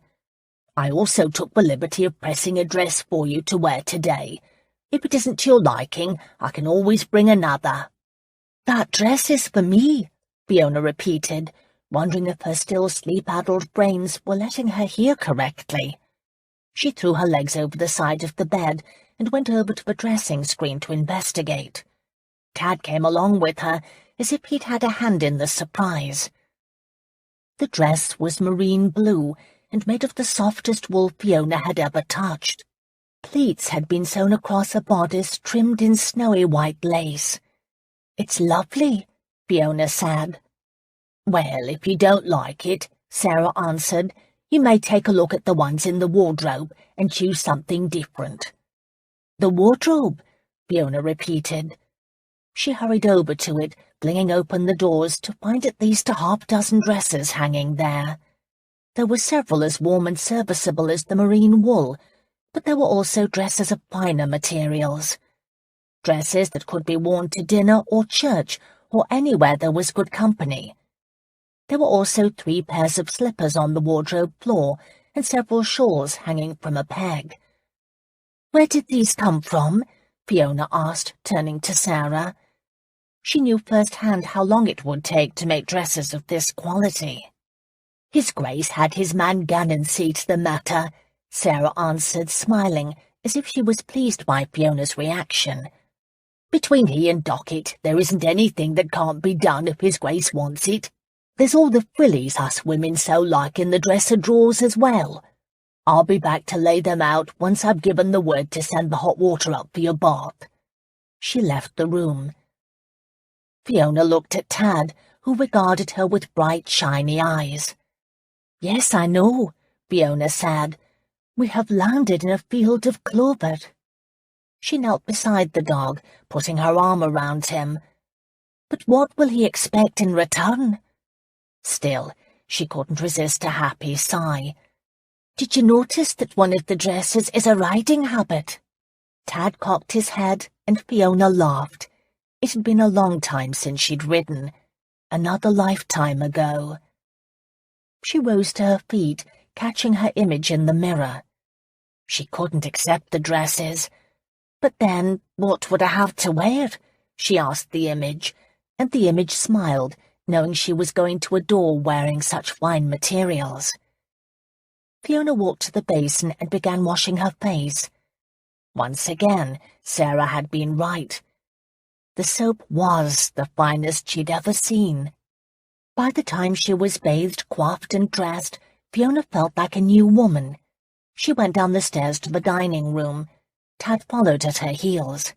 "I also took the liberty of pressing a dress for you to wear today. If it isn't to your liking, I can always bring another." "That dress is for me," Fiona repeated, wondering if her still sleep-addled brains were letting her hear correctly. She threw her legs over the side of the bed and went over to the dressing screen to investigate. Tad came along with her, as if he'd had a hand in the surprise. The dress was marine blue and made of the softest wool Fiona had ever touched. Pleats had been sewn across a bodice trimmed in snowy white lace. "It's lovely," Fiona said. "Well, if you don't like it," Sarah answered, "you may take a look at the ones in the wardrobe and choose something different." "The wardrobe," Fiona repeated. She hurried over to it, flinging open the doors to find at least a half-dozen dresses hanging there. There were several as warm and serviceable as the marine wool, but there were also dresses of finer materials. Dresses that could be worn to dinner or church or anywhere there was good company. There were also 3 pairs of slippers on the wardrobe floor and several shawls hanging from a peg. "Where did these come from?" Fiona asked, turning to Sarah. She knew firsthand how long it would take to make dresses of this quality. "His Grace had his man Gannon see to the matter," Sarah answered, smiling, as if she was pleased by Fiona's reaction. "Between he and Dockett, there isn't anything that can't be done if His Grace wants it. There's all the frillies us women so like in the dresser drawers as well. I'll be back to lay them out once I've given the word to send the hot water up for your bath." She left the room. Fiona looked at Tad, who regarded her with bright, shiny eyes. "Yes, I know," Fiona said. "We have landed in a field of clover." She knelt beside the dog, putting her arm around him. "But what will he expect in return?" Still, she couldn't resist a happy sigh. "Did you notice that one of the dresses is a riding habit?" Tad cocked his head, and Fiona laughed. It had been a long time since she'd ridden. Another lifetime ago. She rose to her feet, catching her image in the mirror. She couldn't accept the dresses. But then, what would I have to wear? She asked the image, and the image smiled, knowing she was going to adore wearing such fine materials. Fiona walked to the basin and began washing her face. Once again, Sarah had been right. The soap was the finest she'd ever seen. By the time she was bathed, coiffed, and dressed, Fiona felt like a new woman. She went down the stairs to the dining room. Tad followed at her heels.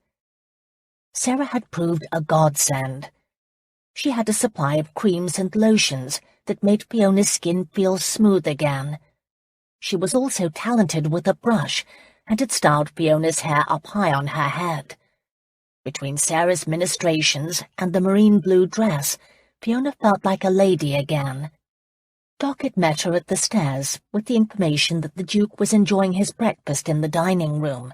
Sarah had proved a godsend. She had a supply of creams and lotions that made Fiona's skin feel smooth again. She was also talented with a brush and had styled Fiona's hair up high on her head. Between Sarah's ministrations and the marine blue dress, Fiona felt like a lady again. Doc had met her at the stairs with the information that the Duke was enjoying his breakfast in the dining room.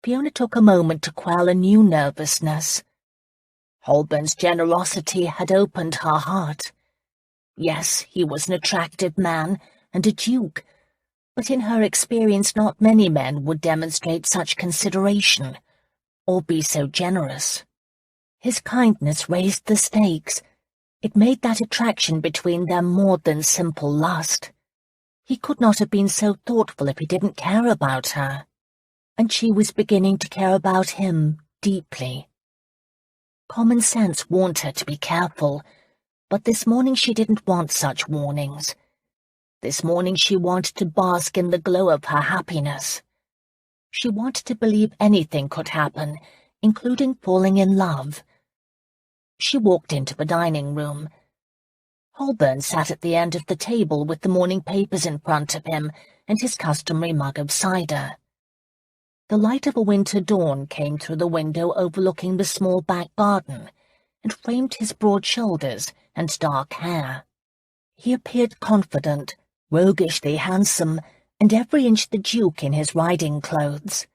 Fiona took a moment to quell a new nervousness. Holburn's generosity had opened her heart. Yes, he was an attractive man and a duke, but in her experience not many men would demonstrate such consideration, or be so generous. His kindness raised the stakes. It made that attraction between them more than simple lust. He could not have been so thoughtful if he didn't care about her, and she was beginning to care about him deeply. Common sense warned her to be careful, but this morning she didn't want such warnings. This morning she wanted to bask in the glow of her happiness. She wanted to believe anything could happen, including falling in love. She walked into the dining room. Holburn sat at the end of the table with the morning papers in front of him and his customary mug of cider. The light of a winter dawn came through the window overlooking the small back garden and framed his broad shoulders and dark hair. He appeared confident, roguishly handsome, and every inch the Duke in his riding clothes.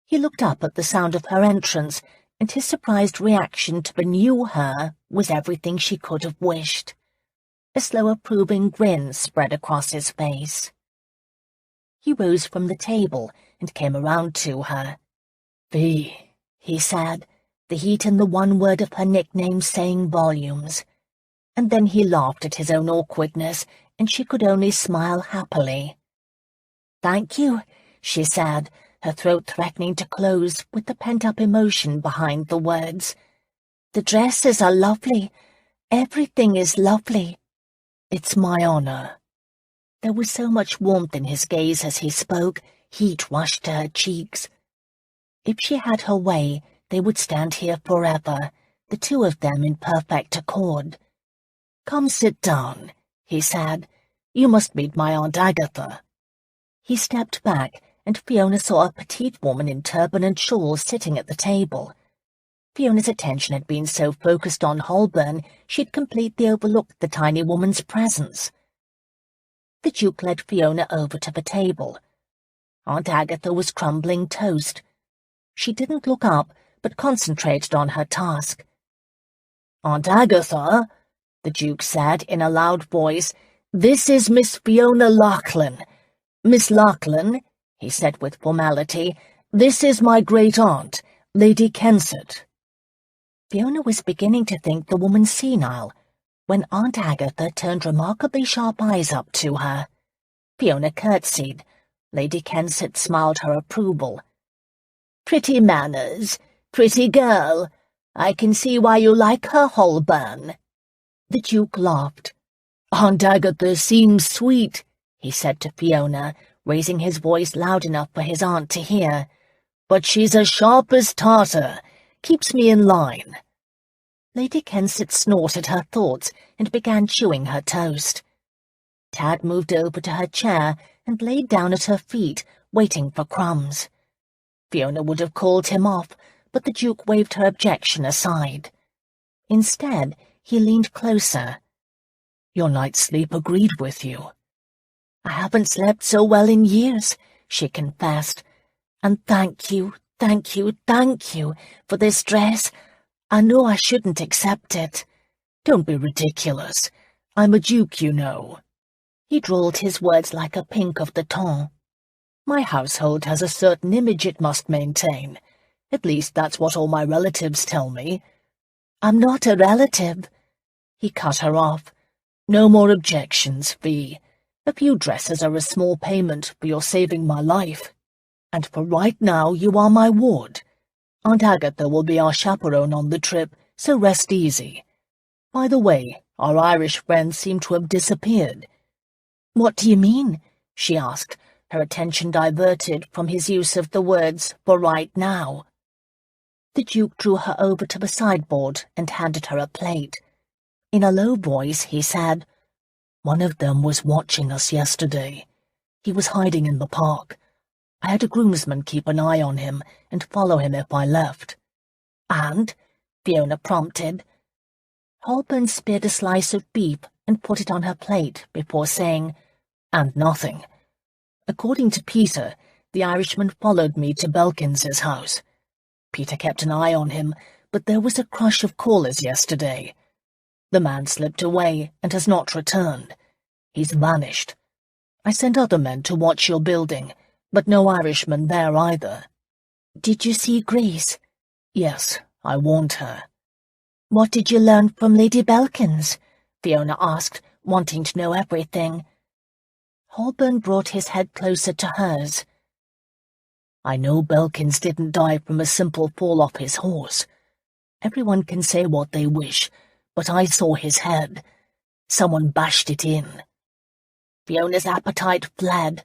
He looked up at the sound of her entrance, and his surprised reaction to the new her was everything she could have wished. A slow approving grin spread across his face. He rose from the table and came around to her. "Fee," he said, the heat in the one word of her nickname saying volumes. And then he laughed at his own awkwardness, and she could only smile happily. "Thank you," she said, her throat threatening to close with the pent-up emotion behind the words. "The dresses are lovely. Everything is lovely." "It's my honor." There was so much warmth in his gaze as he spoke, heat rushed to her cheeks. If she had her way, they would stand here forever, the two of them in perfect accord. "Come sit down," he said. "You must meet my Aunt Agatha." He stepped back, and Fiona saw a petite woman in turban and shawl sitting at the table. Fiona's attention had been so focused on Holburn, she'd completely overlooked the tiny woman's presence. The Duke led Fiona over to the table. Aunt Agatha was crumbling toast. She didn't look up, but concentrated on her task. "Aunt Agatha," the Duke said in a loud voice, "this is Miss Fiona Lachlan. Miss Lachlan," he said with formality, "this is my great-aunt, Lady Kensett." Fiona was beginning to think the woman senile, when Aunt Agatha turned remarkably sharp eyes up to her. Fiona curtsied. Lady Kensett smiled her approval. "Pretty manners, pretty girl. I can see why you like her, Holburn." The Duke laughed. "Aunt Agatha seems sweet," he said to Fiona, raising his voice loud enough for his aunt to hear. "But she's as sharp as tartar. Keeps me in line." Lady Kensett snorted her thoughts and began chewing her toast. Tad moved over to her chair and laid down at her feet, waiting for crumbs. Fiona would have called him off, but the Duke waved her objection aside. Instead, he leaned closer. "Your night's sleep agreed with you." "I haven't slept so well in years," she confessed. "And thank you for this dress. I know I shouldn't accept it." "Don't be ridiculous. I'm a duke, you know." He drawled his words like a pink of the tongue. "My household has a certain image it must maintain. At least that's what all my relatives tell me." "I'm not a relative." He cut her off. "No more objections, Fee. A few dresses are a small payment for your saving my life. And for right now you are my ward. Aunt Agatha will be our chaperone on the trip, so rest easy. By the way, our Irish friends seem to have disappeared." "What do you mean?" she asked, her attention diverted from his use of the words "for right now." The Duke drew her over to the sideboard and handed her a plate. In a low voice, he said, "One of them was watching us yesterday. He was hiding in the park. I had a groomsman keep an eye on him and follow him if I left." "And?" Fiona prompted. Holburn speared a slice of beef and put it on her plate before saying, "And nothing. According to Peter, the Irishman followed me to Belkins's house. Peter kept an eye on him, but there was a crush of callers yesterday. The man slipped away and has not returned. He's vanished. I sent other men to watch your building, but no Irishman there either." "Did you see Grace?" "Yes, I warned her." "What did you learn from Lady Belkins?" Fiona asked, wanting to know everything. Holburn brought his head closer to hers. "I know Belkins didn't die from a simple fall off his horse. Everyone can say what they wish, but I saw his head. Someone bashed it in." Fiona's appetite fled.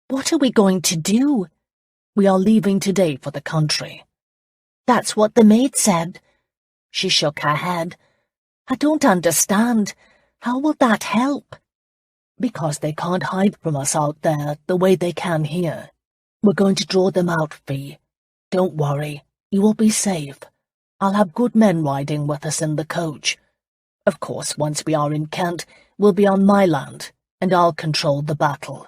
"What are we going to do?" "We are leaving today for the country." "That's what the maid said." She shook her head. "I don't understand. How will that help?" "Because they can't hide from us out there the way they can here. We're going to draw them out, Fee. Don't worry, you will be safe. I'll have good men riding with us in the coach. Of course, once we are in Kent, we'll be on my land, and I'll control the battle."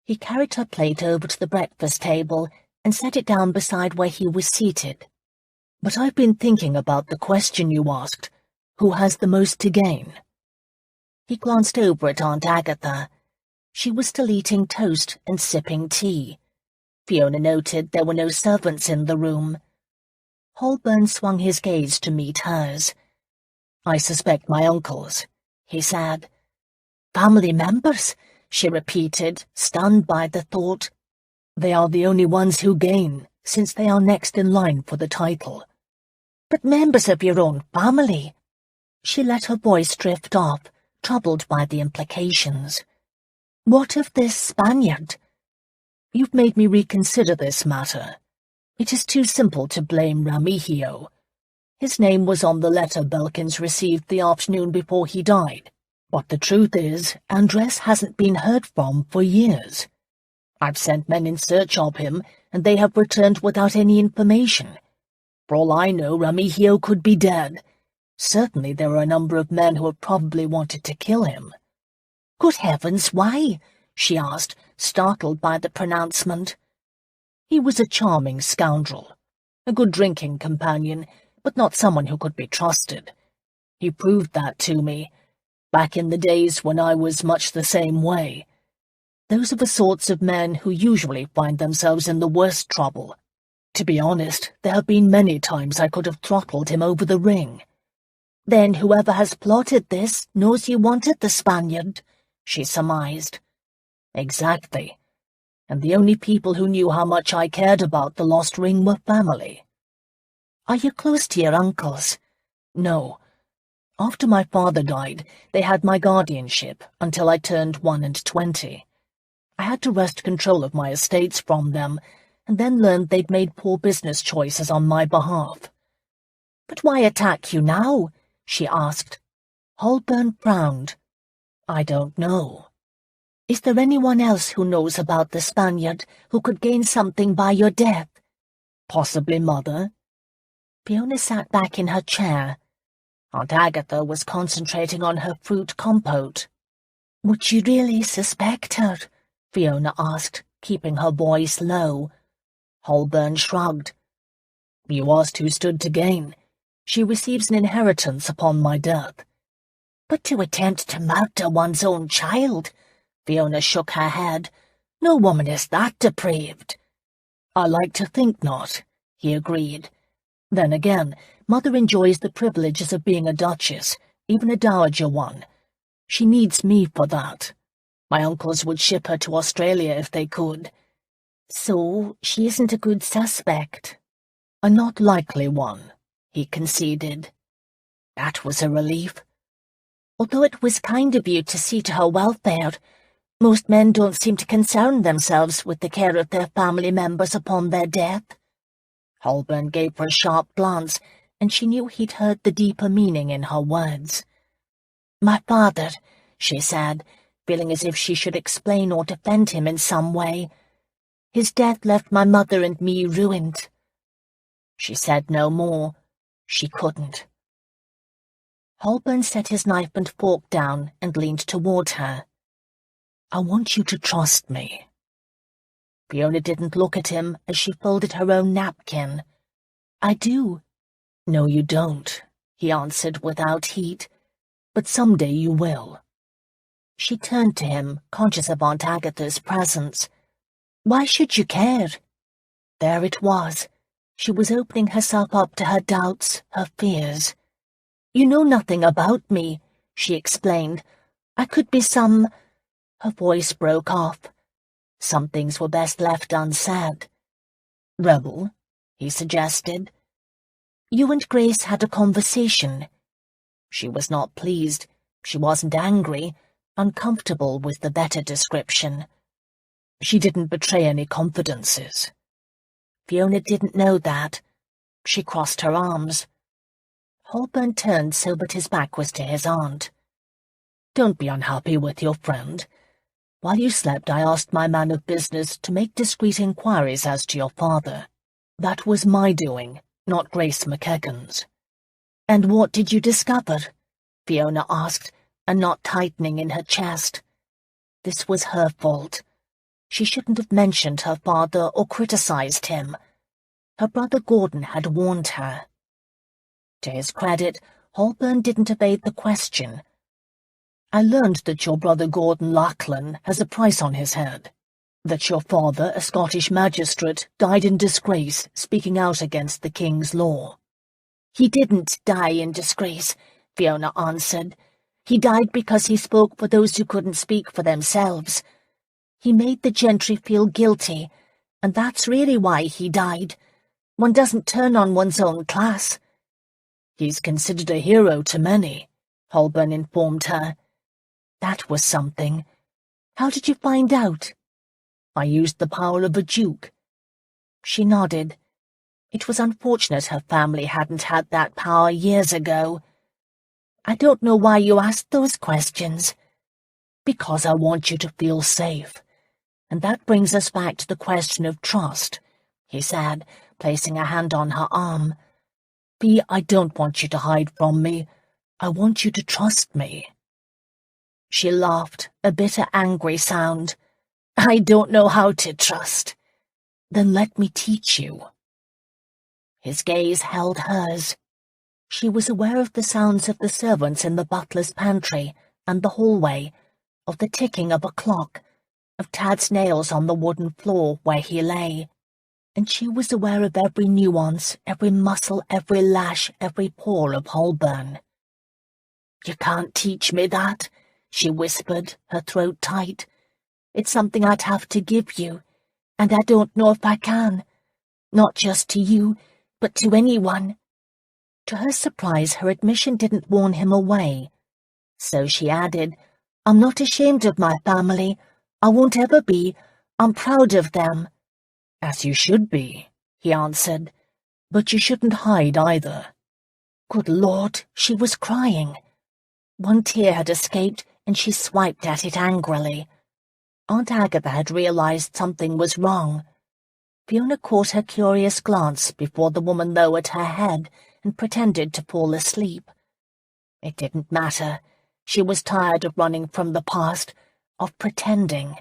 He carried her plate over to the breakfast table and set it down beside where he was seated. "But I've been thinking about the question you asked. Who has the most to gain?" He glanced over at Aunt Agatha. She was still eating toast and sipping tea. Fiona noted there were no servants in the room. Holburn swung his gaze to meet hers. "I suspect my uncles," he said. "Family members?" she repeated, stunned by the thought. "They are the only ones who gain, since they are next in line for the title." "But members of your own family?" She let her voice drift off, troubled by the implications. "What of this Spaniard?" "You've made me reconsider this matter. It is too simple to blame Remigio. His name was on the letter Belkins received the afternoon before he died. But the truth is, Andres hasn't been heard from for years. I've sent men in search of him, and they have returned without any information. For all I know, Remigio could be dead. Certainly there are a number of men who have probably wanted to kill him." "Good heavens, why?" she asked, startled by the pronouncement. "He was a charming scoundrel, a good drinking companion, but not someone who could be trusted. He proved that to me, back in the days when I was much the same way. Those are the sorts of men who usually find themselves in the worst trouble. To be honest, there have been many times I could have throttled him over the ring." "Then whoever has plotted this knows you wanted the Spaniard," she surmised. "Exactly. And the only people who knew how much I cared about the lost ring were family." "Are you close to your uncles?" "No. After my father died, they had my guardianship until I turned 21. I had to wrest control of my estates from them, and then learned they'd made poor business choices on my behalf." "But why attack you now?" she asked. Holburn frowned. "I don't know." "Is there anyone else who knows about the Spaniard who could gain something by your death?" "Possibly Mother." Fiona sat back in her chair. Aunt Agatha was concentrating on her fruit compote. "Would you really suspect her?" Fiona asked, keeping her voice low. Holburn shrugged. "You asked who stood to gain. She receives an inheritance upon my death." "But to attempt to murder one's own child?" Fiona shook her head. "No woman is that depraved." "I like to think not," he agreed. "Then again, Mother enjoys the privileges of being a duchess, even a dowager one. She needs me for that. My uncles would ship her to Australia if they could." "So she isn't a good suspect?" "A not likely one," he conceded. That was a relief. "Although it was kind of you to see to her welfare, most men don't seem to concern themselves with the care of their family members upon their death." Holburn gave her a sharp glance, and she knew he'd heard the deeper meaning in her words. "My father," she said, feeling as if she should explain or defend him in some way. "His death left my mother and me ruined." She said no more. She couldn't. Holburn set his knife and fork down and leaned toward her. "I want you to trust me." Fiona didn't look at him as she folded her own napkin. "I do." "No, you don't," he answered without heat. "But someday you will." She turned to him, conscious of Aunt Agatha's presence. "Why should you care?" There it was. She was opening herself up to her doubts, her fears. "You know nothing about me," she explained. "I could be some—" Her voice broke off. Some things were best left unsaid. "Rebel," he suggested. "You and Grace had a conversation." She was not pleased. She wasn't angry, uncomfortable with the better description. "She didn't betray any confidences." Fiona didn't know that. She crossed her arms. Holburn turned so that his back was to his aunt. "Don't be unhappy with your friend. While you slept, I asked my man of business to make discreet inquiries as to your father. That was my doing, not Grace McKagan's." "And what did you discover?" Fiona asked, a knot tightening in her chest. This was her fault. She shouldn't have mentioned her father or criticized him. Her brother Gordon had warned her. To his credit, Holburn didn't evade the question. "I learned that your brother Gordon Lachlan has a price on his head. That your father, a Scottish magistrate, died in disgrace, speaking out against the king's law." "He didn't die in disgrace," Fiona answered. "He died because he spoke for those who couldn't speak for themselves. He made the gentry feel guilty, and that's really why he died. One doesn't turn on one's own class." "He's considered a hero to many," Holburn informed her. That was something. "How did you find out?" "I used the power of a duke." She nodded. It was unfortunate her family hadn't had that power years ago. "I don't know why you asked those questions." "Because I want you to feel safe. And that brings us back to the question of trust," he said, placing a hand on her arm. "Fee, I don't want you to hide from me. I want you to trust me." She laughed, a bitter, angry sound. "I don't know how to trust." "Then let me teach you." His gaze held hers. She was aware of the sounds of the servants in the butler's pantry and the hallway, of the ticking of a clock, of Tad's nails on the wooden floor where he lay, and she was aware of every nuance, every muscle, every lash, every pore of Holburn. "You can't teach me that," she whispered, her throat tight. "It's something I'd have to give you, and I don't know if I can. Not just to you, but to anyone." To her surprise, her admission didn't warn him away. So she added, "I'm not ashamed of my family. I won't ever be. I'm proud of them." "As you should be," he answered. "But you shouldn't hide either." Good Lord, she was crying. One tear had escaped, and she swiped at it angrily. Aunt Agatha had realized something was wrong. Fiona caught her curious glance before the woman lowered her head and pretended to fall asleep. It didn't matter. She was tired of running from the past, of pretending.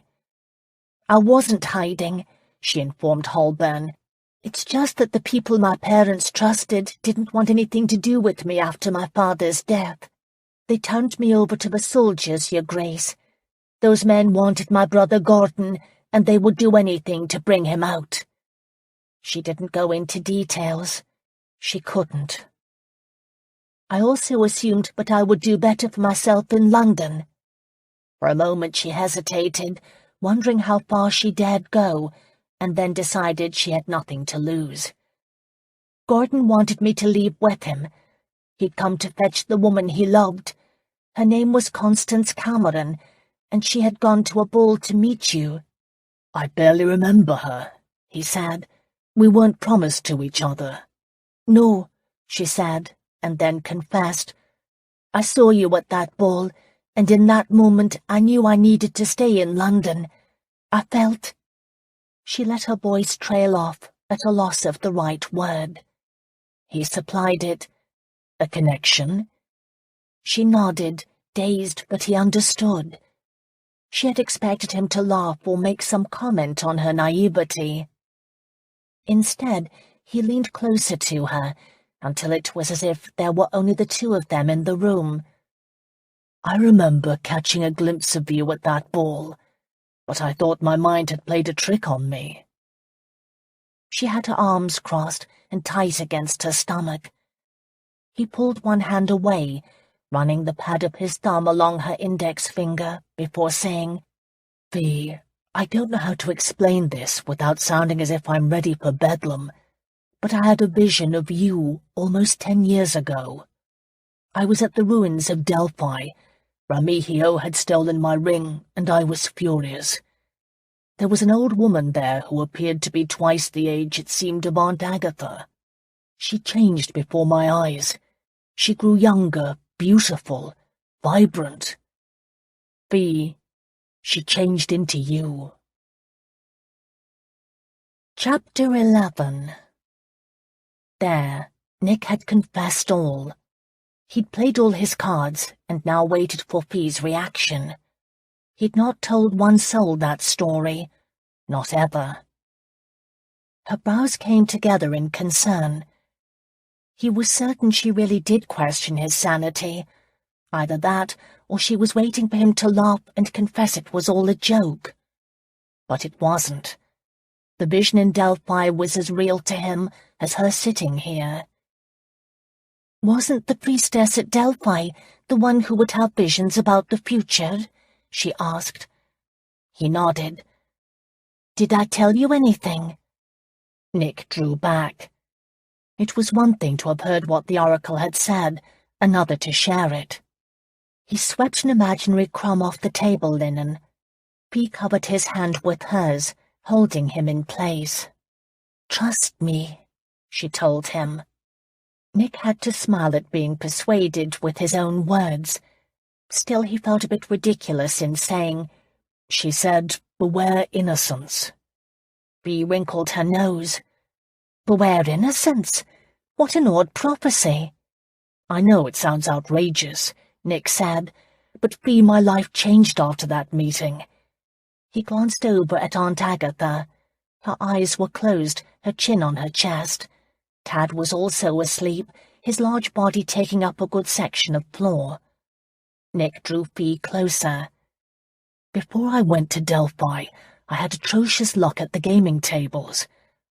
"I wasn't hiding," she informed Holburn. "It's just that the people my parents trusted didn't want anything to do with me after my father's death. They turned me over to the soldiers, Your Grace. Those men wanted my brother Gordon, and they would do anything to bring him out." She didn't go into details. She couldn't. "I also assumed that I would do better for myself in London." For a moment she hesitated, wondering how far she dared go, and then decided she had nothing to lose. Gordon wanted me to leave with him. He'd come to fetch the woman he loved. Her name was Constance Cameron, and she had gone to a ball to meet you." "I barely remember her," he said. "We weren't promised to each other." "No," she said, and then confessed. "I saw you at that ball, and in that moment I knew I needed to stay in London. I felt—" She let her voice trail off, at a loss of the right word. He supplied it. "A connection?" She nodded, dazed, but he understood. She had expected him to laugh or make some comment on her naivety. Instead, he leaned closer to her, until it was as if there were only the two of them in the room. "I remember catching a glimpse of you at that ball, but I thought my mind had played a trick on me." She had her arms crossed and tight against her stomach. He pulled one hand away, running the pad of his thumb along her index finger, before saying, "Vi, I don't know how to explain this without sounding as if I'm ready for bedlam, but I had a vision of you almost 10 years ago. I was at the ruins of Delphi. Ramihio had stolen my ring, and I was furious. There was an old woman there who appeared to be twice the age it seemed of Aunt Agatha. She changed before my eyes. She grew younger, beautiful, vibrant. Vi, she changed into you." Chapter 11. There, Nick had confessed all. He'd played all his cards, and now waited for Fi's reaction. He'd not told one soul that story, not ever. Her brows came together in concern. He was certain she really did question his sanity. Either that, or she was waiting for him to laugh and confess it was all a joke. But it wasn't. The vision in Delphi was as real to him as her sitting here. "Wasn't the priestess at Delphi the one who would have visions about the future?" she asked. He nodded. "Did I tell you anything?" Nick drew back. It was one thing to have heard what the oracle had said, another to share it. He swept an imaginary crumb off the table linen. Fi covered his hand with hers, holding him in place. "Trust me," she told him. Nick had to smile at being persuaded with his own words. Still, he felt a bit ridiculous in saying, "She said, 'Beware innocence.'" Fi wrinkled her nose. "Beware innocence? What an odd prophecy." "I know it sounds outrageous," Nick said, "but Fi, my life changed after that meeting." He glanced over at Aunt Agatha. Her eyes were closed, her chin on her chest. Tad was also asleep, his large body taking up a good section of floor. Nick drew Fi closer. "Before I went to Delphi, I had atrocious luck at the gaming tables.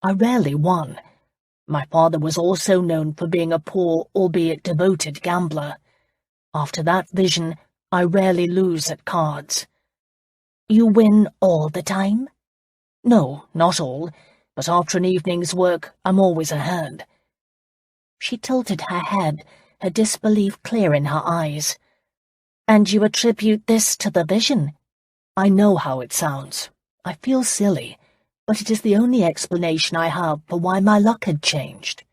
I rarely won. My father was also known for being a poor, albeit devoted gambler. After that vision, I rarely lose at cards." "You win all the time?" "No, not all, but after an evening's work, I'm always ahead." She tilted her head, her disbelief clear in her eyes. "And you attribute this to the vision?" "I know how it sounds. I feel silly, but it is the only explanation I have for why my luck had changed."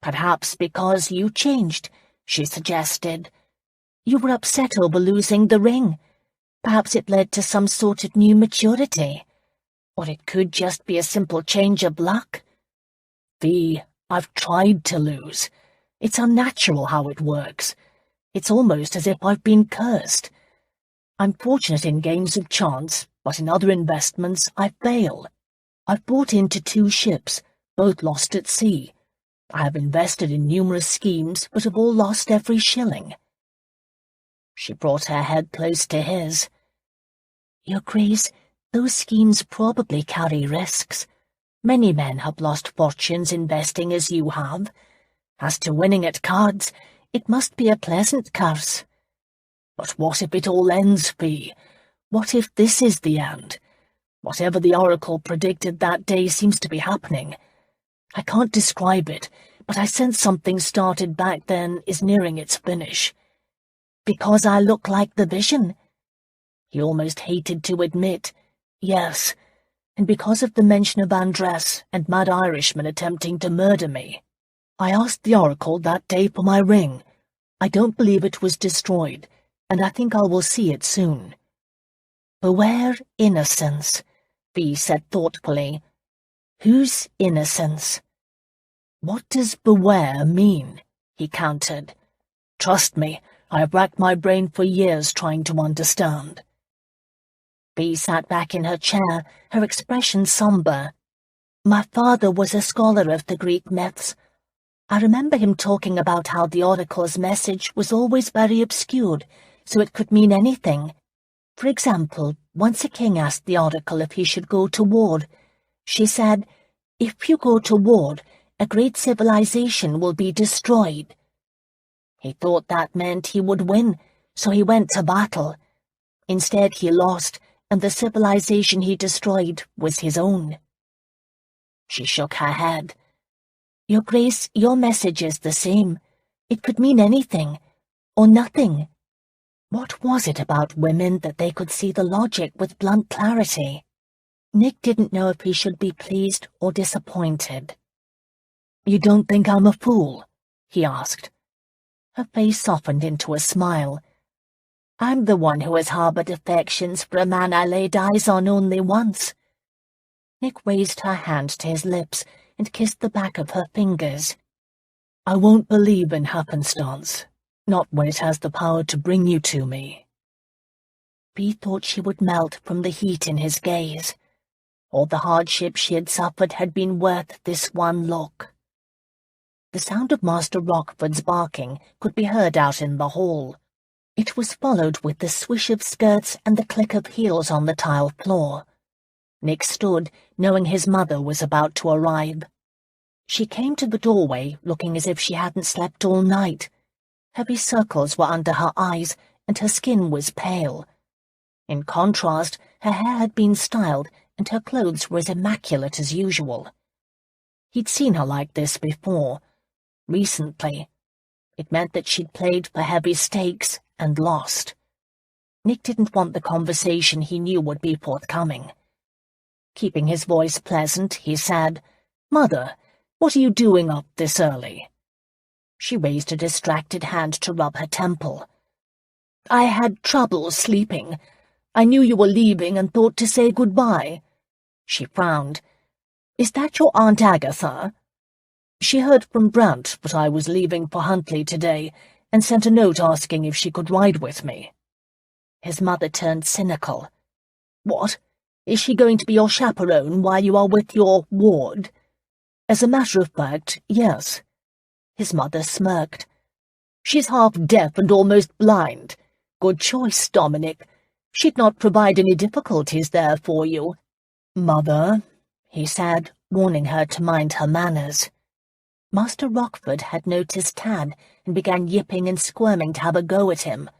"Perhaps because you changed," she suggested. "You were upset over losing the ring. Perhaps it led to some sort of new maturity. Or it could just be a simple change of luck." "Vi, I've tried to lose. It's unnatural how it works. It's almost as if I've been cursed. I'm fortunate in games of chance, but in other investments I fail. I've bought into 2 ships, both lost at sea. I have invested in numerous schemes, but have all lost every shilling." She brought her head close to his. "Your Grace, those schemes probably carry risks. Many men have lost fortunes investing as you have. As to winning at cards, it must be a pleasant curse." "But what if it all ends, Fi? What if this is the end? Whatever the oracle predicted that day seems to be happening. I can't describe it, but I sense something started back then is nearing its finish. Because I look like the Vision? He almost hated to admit, yes, and because of the mention of Andress and mad Irishmen attempting to murder me. I asked the Oracle that day for my ring. I don't believe it was destroyed, and I think I will see it soon. Beware Innocence, Bee said thoughtfully. Whose Innocence? What does beware mean? He countered. Trust me, I have racked my brain for years trying to understand. Bee sat back in her chair, her expression somber. My father was a scholar of the Greek myths. I remember him talking about how the Oracle's message was always very obscured, so it could mean anything. For example, once a king asked the Oracle if he should go to war. She said, "If you go to war, a great civilization will be destroyed." He thought that meant he would win, so he went to battle. Instead he lost, and the civilization he destroyed was his own. She shook her head. Your Grace, your message is the same. It could mean anything, or nothing. What was it about women that they could see the logic with blunt clarity? Nick didn't know if he should be pleased or disappointed. You don't think I'm a fool? He asked. Her face softened into a smile. I'm the one who has harbored affections for a man I laid eyes on only once. Nick raised her hand to his lips and kissed the back of her fingers. I won't believe in happenstance, not when it has the power to bring you to me. Bee thought she would melt from the heat in his gaze. All the hardship she had suffered had been worth this one look. The sound of Master Rockford's barking could be heard out in the hall. It was followed with the swish of skirts and the click of heels on the tile floor. Nick stood, knowing his mother was about to arrive. She came to the doorway, looking as if she hadn't slept all night. Heavy circles were under her eyes, and her skin was pale. In contrast, her hair had been styled, and her clothes were as immaculate as usual. He'd seen her like this before. Recently. It meant that she'd played for heavy stakes and lost. Nick didn't want the conversation he knew would be forthcoming. Keeping his voice pleasant, he said, Mother, what are you doing up this early? She raised a distracted hand to rub her temple. I had trouble sleeping. I knew you were leaving and thought to say goodbye. She frowned. Is that your Aunt Agatha? She heard from Brant that I was leaving for Huntley today and sent a note asking if she could ride with me. His mother turned cynical. What? Is she going to be your chaperone while you are with your ward? As a matter of fact, yes. His mother smirked. She's half deaf and almost blind. Good choice, Dominic. She'd not provide any difficulties there for you. Mother, he said, warning her to mind her manners. Master Rockford had noticed Tad and began yipping and squirming to have a go at him.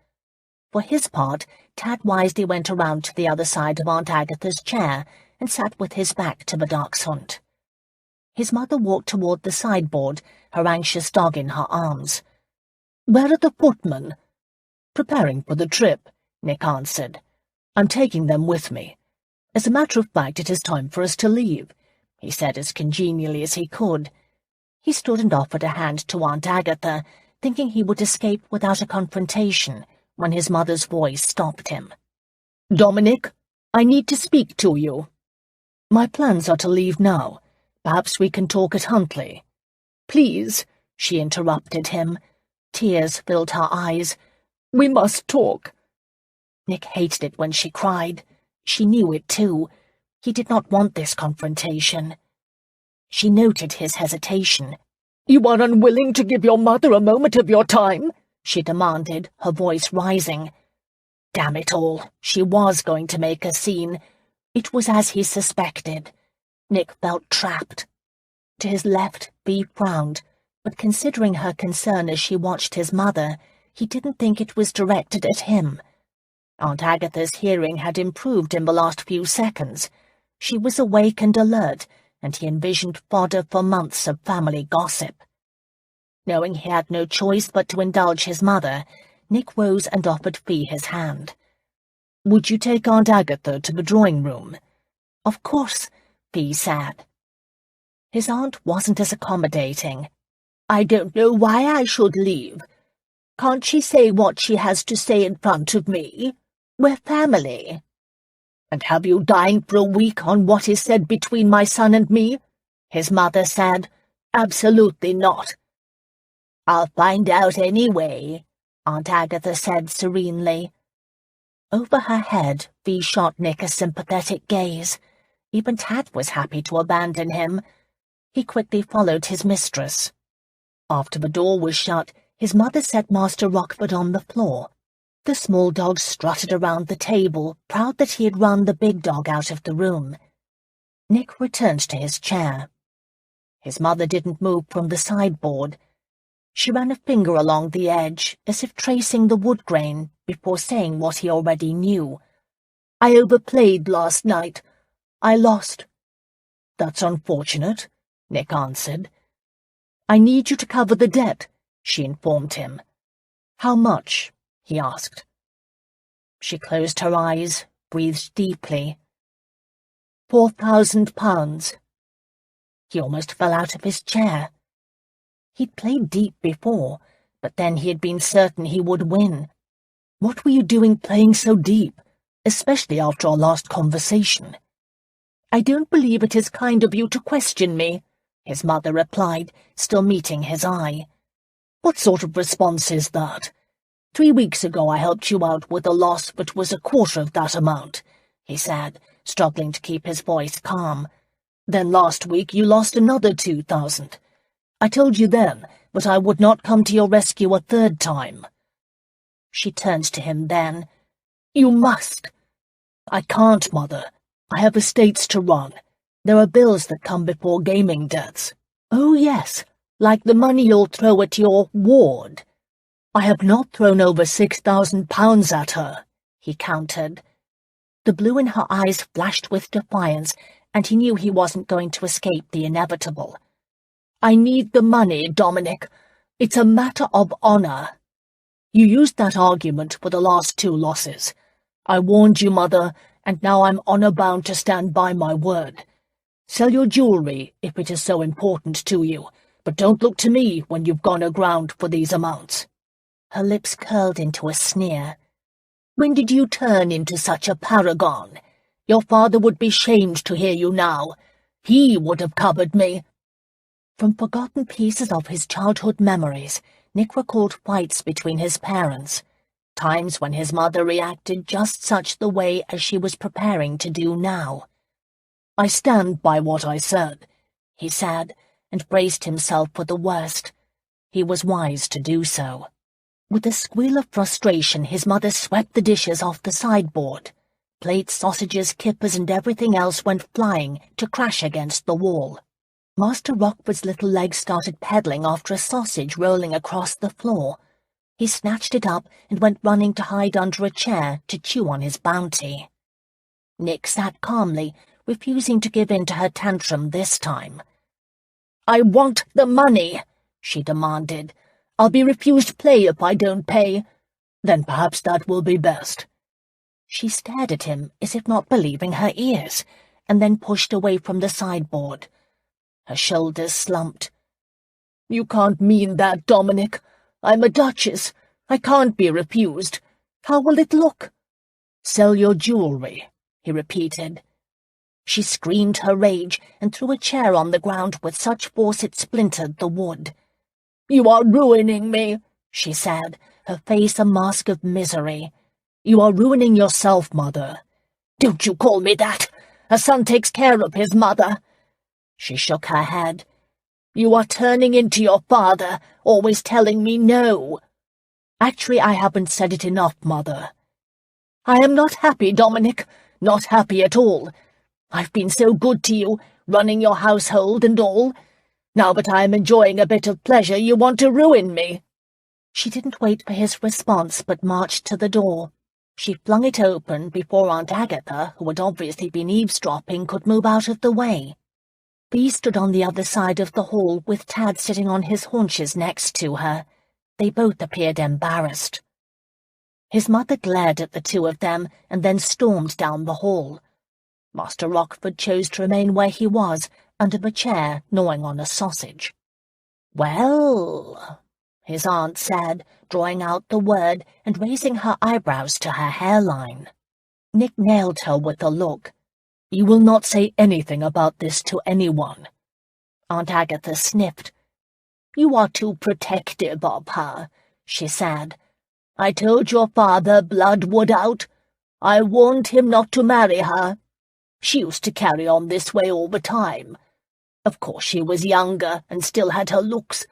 For his part, Tad wisely went around to the other side of Aunt Agatha's chair and sat with his back to the dachshund. His mother walked toward the sideboard, her anxious dog in her arms. Where are the footmen? Preparing for the trip, Nick answered. I'm taking them with me. As a matter of fact, it is time for us to leave, he said as congenially as he could. He stood and offered a hand to Aunt Agatha, thinking he would escape without a confrontation, when his mother's voice stopped him. Dominic, I need to speak to you. My plans are to leave now. Perhaps we can talk at Huntley. Please, she interrupted him. Tears filled her eyes. We must talk. Nick hated it when she cried. She knew it too. He did not want this confrontation. She noted his hesitation. You are unwilling to give your mother a moment of your time? She demanded, her voice rising. Damn it all, she was going to make a scene. It was as he suspected. Nick felt trapped. To his left, Bee frowned, but considering her concern as she watched his mother, he didn't think it was directed at him. Aunt Agatha's hearing had improved in the last few seconds. She was awake and alert, and he envisioned fodder for months of family gossip. Knowing he had no choice but to indulge his mother, Nick rose and offered Fee his hand. "Would you take Aunt Agatha to the drawing-room?" "Of course," Fee said. His aunt wasn't as accommodating. "I don't know why I should leave. Can't she say what she has to say in front of me? We're family." "And have you dined for a week on what is said between my son and me?" his mother said. "Absolutely not." "I'll find out anyway," Aunt Agatha said serenely. Over her head, Fee shot Nick a sympathetic gaze. Even Tad was happy to abandon him. He quickly followed his mistress. After the door was shut, his mother set Master Rockford on the floor. The small dog strutted around the table, proud that he had run the big dog out of the room. Nick returned to his chair. His mother didn't move from the sideboard. She ran a finger along the edge, as if tracing the wood grain, before saying what he already knew. "I overplayed last night. I lost." "That's unfortunate," Nick answered. "I need you to cover the debt," she informed him. "How much?" he asked. She closed her eyes, breathed deeply. £4,000. He almost fell out of his chair. He'd played deep before, but then he had been certain he would win. What were you doing playing so deep, especially after our last conversation? "I don't believe it is kind of you to question me," his mother replied, still meeting his eye. "What sort of response is that? 3 weeks ago I helped you out with a loss that was a quarter of that amount," he said, struggling to keep his voice calm. "Then last week you lost another 2,000. I told you then that I would not come to your rescue a third time." She turned to him then. "You must." "I can't, Mother. I have estates to run. There are bills that come before gaming debts." "Oh, yes, like the money you'll throw at your ward." "I have not thrown over £6,000 at her," he countered. The blue in her eyes flashed with defiance, and he knew he wasn't going to escape the inevitable. "I need the money, Dominic. It's a matter of honour. You used that argument for the last 2 losses. I warned you, Mother, and now I'm honour-bound to stand by my word. Sell your jewellery if it is so important to you, but don't look to me when you've gone aground for these amounts." Her lips curled into a sneer. "When did you turn into such a paragon? Your father would be shamed to hear you now. He would have covered me." From forgotten pieces of his childhood memories, Nick recalled fights between his parents, times when his mother reacted just such the way as she was preparing to do now. "I stand by what I said," he said, and braced himself for the worst. He was wise to do so. With a squeal of frustration, his mother swept the dishes off the sideboard. Plates, sausages, kippers, and everything else went flying to crash against the wall. Master Rockford's little legs started pedaling after a sausage rolling across the floor. He snatched it up and went running to hide under a chair to chew on his bounty. Nick sat calmly, refusing to give in to her tantrum this time. "I want the money," she demanded. "I'll be refused play if I don't pay." "Then perhaps that will be best." She stared at him as if not believing her ears, and then pushed away from the sideboard. Her shoulders slumped. "You can't mean that, Dominic. I'm a duchess. I can't be refused. How will it look?" "Sell your jewellery," he repeated. She screamed her rage and threw a chair on the ground with such force it splintered the wood. "You are ruining me," she said, her face a mask of misery. "You are ruining yourself, Mother." "Don't you call me that. A son takes care of his mother." She shook her head. "You are turning into your father, always telling me no." "Actually, I haven't said it enough, Mother." "I am not happy, Dominic, not happy at all. I've been so good to you, running your household and all. Now that I am enjoying a bit of pleasure, you want to ruin me." She didn't wait for his response, but marched to the door. She flung it open before Aunt Agatha, who had obviously been eavesdropping, could move out of the way. Bea stood on the other side of the hall with Tad sitting on his haunches next to her. They both appeared embarrassed. His mother glared at the two of them and then stormed down the hall. Master Rockford chose to remain where he was, under the chair, gnawing on a sausage. "Well," his aunt said, drawing out the word and raising her eyebrows to her hairline. Nick nailed her with a look. "You will not say anything about this to anyone." Aunt Agatha sniffed. "You are too protective of her," she said. "I told your father blood would out. I warned him not to marry her. She used to carry on this way all the time. Of course she was younger and still had her looks.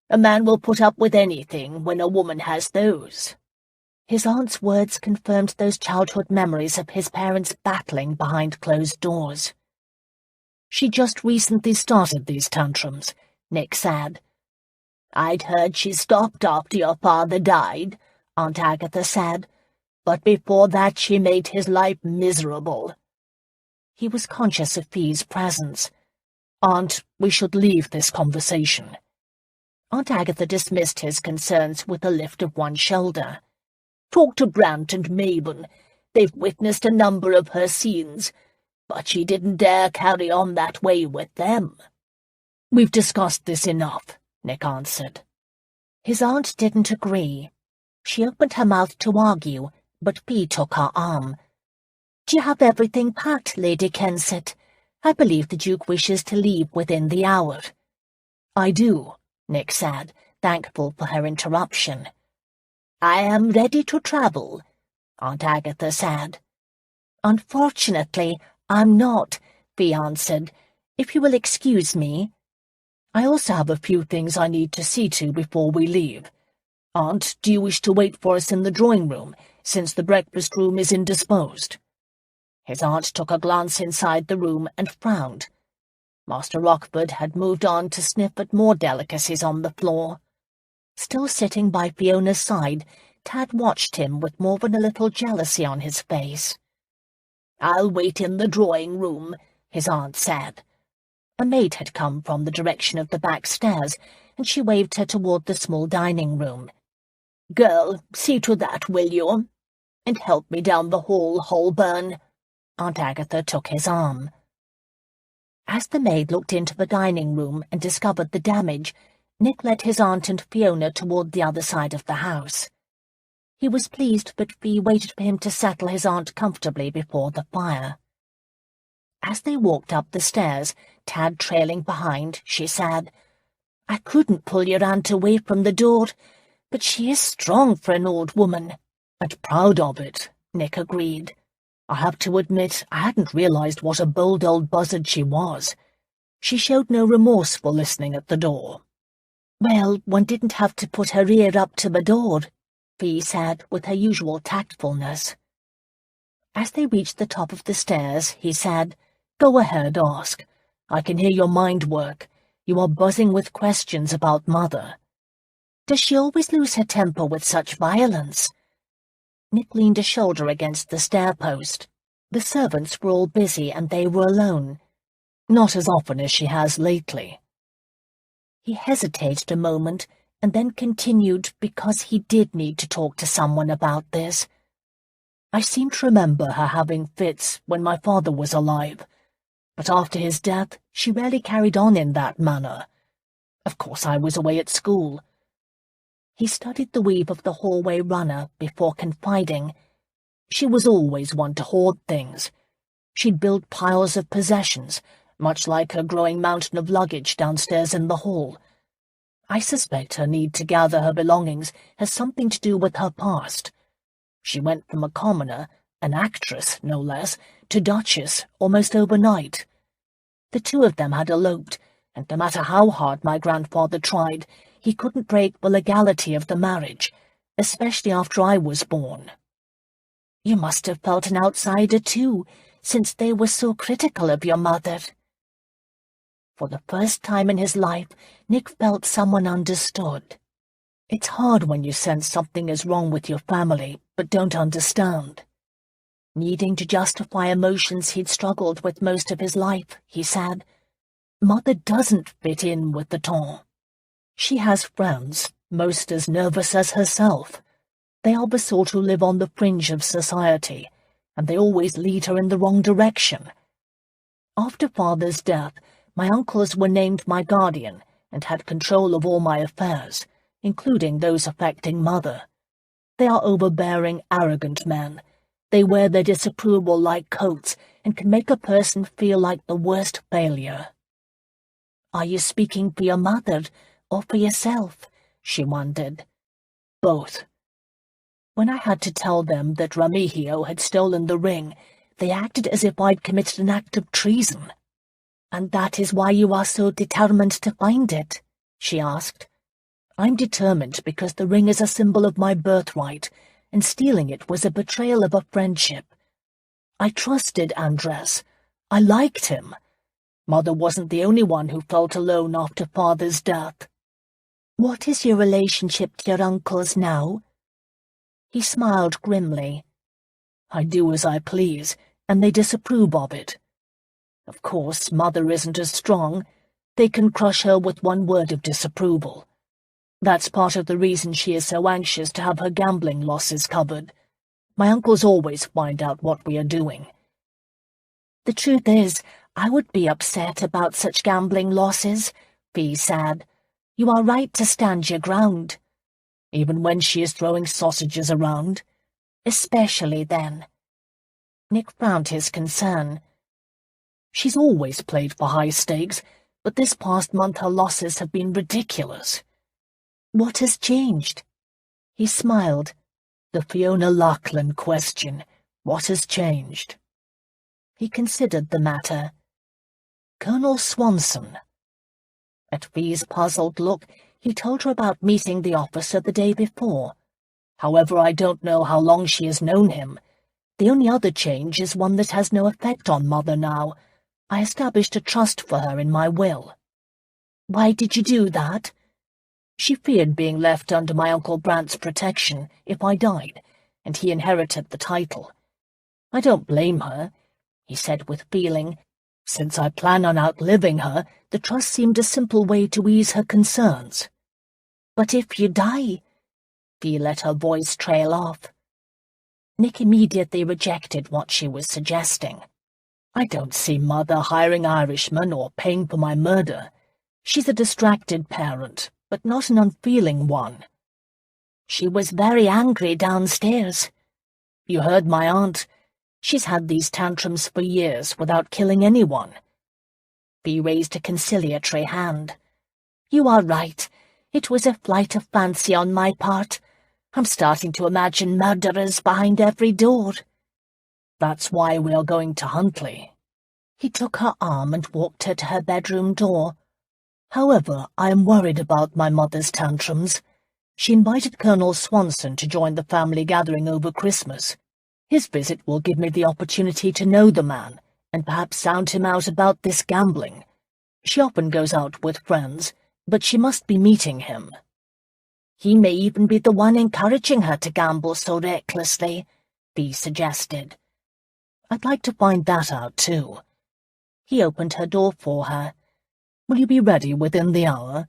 A man will put up with anything when a woman has those." His aunt's words confirmed those childhood memories of his parents battling behind closed doors. "She just recently started these tantrums," Nick said. "I'd heard she stopped after your father died," Aunt Agatha said, "but before that she made his life miserable." He was conscious of Fee's presence. "Aunt, we should leave this conversation." Aunt Agatha dismissed his concerns with a lift of one shoulder. "Talk to Brant and Mabon. They've witnessed a number of her scenes, but she didn't dare carry on that way with them." "We've discussed this enough," Nick answered. His aunt didn't agree. She opened her mouth to argue, but Fee took her arm. "Do you have everything packed, Lady Kensett? I believe the Duke wishes to leave within the hour." "I do," Nick said, thankful for her interruption. "I am ready to travel," Aunt Agatha said. "Unfortunately, I'm not," Fee answered. "If you will excuse me." "I also have a few things I need to see to before we leave. Aunt, do you wish to wait for us in the drawing-room, since the breakfast room is indisposed?" His aunt took a glance inside the room and frowned. Master Rockford had moved on to sniff at more delicacies on the floor. Still sitting by Fiona's side, Tad watched him with more than a little jealousy on his face. "I'll wait in the drawing-room," his aunt said. A maid had come from the direction of the back stairs, and she waved her toward the small dining room. "Girl, see to that, will you? And help me down the hall, Holburn." Aunt Agatha took his arm. As the maid looked into the dining room and discovered the damage, Nick led his aunt and Fiona toward the other side of the house. He was pleased that Fee waited for him to settle his aunt comfortably before the fire. As they walked up the stairs, Tad trailing behind, she said, "I couldn't pull your aunt away from the door, but she is strong for an old woman." "And proud of it," Nick agreed. "I have to admit I hadn't realized what a bold old buzzard she was. She showed no remorse for listening at the door." "Well, one didn't have to put her ear up to the door," Fee said with her usual tactfulness. As they reached the top of the stairs, he said, "Go ahead, ask. I can hear your mind work. You are buzzing with questions about Mother." "Does she always lose her temper with such violence?" Nick leaned a shoulder against the stair-post. The servants were all busy and they were alone. "Not as often as she has lately." He hesitated a moment and then continued because he did need to talk to someone about this. "I seem to remember her having fits when my father was alive, but after his death she rarely carried on in that manner. Of course I was away at school." He studied the weave of the hallway runner before confiding, "She was always one to hoard things. She'd build piles of possessions, much like her growing mountain of luggage downstairs in the hall. I suspect her need to gather her belongings has something to do with her past. She went from a commoner, an actress, no less, to Duchess almost overnight. The two of them had eloped, and no matter how hard my grandfather tried, he couldn't break the legality of the marriage, especially after I was born." "You must have felt an outsider, too, since they were so critical of your mother." For the first time in his life, Nick felt someone understood. It's hard when you sense something is wrong with your family, but don't understand. Needing to justify emotions he'd struggled with most of his life, he said, Mother doesn't fit in with the ton. She has friends, most as nervous as herself. They are the sort who live on the fringe of society, and they always lead her in the wrong direction. After Father's death, my uncles were named my guardian and had control of all my affairs, including those affecting Mother. They are overbearing, arrogant men. They wear their disapproval like coats and can make a person feel like the worst failure. "Are you speaking for your mother or for yourself?" she wondered. "Both." When I had to tell them that Remigio had stolen the ring, they acted as if I'd committed an act of treason. "And that is why you are so determined to find it?" she asked. "I'm determined because the ring is a symbol of my birthright, and stealing it was a betrayal of a friendship. I trusted Andres. I liked him. Mother wasn't the only one who felt alone after Father's death." "What is your relationship to your uncles now?" He smiled grimly. "I do as I please, and they disapprove of it. Of course, Mother isn't as strong. They can crush her with one word of disapproval. That's part of the reason she is so anxious to have her gambling losses covered. My uncles always find out what we are doing." "The truth is, I would be upset about such gambling losses," Fee said. "You are right to stand your ground." "Even when she is throwing sausages around?" "Especially then." Nick frowned his concern. "She's always played for high stakes, but this past month her losses have been ridiculous." "What has changed?" He smiled. "The Fiona Lachlan question. What has changed?" He considered the matter. "Colonel Swanson." At Fee's puzzled look, he told her about meeting the officer the day before. "However, I don't know how long she has known him. The only other change is one that has no effect on Mother now. I established a trust for her in my will." "Why did you do that?" "She feared being left under my Uncle Brant's protection if I died, and he inherited the title. I don't blame her," he said with feeling. "Since I plan on outliving her, the trust seemed a simple way to ease her concerns." "But if you die—" Fee let her voice trail off. Nick immediately rejected what she was suggesting. "I don't see Mother hiring Irishmen or paying for my murder. She's a distracted parent, but not an unfeeling one." "She was very angry downstairs." "You heard my aunt. She's had these tantrums for years without killing anyone." Fee raised a conciliatory hand. "You are right. It was a flight of fancy on my part. I'm starting to imagine murderers behind every door." "That's why we are going to Huntley." He took her arm and walked her to her bedroom door. "However, I am worried about my mother's tantrums. She invited Colonel Swanson to join the family gathering over Christmas. His visit will give me the opportunity to know the man, and perhaps sound him out about this gambling. She often goes out with friends, but she must be meeting him." "He may even be the one encouraging her to gamble so recklessly," Fee suggested. "I'd like to find that out, too." He opened her door for her. "Will you be ready within the hour?"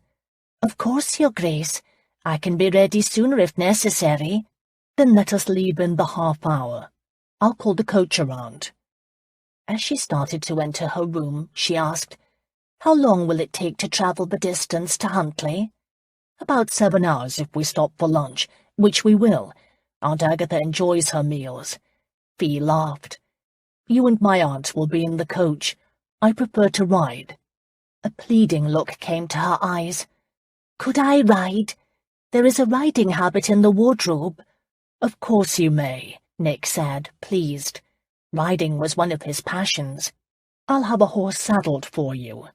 "Of course, Your Grace. I can be ready sooner if necessary." "Then let us leave in the half hour. I'll call the coach around." As she started to enter her room, she asked, "How long will it take to travel the distance to Huntley?" "About 7 hours if we stop for lunch, which we will. Aunt Agatha enjoys her meals." Fee laughed. "You and my aunt will be in the coach. I prefer to ride." A pleading look came to her eyes. "Could I ride? There is a riding habit in the wardrobe." "Of course you may," Nick said, pleased. Riding was one of his passions. "I'll have a horse saddled for you."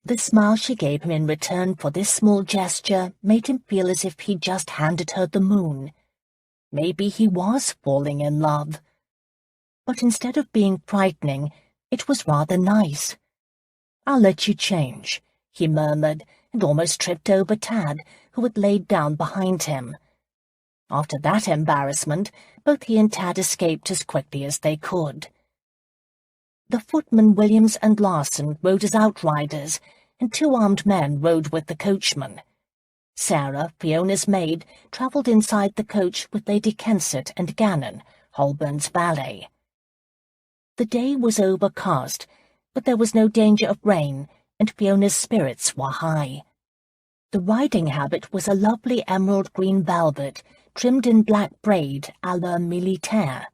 The smile she gave him in return for this small gesture made him feel as if he'd just handed her the moon. Maybe he was falling in love. But instead of being frightening, it was rather nice. "I'll let you change," he murmured, and almost tripped over Tad, who had laid down behind him. After that embarrassment, both he and Tad escaped as quickly as they could. The footmen Williams and Larson rode as outriders, and 2 armed men rode with the coachman. Sarah, Fiona's maid, travelled inside the coach with Lady Kensett and Gannon, Holburn's valet. The day was overcast, but there was no danger of rain, and Fiona's spirits were high. The riding habit was a lovely emerald green velvet, trimmed in black braid à la militaire.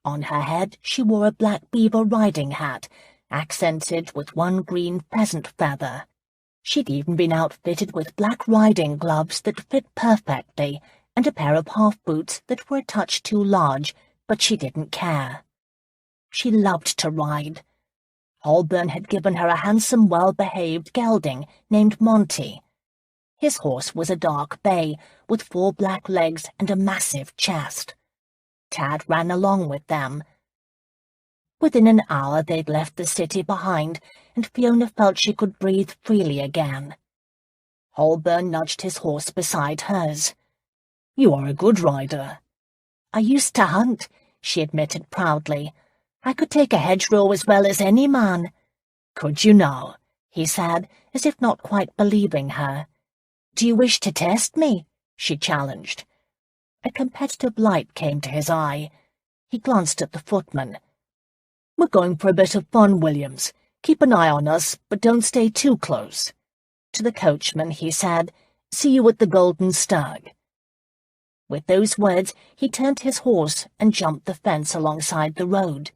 On her head she wore a black beaver riding hat, accented with 1 green pheasant feather. She'd even been outfitted with black riding gloves that fit perfectly, and a pair of half-boots that were a touch too large, but she didn't care. She loved to ride. Holburn had given her a handsome, well-behaved gelding named Monty. His horse was a dark bay, with 4 black legs and a massive chest. Tad ran along with them. Within an hour they'd left the city behind, and Fiona felt she could breathe freely again. Holburn nudged his horse beside hers. "You are a good rider." "I used to hunt," she admitted proudly. "I could take a hedgerow as well as any man." "Could you now?" he said, as if not quite believing her. "Do you wish to test me?" she challenged. A competitive light came to his eye. He glanced at the footman. "We're going for a bit of fun, Williams. Keep an eye on us, but don't stay too close." To the coachman he said, "See you at the Golden Stag." With those words he turned his horse and jumped the fence alongside the road.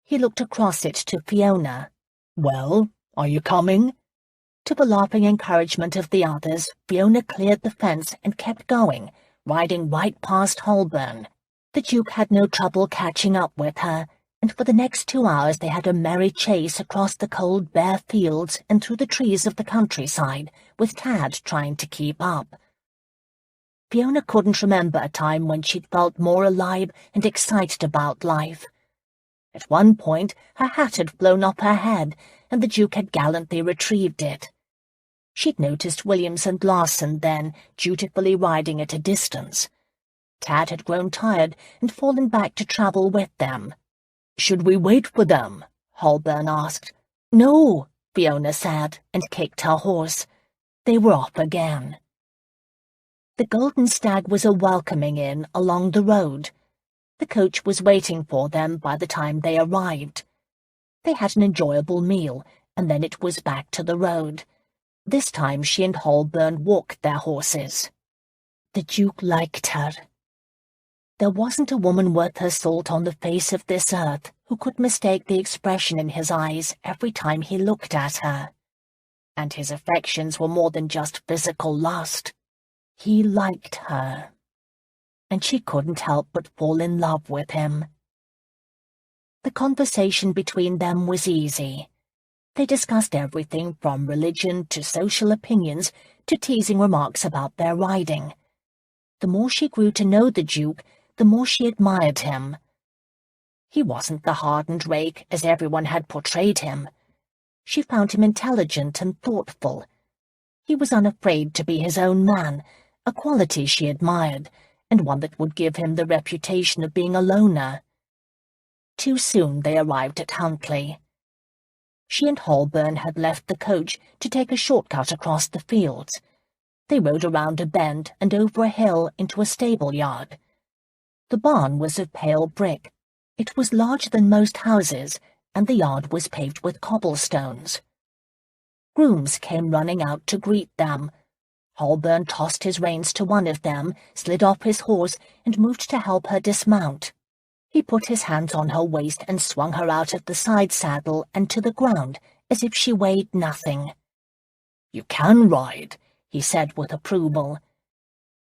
He looked across it to Fiona. "Well, are you coming?" To the laughing encouragement of the others, Fiona cleared the fence and kept going, riding right past Holburn. The Duke had no trouble catching up with her, and for the next 2 hours they had a merry chase across the cold, bare fields and through the trees of the countryside, with Tad trying to keep up. Fiona couldn't remember a time when she'd felt more alive and excited about life. At one point her hat had flown off her head, and the Duke had gallantly retrieved it. She'd noticed Williams and Larson then, dutifully riding at a distance. Tad had grown tired and fallen back to travel with them. "Should we wait for them?" Holburn asked. "No," Fiona said, and kicked her horse. They were off again. The Golden Stag was a welcoming inn along the road. The coach was waiting for them by the time they arrived. They had an enjoyable meal, and then it was back to the road. This time she and Holburn walked their horses. The Duke liked her. There wasn't a woman worth her salt on the face of this earth who could mistake the expression in his eyes every time he looked at her. And his affections were more than just physical lust. He liked her. And she couldn't help but fall in love with him. The conversation between them was easy. They discussed everything from religion to social opinions to teasing remarks about their riding. The more she grew to know the Duke, the more she admired him. He wasn't the hardened rake as everyone had portrayed him. She found him intelligent and thoughtful. He was unafraid to be his own man, a quality she admired, and one that would give him the reputation of being a loner. Too soon they arrived at Huntley. She and Holburn had left the coach to take a shortcut across the fields. They rode around a bend and over a hill into a stable yard. The barn was of pale brick. It was larger than most houses, and the yard was paved with cobblestones. Grooms came running out to greet them. Holburn tossed his reins to one of them, slid off his horse, and moved to help her dismount. He put his hands on her waist and swung her out of the side saddle and to the ground, as if she weighed nothing. "You can ride," he said with approval.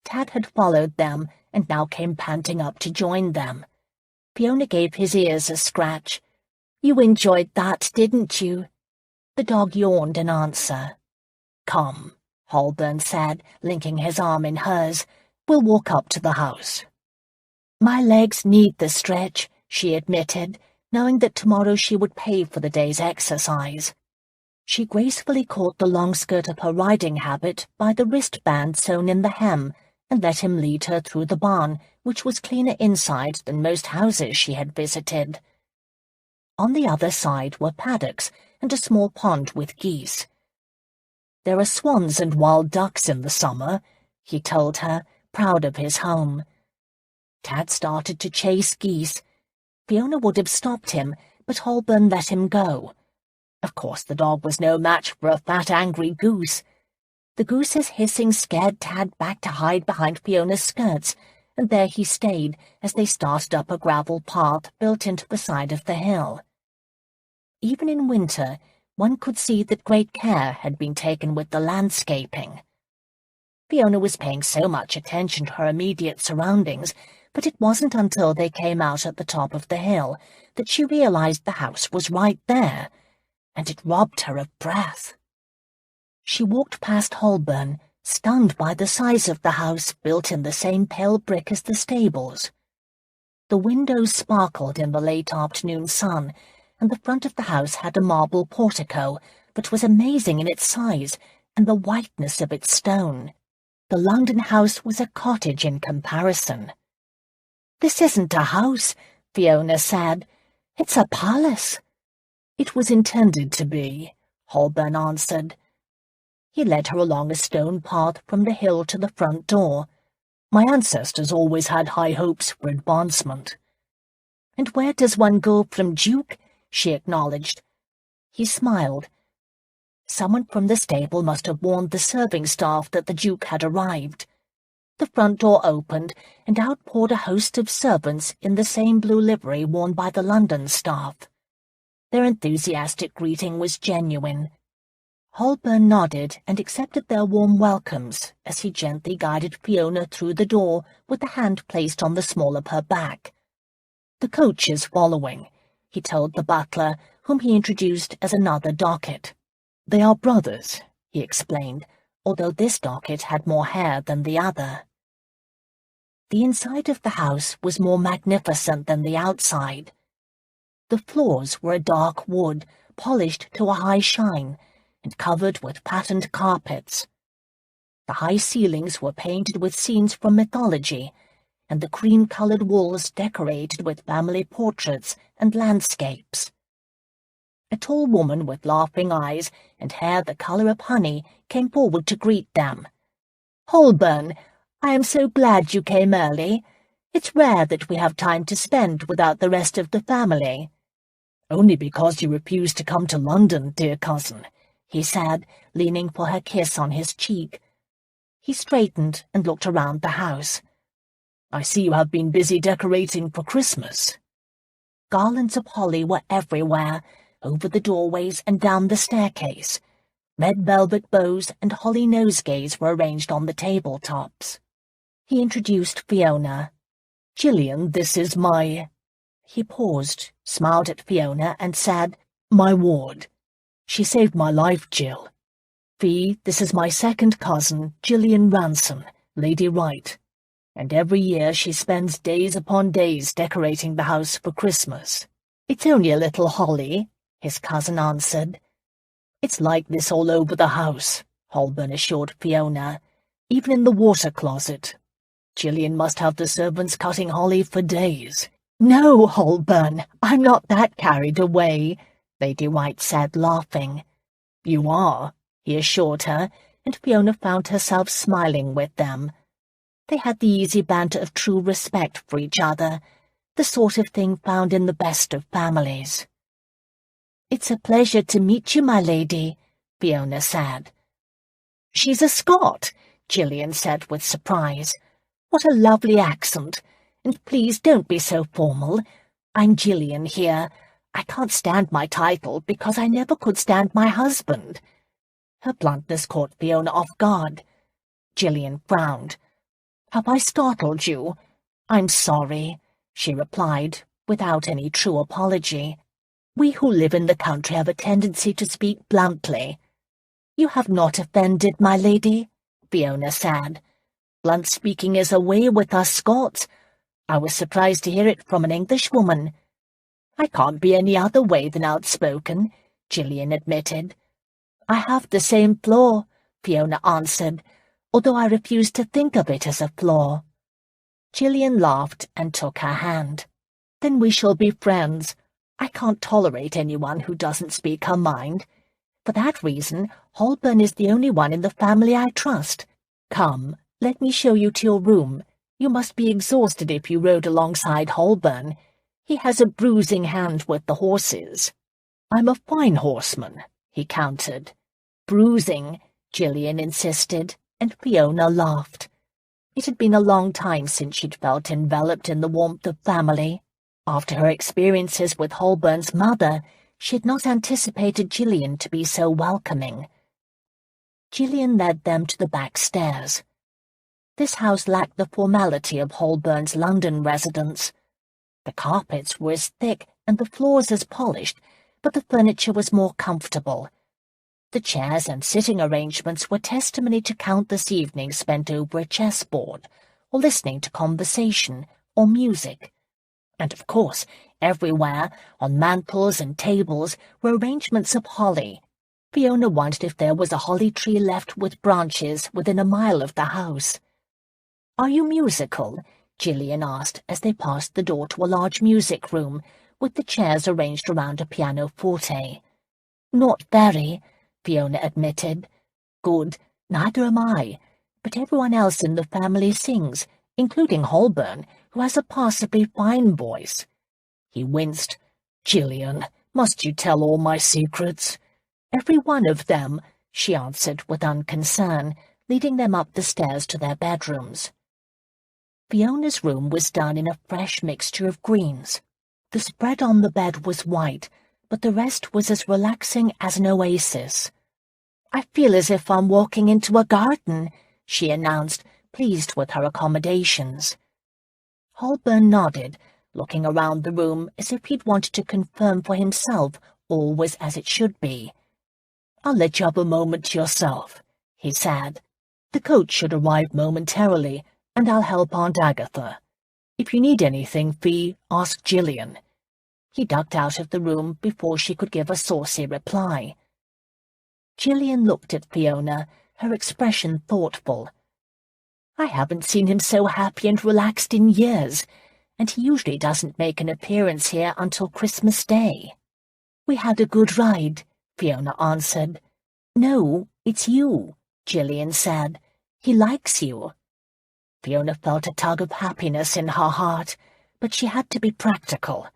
Tad had followed them, and now came panting up to join them. Fiona gave his ears a scratch. "You enjoyed that, didn't you?" The dog yawned in answer. "Come," Holburn said, linking his arm in hers. "We'll walk up to the house." "My legs need the stretch," she admitted, knowing that tomorrow she would pay for the day's exercise. She gracefully caught the long skirt of her riding habit by the wristband sewn in the hem, and let him lead her through the barn, which was cleaner inside than most houses she had visited. On the other side were paddocks and a small pond with geese. "There are swans and wild ducks in the summer," he told her, proud of his home. Tad started to chase geese. Fiona would have stopped him, but Holburn let him go. Of course the dog was no match for a fat, angry goose. The goose's hissing scared Tad back to hide behind Fiona's skirts, and there he stayed as they started up a gravel path built into the side of the hill. Even in winter, one could see that great care had been taken with the landscaping. Fiona was paying so much attention to her immediate surroundings, but it wasn't until they came out at the top of the hill that she realized the house was right there, and it robbed her of breath. She walked past Holburn, stunned by the size of the house built in the same pale brick as the stables. The windows sparkled in the late afternoon sun, and the front of the house had a marble portico that was amazing in its size and the whiteness of its stone. The London house was a cottage in comparison. "This isn't a house," Fiona said. "It's a palace." "It was intended to be," Holburn answered. He led her along a stone path from the hill to the front door. "My ancestors always had high hopes for advancement." "And where does one go from Duke?" she acknowledged. He smiled. Someone from the stable must have warned the serving staff that the Duke had arrived. The front door opened, and out poured a host of servants in the same blue livery worn by the London staff. Their enthusiastic greeting was genuine. Holburn nodded and accepted their warm welcomes as he gently guided Fiona through the door with a hand placed on the small of her back. "The coach is following," he told the butler, whom he introduced as another docket. "They are brothers," he explained, although this docket had more hair than the other. The inside of the house was more magnificent than the outside. The floors were a dark wood, polished to a high shine, and covered with patterned carpets. The high ceilings were painted with scenes from mythology, and the cream-coloured walls decorated with family portraits and landscapes. A tall woman with laughing eyes and hair the colour of honey came forward to greet them. "Holburn, I am so glad you came early. It's rare that we have time to spend without the rest of the family." "Only because you refused to come to London, dear cousin," he said, leaning for her kiss on his cheek. He straightened and looked around the house. "I see you have been busy decorating for Christmas." Garlands of holly were everywhere, over the doorways and down the staircase. Red velvet bows and holly nosegays were arranged on the tabletops. He introduced Fiona. "Gillian, this is my—" He paused, smiled at Fiona, and said, "My ward. She saved my life, Jill. Fee, this is my second cousin, Gillian Ransom, Lady Wright, and every year she spends days upon days decorating the house for Christmas." "It's only a little holly," his cousin answered. "It's like this all over the house," Holburn assured Fiona, "even in the water closet. Gillian must have the servants cutting holly for days." "No, Holburn, I'm not that carried away," Lady Wright said, laughing. "You are," he assured her, and Fiona found herself smiling with them. They had the easy banter of true respect for each other, the sort of thing found in the best of families. "It's a pleasure to meet you, my lady," Fiona said. "She's a Scot," Gillian said with surprise. "What a lovely accent. And please don't be so formal. I'm Gillian here. I can't stand my title because I never could stand my husband." Her bluntness caught Fiona off guard. Gillian frowned. "Have I startled you?" "I'm sorry," she replied, without any true apology. "We who live in the country have a tendency to speak bluntly." "You have not offended, my lady," Fiona said. "Blunt speaking is a way with us Scots. I was surprised to hear it from an Englishwoman." "I can't be any other way than outspoken," Gillian admitted. "I have the same flaw," Fiona answered, although I refuse to think of it as a flaw. Gillian laughed and took her hand. "Then we shall be friends. I can't tolerate anyone who doesn't speak her mind. For that reason, Holburn is the only one in the family I trust. Come, let me show you to your room. You must be exhausted if you rode alongside Holburn. He has a bruising hand with the horses." "I'm a fine horseman," he countered. "Bruising," Gillian insisted, and Fiona laughed. It had been a long time since she'd felt enveloped in the warmth of family. After her experiences with Holburn's mother, she had not anticipated Gillian to be so welcoming. Gillian led them to the back stairs. This house lacked the formality of Holburn's London residence. The carpets were as thick and the floors as polished, but the furniture was more comfortable. The chairs and sitting arrangements were testimony to countless evenings spent over a chessboard, or listening to conversation or music. And of course, everywhere, on mantels and tables, were arrangements of holly. Fiona wondered if there was a holly tree left with branches within a mile of the house. "Are you musical?" Gillian asked as they passed the door to a large music room, with the chairs arranged around a pianoforte. "Not very," Fiona admitted. "Good, neither am I, but everyone else in the family sings, including Holburn, who has a passably fine voice." He winced. "Gillian, must you tell all my secrets?" "Every one of them," she answered with unconcern, leading them up the stairs to their bedrooms. Fiona's room was done in a fresh mixture of greens. The spread on the bed was white, but the rest was as relaxing as an oasis. "I feel as if I'm walking into a garden," she announced, pleased with her accommodations. Holburn nodded, looking around the room as if he'd wanted to confirm for himself all was as it should be. "I'll let you have a moment to yourself," he said. "The coach should arrive momentarily, and I'll help Aunt Agatha. If you need anything, Fee, ask Gillian." He ducked out of the room before she could give a saucy reply. Gillian looked at Fiona, her expression thoughtful. "I haven't seen him so happy and relaxed in years, and he usually doesn't make an appearance here until Christmas Day." "We had a good ride," Fiona answered. "No, it's you," Gillian said. "He likes you." Fiona felt a tug of happiness in her heart, but she had to be practical.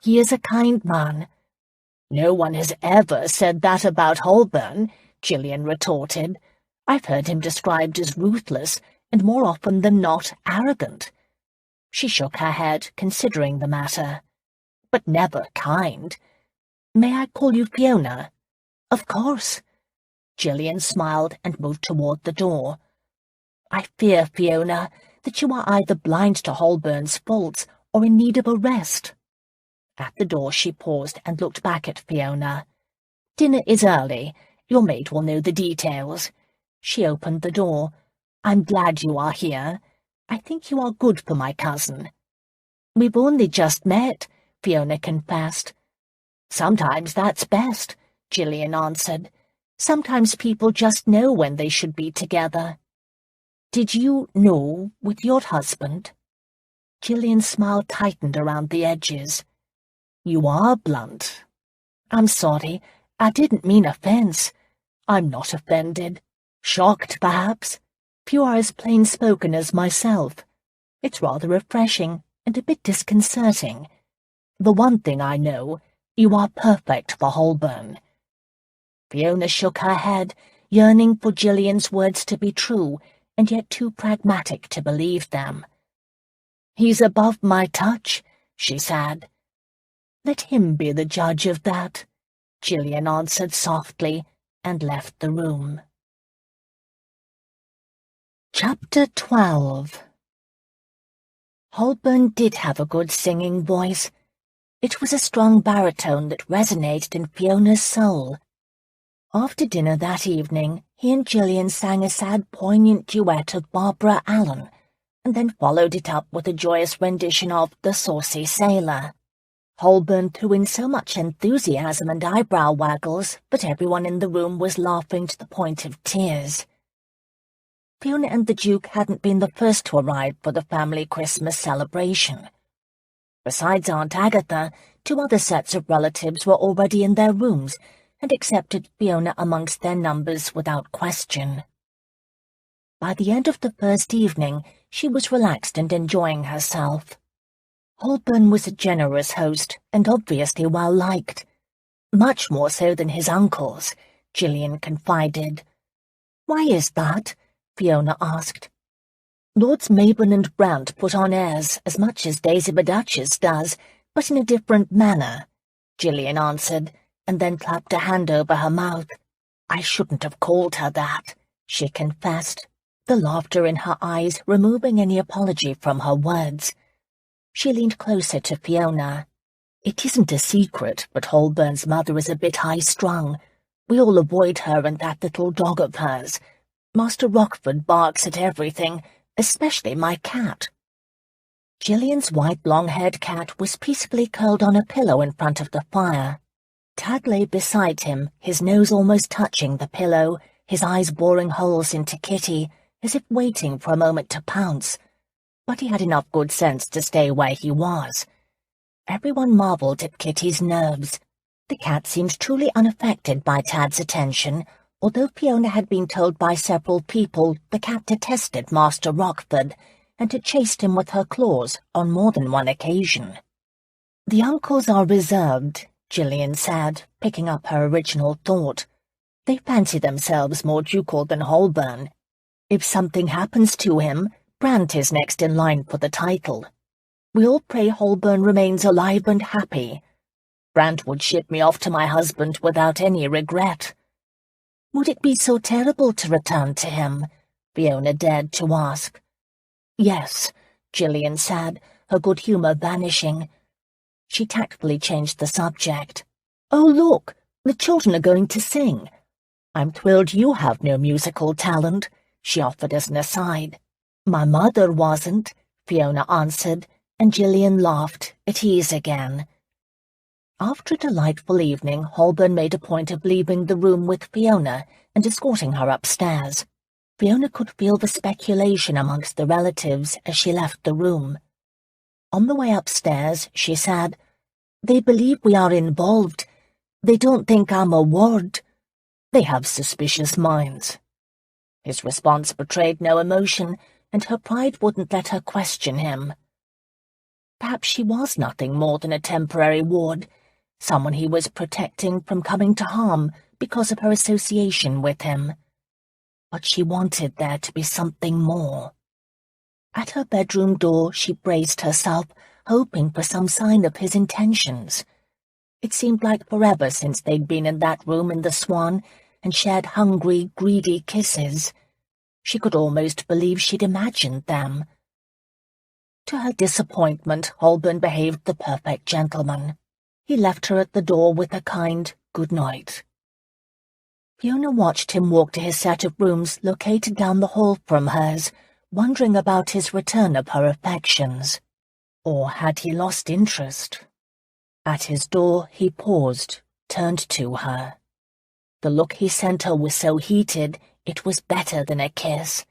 "He is a kind man." "No one has ever said that about Holburn," Gillian retorted. "I've heard him described as ruthless, and more often than not arrogant." She shook her head, considering the matter. "But never kind. May I call you Fiona?" "Of course." Gillian smiled and moved toward the door. "I fear, Fiona, that you are either blind to Holburn's faults or in need of a rest." At the door she paused and looked back at Fiona. "Dinner is early. Your maid will know the details." She opened the door. "I'm glad you are here. I think you are good for my cousin." "We've only just met," Fiona confessed. "Sometimes that's best," Gillian answered. "Sometimes people just know when they should be together." "Did you know with your husband?" Gillian's smile tightened around the edges. "You are blunt." "I'm sorry. I didn't mean offense." "I'm not offended. Shocked, perhaps. You are as plain-spoken as myself. It's rather refreshing and a bit disconcerting. The one thing I know, you are perfect for Holburn." Fiona shook her head, yearning for Gillian's words to be true, and yet too pragmatic to believe them. "He's above my touch," she said. "Let him be the judge of that," Gillian answered softly, and left the room. Chapter 12. Holburn did have a good singing voice. It was a strong baritone that resonated in Fiona's soul. After dinner that evening, he and Gillian sang a sad, poignant duet of Barbara Allen, and then followed it up with a joyous rendition of The Saucy Sailor. Holburn threw in so much enthusiasm and eyebrow waggles that everyone in the room was laughing to the point of tears. Fiona and the Duke hadn't been the first to arrive for the family Christmas celebration. Besides Aunt Agatha, 2 other sets of relatives were already in their rooms and accepted Fiona amongst their numbers without question. By the end of the first evening, she was relaxed and enjoying herself. Holburn was a generous host and obviously well-liked. Much more so than his uncles, Gillian confided. "Why is that?" Fiona asked. "Lords Mayburn and Brant put on airs as much as Daisy the Duchess does, but in a different manner," Gillian answered, and then clapped a hand over her mouth. "I shouldn't have called her that," she confessed, the laughter in her eyes removing any apology from her words. She leaned closer to Fiona. "It isn't a secret, but Holburn's mother is a bit high-strung. We all avoid her and that little dog of hers. Master Rochford barks at everything, especially my cat." Gillian's white long-haired cat was peacefully curled on a pillow in front of the fire. Tad lay beside him, his nose almost touching the pillow, his eyes boring holes into Kitty, as if waiting for a moment to pounce. But he had enough good sense to stay where he was. Everyone marvelled at Kitty's nerves. The cat seemed truly unaffected by Tad's attention, although Fiona had been told by several people the cat detested Master Rochford and had chased him with her claws on more than one occasion. "The uncles are reserved," Gillian said, picking up her original thought. "They fancy themselves more ducal than Holburn. If something happens to him, Brant is next in line for the title. We all pray Holburn remains alive and happy. Brant would ship me off to my husband without any regret." "Would it be so terrible to return to him?" Fiona dared to ask. "Yes," Gillian said, her good humour vanishing. She tactfully changed the subject. "Oh, look, the children are going to sing. I'm thrilled you have no musical talent," she offered as an aside. "My mother wasn't," Fiona answered, and Gillian laughed, at ease again. After a delightful evening, Holburn made a point of leaving the room with Fiona and escorting her upstairs. Fiona could feel the speculation amongst the relatives as she left the room. On the way upstairs, she said, "They believe we are involved. They don't think I'm a ward. They have suspicious minds." His response betrayed no emotion, and her pride wouldn't let her question him. Perhaps she was nothing more than a temporary ward, someone he was protecting from coming to harm because of her association with him. But she wanted there to be something more. At her bedroom door she braced herself, hoping for some sign of his intentions. It seemed like forever since they'd been in that room in the Swan and shared hungry, greedy kisses. She could almost believe she'd imagined them. To her disappointment, Holburn behaved the perfect gentleman. He left her at the door with a kind good night. Fiona watched him walk to his set of rooms located down the hall from hers, wondering about his return of her affections. Or had he lost interest? At his door he paused, turned to her. The look he sent her was so heated, it was better than a kiss.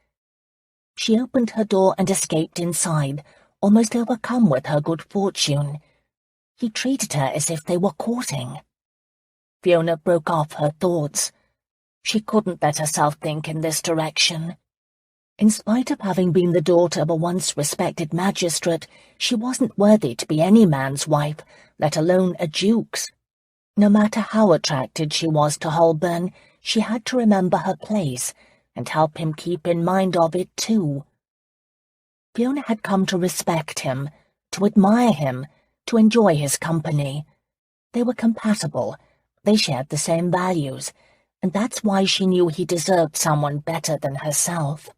She opened her door and escaped inside, almost overcome with her good fortune. He treated her as if they were courting. Fiona broke off her thoughts. She couldn't let herself think in this direction. In spite of having been the daughter of a once respected magistrate, she wasn't worthy to be any man's wife, let alone a duke's. No matter how attracted she was to Holburn, she had to remember her place and help him keep in mind of it too. Fiona had come to respect him, to admire him, to enjoy his company. They were compatible, they shared the same values, and that's why she knew he deserved someone better than herself.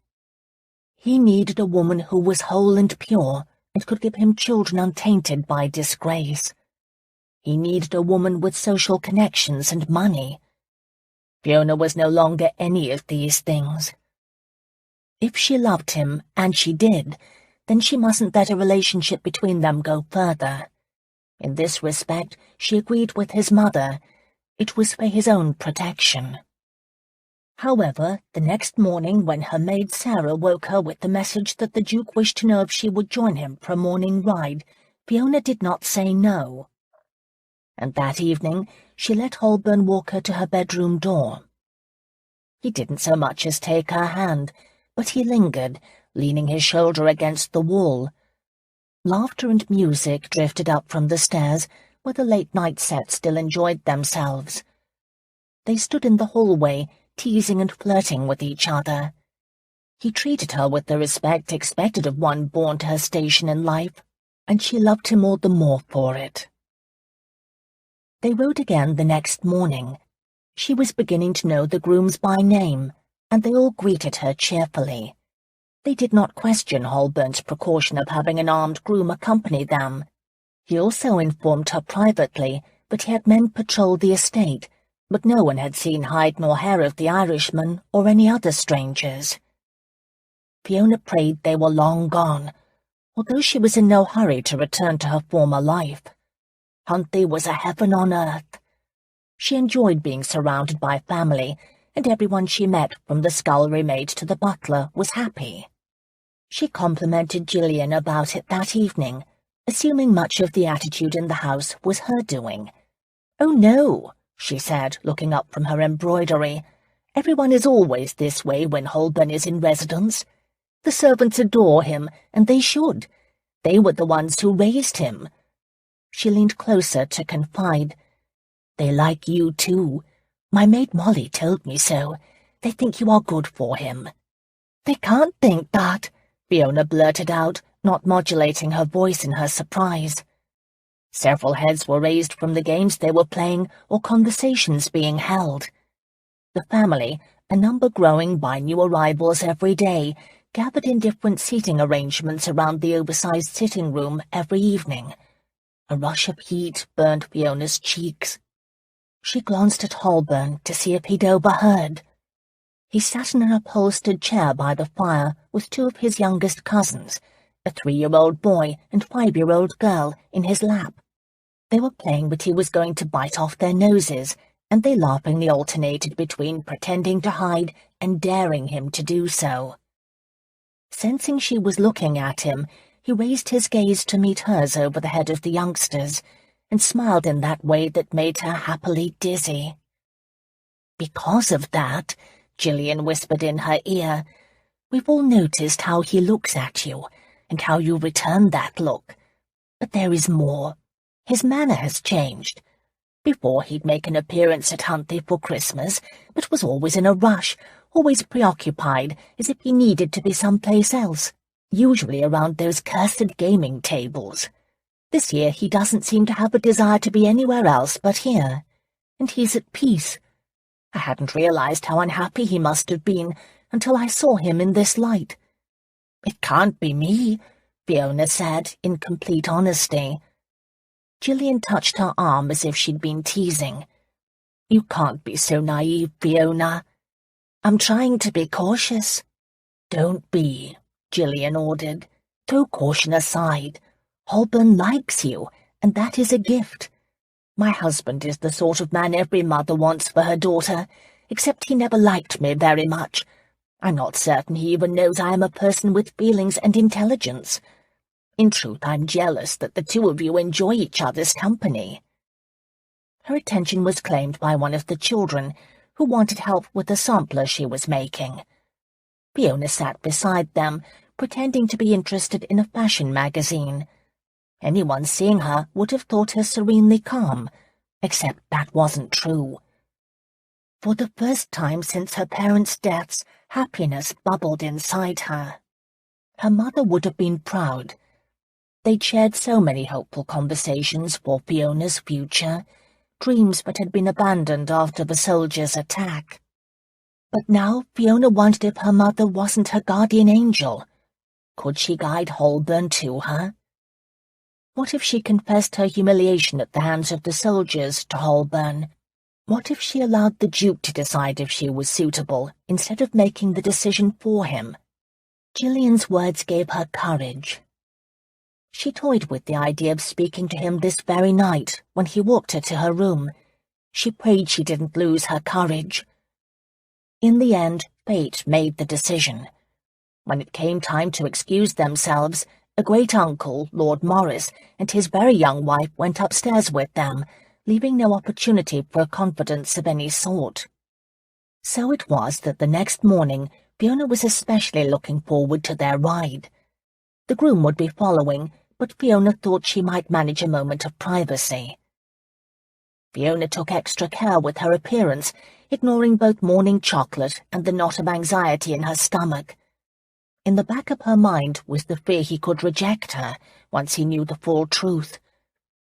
He needed a woman who was whole and pure and could give him children untainted by disgrace. He needed a woman with social connections and money. Fiona was no longer any of these things. If she loved him, and she did, then she mustn't let a relationship between them go further. In this respect, she agreed with his mother. It was for his own protection. However, the next morning when her maid Sarah woke her with the message that the Duke wished to know if she would join him for a morning ride, Fiona did not say no. And that evening she let Holburn walk her to her bedroom door. He didn't so much as take her hand, but he lingered, leaning his shoulder against the wall. Laughter and music drifted up from the stairs, where the late-night set still enjoyed themselves. They stood in the hallway, teasing and flirting with each other. He treated her with the respect expected of one born to her station in life, and she loved him all the more for it. They rode again the next morning. She was beginning to know the grooms by name, and they all greeted her cheerfully. They did not question Holburn's precaution of having an armed groom accompany them. He also informed her privately that he had men patrol the estate, but no one had seen hide nor hair of the Irishman or any other strangers. Fiona prayed they were long gone, although she was in no hurry to return to her former life. Huntly was a heaven on earth. She enjoyed being surrounded by family, and everyone she met, from the scullery maid to the butler, was happy. She complimented Gillian about it that evening, assuming much of the attitude in the house was her doing. "Oh, no," she said, looking up from her embroidery. "Everyone is always this way when Holburn is in residence. The servants adore him, and they should. They were the ones who raised him." She leaned closer to confide. "They like you, too. My maid Molly told me so. They think you are good for him." "They can't think that," Fiona blurted out, not modulating her voice in her surprise. Several heads were raised from the games they were playing or conversations being held. The family, a number growing by new arrivals every day, gathered in different seating arrangements around the oversized sitting room every evening. A rush of heat burned Fiona's cheeks. She glanced at Holburn to see if he'd overheard. He sat in an upholstered chair by the fire with two of his youngest cousins, a 3-year-old boy and 5-year-old girl, in his lap. They were playing that he was going to bite off their noses, and they laughingly alternated between pretending to hide and daring him to do so. Sensing she was looking at him, he raised his gaze to meet hers over the head of the youngsters, and smiled in that way that made her happily dizzy. "Because of that," Gillian whispered in her ear, "we've all noticed how he looks at you, and how you return that look. But there is more. His manner has changed. Before he'd make an appearance at Huntly for Christmas, but was always in a rush, always preoccupied, as if he needed to be someplace else, usually around those cursed gaming tables. This year he doesn't seem to have a desire to be anywhere else but here, and he's at peace. I hadn't realized how unhappy he must have been until I saw him in this light." "It can't be me," Fiona said, in complete honesty. Gillian touched her arm as if she'd been teasing. "You can't be so naive, Fiona." "I'm trying to be cautious." "Don't be," Gillian ordered. "Throw caution aside. Holburn likes you, and that is a gift. My husband is the sort of man every mother wants for her daughter, except he never liked me very much. I'm not certain he even knows I am a person with feelings and intelligence. In truth, I'm jealous that the two of you enjoy each other's company." Her attention was claimed by one of the children, who wanted help with the sampler she was making. Fiona sat beside them, pretending to be interested in a fashion magazine. Anyone seeing her would have thought her serenely calm, except that wasn't true. For the first time since her parents' deaths, happiness bubbled inside her. Her mother would have been proud. They'd shared so many hopeful conversations for Fiona's future, dreams that had been abandoned after the soldiers' attack. But now Fiona wondered if her mother wasn't her guardian angel. Could she guide Holburn to her? What if she confessed her humiliation at the hands of the soldiers to Holburn? What if she allowed the Duke to decide if she was suitable, instead of making the decision for him? Gillian's words gave her courage. She toyed with the idea of speaking to him this very night, when he walked her to her room. She prayed she didn't lose her courage. In the end, fate made the decision. When it came time to excuse themselves, A great-uncle, Lord Morris, and his very young wife went upstairs with them, leaving no opportunity for a confidence of any sort. So it was that the next morning Fiona was especially looking forward to their ride. The groom would be following, but Fiona thought she might manage a moment of privacy. Fiona took extra care with her appearance, ignoring both morning chocolate and the knot of anxiety in her stomach. In the back of her mind was the fear he could reject her once he knew the full truth.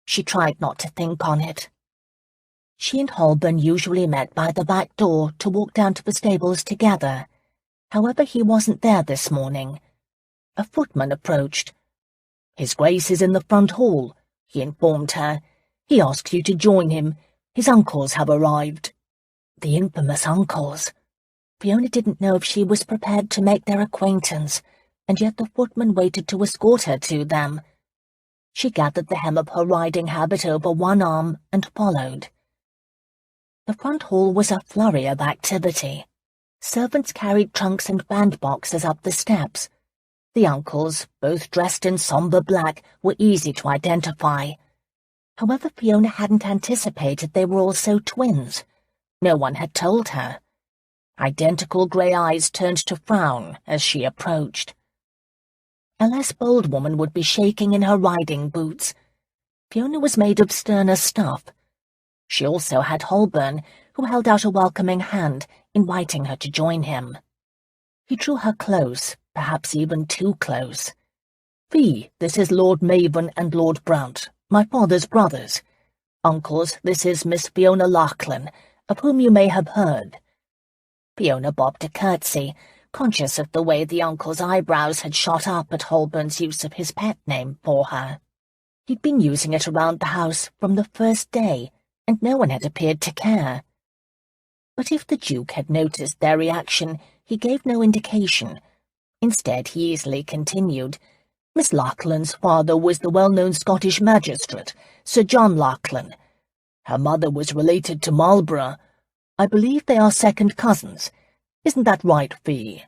She tried not to think on it. She and Holburn usually met by the back door to walk down to the stables together. However, he wasn't there this morning. A footman approached. "His Grace is in the front hall," he informed her. "He asks you to join him. His uncles have arrived." The infamous uncles. Fiona didn't know if she was prepared to make their acquaintance, and yet the footman waited to escort her to them. She gathered the hem of her riding habit over one arm and followed. The front hall was a flurry of activity. Servants carried trunks and bandboxes up the steps. The uncles, both dressed in sombre black, were easy to identify. However, Fiona hadn't anticipated they were also twins. No one had told her. Identical grey eyes turned to frown as she approached. A less bold woman would be shaking in her riding boots. Fiona was made of sterner stuff. She also had Holburn, who held out a welcoming hand, inviting her to join him. He drew her close, perhaps even too close. "Fee, this is Lord Maven and Lord Brant, my father's brothers. Uncles, this is Miss Fiona Lachlan, of whom you may have heard." Fiona bobbed a curtsy, conscious of the way the uncle's eyebrows had shot up at Holburn's use of his pet name for her. He'd been using it around the house from the first day, and no one had appeared to care. But if the Duke had noticed their reaction, he gave no indication. Instead, he easily continued. "Miss Lachlan's father was the well-known Scottish magistrate, Sir John Lachlan. Her mother was related to Marlborough. I believe they are second cousins. Isn't that right, Fee?"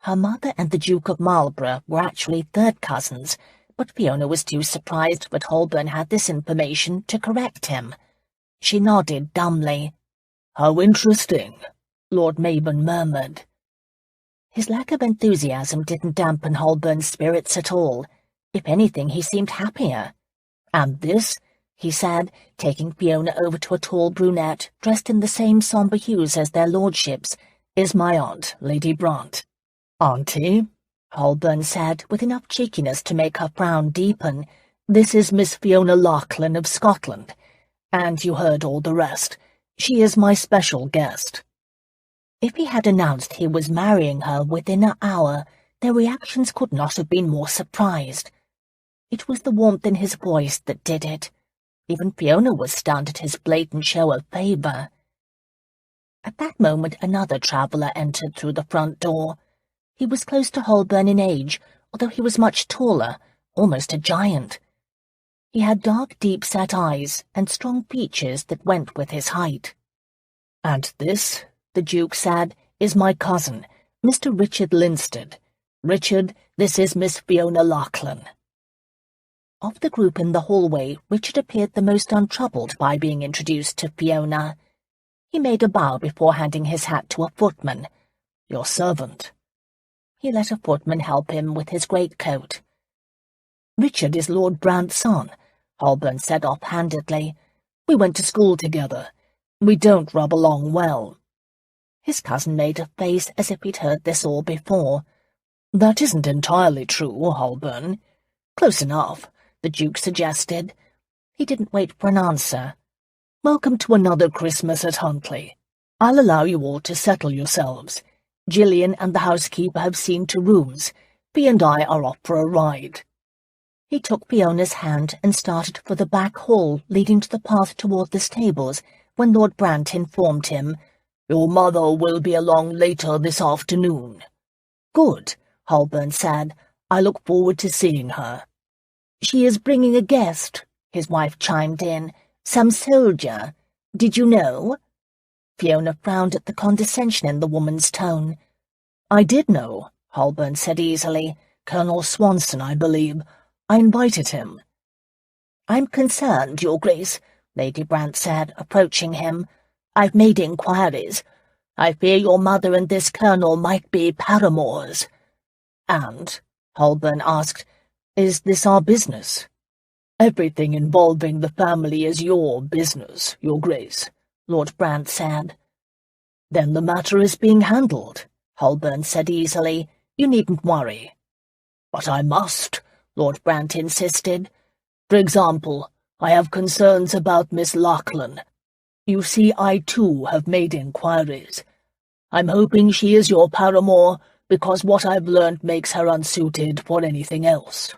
Her mother and the Duke of Marlborough were actually third cousins, but Fiona was too surprised that Holburn had this information to correct him. She nodded dumbly. "How interesting," Lord Maven murmured. His lack of enthusiasm didn't dampen Holburn's spirits at all. If anything, he seemed happier. "And this," he said, taking Fiona over to a tall brunette, dressed in the same sombre hues as their lordships, "is my aunt, Lady Brant." "Auntie," Holburn said, with enough cheekiness to make her frown deepen, "this is Miss Fiona Lachlan of Scotland. And you heard all the rest. She is my special guest." If he had announced he was marrying her within an hour, their reactions could not have been more surprised. It was the warmth in his voice that did it. Even Fiona was stunned at his blatant show of favour. At that moment another traveller entered through the front door. He was close to Holburn in age, although he was much taller, almost a giant. He had dark, deep-set eyes and strong features that went with his height. "And this," the Duke said, "is my cousin, Mr. Richard Linstead. Richard, this is Miss Fiona Lachlan." Of the group in the hallway, Richard appeared the most untroubled by being introduced to Fiona. He made a bow before handing his hat to a footman. "Your servant." He let a footman help him with his greatcoat. "Richard is Lord Brant's son," Holburn said off-handedly. "We went to school together. We don't rub along well." His cousin made a face as if he'd heard this all before. "That isn't entirely true, Holburn." "Close enough," the Duke suggested. He didn't wait for an answer. "Welcome to another Christmas at Huntley. I'll allow you all to settle yourselves. Gillian and the housekeeper have seen to rooms. Fee and I are off for a ride." He took Fiona's hand and started for the back hall leading to the path toward the stables when Lord Brant informed him, "Your mother will be along later this afternoon." "Good," Holburn said. "I look forward to seeing her." "She is bringing a guest," his wife chimed in. "Some soldier. Did you know?" Fiona frowned at the condescension in the woman's tone. "I did know," Holburn said easily. Colonel Swanson, I believe. I invited him." "I'm concerned, Your Grace," Lady Brant said, approaching him. "I've made inquiries. I fear your mother and this colonel might be paramours." "And," Holburn asked, "is this our business?" "Everything involving the family is your business, Your Grace," Lord Brant said. "Then the matter is being handled," Holburn said easily. "You needn't worry." "But I must," Lord Brant insisted. "For example, I have concerns about Miss Lachlan. You see, I too have made inquiries. I'm hoping she is your paramour, because what I've learnt makes her unsuited for anything else."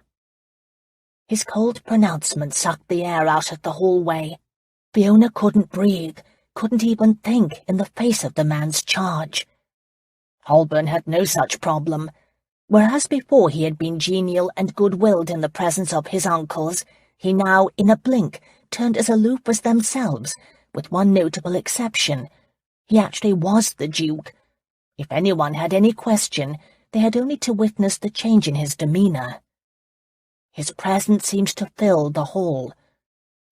His cold pronouncement sucked the air out of the hallway. Fiona couldn't breathe, couldn't even think in the face of the man's charge. Holburn had no such problem. Whereas before he had been genial and good-willed in the presence of his uncles, he now, in a blink, turned as aloof as themselves, with one notable exception. He actually was the Duke. If anyone had any question, they had only to witness the change in his demeanour. His presence seemed to fill the hall.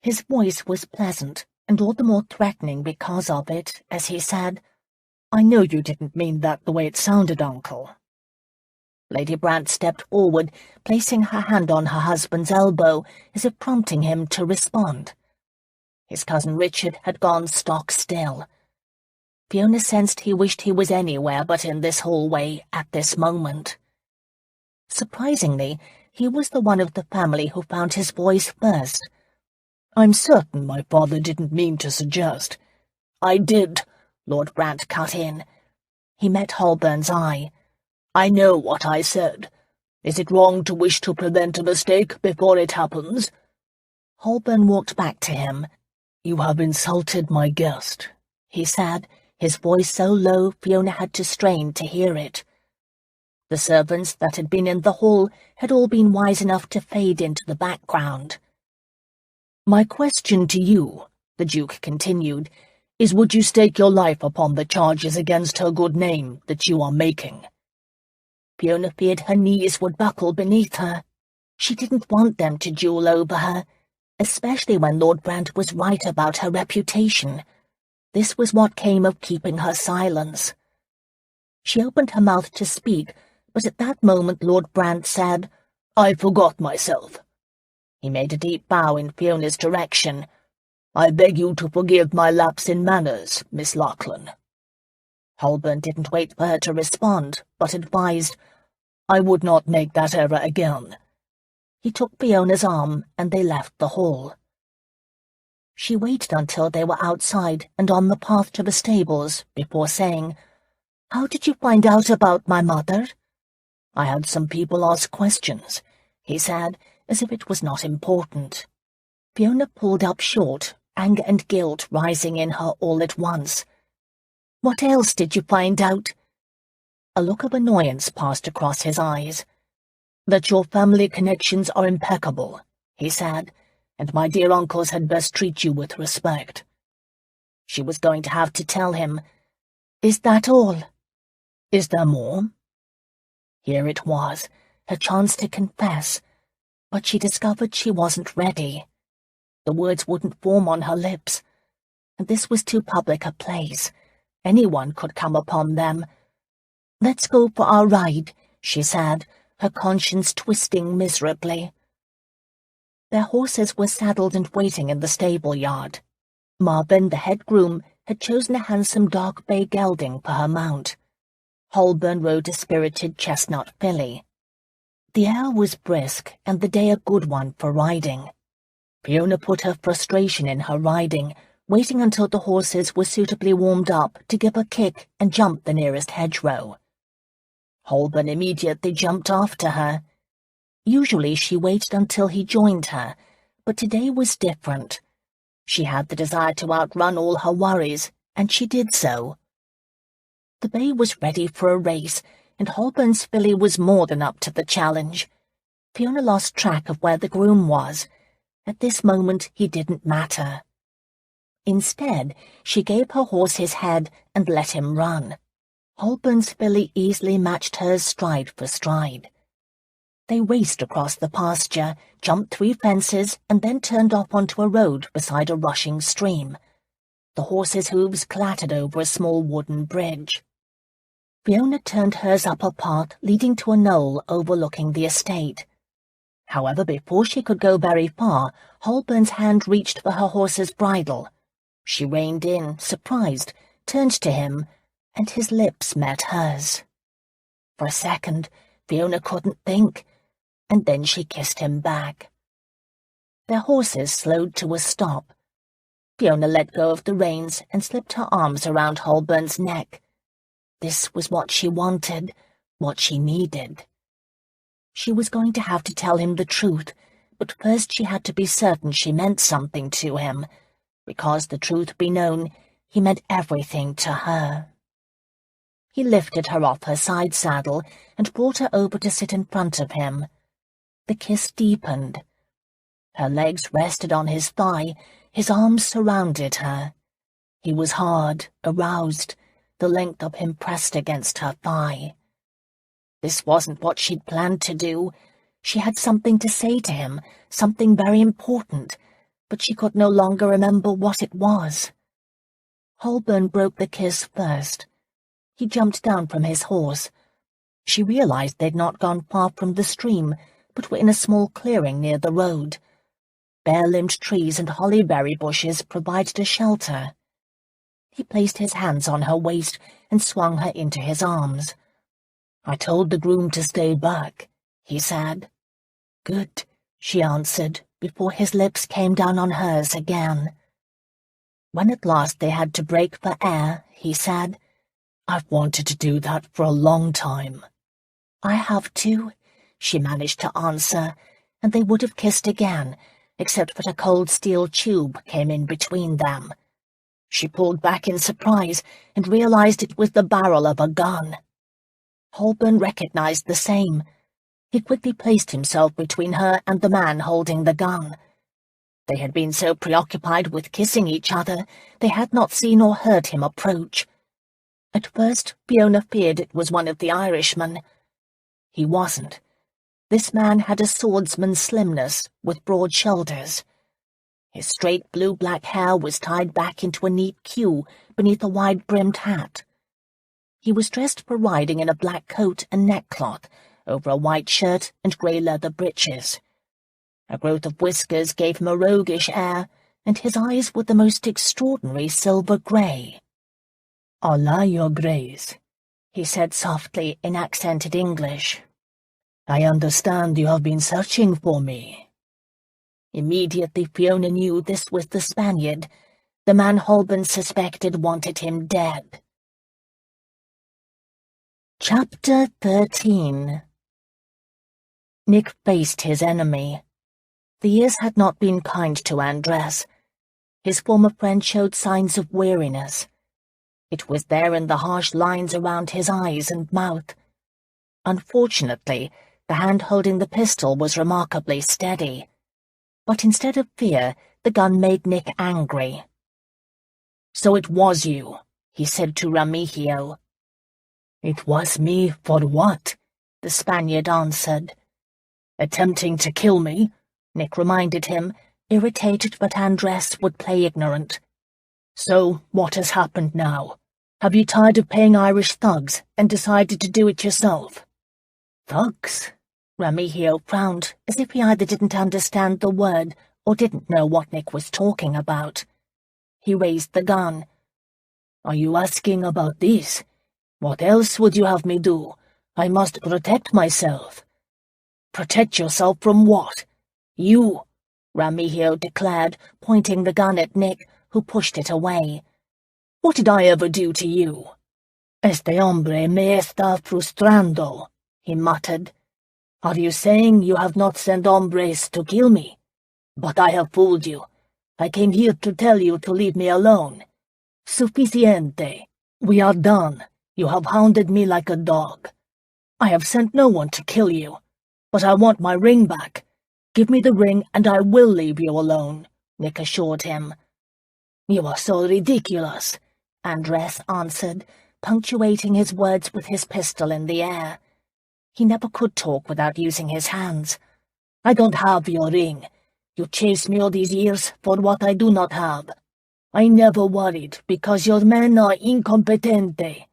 His voice was pleasant, and all the more threatening because of it, as he said, "I know you didn't mean that the way it sounded, Uncle." Lady Brant stepped forward, placing her hand on her husband's elbow, as if prompting him to respond. His cousin Richard had gone stock still. Fiona sensed he wished he was anywhere but in this hallway at this moment. Surprisingly, he was the one of the family who found his voice first. "I'm certain my father didn't mean to suggest—" "I did," Lord Brant cut in. He met Holburn's eye. "I know what I said. Is it wrong to wish to prevent a mistake before it happens?" Holburn walked back to him. "You have insulted my guest," he said, his voice so low Fiona had to strain to hear it. The servants that had been in the hall had all been wise enough to fade into the background. "My question to you," the Duke continued, "is would you stake your life upon the charges against her good name that you are making?" Fiona feared her knees would buckle beneath her. She didn't want them to duel over her, especially when Lord Brant was right about her reputation. This was what came of keeping her silence. She opened her mouth to speak, but at that moment Lord Brant said, "I forgot myself." He made a deep bow in Fiona's direction. "I beg you to forgive my lapse in manners, Miss Lachlan." Holburn didn't wait for her to respond, but advised, "I would not make that error again." He took Fiona's arm, and they left the hall. She waited until they were outside and on the path to the stables before saying, "How did you find out about my mother?" "I had some people ask questions," he said, as if it was not important. Fiona pulled up short, anger and guilt rising in her all at once. "What else did you find out?" A look of annoyance passed across his eyes. "That your family connections are impeccable," he said, "and my dear uncles had best treat you with respect." She was going to have to tell him, "Is that all?" "Is there more?" Here it was, her chance to confess, but she discovered she wasn't ready. The words wouldn't form on her lips, and this was too public a place. Anyone could come upon them. "Let's go for our ride," she said, her conscience twisting miserably. Their horses were saddled and waiting in the stable-yard. Marvin, the head groom, had chosen a handsome dark bay gelding for her mount. Holburn rode a spirited chestnut filly. The air was brisk, and the day a good one for riding. Fiona put her frustration in her riding, waiting until the horses were suitably warmed up to give a kick and jump the nearest hedgerow. Holburn immediately jumped after her. Usually she waited until he joined her, but today was different. She had the desire to outrun all her worries, and she did so. The bay was ready for a race, and Holburn's filly was more than up to the challenge. Fiona lost track of where the groom was. At this moment he didn't matter. Instead, she gave her horse his head and let him run. Holburn's filly easily matched hers stride for stride. They raced across the pasture, jumped 3 fences, and then turned off onto a road beside a rushing stream. The horses' hooves clattered over a small wooden bridge. Fiona turned hers up a path leading to a knoll overlooking the estate. However, before she could go very far, Holburn's hand reached for her horse's bridle. She reined in, surprised, turned to him, and his lips met hers. For a second, Fiona couldn't think, and then she kissed him back. Their horses slowed to a stop. Fiona let go of the reins and slipped her arms around Holburn's neck. This was what she wanted, what she needed. She was going to have to tell him the truth, but first she had to be certain she meant something to him, because the truth be known, he meant everything to her. He lifted her off her side saddle and brought her over to sit in front of him. The kiss deepened. Her legs rested on his thigh, his arms surrounded her. He was hard, aroused, the length of him pressed against her thigh. This wasn't what she'd planned to do. She had something to say to him, something very important, but she could no longer remember what it was. Holburn broke the kiss first. He jumped down from his horse. She realized they'd not gone far from the stream, but were in a small clearing near the road. Bare-limbed trees and hollyberry bushes provided a shelter. He placed his hands on her waist and swung her into his arms. "I told the groom to stay back," he said. "Good," she answered, before his lips came down on hers again. When at last they had to break for air, he said, "I've wanted to do that for a long time." "I have too," she managed to answer, and they would have kissed again, except that a cold steel tube came in between them. She pulled back in surprise and realized it was the barrel of a gun. Holburn recognized the same. He quickly placed himself between her and the man holding the gun. They had been so preoccupied with kissing each other, they had not seen or heard him approach. At first, Fiona feared it was one of the Irishmen. He wasn't. This man had a swordsman's slimness, with broad shoulders. His straight blue-black hair was tied back into a neat queue beneath a wide-brimmed hat. He was dressed for riding in a black coat and neckcloth, over a white shirt and grey leather breeches. A growth of whiskers gave him a roguish air, and his eyes were the most extraordinary silver-grey. "Allah, your Grace," he said softly in accented English. "I understand you have been searching for me." Immediately Fiona knew this was the Spaniard. The man Holburn suspected wanted him dead. Chapter 13. Nick faced his enemy. The years had not been kind to Andres. His former friend showed signs of weariness. It was there in the harsh lines around his eyes and mouth. Unfortunately, the hand holding the pistol was remarkably steady. But instead of fear, the gun made Nick angry. "So it was you," he said to Remigio. "It was me for what?" the Spaniard answered. "Attempting to kill me," Nick reminded him, irritated that Andres would play ignorant. "So, what has happened now? Have you tired of paying Irish thugs and decided to do it yourself?" "Thugs?" Remigio frowned, as if he either didn't understand the word or didn't know what Nick was talking about. He raised the gun. "Are you asking about this? What else would you have me do? I must protect myself." "Protect yourself from what?" "You," Remigio declared, pointing the gun at Nick, who pushed it away. "What did I ever do to you?" "Este hombre me está frustrando," he muttered. "Are you saying you have not sent hombres to kill me? But I have fooled you. I came here to tell you to leave me alone. Suficiente. We are done. You have hounded me like a dog. I have sent no one to kill you, but I want my ring back. Give me the ring and I will leave you alone," Nick assured him. "You are so ridiculous," Andres answered, punctuating his words with his pistol in the air. He never could talk without using his hands. "I don't have your ring. You chased me all these years for what I do not have. I never worried because your men are incompetente.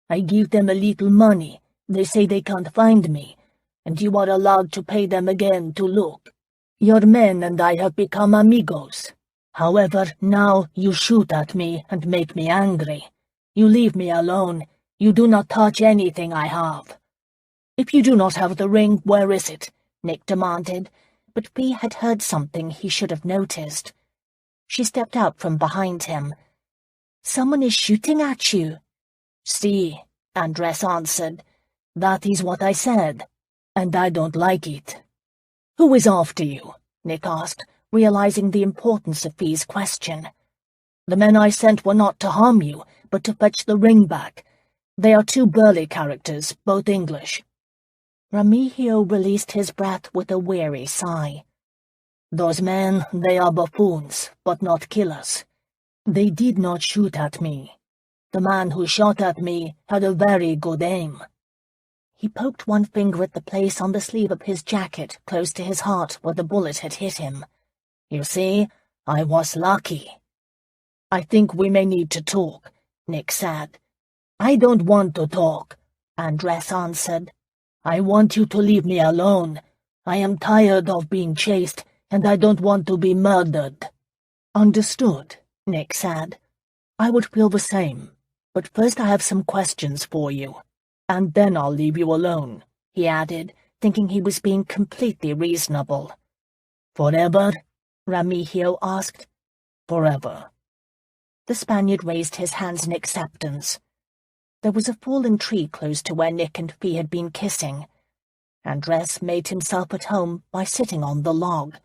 I give them a little money. They say they can't find me, and you are allowed to pay them again to look. Your men and I have become amigos. However, now you shoot at me and make me angry. You leave me alone. You do not touch anything I have." "If you do not have the ring, where is it?" Nick demanded, but Fee had heard something he should have noticed. She stepped out from behind him. "Someone is shooting at you." "See," Andres answered. "That is what I said, and I don't like it." "Who is after you?" Nick asked, realizing the importance of Fee's question. "The men I sent were not to harm you, but to fetch the ring back. They are two burly characters, both English." Remigio released his breath with a weary sigh. "Those men, they are buffoons, but not killers. They did not shoot at me. The man who shot at me had a very good aim." He poked one finger at the place on the sleeve of his jacket close to his heart where the bullet had hit him. "You see, I was lucky." "I think we may need to talk," Nick said. "I don't want to talk," Andres answered. "I want you to leave me alone. I am tired of being chased, and I don't want to be murdered." "Understood," Nick said. "I would feel the same, but first I have some questions for you, and then I'll leave you alone," he added, thinking he was being completely reasonable. "Forever?" Remigio asked. "Forever." The Spaniard raised his hands in acceptance. There was a fallen tree close to where Nick and Fee had been kissing. Andres made himself at home by sitting on the log.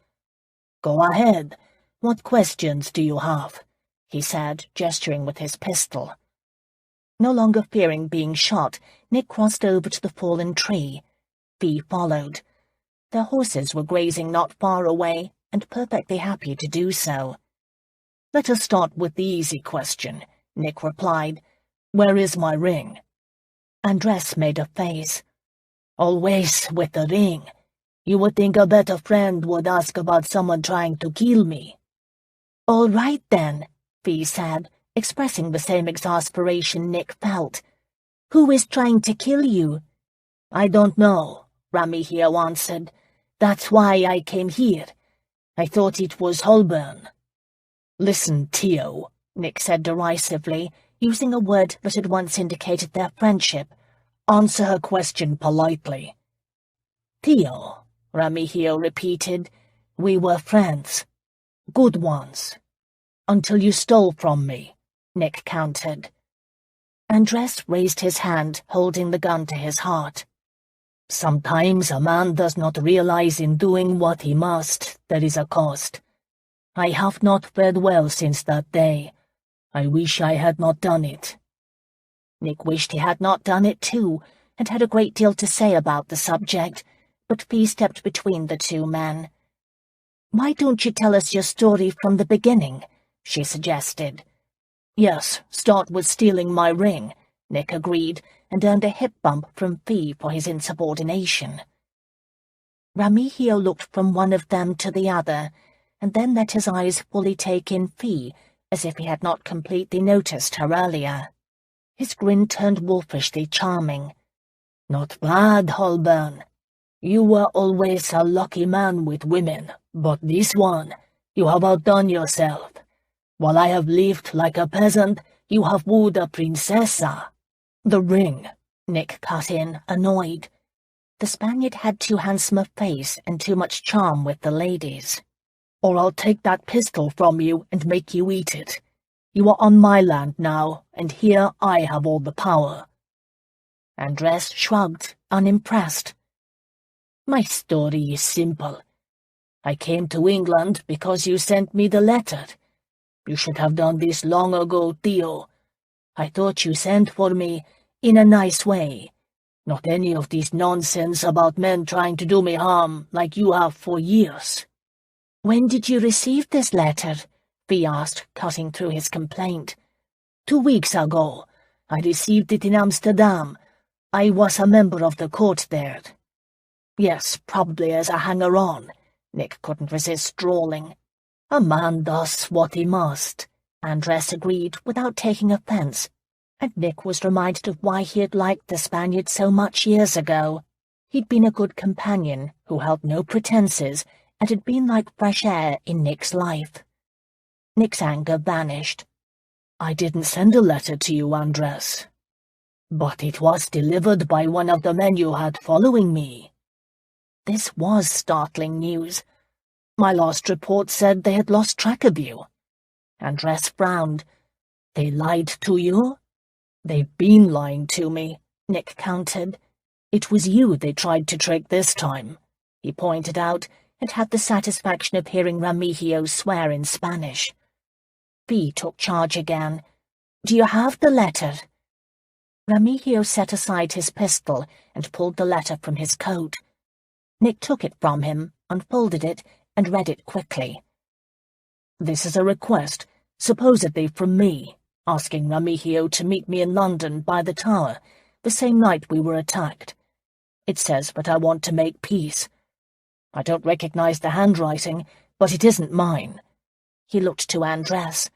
"Go ahead. What questions do you have?" he said, gesturing with his pistol. No longer fearing being shot, Nick crossed over to the fallen tree. Fee followed. Their horses were grazing not far away, and perfectly happy to do so. "Let us start with the easy question," Nick replied. "Where is my ring?" Andres made a face. "Always with the ring. You would think a better friend would ask about someone trying to kill me." "All right, then," Fee said, expressing the same exasperation Nick felt. "Who is trying to kill you?" "I don't know," Remigio answered. "That's why I came here. I thought it was Holburn." "Listen, Tio," Nick said derisively, using a word that had once indicated their friendship. "Answer her question politely." "Tio," Remigio repeated. "We were friends. Good ones. Until you stole from me," Nick countered. Andres raised his hand, holding the gun to his heart. "Sometimes a man does not realize in doing what he must there is a cost. I have not fared well since that day. I wish I had not done it." Nick wished he had not done it too, and had a great deal to say about the subject, but Fee stepped between the two men. "Why don't you tell us your story from the beginning?" she suggested. "Yes, start with stealing my ring," Nick agreed, and earned a hip bump from Fee for his insubordination. Remigio looked from one of them to the other, and then let his eyes fully take in Fee, as if he had not completely noticed her earlier. His grin turned wolfishly charming. "Not bad, Holburn. You were always a lucky man with women, but this one, you have outdone yourself. While I have lived like a peasant, you have wooed a princesa." "The ring," Nick cut in, annoyed. The Spaniard had too handsome a face and too much charm with the ladies. "Or I'll take that pistol from you and make you eat it. You are on my land now, and here I have all the power." Andres shrugged, unimpressed. "My story is simple. I came to England because you sent me the letter. You should have done this long ago, Theo. I thought you sent for me in a nice way. Not any of this nonsense about men trying to do me harm like you have for years." "When did you receive this letter?" Fee asked, cutting through his complaint. 2 weeks ago. I received it in Amsterdam. I was a member of the court there. Yes, probably as a hanger-on, Nick couldn't resist drawling. A man does what he must, Andres agreed without taking offence, and Nick was reminded of why he had liked the Spaniard so much years ago. He'd been a good companion who held no pretences and had been like fresh air in Nick's life. Nick's anger vanished. I didn't send a letter to you, Andres. But it was delivered by one of the men you had following me. This was startling news. My last report said they had lost track of you. Andres frowned. They lied to you? They've been lying to me, Nick countered. It was you they tried to trick this time, he pointed out, and had the satisfaction of hearing Remigio swear in Spanish. V took charge again. Do you have the letter? Remigio set aside his pistol and pulled the letter from his coat. Nick took it from him, unfolded it, and read it quickly. This is a request, supposedly from me, asking Remigio to meet me in London by the Tower, the same night we were attacked. It says that I want to make peace. I don't recognize the handwriting, but it isn't mine. He looked to Andres.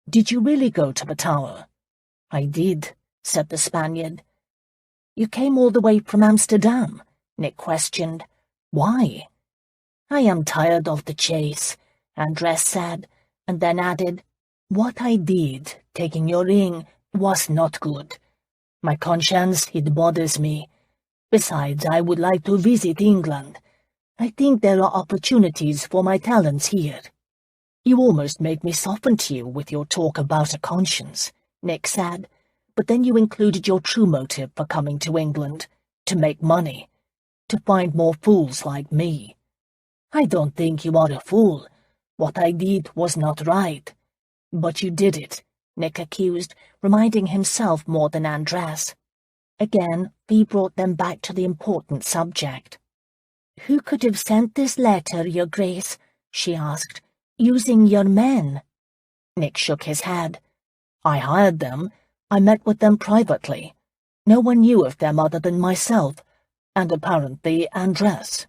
Did you really go to the Tower? I did, said the Spaniard. You came all the way from Amsterdam? Nick questioned. Why? I am tired of the chase, Andres said, and then added, What I did, taking your ring, was not good. My conscience, it bothers me. Besides, I would like to visit England. I think there are opportunities for my talents here. You almost made me soften to you with your talk about a conscience, Nick said, but then you included your true motive for coming to England, to make money, to find more fools like me. I don't think you are a fool. What I did was not right. But you did it, Nick accused, reminding himself more than Andres. Again, he brought them back to the important subject. Who could have sent this letter, Your Grace? She asked. Using your men? Nick shook his head. I hired them. I met with them privately. No one knew of them other than myself, and apparently Andres.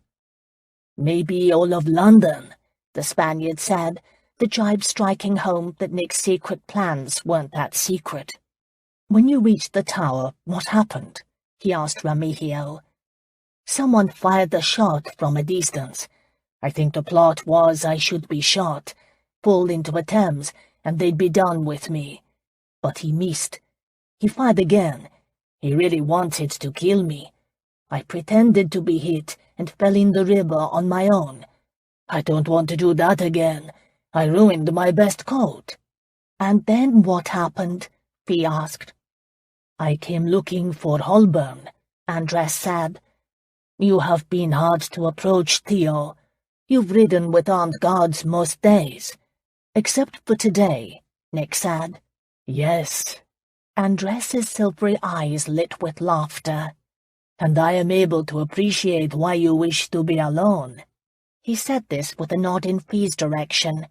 Maybe all of London, the Spaniard said, the jibe striking home that Nick's secret plans weren't that secret. When you reached the Tower, what happened? He asked Remigio. Someone fired the shot from a distance. I think the plot was I should be shot, fall into the Thames, and they'd be done with me. But he missed. He fired again. He really wanted to kill me. I pretended to be hit and fell in the river on my own. I don't want to do that again. I ruined my best coat. And then what happened? He asked. I came looking for Holburn, Andres said. You have been hard to approach, Theo. You've ridden with armed guards most days. Except for today, Nick said. Yes. Andres's silvery eyes lit with laughter. And I am able to appreciate why you wish to be alone. He said this with a nod in Fee's direction.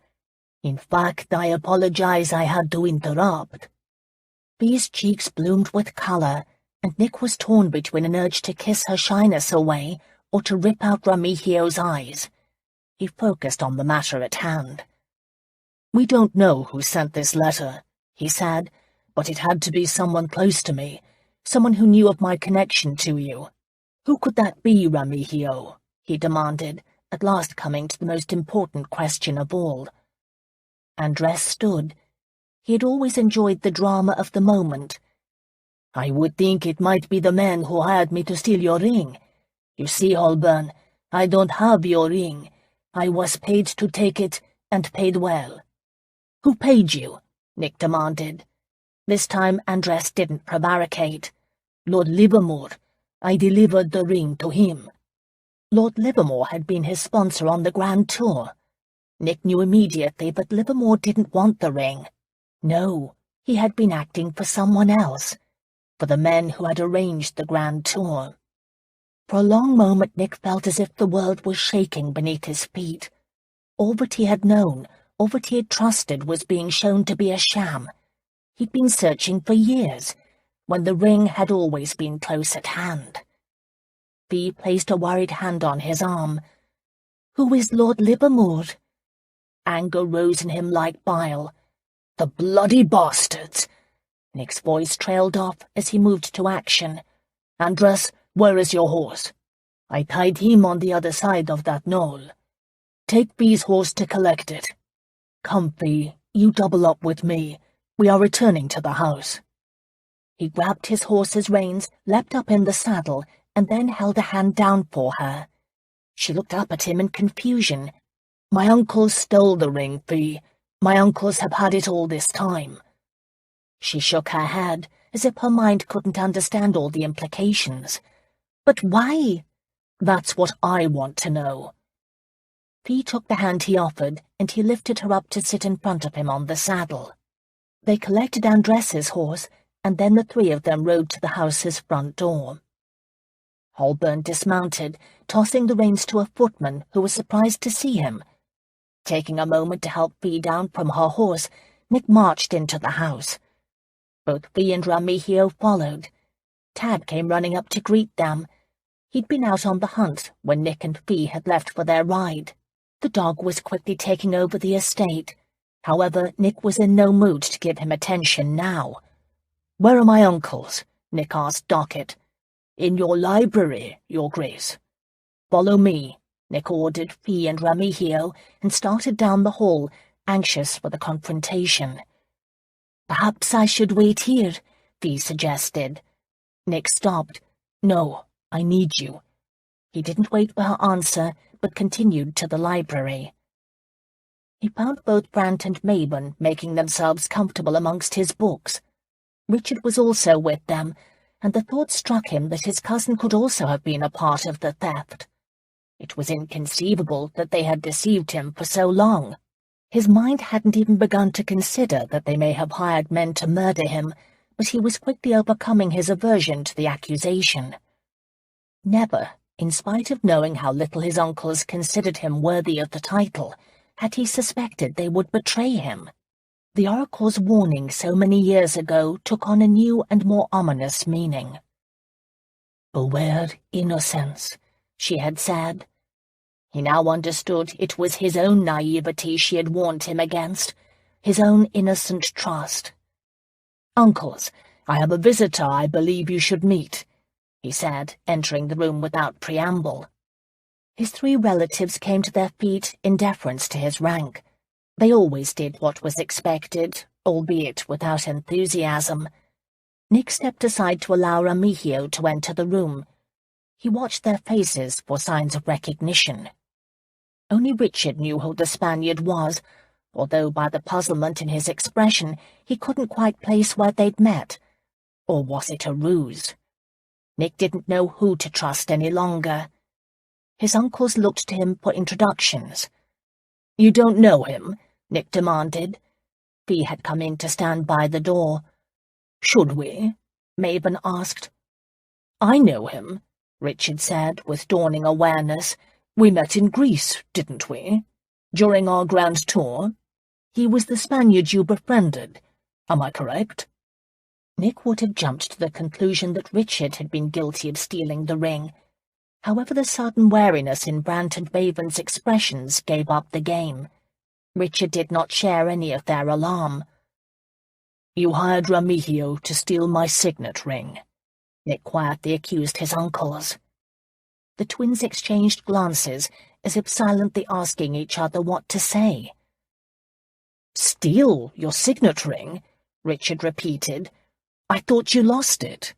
In fact, I apologize I had to interrupt. Fee's cheeks bloomed with color, and Nick was torn between an urge to kiss her shyness away or to rip out Remigio's eyes. He focused on the matter at hand. We don't know who sent this letter, he said, but it had to be someone close to me, someone who knew of my connection to you. Who could that be, Remigio? He demanded, at last coming to the most important question of all. Andres stood. He had always enjoyed the drama of the moment. I would think it might be the man who hired me to steal your ring. You see, Holburn, I don't have your ring. I was paid to take it, and paid well. Who paid you? Nick demanded. This time Andres didn't prevaricate. Lord Livermore. I delivered the ring to him. Lord Livermore had been his sponsor on the Grand Tour. Nick knew immediately that Livermore didn't want the ring. No, he had been acting for someone else, for the men who had arranged the Grand Tour. For a long moment Nick felt as if the world was shaking beneath his feet. All that he had known, all that he had trusted was being shown to be a sham. He'd been searching for years, when the ring had always been close at hand. Fee placed a worried hand on his arm. "Who is Lord Livermore?" Anger rose in him like bile. "The bloody bastards!" Nick's voice trailed off as he moved to action. "Andras, where is your horse?" "I tied him on the other side of that knoll." "Take Fee's horse to collect it." "Come, Fee, you double up with me. We are returning to the house." He grabbed his horse's reins, leapt up in the saddle, and then held a hand down for her. She looked up at him in confusion. "My uncles stole the ring, Fee. My uncles have had it all this time." She shook her head, as if her mind couldn't understand all the implications. "But why?" "That's what I want to know." Fee took the hand he offered, and he lifted her up to sit in front of him on the saddle. They collected Andress's horse, and then the three of them rode to the house's front door. Holburn dismounted, tossing the reins to a footman who was surprised to see him. Taking a moment to help Fee down from her horse, Nick marched into the house. Both Fee and Remigio followed. Tad came running up to greet them. He'd been out on the hunt when Nick and Fee had left for their ride. The dog was quickly taking over the estate. However, Nick was in no mood to give him attention now. "Where are my uncles?" Nick asked Dockett. "In your library, Your Grace." "Follow me," Nick ordered Fee and Remigio, and started down the hall, anxious for the confrontation. "Perhaps I should wait here," Fee suggested. Nick stopped. "No, I need you." He didn't wait for her answer, but continued to the library. He found both Brant and Mabon making themselves comfortable amongst his books. Richard was also with them, and the thought struck him that his cousin could also have been a part of the theft. It was inconceivable that they had deceived him for so long. His mind hadn't even begun to consider that they may have hired men to murder him, but he was quickly overcoming his aversion to the accusation. Never, in spite of knowing how little his uncles considered him worthy of the title, had he suspected they would betray him. The Oracle's warning so many years ago took on a new and more ominous meaning. "Beware innocence," she had said. He now understood it was his own naivety she had warned him against, his own innocent trust. "Uncles, I have a visitor I believe you should meet," he said, entering the room without preamble. His three relatives came to their feet in deference to his rank. They always did what was expected, albeit without enthusiasm. Nick stepped aside to allow Remigio to enter the room. He watched their faces for signs of recognition. Only Richard knew who the Spaniard was, although by the puzzlement in his expression he couldn't quite place where they'd met. Or was it a ruse? Nick didn't know who to trust any longer. His uncles looked to him for introductions. "You don't know him?" Nick demanded. Fee had come in to stand by the door. "Should we?" Mabon asked. "I know him," Richard said with dawning awareness. "We met in Greece, didn't we? During our grand tour? He was the Spaniard you befriended. Am I correct?" Nick would have jumped to the conclusion that Richard had been guilty of stealing the ring. However, the sudden wariness in Brant and Mabon's expressions gave up the game. Richard did not share any of their alarm. "You hired Remigio to steal my signet ring," Nick quietly accused his uncles. The twins exchanged glances, as if silently asking each other what to say. "Steal your signet ring?" Richard repeated. "I thought you lost it."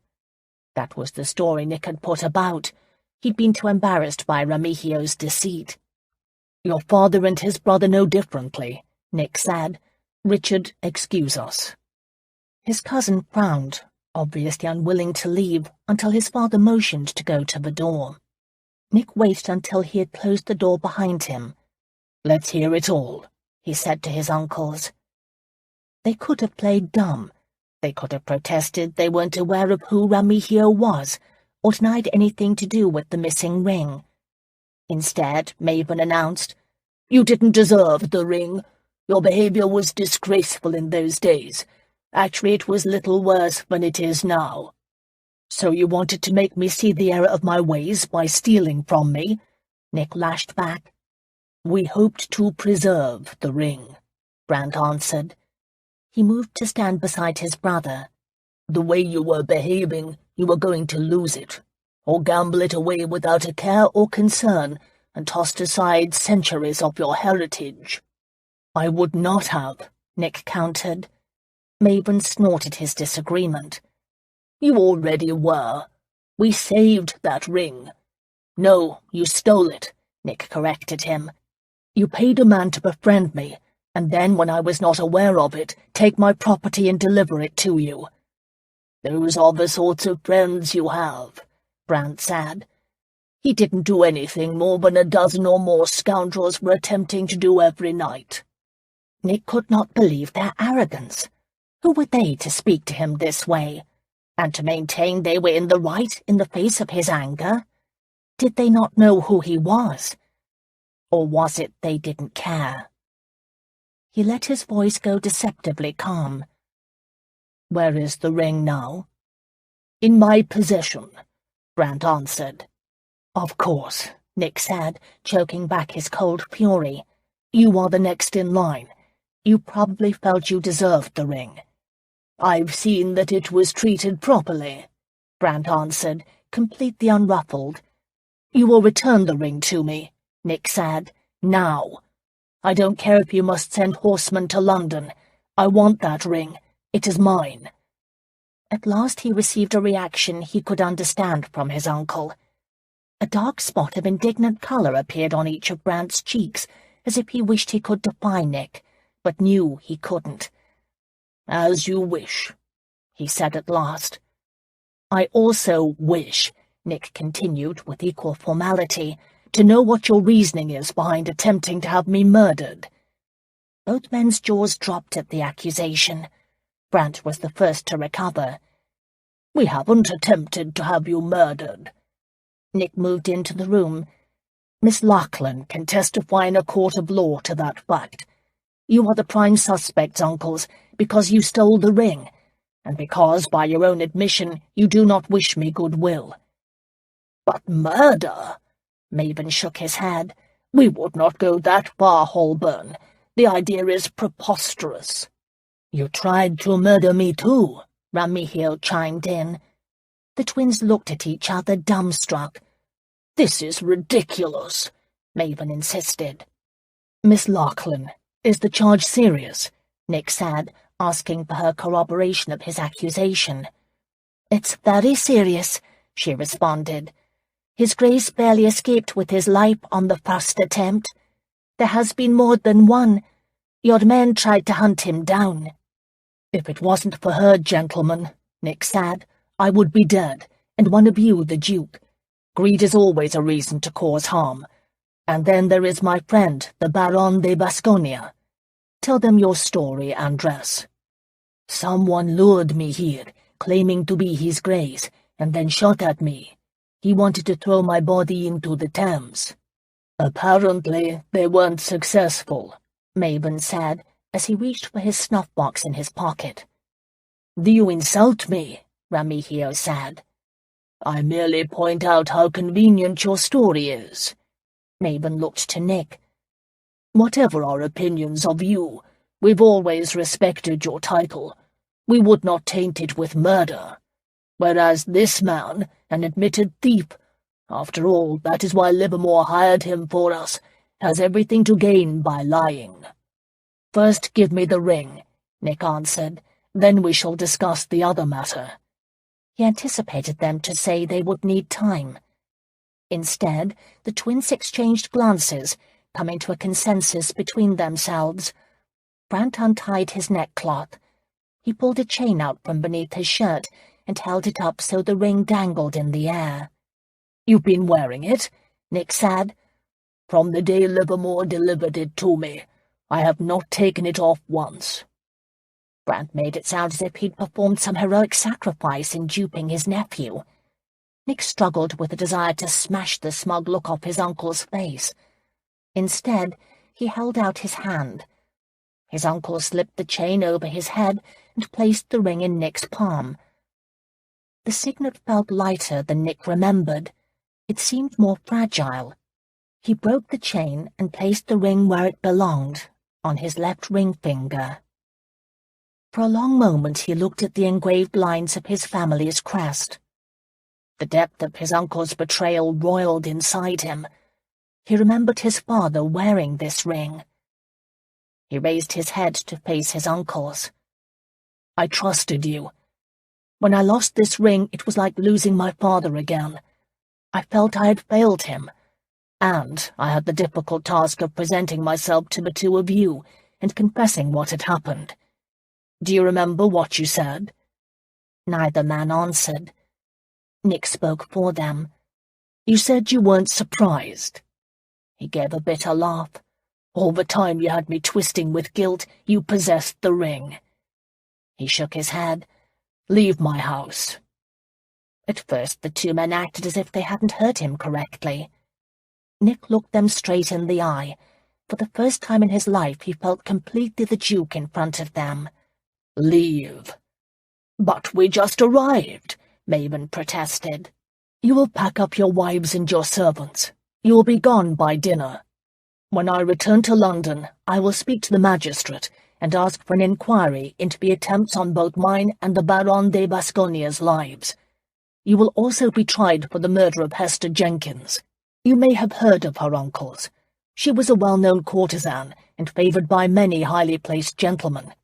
That was the story Nick had put about. He'd been too embarrassed by Remigio's deceit. "Your father and his brother know differently," Nick said. "Richard, excuse us." His cousin frowned, obviously unwilling to leave, until his father motioned to go to the door. Nick waited until he had closed the door behind him. "Let's hear it all," he said to his uncles. They could have played dumb. They could have protested they weren't aware of who Remigio was, or denied anything to do with the missing ring. Instead, Mabon announced, "You didn't deserve the ring. Your behavior was disgraceful in those days. Actually, it was little worse than it is now. So you wanted to make me see the error of my ways by stealing from me? Nick lashed back. We hoped to preserve the ring, Brant answered. He moved to stand beside his brother. The way you were behaving, you were going to lose it, or gamble it away without a care or concern, and tossed aside centuries of your heritage. I would not have, Nick countered. Maven snorted his disagreement. You already were. We saved that ring. No, you stole it, Nick corrected him. You paid a man to befriend me, and then, when I was not aware of it, take my property and deliver it to you. Those are the sorts of friends you have, Brant said. He didn't do anything more than a dozen or more scoundrels were attempting to do every night. Nick could not believe their arrogance. Who were they to speak to him this way, and to maintain they were in the right in the face of his anger? Did they not know who he was? Or was it they didn't care? He let his voice go deceptively calm. Where is the ring now? In my possession, Brant answered. Of course, Nick said, choking back his cold fury. You are the next in line. You probably felt you deserved the ring. I've seen that it was treated properly, Brant answered, completely unruffled. You will return the ring to me, Nick said. Now. I don't care if you must send horsemen to London. I want that ring. It is mine. At last he received a reaction he could understand from his uncle. A dark spot of indignant colour appeared on each of Brant's cheeks, as if he wished he could defy Nick, but knew he couldn't. As you wish, he said at last. I also wish, Nick continued with equal formality, to know what your reasoning is behind attempting to have me murdered. Both men's jaws dropped at the accusation. Brant was the first to recover. We haven't attempted to have you murdered. Nick moved into the room. Miss Lachlan can testify in a court of law to that fact. You are the prime suspects, uncles, because you stole the ring, and because, by your own admission, you do not wish me goodwill. But murder? Maven shook his head. We would not go that far, Holburn. The idea is preposterous. You tried to murder me too, Ramihil chimed in. The twins looked at each other dumbstruck. This is ridiculous, Maven insisted. Miss Lachlan, is the charge serious? Nick said, asking for her corroboration of his accusation. It's very serious, she responded. His Grace barely escaped with his life on the first attempt. There has been more than one. Your men tried to hunt him down. If it wasn't for her, gentlemen, Nick said, I would be dead, and one of you the Duke. Greed is always a reason to cause harm. And then there is my friend, the Baron de Basconia. Tell them your story, Andres. Someone lured me here, claiming to be his Grace, and then shot at me. He wanted to throw my body into the Thames. Apparently, they weren't successful, Maven said, as he reached for his snuff-box in his pocket. Do you insult me? Ramihio said. I merely point out how convenient your story is. Maven looked to Nick. Whatever our opinions of you, we've always respected your title. We would not taint it with murder. Whereas this man, an admitted thief, after all, that is why Livermore hired him for us, has everything to gain by lying. First give me the ring, Nick answered, then we shall discuss the other matter. He anticipated them to say they would need time. Instead, the twins exchanged glances, coming to a consensus between themselves. Brant untied his neckcloth. He pulled a chain out from beneath his shirt and held it up so the ring dangled in the air. You've been wearing it, Nick said. From the day Livermore delivered it to me, I have not taken it off once. Brant made it sound as if he'd performed some heroic sacrifice in duping his nephew. Nick struggled with a desire to smash the smug look off his uncle's face. Instead, he held out his hand. His uncle slipped the chain over his head and placed the ring in Nick's palm. The signet felt lighter than Nick remembered. It seemed more fragile. He broke the chain and placed the ring where it belonged, on his left ring finger. For a long moment he looked at the engraved lines of his family's crest. The depth of his uncle's betrayal roiled inside him. He remembered his father wearing this ring. He raised his head to face his uncle's. "I trusted you. When I lost this ring, it was like losing my father again. I felt I had failed him, and I had the difficult task of presenting myself to the two of you and confessing what had happened. Do you remember what you said?" Neither man answered. Nick spoke for them. "You said you weren't surprised." He gave a bitter laugh. "All the time you had me twisting with guilt, you possessed the ring." He shook his head. "Leave my house." At first the two men acted as if they hadn't heard him correctly. Nick looked them straight in the eye. For the first time in his life he felt completely the Duke in front of them. "Leave." "But we just arrived," Mabon protested. "You will pack up your wives and your servants. You will be gone by dinner. When I return to London, I will speak to the magistrate and ask for an inquiry into the attempts on both mine and the Baron de Basconia's lives. You will also be tried for the murder of Hester Jenkins. You may have heard of her uncles. She was a well-known courtesan and favoured by many highly placed gentlemen.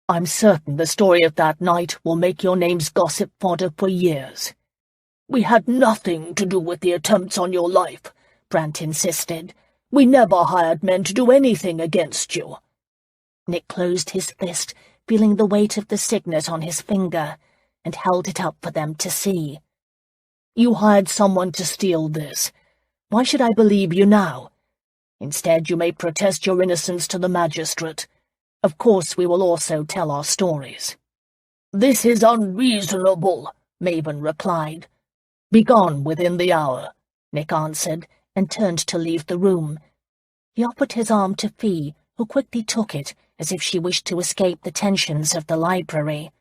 I'm certain the story of that night will make your names gossip fodder for years." "We had nothing to do with the attempts on your life," Brant insisted. "We never hired men to do anything against you." Nick closed his fist, feeling the weight of the signet on his finger, and held it up for them to see. "You hired someone to steal this. Why should I believe you now? Instead, you may protest your innocence to the magistrate. Of course, we will also tell our stories." "This is unreasonable," Mabon replied. "Be gone within the hour," Nick answered, and turned to leave the room. He offered his arm to Fee, who quickly took it, as if she wished to escape the tensions of the library.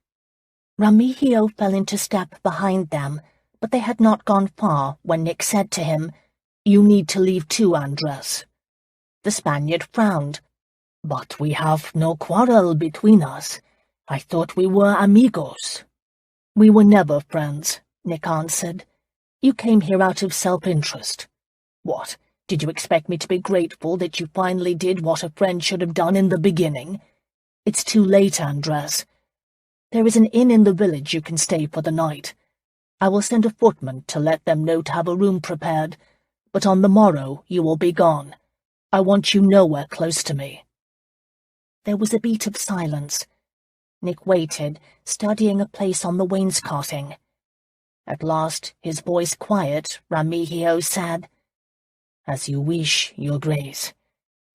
Remigio fell into step behind them, but they had not gone far when Nick said to him, "You need to leave too, Andres." The Spaniard frowned. "But we have no quarrel between us. I thought we were amigos." "We were never friends," Nick answered. "You came here out of self-interest. What, did you expect me to be grateful that you finally did what a friend should have done in the beginning? It's too late, Andres. There is an inn in the village you can stay for the night. I will send a footman to let them know to have a room prepared, but on the morrow you will be gone. I want you nowhere close to me." There was a beat of silence. Nick waited, studying a place on the wainscoting. At last, his voice quiet, Remigio said, "As you wish, Your Grace.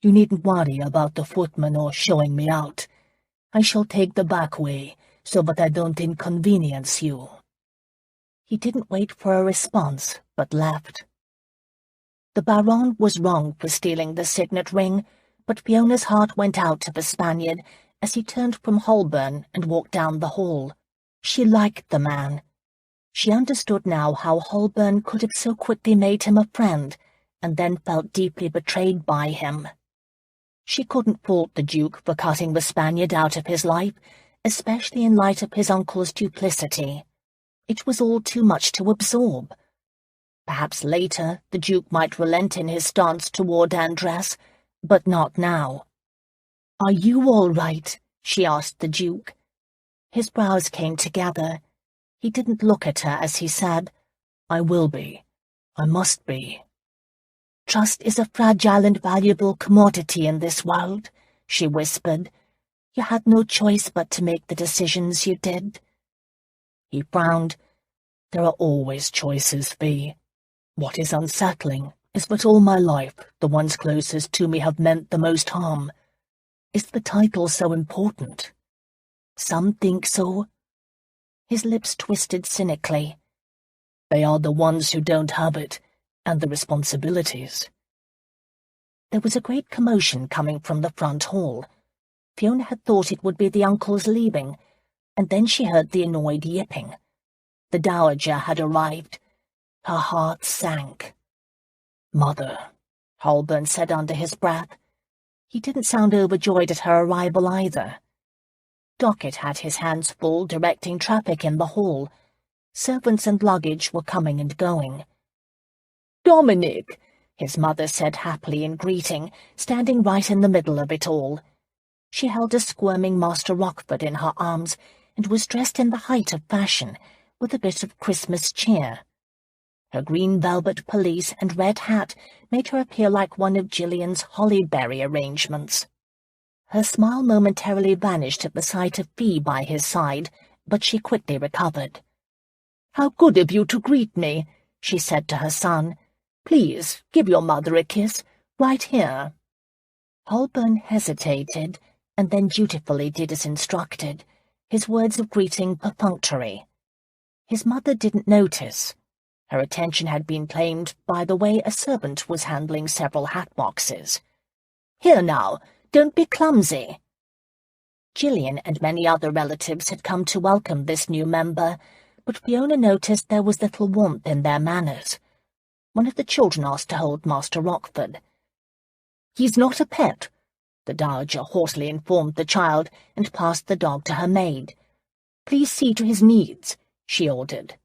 You needn't worry about the footman or showing me out. I shall take the back way, so that I don't inconvenience you." He didn't wait for a response, but left. The Baron was wrong for stealing the signet ring, but Fiona's heart went out to the Spaniard as he turned from Holburn and walked down the hall. She liked the man. She understood now how Holburn could have so quickly made him a friend, and then felt deeply betrayed by him. She couldn't fault the Duke for cutting the Spaniard out of his life, especially in light of his uncle's duplicity. It was all too much to absorb. Perhaps later the Duke might relent in his stance toward Andres, but not now. "Are you all right?" she asked the Duke. His brows came together. He didn't look at her as he said, "I will be. I must be." "Trust is a fragile and valuable commodity in this world," she whispered. "You had no choice but to make the decisions you did." He frowned. "There are always choices, Fee. What is unsettling is that all my life the ones closest to me have meant the most harm. Is the title so important? Some think so." His lips twisted cynically. "They are the ones who don't have it, and the responsibilities." There was a great commotion coming from the front hall. Fiona had thought it would be the uncles leaving, and then she heard the annoyed yipping. The dowager had arrived. Her heart sank. "Mother," Holburn said under his breath. He didn't sound overjoyed at her arrival either. Dockett had his hands full directing traffic in the hall. Servants and luggage were coming and going. "Dominic," his mother said happily in greeting, standing right in the middle of it all. She held a squirming Master Rockford in her arms and was dressed in the height of fashion, with a bit of Christmas cheer. Her green velvet pelisse and red hat made her appear like one of Gillian's holly-berry arrangements. Her smile momentarily vanished at the sight of Fee by his side, but she quickly recovered. "How good of you to greet me," she said to her son. "Please, give your mother a kiss, right here." Holburn hesitated, and then dutifully did as instructed, his words of greeting perfunctory. His mother didn't notice. Her attention had been claimed by the way a servant was handling several hat boxes. "Here now, don't be clumsy." Gillian and many other relatives had come to welcome this new member, but Fiona noticed there was little warmth in their manners. One of the children asked to hold Master Rockford. "He's not a pet," the dowager haughtily informed the child, and passed the dog to her maid. "Please see to his needs," she ordered.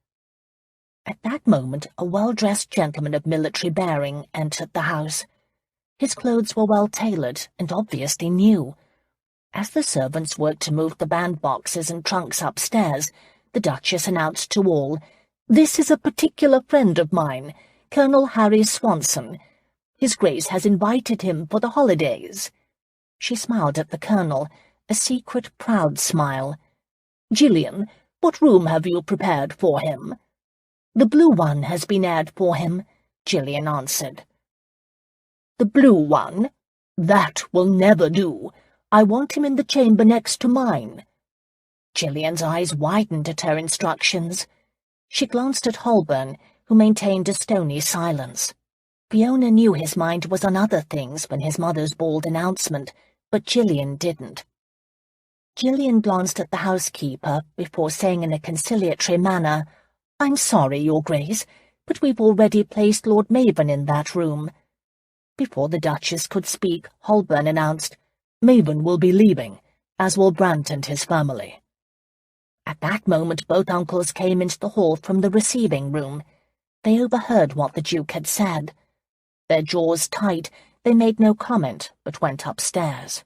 At that moment a well-dressed gentleman of military bearing entered the house. His clothes were well-tailored and obviously new. As the servants worked to move the bandboxes and trunks upstairs, the Duchess announced to all, "This is a particular friend of mine, Colonel Harry Swanson. His Grace has invited him for the holidays." She smiled at the Colonel, a secret proud smile. "Gillian, what room have you prepared for him?" "The blue one has been aired for him," Gillian answered. "The blue one? That will never do. I want him in the chamber next to mine." Gillian's eyes widened at her instructions. She glanced at Holburn, who maintained a stony silence. Fiona knew his mind was on other things when his mother's bald announcement, but Gillian didn't. Gillian glanced at the housekeeper before saying in a conciliatory manner, "I'm sorry, Your Grace, but we've already placed Lord Mavon in that room." Before the Duchess could speak, Holburn announced, "Mavon will be leaving, as will Brant and his family." At that moment both uncles came into the hall from the receiving room. They overheard what the Duke had said. Their jaws tight, they made no comment, but went upstairs.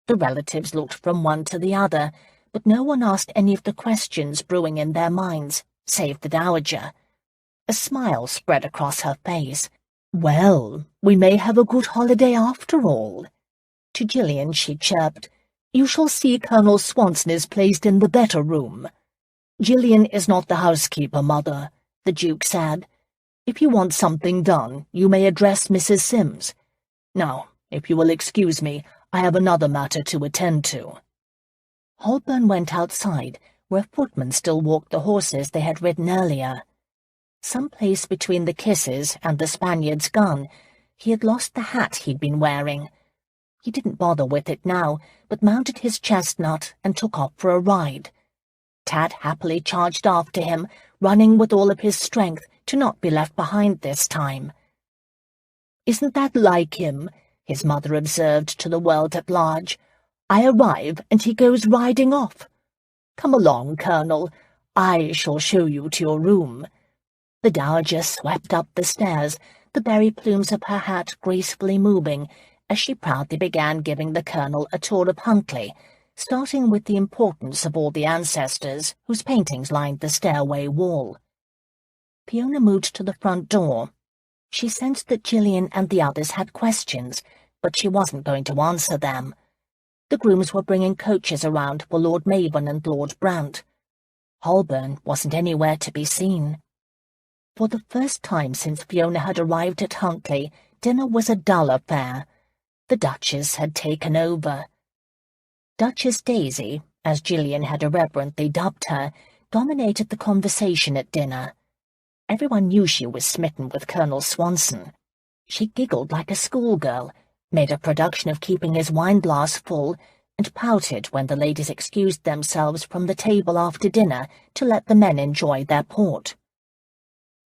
The relatives looked from one to the other, but no one asked any of the questions brewing in their minds, save the dowager. A smile spread across her face. "Well, we may have a good holiday after all." To Gillian she chirped, "You shall see Colonel Swanson is placed in the better room." "Gillian is not the housekeeper, Mother," the Duke said. "If you want something done, you may address Mrs. Sims. Now, if you will excuse me, I have another matter to attend to." Holburn went outside, where a footman still walked the horses they had ridden earlier. Some place between the kisses and the Spaniard's gun, he had lost the hat he'd been wearing. He didn't bother with it now, but mounted his chestnut and took off for a ride. Tad happily charged after him, running with all of his strength to not be left behind this time. "Isn't that like him?" his mother observed to the world at large. "I arrive, and he goes riding off. Come along, Colonel. I shall show you to your room." The dowager swept up the stairs, the berry plumes of her hat gracefully moving, as she proudly began giving the Colonel a tour of Huntley, starting with the importance of all the ancestors whose paintings lined the stairway wall. Fiona moved to the front door. She sensed that Gillian and the others had questions, but she wasn't going to answer them. The grooms were bringing coaches around for Lord Mavon and Lord Brant. Holburn wasn't anywhere to be seen. For the first time since Fiona had arrived at Huntley, dinner was a dull affair. The Duchess had taken over. Duchess Daisy, as Gillian had irreverently dubbed her, dominated the conversation at dinner. Everyone knew she was smitten with Colonel Swanson. She giggled like a schoolgirl, made a production of keeping his wine-glass full, and pouted when the ladies excused themselves from the table after dinner to let the men enjoy their port.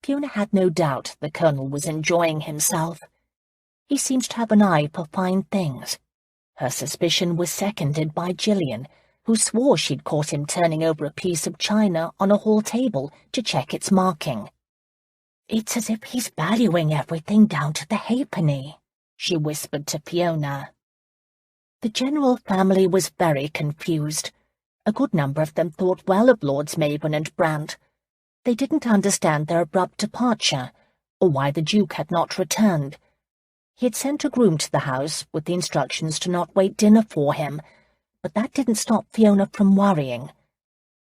Fiona had no doubt the Colonel was enjoying himself. He seemed to have an eye for fine things. Her suspicion was seconded by Gillian, who swore she'd caught him turning over a piece of china on a hall table to check its marking. "It's as if he's valuing everything down to the halfpenny," she whispered to Fiona. The general family was very confused. A good number of them thought well of Lords Mavon and Brant. They didn't understand their abrupt departure, or why the Duke had not returned. He had sent a groom to the house with the instructions to not wait dinner for him, but that didn't stop Fiona from worrying.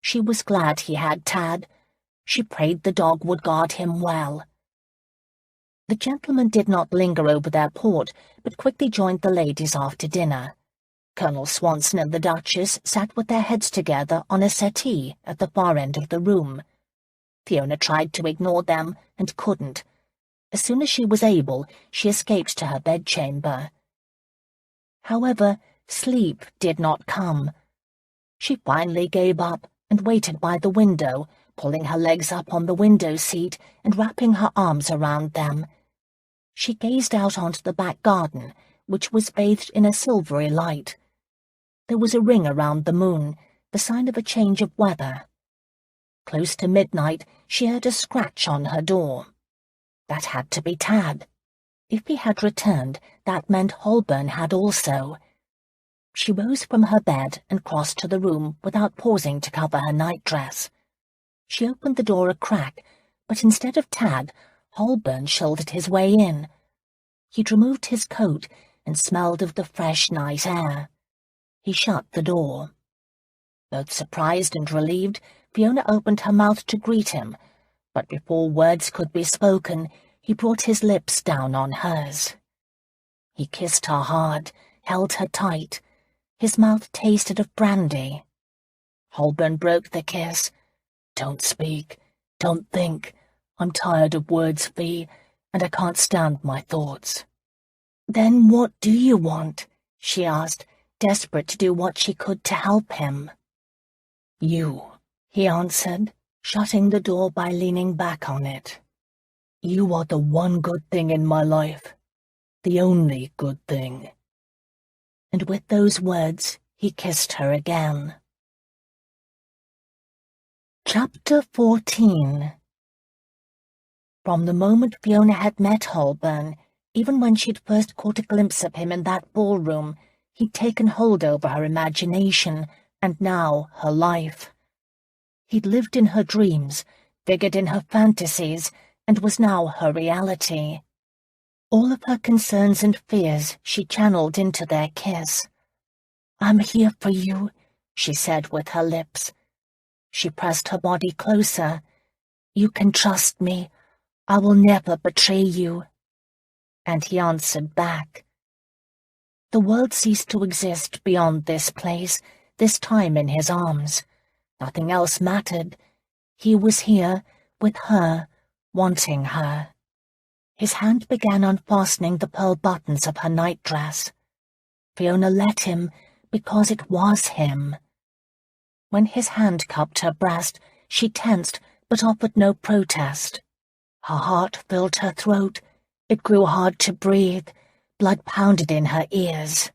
She was glad he had Tad. She prayed the dog would guard him well. The gentlemen did not linger over their port, but quickly joined the ladies after dinner. Colonel Swanson and the Duchess sat with their heads together on a settee at the far end of the room. Fiona tried to ignore them and couldn't. As soon as she was able, she escaped to her bedchamber. However, sleep did not come. She finally gave up and waited by the window, pulling her legs up on the window seat and wrapping her arms around them. She gazed out onto the back garden, which was bathed in a silvery light. There was a ring around the moon, the sign of a change of weather. Close to midnight, she heard a scratch on her door. That had to be Tad. If he had returned, that meant Holburn had also. She rose from her bed and crossed to the room without pausing to cover her nightdress. She opened the door a crack, but instead of Tad, Holburn shouldered his way in. He'd removed his coat and smelled of the fresh night air. He shut the door. Both surprised and relieved, Fiona opened her mouth to greet him, but before words could be spoken, he brought his lips down on hers. He kissed her hard, held her tight. His mouth tasted of brandy. Holburn broke the kiss. "Don't speak. Don't think. I'm tired of words, Fee, and I can't stand my thoughts." "Then what do you want?" she asked, desperate to do what she could to help him. "You," he answered, shutting the door by leaning back on it. "You are the one good thing in my life. The only good thing." And with those words, he kissed her again. Chapter 14. From the moment Fiona had met Holburn, even when she'd first caught a glimpse of him in that ballroom, he'd taken hold over her imagination, and now her life. He'd lived in her dreams, figured in her fantasies, and was now her reality. All of her concerns and fears she channeled into their kiss. "I'm here for you," she said with her lips. She pressed her body closer. "You can trust me. I will never betray you." And he answered back. The world ceased to exist beyond this place, this time in his arms. Nothing else mattered. He was here, with her, wanting her. His hand began unfastening the pearl buttons of her nightdress. Fiona let him, because it was him. When his hand cupped her breast, she tensed, but offered no protest. Her heart filled her throat. It grew hard to breathe. Blood pounded in her ears.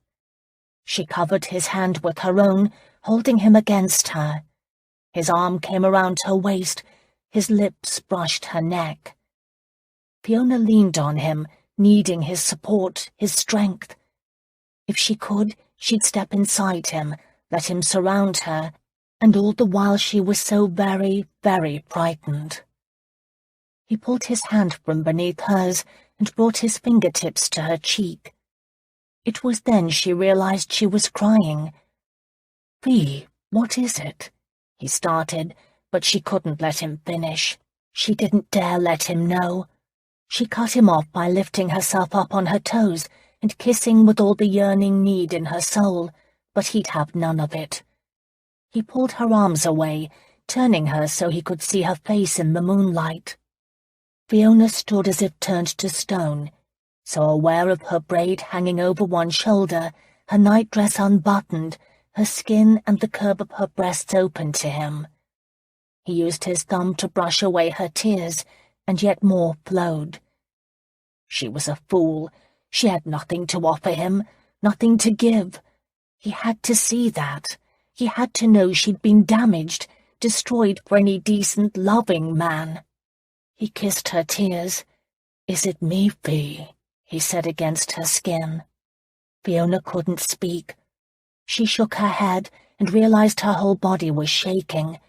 She covered his hand with her own, holding him against her. His arm came around her waist. His lips brushed her neck. Fiona leaned on him, needing his support, his strength. If she could, she'd step inside him, let him surround her, and all the while she was so very, very frightened. He pulled his hand from beneath hers and brought his fingertips to her cheek. It was then she realized she was crying. "Fee, what is it?" he started, but she couldn't let him finish. She didn't dare let him know. She cut him off by lifting herself up on her toes and kissing with all the yearning need in her soul, but he'd have none of it. He pulled her arms away, turning her so he could see her face in the moonlight. Fiona stood as if turned to stone, so aware of her braid hanging over one shoulder, her nightdress unbuttoned, her skin and the curve of her breasts open to him. He used his thumb to brush away her tears, and yet more flowed. She was a fool. She had nothing to offer him, nothing to give. He had to see that. He had to know she'd been damaged, destroyed for any decent, loving man. He kissed her tears. "Is it me, Fee?" he said against her skin. Fiona couldn't speak. She shook her head and realized her whole body was shaking.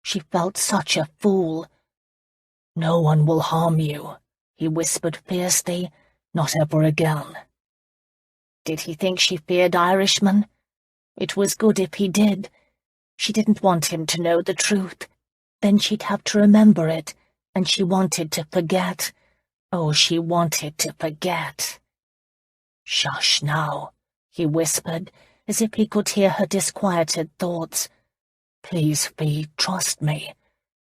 She felt such a fool. "No one will harm you," he whispered fiercely. "Not ever again." Did he think she feared Irishmen? It was good if he did. She didn't want him to know the truth. Then she'd have to remember it, and she wanted to forget. Oh, she wanted to forget. "Shush now," he whispered, as if he could hear her disquieted thoughts. "Please, Fee, trust me.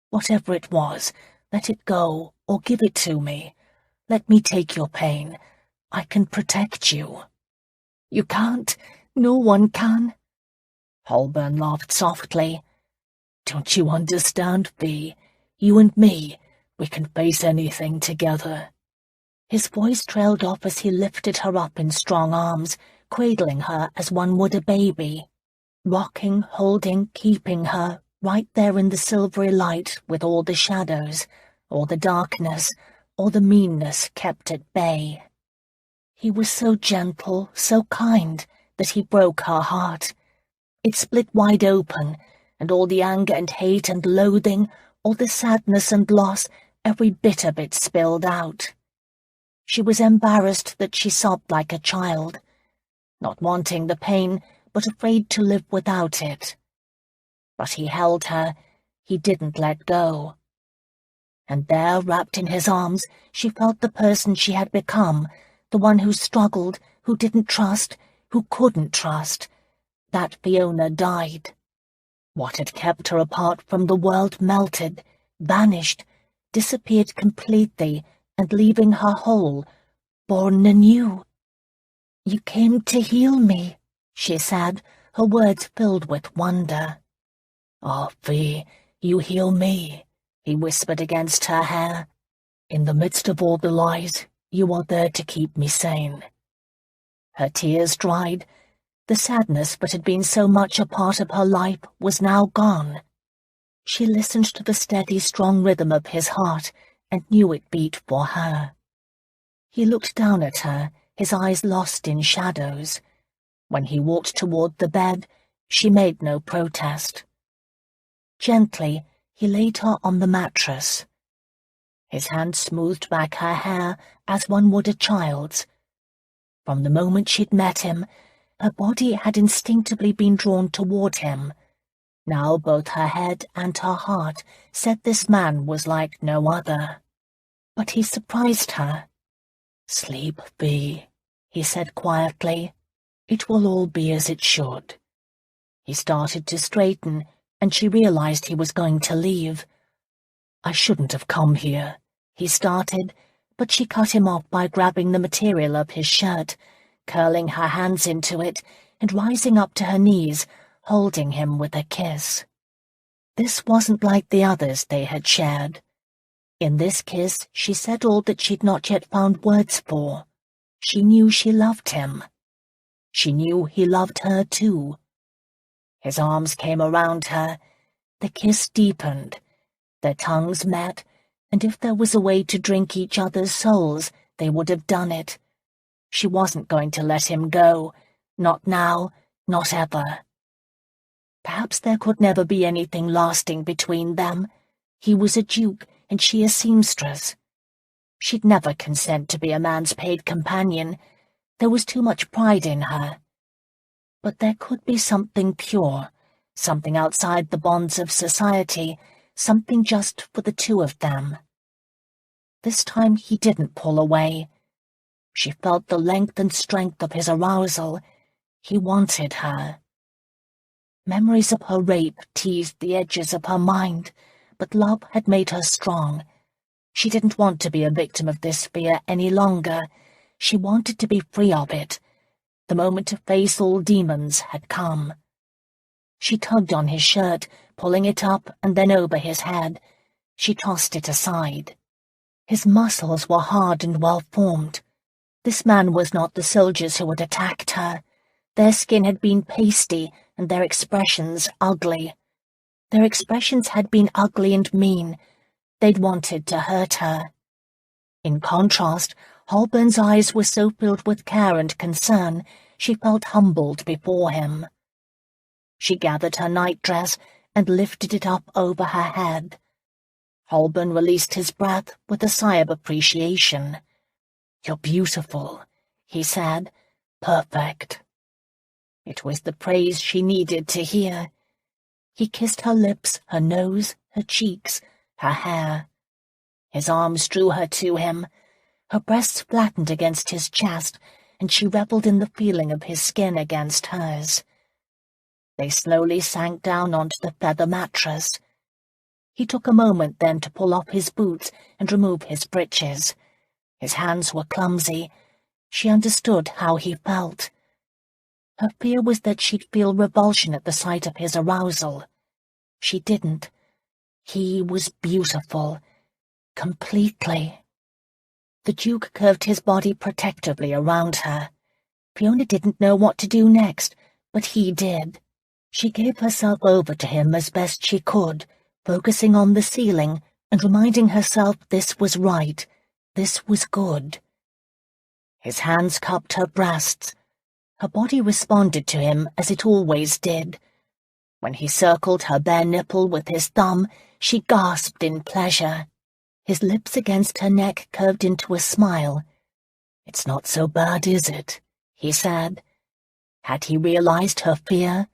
Whatever it was, let it go, or give it to me. Let me take your pain. I can protect you." "You can't. No one can." Holburn laughed softly. "Don't you understand, Fee? You and me, we can face anything together." His voice trailed off as he lifted her up in strong arms, cradling her as one would a baby, rocking, holding, keeping her, right there in the silvery light with all the shadows, all the darkness, all the meanness kept at bay. He was so gentle, so kind, that he broke her heart. It split wide open, and all the anger and hate and loathing, all the sadness and loss, every bit of it spilled out. She was embarrassed that she sobbed like a child, not wanting the pain, but afraid to live without it. But he held her. He didn't let go. And there, wrapped in his arms, she felt the person she had become, the one who struggled, who didn't trust, who couldn't trust. That Fiona died. What had kept her apart from the world melted, vanished, disappeared completely, and leaving her whole, born anew. "You came to heal me," she said, her words filled with wonder. "Ah, Fee, you heal me," he whispered against her hair. "In the midst of all the lies, you are there to keep me sane." Her tears dried. The sadness that had been so much a part of her life was now gone. She listened to the steady, strong rhythm of his heart and knew it beat for her. He looked down at her, his eyes lost in shadows. When he walked toward the bed, she made no protest. Gently, he laid her on the mattress. His hand smoothed back her hair as one would a child's. From the moment she'd met him, her body had instinctively been drawn toward him. Now both her head and her heart said this man was like no other. But he surprised her. "Sleep, Fee," he said quietly. "It will all be as it should." He started to straighten, and she realized he was going to leave. "I shouldn't have come here," he started, but she cut him off by grabbing the material of his shirt, curling her hands into it, and rising up to her knees, holding him with a kiss. This wasn't like the others they had shared. In this kiss she said all that she'd not yet found words for. She knew she loved him. She knew he loved her too. His arms came around her. The kiss deepened. Their tongues met, and if there was a way to drink each other's souls, they would have done it. She wasn't going to let him go. Not now, not ever. Perhaps there could never be anything lasting between them. He was a duke, and she a seamstress. She'd never consent to be a man's paid companion. There was too much pride in her. But there could be something pure, something outside the bonds of society, something just for the two of them. This time he didn't pull away. She felt the length and strength of his arousal. He wanted her. Memories of her rape teased the edges of her mind, but love had made her strong. She didn't want to be a victim of this fear any longer. She wanted to be free of it. The moment to face all demons had come. She tugged on his shirt, pulling it up and then over his head. She tossed it aside. His muscles were hard and well-formed. This man was not the soldiers who had attacked her. Their skin had been pasty and their expressions ugly. Their expressions had been ugly and mean. They'd wanted to hurt her. In contrast, Holburn's eyes were so filled with care and concern, she felt humbled before him. She gathered her nightdress and lifted it up over her head. Holburn released his breath with a sigh of appreciation. "You're beautiful," he said. "Perfect." It was the praise she needed to hear. He kissed her lips, her nose, her cheeks, her hair. His arms drew her to him. Her breasts flattened against his chest, and she revelled in the feeling of his skin against hers. They slowly sank down onto the feather mattress. He took a moment then to pull off his boots and remove his breeches. His hands were clumsy. She understood how he felt. Her fear was that she'd feel revulsion at the sight of his arousal. She didn't. He was beautiful. Completely. The Duke curved his body protectively around her. Fiona didn't know what to do next, but he did. She gave herself over to him as best she could, focusing on the ceiling and reminding herself this was right, this was good. His hands cupped her breasts. Her body responded to him as it always did. When he circled her bare nipple with his thumb, she gasped in pleasure. His lips against her neck curved into a smile. "It's not so bad, is it?" he said. Had he realized her fear?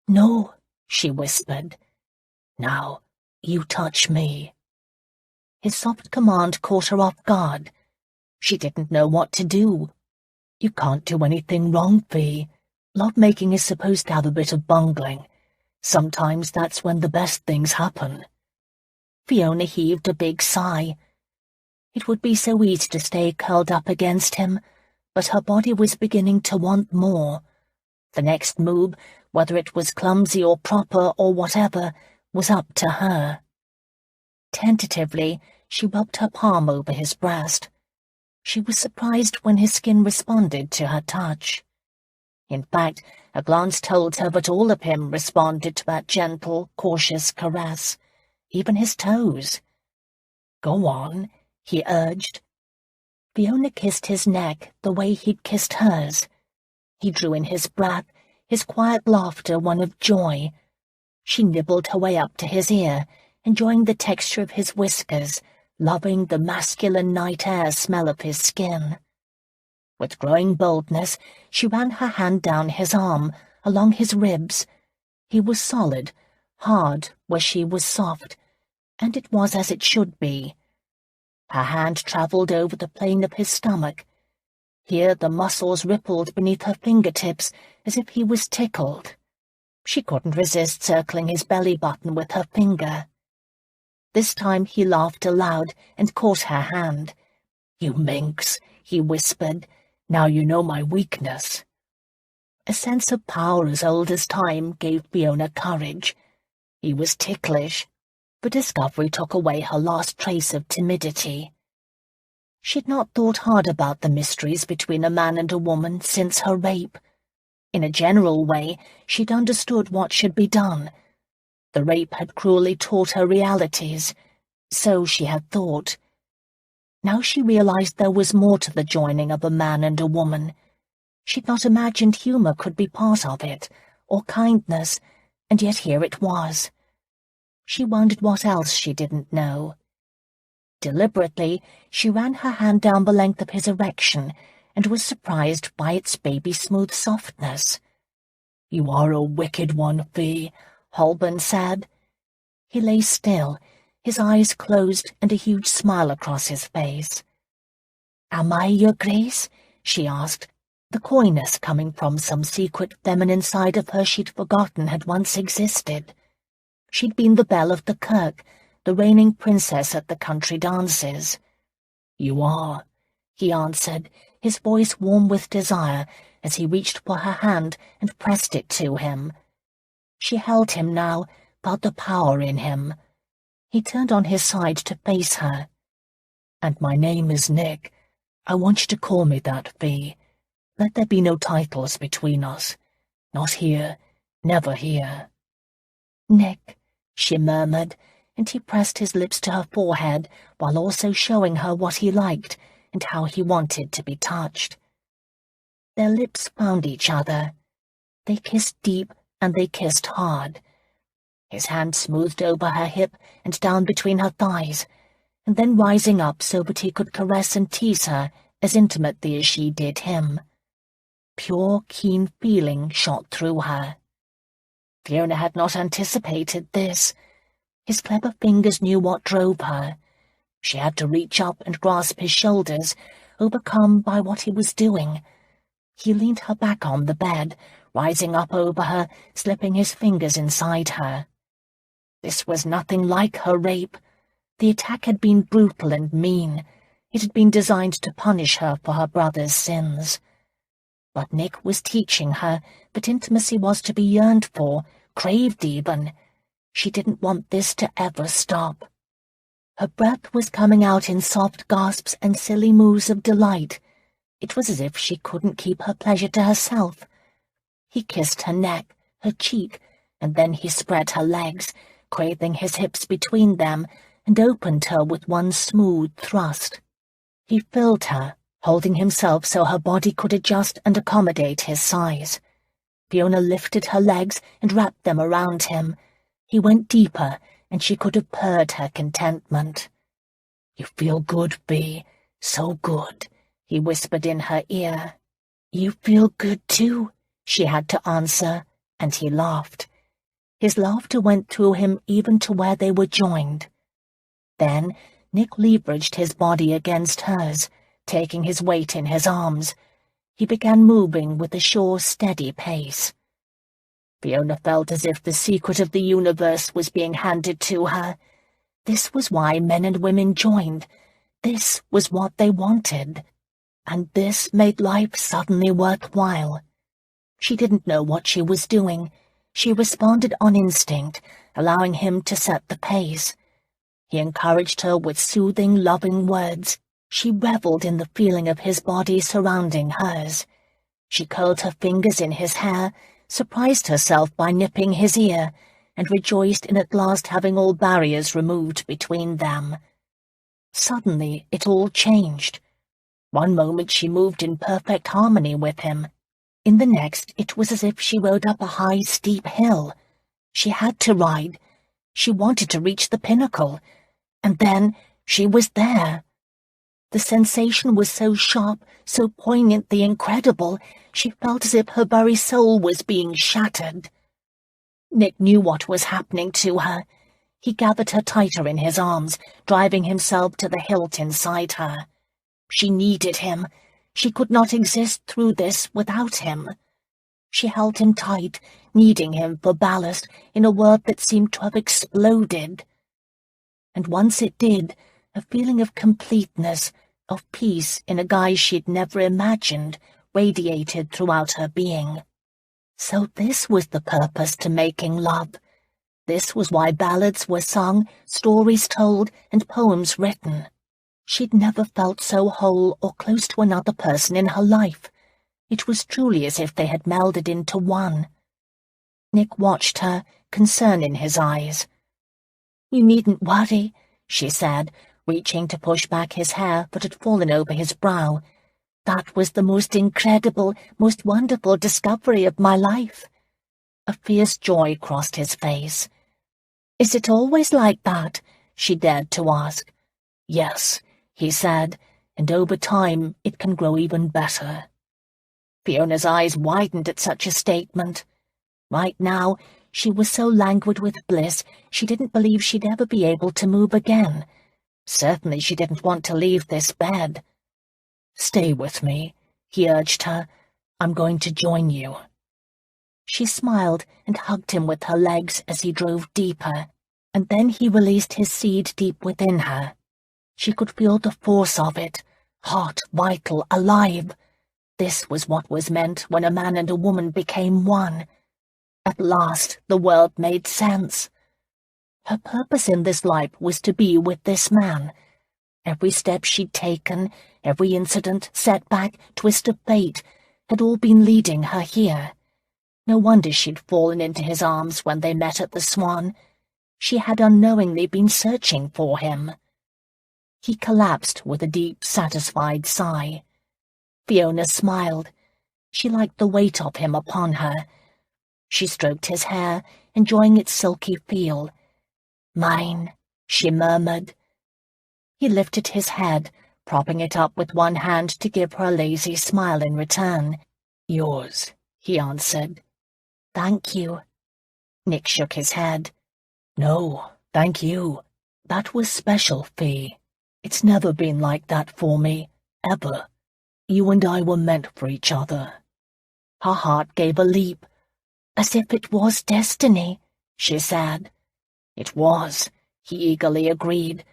"No," she whispered. "Now, you touch me." His soft command caught her off guard. She didn't know what to do. You can't do anything wrong, Fee. Love-making is supposed to have a bit of bungling. Sometimes that's when the best things happen. Fiona heaved a big sigh. It would be so easy to stay curled up against him, but her body was beginning to want more. The next move, whether it was clumsy or proper or whatever, was up to her. Tentatively, she rubbed her palm over his breast. She was surprised when his skin responded to her touch. In fact, a glance told her that all of him responded to that gentle, cautious caress, even his toes. "Go on," he urged. Fiona kissed his neck the way he'd kissed hers. He drew in his breath, his quiet laughter one of joy. She nibbled her way up to his ear, enjoying the texture of his whiskers, loving the masculine night air smell of his skin. With growing boldness, she ran her hand down his arm, along his ribs. He was solid, hard where she was soft, and it was as it should be. Her hand travelled over the plane of his stomach. Here the muscles rippled beneath her fingertips as if he was tickled. She couldn't resist circling his belly button with her finger. This time he laughed aloud and caught her hand. "You minx," he whispered. "Now you know my weakness." A sense of power as old as time gave Fiona courage. He was ticklish. The discovery took away her last trace of timidity. She'd not thought hard about the mysteries between a man and a woman since her rape. In a general way, she'd understood what should be done. The rape had cruelly taught her realities. So she had thought. Now she realized there was more to the joining of a man and a woman. She'd not imagined humor could be part of it, or kindness, and yet here it was. She wondered what else she didn't know. Deliberately, she ran her hand down the length of his erection and was surprised by its baby-smooth softness. "You are a wicked one, Fee," Holburn said. He lay still, his eyes closed and a huge smile across his face. "Am I, Your Grace?" she asked, the coyness coming from some secret feminine side of her she'd forgotten had once existed. She'd been the belle of the kirk, the reigning princess at the country dances. "You are," he answered, his voice warm with desire as he reached for her hand and pressed it to him. She held him now, felt the power in him. He turned on his side to face her. "And my name is Nick. I want you to call me that, Fee. Let there be no titles between us. Not here, never here." "Nick," she murmured, and he pressed his lips to her forehead while also showing her what he liked and how he wanted to be touched. Their lips found each other. They kissed deep and they kissed hard. His hand smoothed over her hip and down between her thighs, and then rising up so that he could caress and tease her as intimately as she did him. Pure, keen feeling shot through her. Fiona had not anticipated this. His clever fingers knew what drove her. She had to reach up and grasp his shoulders, overcome by what he was doing. He leaned her back on the bed, rising up over her, slipping his fingers inside her. This was nothing like her rape. The attack had been brutal and mean. It had been designed to punish her for her brother's sins. But Nick was teaching her that intimacy was to be yearned for, craved even. She didn't want this to ever stop. Her breath was coming out in soft gasps and silly moos of delight. It was as if she couldn't keep her pleasure to herself. He kissed her neck, her cheek, and then he spread her legs, cradling his hips between them, and opened her with one smooth thrust. He filled her, holding himself so her body could adjust and accommodate his size. Fiona lifted her legs and wrapped them around him. He went deeper, and she could have purred her contentment. "You feel good, Bee, so good," he whispered in her ear. "You feel good too," she had to answer, and he laughed. His laughter went through him even to where they were joined. Then Nick leveraged his body against hers, taking his weight in his arms. He began moving with a sure, steady pace. Fiona felt as if the secret of the universe was being handed to her. This was why men and women joined. This was what they wanted. And this made life suddenly worthwhile. She didn't know what she was doing. She responded on instinct, allowing him to set the pace. He encouraged her with soothing, loving words. She reveled in the feeling of his body surrounding hers. She curled her fingers in his hair, surprised herself by nipping his ear, and rejoiced in at last having all barriers removed between them. Suddenly it all changed. One moment she moved in perfect harmony with him. In the next it was as if she rode up a high, steep hill. She had to ride. She wanted to reach the pinnacle. And then she was there. The sensation was so sharp, so poignantly incredible, she felt as if her very soul was being shattered. Nick knew what was happening to her. He gathered her tighter in his arms, driving himself to the hilt inside her. She needed him. She could not exist through this without him. She held him tight, needing him for ballast in a world that seemed to have exploded. And once it did, a feeling of completeness, of peace in a guise she'd never imagined, radiated throughout her being. So this was the purpose to making love. This was why ballads were sung, stories told, and poems written. She'd never felt so whole or close to another person in her life. It was truly as if they had melded into one. Nick watched her, concern in his eyes. "You needn't worry," she said, reaching to push back his hair that had fallen over his brow. "That was the most incredible, most wonderful discovery of my life." A fierce joy crossed his face. "Is it always like that?" she dared to ask. "Yes," he said, "and over time it can grow even better." Fiona's eyes widened at such a statement. Right now, she was so languid with bliss she didn't believe she'd ever be able to move again. Certainly she didn't want to leave this bed. "Stay with me," he urged her. "I'm going to join you." She smiled and hugged him with her legs as he drove deeper, and then he released his seed deep within her. She could feel the force of it, hot, vital, alive. This was what was meant when a man and a woman became one. At last the world made sense. Her purpose in this life was to be with this man. Every step she'd taken, every incident, setback, twist of fate, had all been leading her here. No wonder she'd fallen into his arms when they met at the Swan. She had unknowingly been searching for him. He collapsed with a deep, satisfied sigh. Fiona smiled. She liked the weight of him upon her. She stroked his hair, enjoying its silky feel. "Mine," she murmured. He lifted his head, propping it up with one hand to give her a lazy smile in return. "Yours," he answered. "Thank you." Nick shook his head. "No, thank you. That was special, Fee. It's never been like that for me, ever. You and I were meant for each other." Her heart gave a leap. "As if it was destiny," she said. "It was," he eagerly agreed.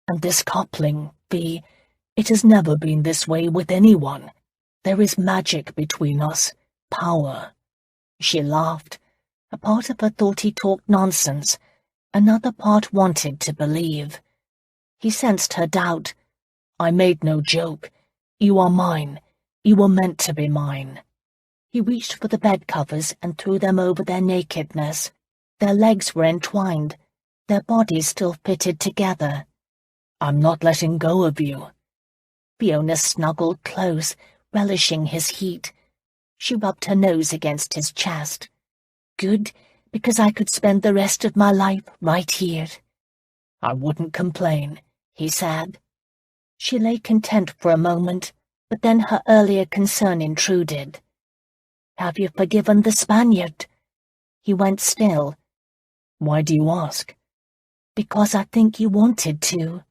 "And this coupling, Fee, it has never been this way with anyone. There is magic between us, power." She laughed. A part of her thought he talked nonsense. Another part wanted to believe. He sensed her doubt. "I made no joke. You are mine. You were meant to be mine." He reached for the bed covers and threw them over their nakedness. Their legs were entwined, their bodies still fitted together. "I'm not letting go of you." Fiona snuggled close, relishing his heat. She rubbed her nose against his chest. "Good, because I could spend the rest of my life right here." "I wouldn't complain," he said. She lay content for a moment, but then her earlier concern intruded. "Have you forgiven the Spaniard?" He went still. "Why do you ask?" "Because I think you wanted to."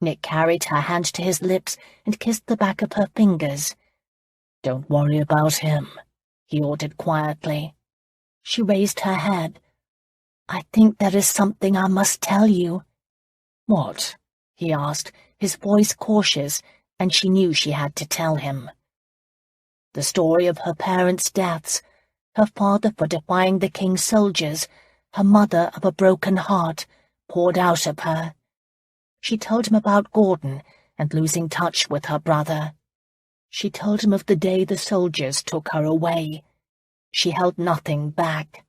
Nick carried her hand to his lips and kissed the back of her fingers. "Don't worry about him," he ordered quietly. She raised her head. "I think there is something I must tell you." "What?" he asked, his voice cautious, and she knew she had to tell him. The story of her parents' deaths, her father for defying the king's soldiers, her mother of a broken heart, poured out of her. She told him about Gordon and losing touch with her brother. She told him of the day the soldiers took her away. She held nothing back.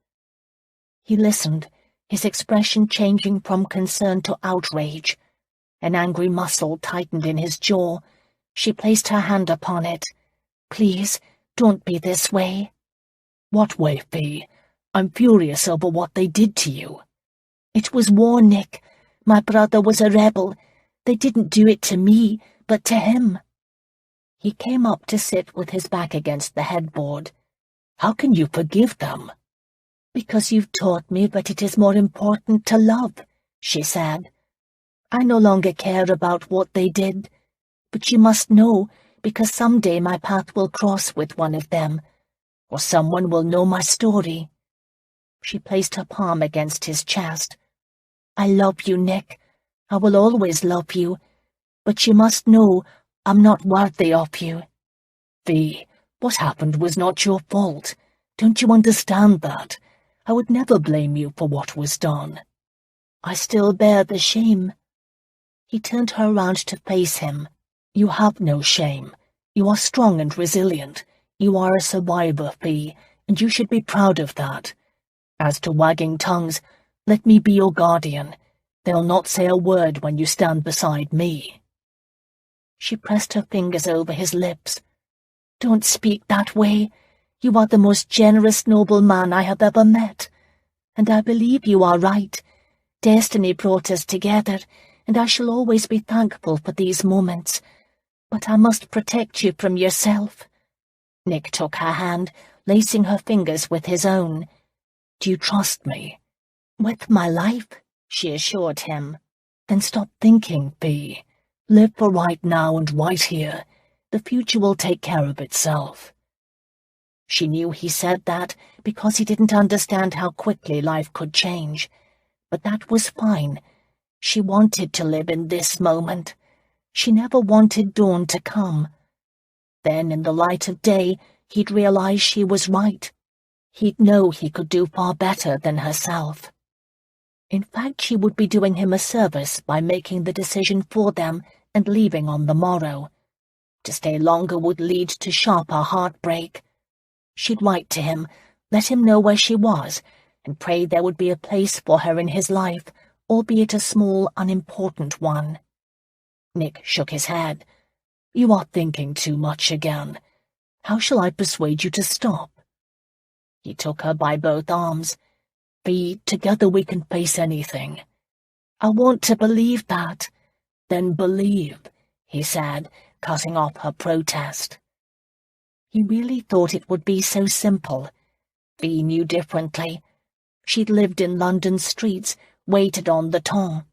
He listened, his expression changing from concern to outrage. An angry muscle tightened in his jaw. She placed her hand upon it. "Please, don't be this way." "What way, Fee? I'm furious over what they did to you." "It was war, Nick. My brother was a rebel. They didn't do it to me, but to him." He came up to sit with his back against the headboard. "How can you forgive them?" "Because you've taught me that it is more important to love," she said. "I no longer care about what they did. But you must know, because someday my path will cross with one of them, or someone will know my story." She placed her palm against his chest. "I love you, Nick. I will always love you. But you must know I'm not worthy of you." "Fee, what happened was not your fault. Don't you understand that? I would never blame you for what was done." "I still bear the shame." He turned her around to face him. "You have no shame. You are strong and resilient. You are a survivor, Fee, and you should be proud of that. As to wagging tongues, let me be your guardian. They'll not say a word when you stand beside me." She pressed her fingers over his lips. "Don't speak that way. You are the most generous, noble man I have ever met. And I believe you are right. Destiny brought us together, and I shall always be thankful for these moments. But I must protect you from yourself." Nick took her hand, lacing her fingers with his own. "Do you trust me?" "With my life," she assured him. "Then stop thinking, Fee. Live for right now and right here. The future will take care of itself." She knew he said that because he didn't understand how quickly life could change. But that was fine. She wanted to live in this moment. She never wanted dawn to come. Then, in the light of day, he'd realize she was right. he'd know he could do far better than herself. In fact, she would be doing him a service by making the decision for them and leaving on the morrow. To stay longer would lead to sharper heartbreak. She'd write to him, let him know where she was, and pray there would be a place for her in his life, albeit a small, unimportant one. Nick shook his head. You are thinking too much again. How shall I persuade you to stop? He took her by both arms. Together we can face anything. I want to believe that. Then believe, he said, cutting off her protest. He really thought it would be so simple. Bea knew differently. She'd lived in London streets, waited on the ton.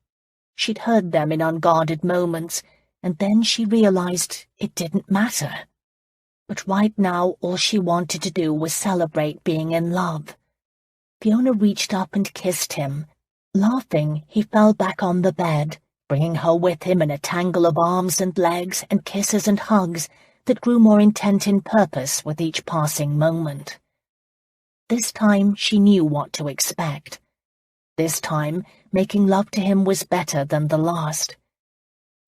She'd heard them in unguarded moments, and then she realized it didn't matter. But right now all she wanted to do was celebrate being in love. Fiona reached up and kissed him. Laughing, he fell back on the bed, bringing her with him in a tangle of arms and legs and kisses and hugs that grew more intent in purpose with each passing moment. This time she knew what to expect. This time, making love to him was better than the last.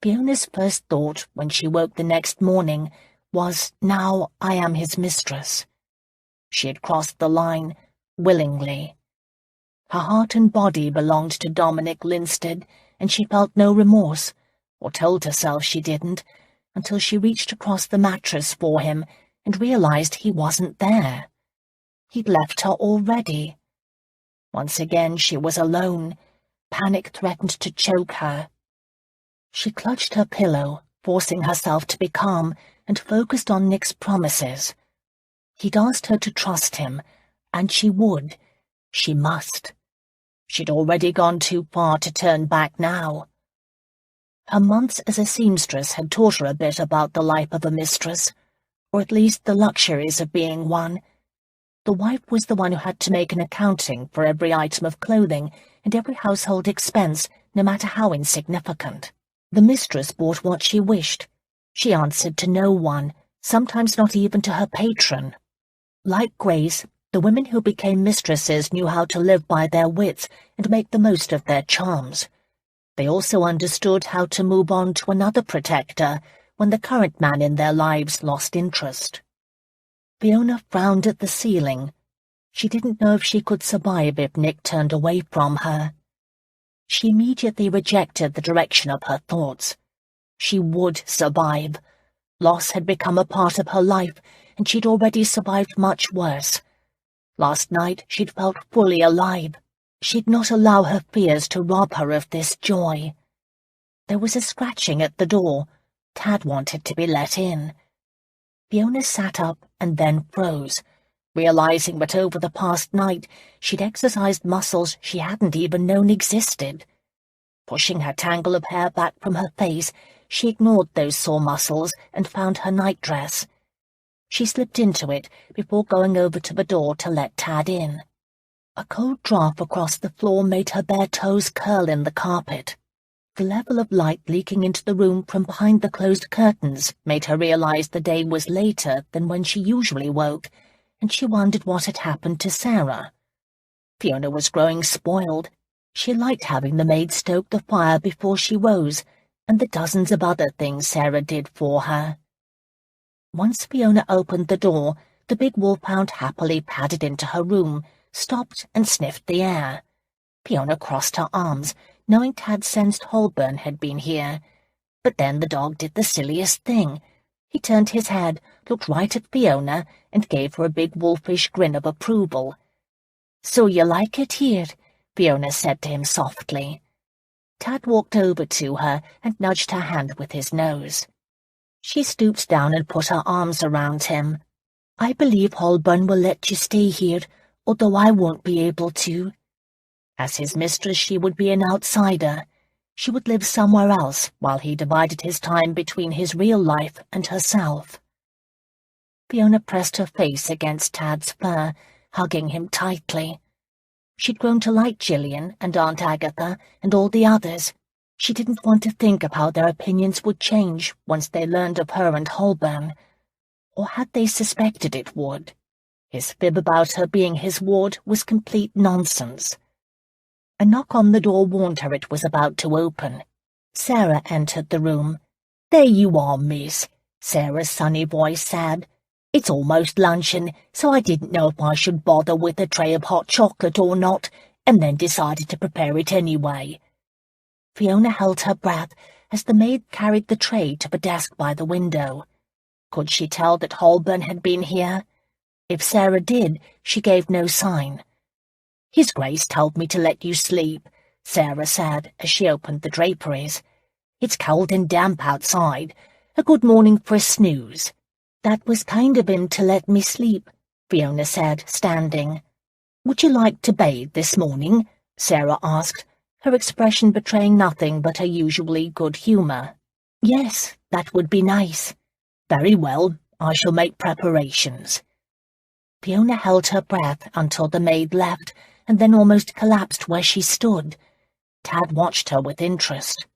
Fiona's first thought when she woke the next morning was, now I am his mistress. She had crossed the line, willingly. Her heart and body belonged to Dominic Linstead, and she felt no remorse, or told herself she didn't, until she reached across the mattress for him and realized he wasn't there. He'd left her already. Once again she was alone. Panic threatened to choke her. She clutched her pillow, forcing herself to be calm, and focused on Nick's promises. He'd asked her to trust him, and she would. She must. She'd already gone too far to turn back now. Her months as a seamstress had taught her a bit about the life of a mistress, or at least the luxuries of being one. The wife was the one who had to make an accounting for every item of clothing and every household expense, no matter how insignificant. The mistress bought what she wished. She answered to no one, sometimes not even to her patron. Like Grace, the women who became mistresses knew how to live by their wits and make the most of their charms. They also understood how to move on to another protector when the current man in their lives lost interest. Fiona frowned at the ceiling. She didn't know if she could survive if Nick turned away from her. She immediately rejected the direction of her thoughts. She would survive. Loss had become a part of her life, and she'd already survived much worse. Last night she'd felt fully alive. She'd not allow her fears to rob her of this joy. There was a scratching at the door. Tad wanted to be let in. Fiona sat up and then froze, realizing that over the past night she'd exercised muscles she hadn't even known existed. Pushing her tangle of hair back from her face, she ignored those sore muscles and found her nightdress. She slipped into it before going over to the door to let Tad in. A cold draft across the floor made her bare toes curl in the carpet. The level of light leaking into the room from behind the closed curtains made her realize the day was later than when she usually woke, and she wondered what had happened to Sarah. Fiona was growing spoiled. She liked having the maid stoke the fire before she rose, and the dozens of other things Sarah did for her. Once Fiona opened the door, the big wolfhound happily padded into her room, stopped and sniffed the air. Fiona crossed her arms, knowing Tad sensed Holburn had been here. But then the dog did the silliest thing. He turned his head, looked right at Fiona, and gave her a big wolfish grin of approval. "So you like it here?" Fiona said to him softly. Tad walked over to her and nudged her hand with his nose. She stooped down and put her arms around him. "I believe Holburn will let you stay here, although I won't be able to." As his mistress, she would be an outsider. She would live somewhere else while he divided his time between his real life and herself. Fiona pressed her face against Tad's fur, hugging him tightly. She'd grown to like Gillian and Aunt Agatha and all the others. She didn't want to think of how their opinions would change once they learned of her and Holburn. Or had they suspected it would? His fib about her being his ward was complete nonsense. A knock on the door warned her it was about to open. Sarah entered the room. "There you are, miss," Sarah's sunny voice said. "It's almost luncheon, so I didn't know if I should bother with a tray of hot chocolate or not, and then decided to prepare it anyway." Fiona held her breath as the maid carried the tray to the desk by the window. Could she tell that Holburn had been here? If Sarah did, she gave no sign. "His Grace told me to let you sleep," Sarah said as she opened the draperies. "It's cold and damp outside. A good morning for a snooze." "That was kind of him to let me sleep," Fiona said, standing. "Would you like to bathe this morning?" Sarah asked, her expression betraying nothing but her usually good humour. "Yes, that would be nice." "Very well, I shall make preparations." Fiona held her breath until the maid left, and then almost collapsed where she stood. Tad watched her with interest.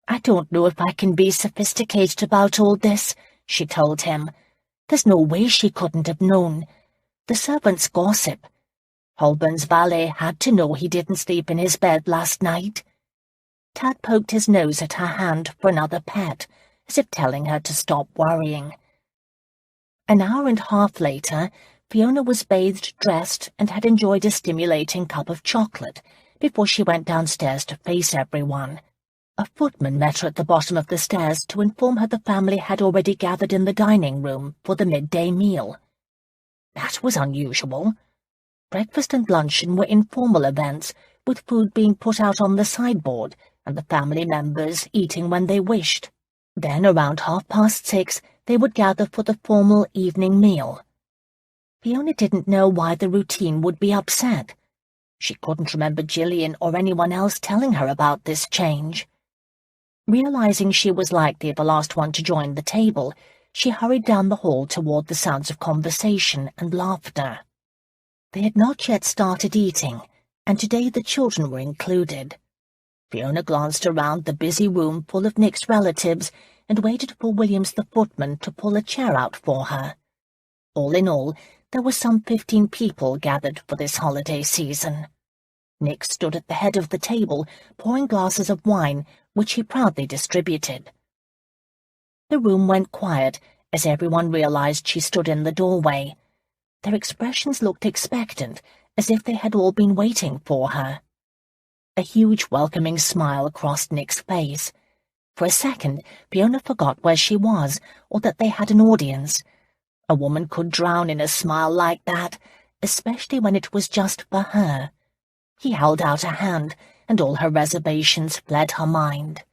"I don't know if I can be sophisticated about all this," she told him. "There's no way she couldn't have known. The servants gossip. Holburn's valet had to know he didn't sleep in his bed last night." Tad poked his nose at her hand for another pet, as if telling her to stop worrying. An hour and a half later, Fiona was bathed, dressed, and had enjoyed a stimulating cup of chocolate before she went downstairs to face everyone. A footman met her at the bottom of the stairs to inform her the family had already gathered in the dining room for the midday meal. That was unusual. Breakfast and luncheon were informal events, with food being put out on the sideboard and the family members eating when they wished. Then, around 6:30, they would gather for the formal evening meal. Fiona didn't know why the routine would be upset. She couldn't remember Gillian or anyone else telling her about this change. Realizing she was likely the last one to join the table, she hurried down the hall toward the sounds of conversation and laughter. They had not yet started eating, and today the children were included. Fiona glanced around the busy room full of Nick's relatives and waited for Williams the footman to pull a chair out for her. All in all, there were some 15 people gathered for this holiday season. Nick stood at the head of the table, pouring glasses of wine, which he proudly distributed. The room went quiet as everyone realized she stood in the doorway. Their expressions looked expectant, as if they had all been waiting for her. A huge welcoming smile crossed Nick's face. For a second, Fiona forgot where she was, or that they had an audience. A woman could drown in a smile like that, especially when it was just for her. He held out a hand, and all her reservations fled her mind.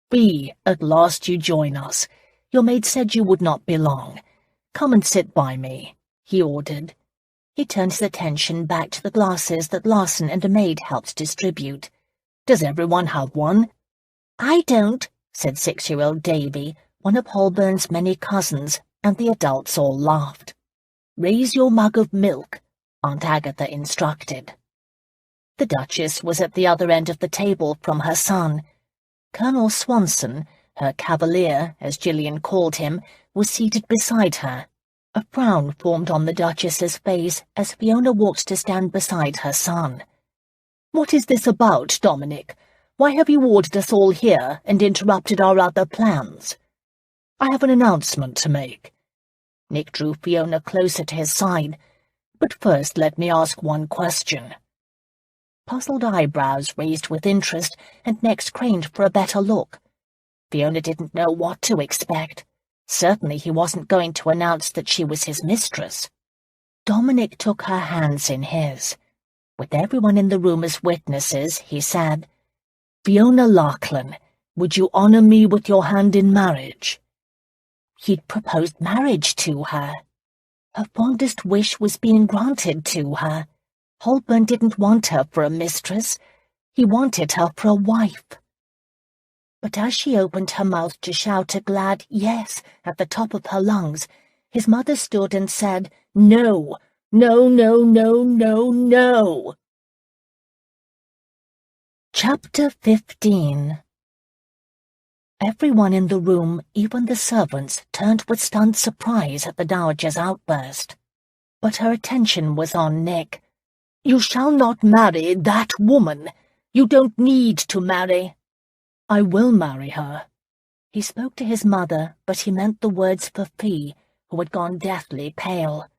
"Bee, at last you join us. Your maid said you would not be long. Come and sit by me," he ordered. He turned his attention back to the glasses that Larson and a maid helped distribute. "Does everyone have one?" "I don't," said 6-year-old Davy, one of Holburn's many cousins, and the adults all laughed. "Raise your mug of milk," Aunt Agatha instructed. The Duchess was at the other end of the table from her son. Colonel Swanson, her cavalier, as Gillian called him, was seated beside her. A frown formed on the Duchess's face as Fiona walked to stand beside her son. "What is this about, Dominic? Why have you ordered us all here and interrupted our other plans?" "I have an announcement to make." Nick drew Fiona closer to his side. "But first let me ask one question." Puzzled eyebrows raised with interest, and necks craned for a better look. Fiona didn't know what to expect. Certainly he wasn't going to announce that she was his mistress. Dominic took her hands in his. With everyone in the room as witnesses, he said, "Fiona Lachlan, would you honour me with your hand in marriage?" He'd proposed marriage to her. Her fondest wish was being granted to her. Holburn didn't want her for a mistress. He wanted her for a wife. But as she opened her mouth to shout a glad yes at the top of her lungs, his mother stood and said, "No, no, no, no, no, no." Chapter 15. Everyone in the room, even the servants, turned with stunned surprise at the Dowager's outburst. but her attention was on Nick. "You shall not marry that woman. You don't need to marry." "I will marry her." He spoke to his mother, but he meant the words for Fee, who had gone deathly pale.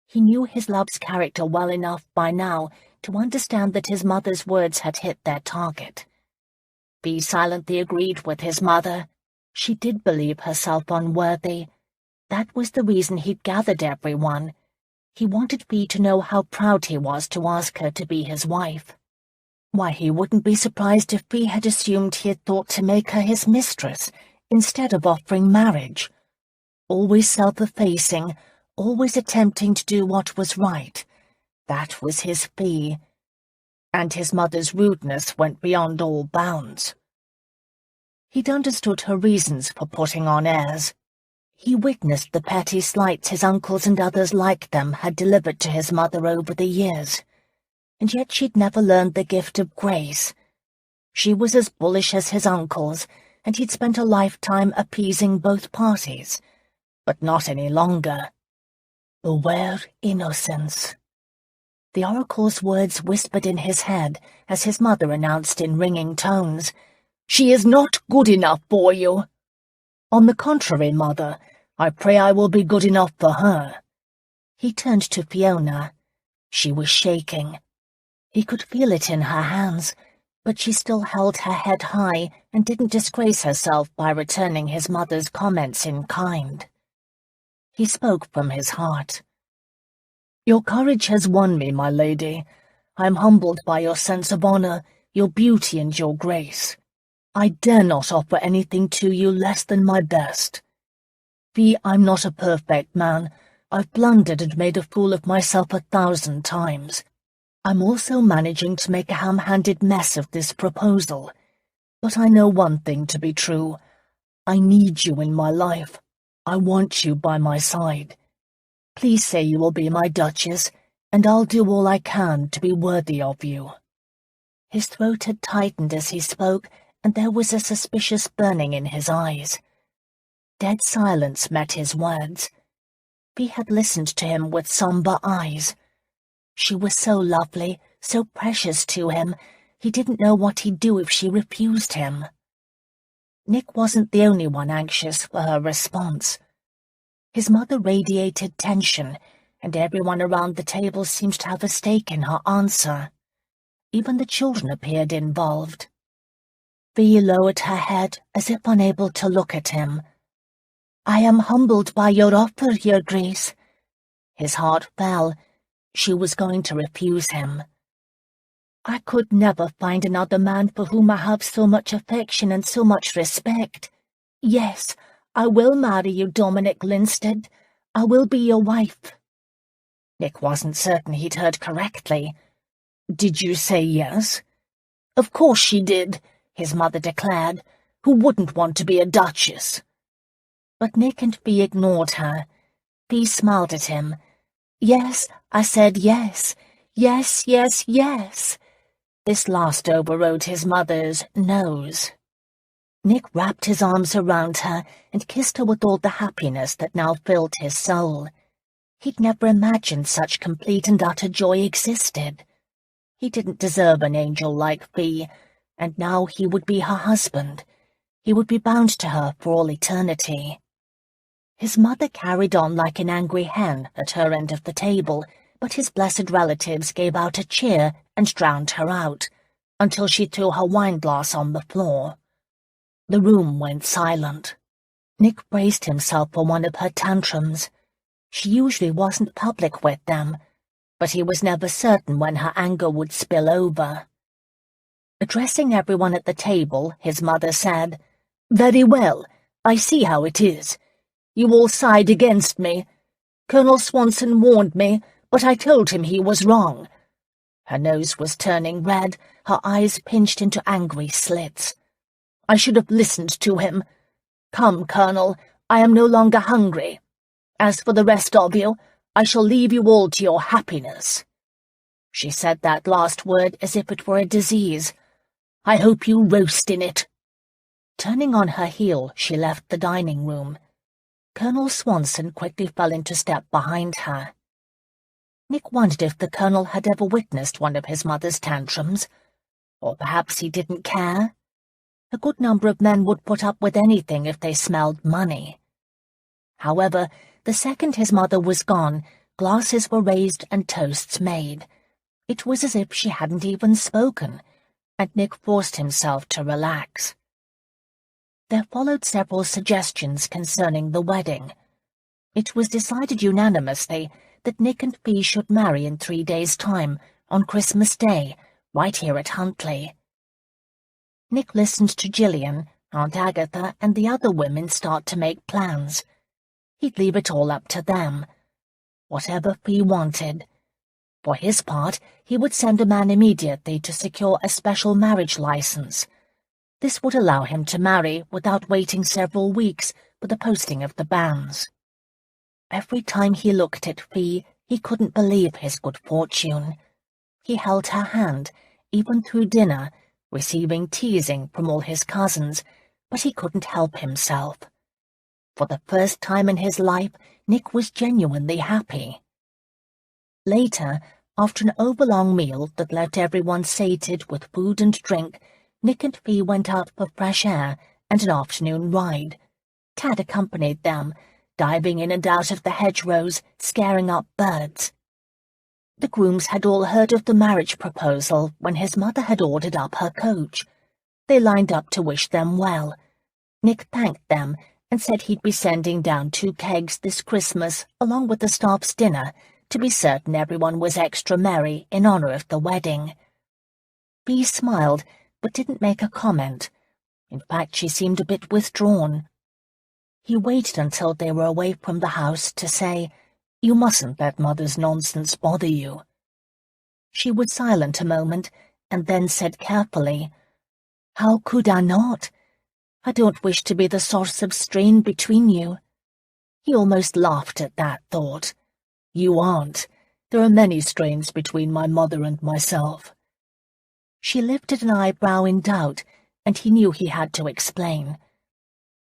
He knew his love's character well enough by now to understand that his mother's words had hit their target. Fee silently agreed with his mother. She did believe herself unworthy. That was the reason he'd gathered everyone. He wanted Fee to know how proud he was to ask her to be his wife. Why, he wouldn't be surprised if Fee had assumed he had thought to make her his mistress, instead of offering marriage. Always self-effacing, always attempting to do what was right. That was his Fee. And his mother's rudeness went beyond all bounds. He'd understood her reasons for putting on airs. He witnessed the petty slights his uncles and others like them had delivered to his mother over the years, and yet she'd never learned the gift of grace. She was as bullish as his uncles, and he'd spent a lifetime appeasing both parties, but not any longer. Beware innocence. The oracle's words whispered in his head as his mother announced in ringing tones, "She is not good enough for you." "On the contrary, mother, I pray I will be good enough for her." He turned to Fiona. She was shaking. He could feel it in her hands, but she still held her head high and didn't disgrace herself by returning his mother's comments in kind. He spoke from his heart. "Your courage has won me, my lady. I am humbled by your sense of honor, your beauty and your grace. I dare not offer anything to you less than my best. Fee, I'm not a perfect man. I've blundered and made a fool of myself 1,000 times. I'm also managing to make a ham-handed mess of this proposal. But I know one thing to be true. I need you in my life. I want you by my side. Please say you will be my Duchess, and I'll do all I can to be worthy of you." His throat had tightened as he spoke, and there was a suspicious burning in his eyes. Dead silence met his words. Fee had listened to him with somber eyes. She was so lovely, so precious to him, he didn't know what he'd do if she refused him. Nick wasn't the only one anxious for her response. His mother radiated tension, and everyone around the table seemed to have a stake in her answer. Even the children appeared involved. Fee lowered her head as if unable to look at him. "I am humbled by your offer, your grace." His heart fell. She was going to refuse him. "I could never find another man for whom I have so much affection and so much respect. Yes, I will marry you, Dominic Linstead. I will be your wife." Nick wasn't certain he'd heard correctly. "Did you say yes?" "Of course she did," his mother declared. "Who wouldn't want to be a duchess?" But Nick and Fee ignored her. Fee smiled at him. "Yes, I said yes. Yes, yes, yes." This last overrode his mother's no's. Nick wrapped his arms around her and kissed her with all the happiness that now filled his soul. He'd never imagined such complete and utter joy existed. He didn't deserve an angel like Fee, and now he would be her husband. He would be bound to her for all eternity. His mother carried on like an angry hen at her end of the table, but his blessed relatives gave out a cheer and drowned her out, until she threw her wine-glass on the floor. The room went silent. Nick braced himself for one of her tantrums. She usually wasn't public with them, but he was never certain when her anger would spill over. Addressing everyone at the table, his mother said, "Very well, I see how it is. You all side against me. Colonel Swanson warned me, but I told him he was wrong." Her nose was turning red, her eyes pinched into angry slits. "I should have listened to him. Come, Colonel, I am no longer hungry. As for the rest of you, I shall leave you all to your happiness." She said that last word as if it were a disease. "I hope you roast in it." Turning on her heel, she left the dining room. Colonel Swanson quickly fell into step behind her. Nick wondered if the Colonel had ever witnessed one of his mother's tantrums, or perhaps he didn't care. A good number of men would put up with anything if they smelled money. However, the second his mother was gone, glasses were raised and toasts made. It was as if she hadn't even spoken, and Nick forced himself to relax. There followed several suggestions concerning the wedding. It was decided unanimously that Nick and Fee should marry in 3 days' time, on Christmas Day, right here at Huntley. Nick listened to Gillian, Aunt Agatha, and the other women start to make plans. He'd leave it all up to them. Whatever Fee wanted. For his part, he would send a man immediately to secure a special marriage license. This would allow him to marry without waiting several weeks for the posting of the banns. Every time he looked at Fee, he couldn't believe his good fortune. He held her hand, even through dinner, receiving teasing from all his cousins, but he couldn't help himself. For the first time in his life, Nick was genuinely happy. Later, after an overlong meal that left everyone sated with food and drink, Nick and Fee went out for fresh air and an afternoon ride. Tad accompanied them, diving in and out of the hedgerows, scaring up birds. The grooms had all heard of the marriage proposal when his mother had ordered up her coach. They lined up to wish them well. Nick thanked them and said he'd be sending down 2 kegs this Christmas along with the staff's dinner to be certain everyone was extra merry in honor of the wedding. Fee smiled but didn't make a comment. In fact, she seemed a bit withdrawn. He waited until they were away from the house to say, "You mustn't let Mother's nonsense bother you." She was silent a moment, and then said carefully, "How could I not? I don't wish to be the source of strain between you." He almost laughed at that thought. "You aren't. There are many strains between my mother and myself." She lifted an eyebrow in doubt, and he knew he had to explain.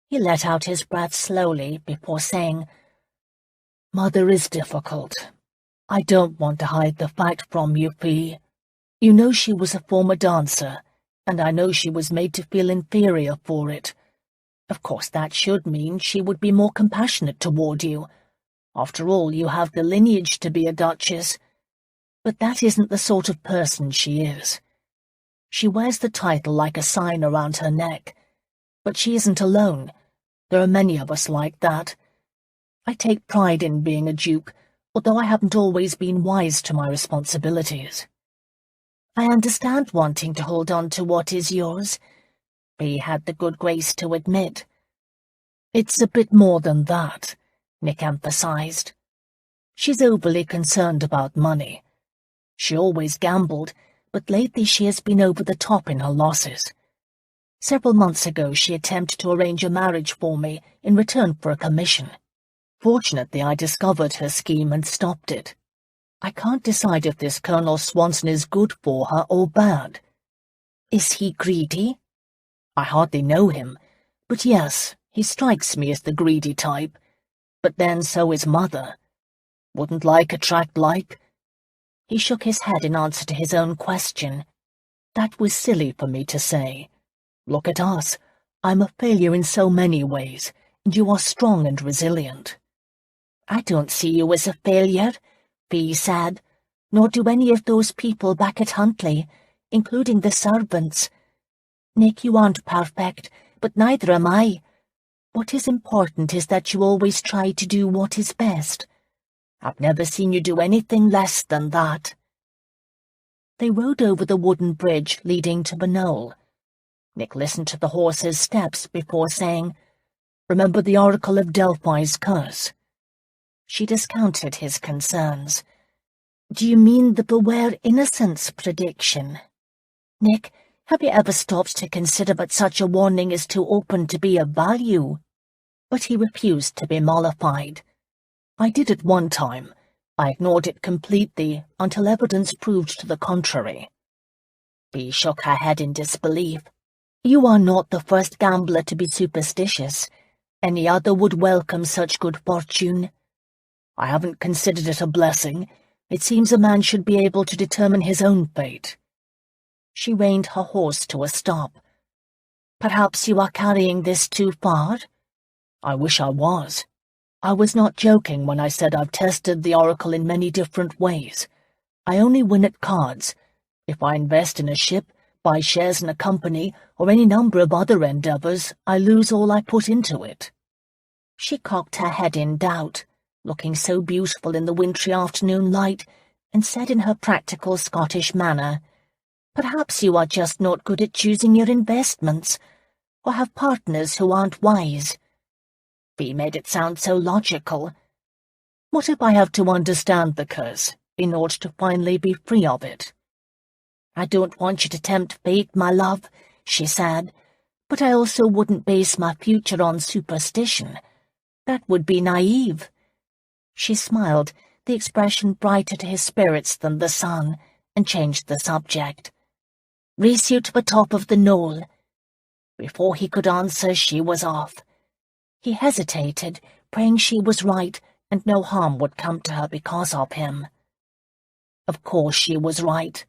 He let out his breath slowly before saying, "Mother is difficult. I don't want to hide the fact from you, Fee. You know she was a former dancer, and I know she was made to feel inferior for it. Of course, that should mean she would be more compassionate toward you. After all, you have the lineage to be a duchess. But that isn't the sort of person she is. She wears the title like a sign around her neck. But she isn't alone. There are many of us like that. I take pride in being a duke, although I haven't always been wise to my responsibilities." "I understand wanting to hold on to what is yours," Fee had the good grace to admit. "It's a bit more than that," Nick emphasized. "She's overly concerned about money. She always gambled, but lately she has been over the top in her losses. Several months ago she attempted to arrange a marriage for me in return for a commission. Fortunately, I discovered her scheme and stopped it. I can't decide if this Colonel Swanson is good for her or bad." "Is he greedy?" "I hardly know him, but yes, he strikes me as the greedy type. But then so is Mother. Wouldn't like attract like?" He shook his head in answer to his own question. "That was silly for me to say. Look at us. I'm a failure in so many ways, and you are strong and resilient." "I don't see you as a failure," Fee said, "nor do any of those people back at Huntley, including the servants. Nick, you aren't perfect, but neither am I. What is important is that you always try to do what is best. I've never seen you do anything less than that." They rode over the wooden bridge leading to the knoll. Nick listened to the horse's steps before saying, "Remember the Oracle of Delphi's curse?" She discounted his concerns. "Do you mean the Beware Innocence prediction? Nick, have you ever stopped to consider that such a warning is too open to be of value?" But he refused to be mollified. "I did at one time. I ignored it completely until evidence proved to the contrary." Fee shook her head in disbelief. "You are not the first gambler to be superstitious. Any other would welcome such good fortune." "I haven't considered it a blessing, It seems a man should be able to determine his own fate." She reined her horse to a stop. "Perhaps you are carrying this too far?" "I wish I was. I was not joking when I said I've tested the oracle in many different ways. I only win at cards. If I invest in a ship, buy shares in a company, or any number of other endeavors, I lose all I put into it." She cocked her head in doubt, looking so beautiful in the wintry afternoon light, and said in her practical Scottish manner, "Perhaps you are just not good at choosing your investments, or have partners who aren't wise." Bea made it sound so logical. "What if I have to understand the curse in order to finally be free of it?" "I don't want you to tempt fate, my love," she said, "but I also wouldn't base my future on superstition. That would be naive." She smiled, the expression brighter to his spirits than the sun, and changed the subject. "Race you to the top of the knoll." Before he could answer, she was off. He hesitated, praying she was right, and no harm would come to her because of him. Of course she was right.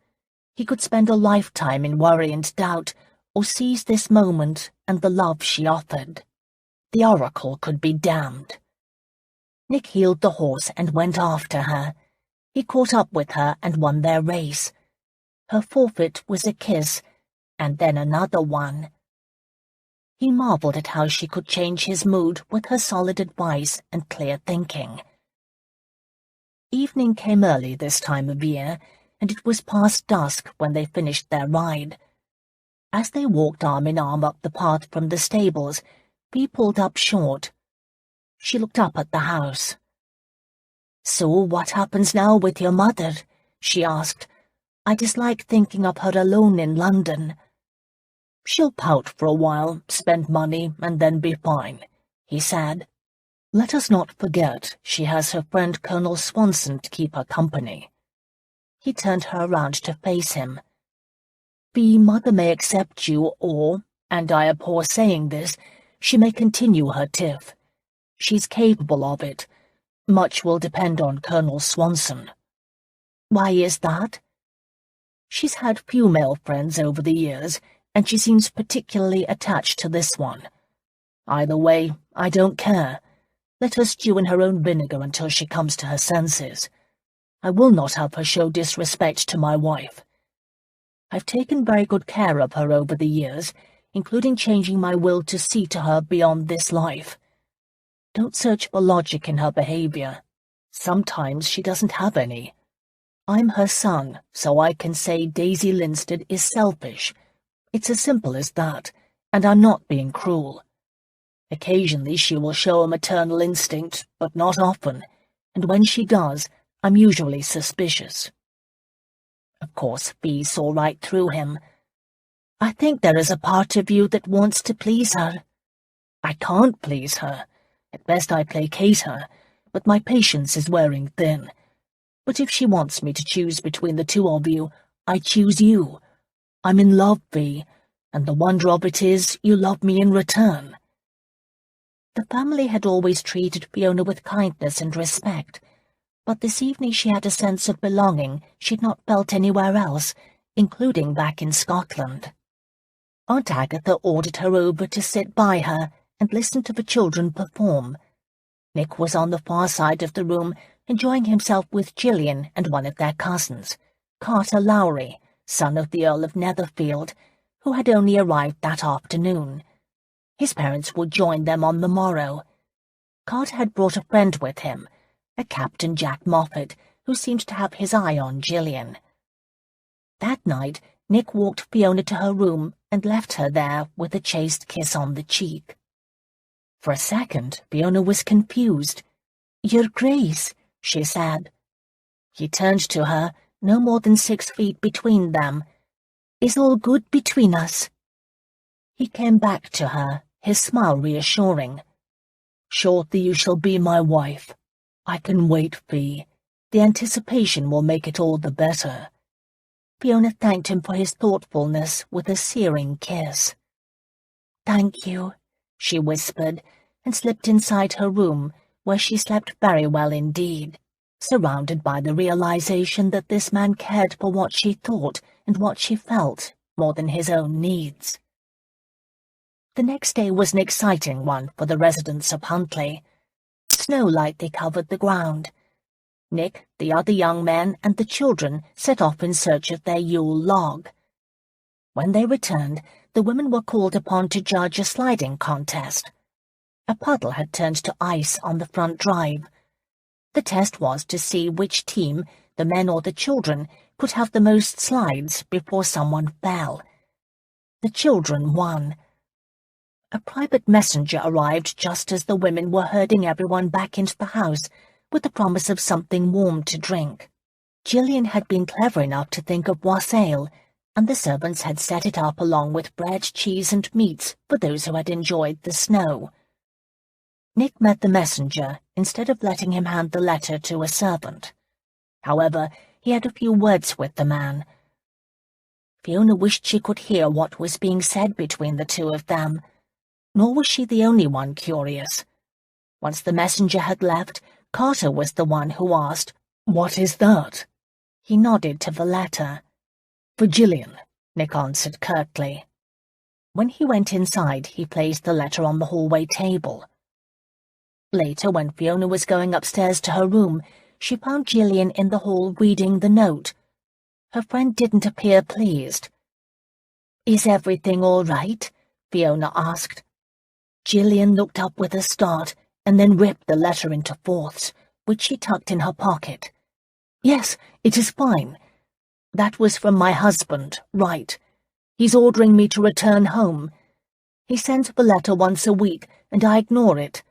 He could spend a lifetime in worry and doubt, or seize this moment and the love she offered. The oracle could be damned. Nick heeled the horse and went after her. He caught up with her and won their race. Her forfeit was a kiss, and then another one. He marveled at how she could change his mood with her solid advice and clear thinking. Evening came early this time of year, and it was past dusk when they finished their ride. As they walked arm in arm up the path from the stables, Bea pulled up short. She looked up at the house. "So what happens now with your mother?" she asked. "I dislike thinking of her alone in London." "She'll pout for a while, spend money, and then be fine," he said. "Let us not forget she has her friend Colonel Swanson to keep her company." He turned her around to face him. "Bea, Mother may accept you, or, and I abhor saying this, she may continue her tiff. She's capable of it. Much will depend on Colonel Swanson." "Why is that?" "She's had few male friends over the years, and she seems particularly attached to this one. Either way, I don't care. Let her stew in her own vinegar until she comes to her senses. I will not have her show disrespect to my wife. I've taken very good care of her over the years, including changing my will to see to her beyond this life. Don't search for logic in her behavior. Sometimes she doesn't have any. I'm her son, so I can say Daisy Linstead is selfish. It's as simple as that, and I'm not being cruel. Occasionally she will show a maternal instinct, but not often, and when she does, I'm usually suspicious." Of course, Bea saw right through him. "I think there is a part of you that wants to please her." "I can't please her. At best I placate her, but my patience is wearing thin. But if she wants me to choose between the two of you, I choose you. I'm in love, Bea, and the wonder of it is you love me in return." The family had always treated Fiona with kindness and respect, but this evening she had a sense of belonging she'd not felt anywhere else, including back in Scotland. Aunt Agatha ordered her over to sit by her and listen to the children perform. Nick was on the far side of the room, enjoying himself with Gillian and one of their cousins, Carter Lowry, son of the Earl of Netherfield, who had only arrived that afternoon. His parents would join them on the morrow. Carter had brought a friend with him, a Captain Jack Moffat, who seemed to have his eye on Gillian. That night, Nick walked Fiona to her room and left her there with a chaste kiss on the cheek. For a second, Fiona was confused. "Your Grace," she said. He turned to her, no more than 6 feet between them. "Is all good between us?" He came back to her, his smile reassuring. "Shortly you shall be my wife. I can wait, Fee. The anticipation will make it all the better." Fiona thanked him for his thoughtfulness with a searing kiss. "Thank you," she whispered, and slipped inside her room, where she slept very well indeed. surrounded by the realization that this man cared for what she thought and what she felt more than his own needs. The next day was an exciting one for the residents of Huntley. Snow lightly covered the ground. Nick, the other young men, and the children set off in search of their Yule log. When they returned, the women were called upon to judge a sliding contest. A puddle had turned to ice on the front drive. The test was to see which team, the men or the children, could have the most slides before someone fell. The children won. A private messenger arrived just as the women were herding everyone back into the house with the promise of something warm to drink. Gillian had been clever enough to think of wassail, and the servants had set it up along with bread, cheese, and meats for those who had enjoyed the snow. Nick met the messenger instead of letting him hand the letter to a servant. However, he had a few words with the man. Fiona wished she could hear what was being said between the two of them, nor was she the only one curious. Once the messenger had left, Carter was the one who asked, "What is that?" He nodded to the letter. "For Gillian," Nick answered curtly. When he went inside, he placed the letter on the hallway table. Later, when Fiona was going upstairs to her room, she found Gillian in the hall reading the note. Her friend didn't appear pleased. "Is everything all right?" Fiona asked. Gillian looked up with a start and then ripped the letter into fourths, which she tucked in her pocket. "Yes, it is fine. That was from my husband, right. He's ordering me to return home. He sends the letter once a week, and I ignore it.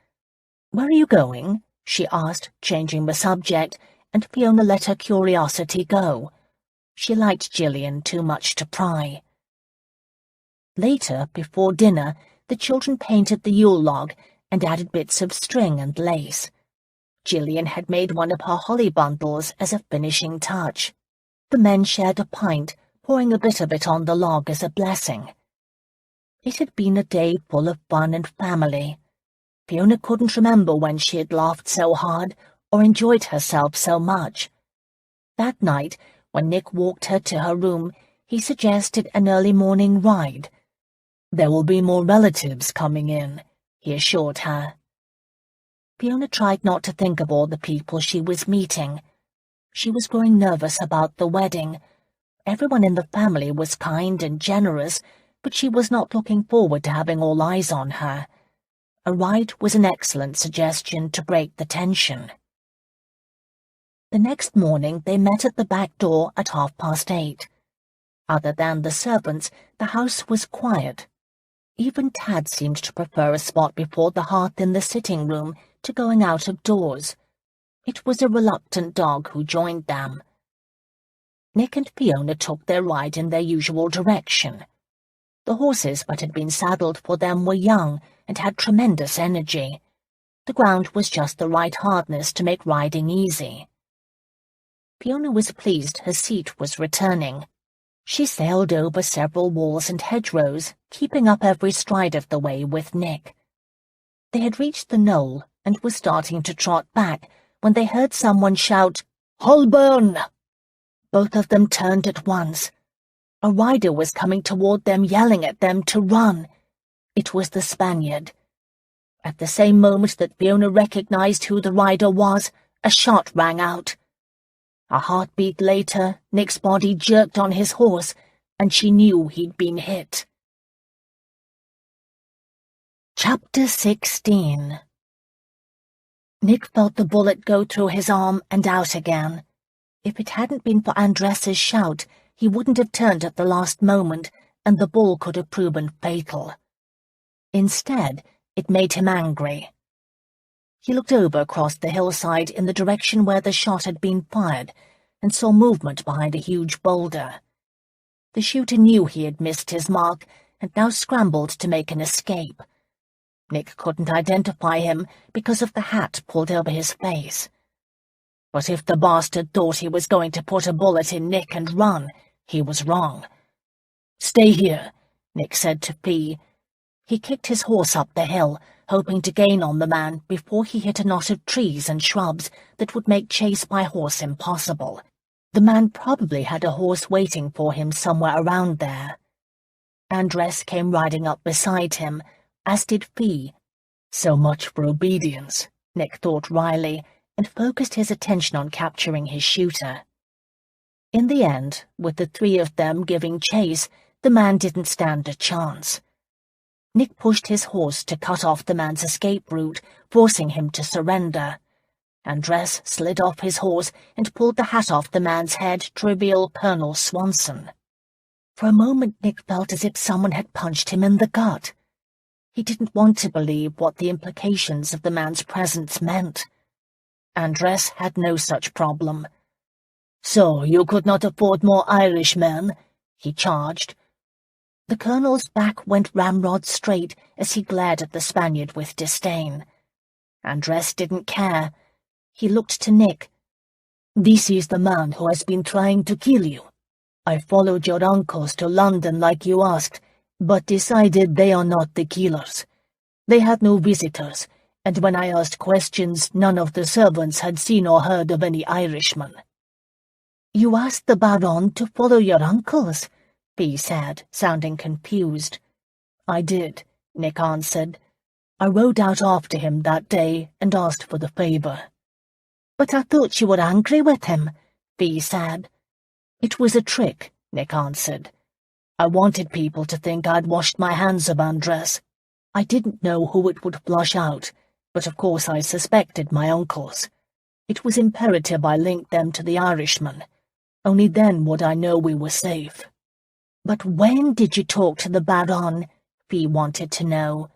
Where are you going?" she asked, changing the subject, and Fiona let her curiosity go. She liked Gillian too much to pry. Later, before dinner, the children painted the Yule log and added bits of string and lace. Gillian had made one of her holly bundles as a finishing touch. The men shared a pint, pouring a bit of it on the log as a blessing. It had been a day full of fun and family. Fiona couldn't remember when she had laughed so hard or enjoyed herself so much. That night, when Nick walked her to her room, he suggested an early morning ride. "There will be more relatives coming in," he assured her. Fiona tried not to think of all the people she was meeting. She was growing nervous about the wedding. Everyone in the family was kind and generous, but she was not looking forward to having all eyes on her. A ride was an excellent suggestion to break the tension. The next morning they met at the back door at 8:30. Other than the servants, the house was quiet. Even Tad seemed to prefer a spot before the hearth in the sitting room to going out of doors. It was a reluctant dog who joined them. Nick and Fiona took their ride in their usual direction. The horses that had been saddled for them were young and had tremendous energy. The ground was just the right hardness to make riding easy. Fiona was pleased her seat was returning. She sailed over several walls and hedgerows, keeping up every stride of the way with Nick. They had reached the knoll and were starting to trot back when they heard someone shout, "Holburn!" Both of them turned at once. A rider was coming toward them, yelling at them to run. It was the Spaniard. At the same moment that Fiona recognized who the rider was, a shot rang out. A heartbeat later, Nick's body jerked on his horse, and she knew he'd been hit. Chapter 16. Nick felt the bullet go through his arm and out again. If it hadn't been for Andressa's shout, he wouldn't have turned at the last moment, and the ball could have proven fatal. Instead, it made him angry. He looked over across the hillside in the direction where the shot had been fired, and saw movement behind a huge boulder. The shooter knew he had missed his mark, and now scrambled to make an escape. Nick couldn't identify him because of the hat pulled over his face. But if the bastard thought he was going to put a bullet in Nick and run, he was wrong. "Stay here," Nick said to Fee. He kicked his horse up the hill, hoping to gain on the man before he hit a knot of trees and shrubs that would make chase by horse impossible. The man probably had a horse waiting for him somewhere around there. Andres came riding up beside him, as did Fee. So much for obedience, Nick thought wryly, and focused his attention on capturing his shooter. In the end, with the three of them giving chase, the man didn't stand a chance. Nick pushed his horse to cut off the man's escape route, forcing him to surrender. Andres slid off his horse and pulled the hat off the man's head to reveal Colonel Swanson. For a moment Nick felt as if someone had punched him in the gut. He didn't want to believe what the implications of the man's presence meant. Andres had no such problem. "So you could not afford more Irishmen?" he charged. The colonel's back went ramrod straight as he glared at the Spaniard with disdain. Andres didn't care. He looked to Nick. "This is the man who has been trying to kill you. I followed your uncles to London like you asked, but decided they are not the killers. They had no visitors, and when I asked questions, none of the servants had seen or heard of any Irishmen." "You asked the Baron to follow your uncles?" Fee said, sounding confused. "I did," Nick answered. "I rode out after him that day and asked for the favour." "But I thought you were angry with him," Fee said. "It was a trick," Nick answered. "I wanted people to think I'd washed my hands of Andres. I didn't know who it would flush out, but of course I suspected my uncles. It was imperative I linked them to the Irishmen. Only then would I know we were safe." "But when did you talk to the Baron?" Fee wanted to know.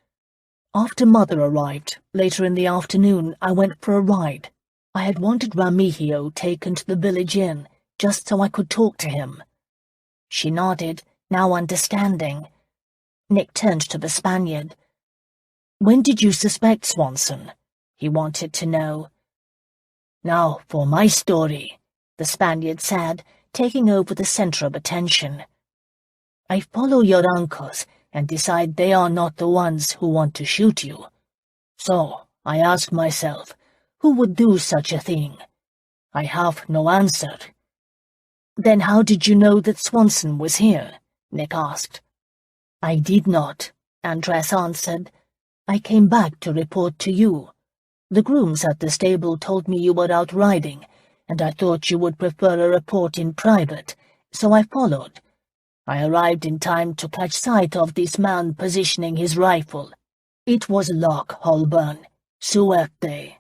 "After Mother arrived, later in the afternoon, I went for a ride. I had wanted Remigio taken to the village inn, just so I could talk to him." She nodded, now understanding. Nick turned to the Spaniard. "When did you suspect Swanson?" he wanted to know. "Now for my story," the Spaniard said, taking over the centre of attention. "I follow your uncles and decide they are not the ones who want to shoot you. So I ask myself, who would do such a thing? I have no answer." "Then how did you know that Swanson was here?" Nick asked. "I did not," Andres answered. "I came back to report to you. The grooms at the stable told me you were out riding, and I thought you would prefer a report in private, so I followed. I arrived in time to catch sight of this man positioning his rifle. It was Loch Holburn, Suerte."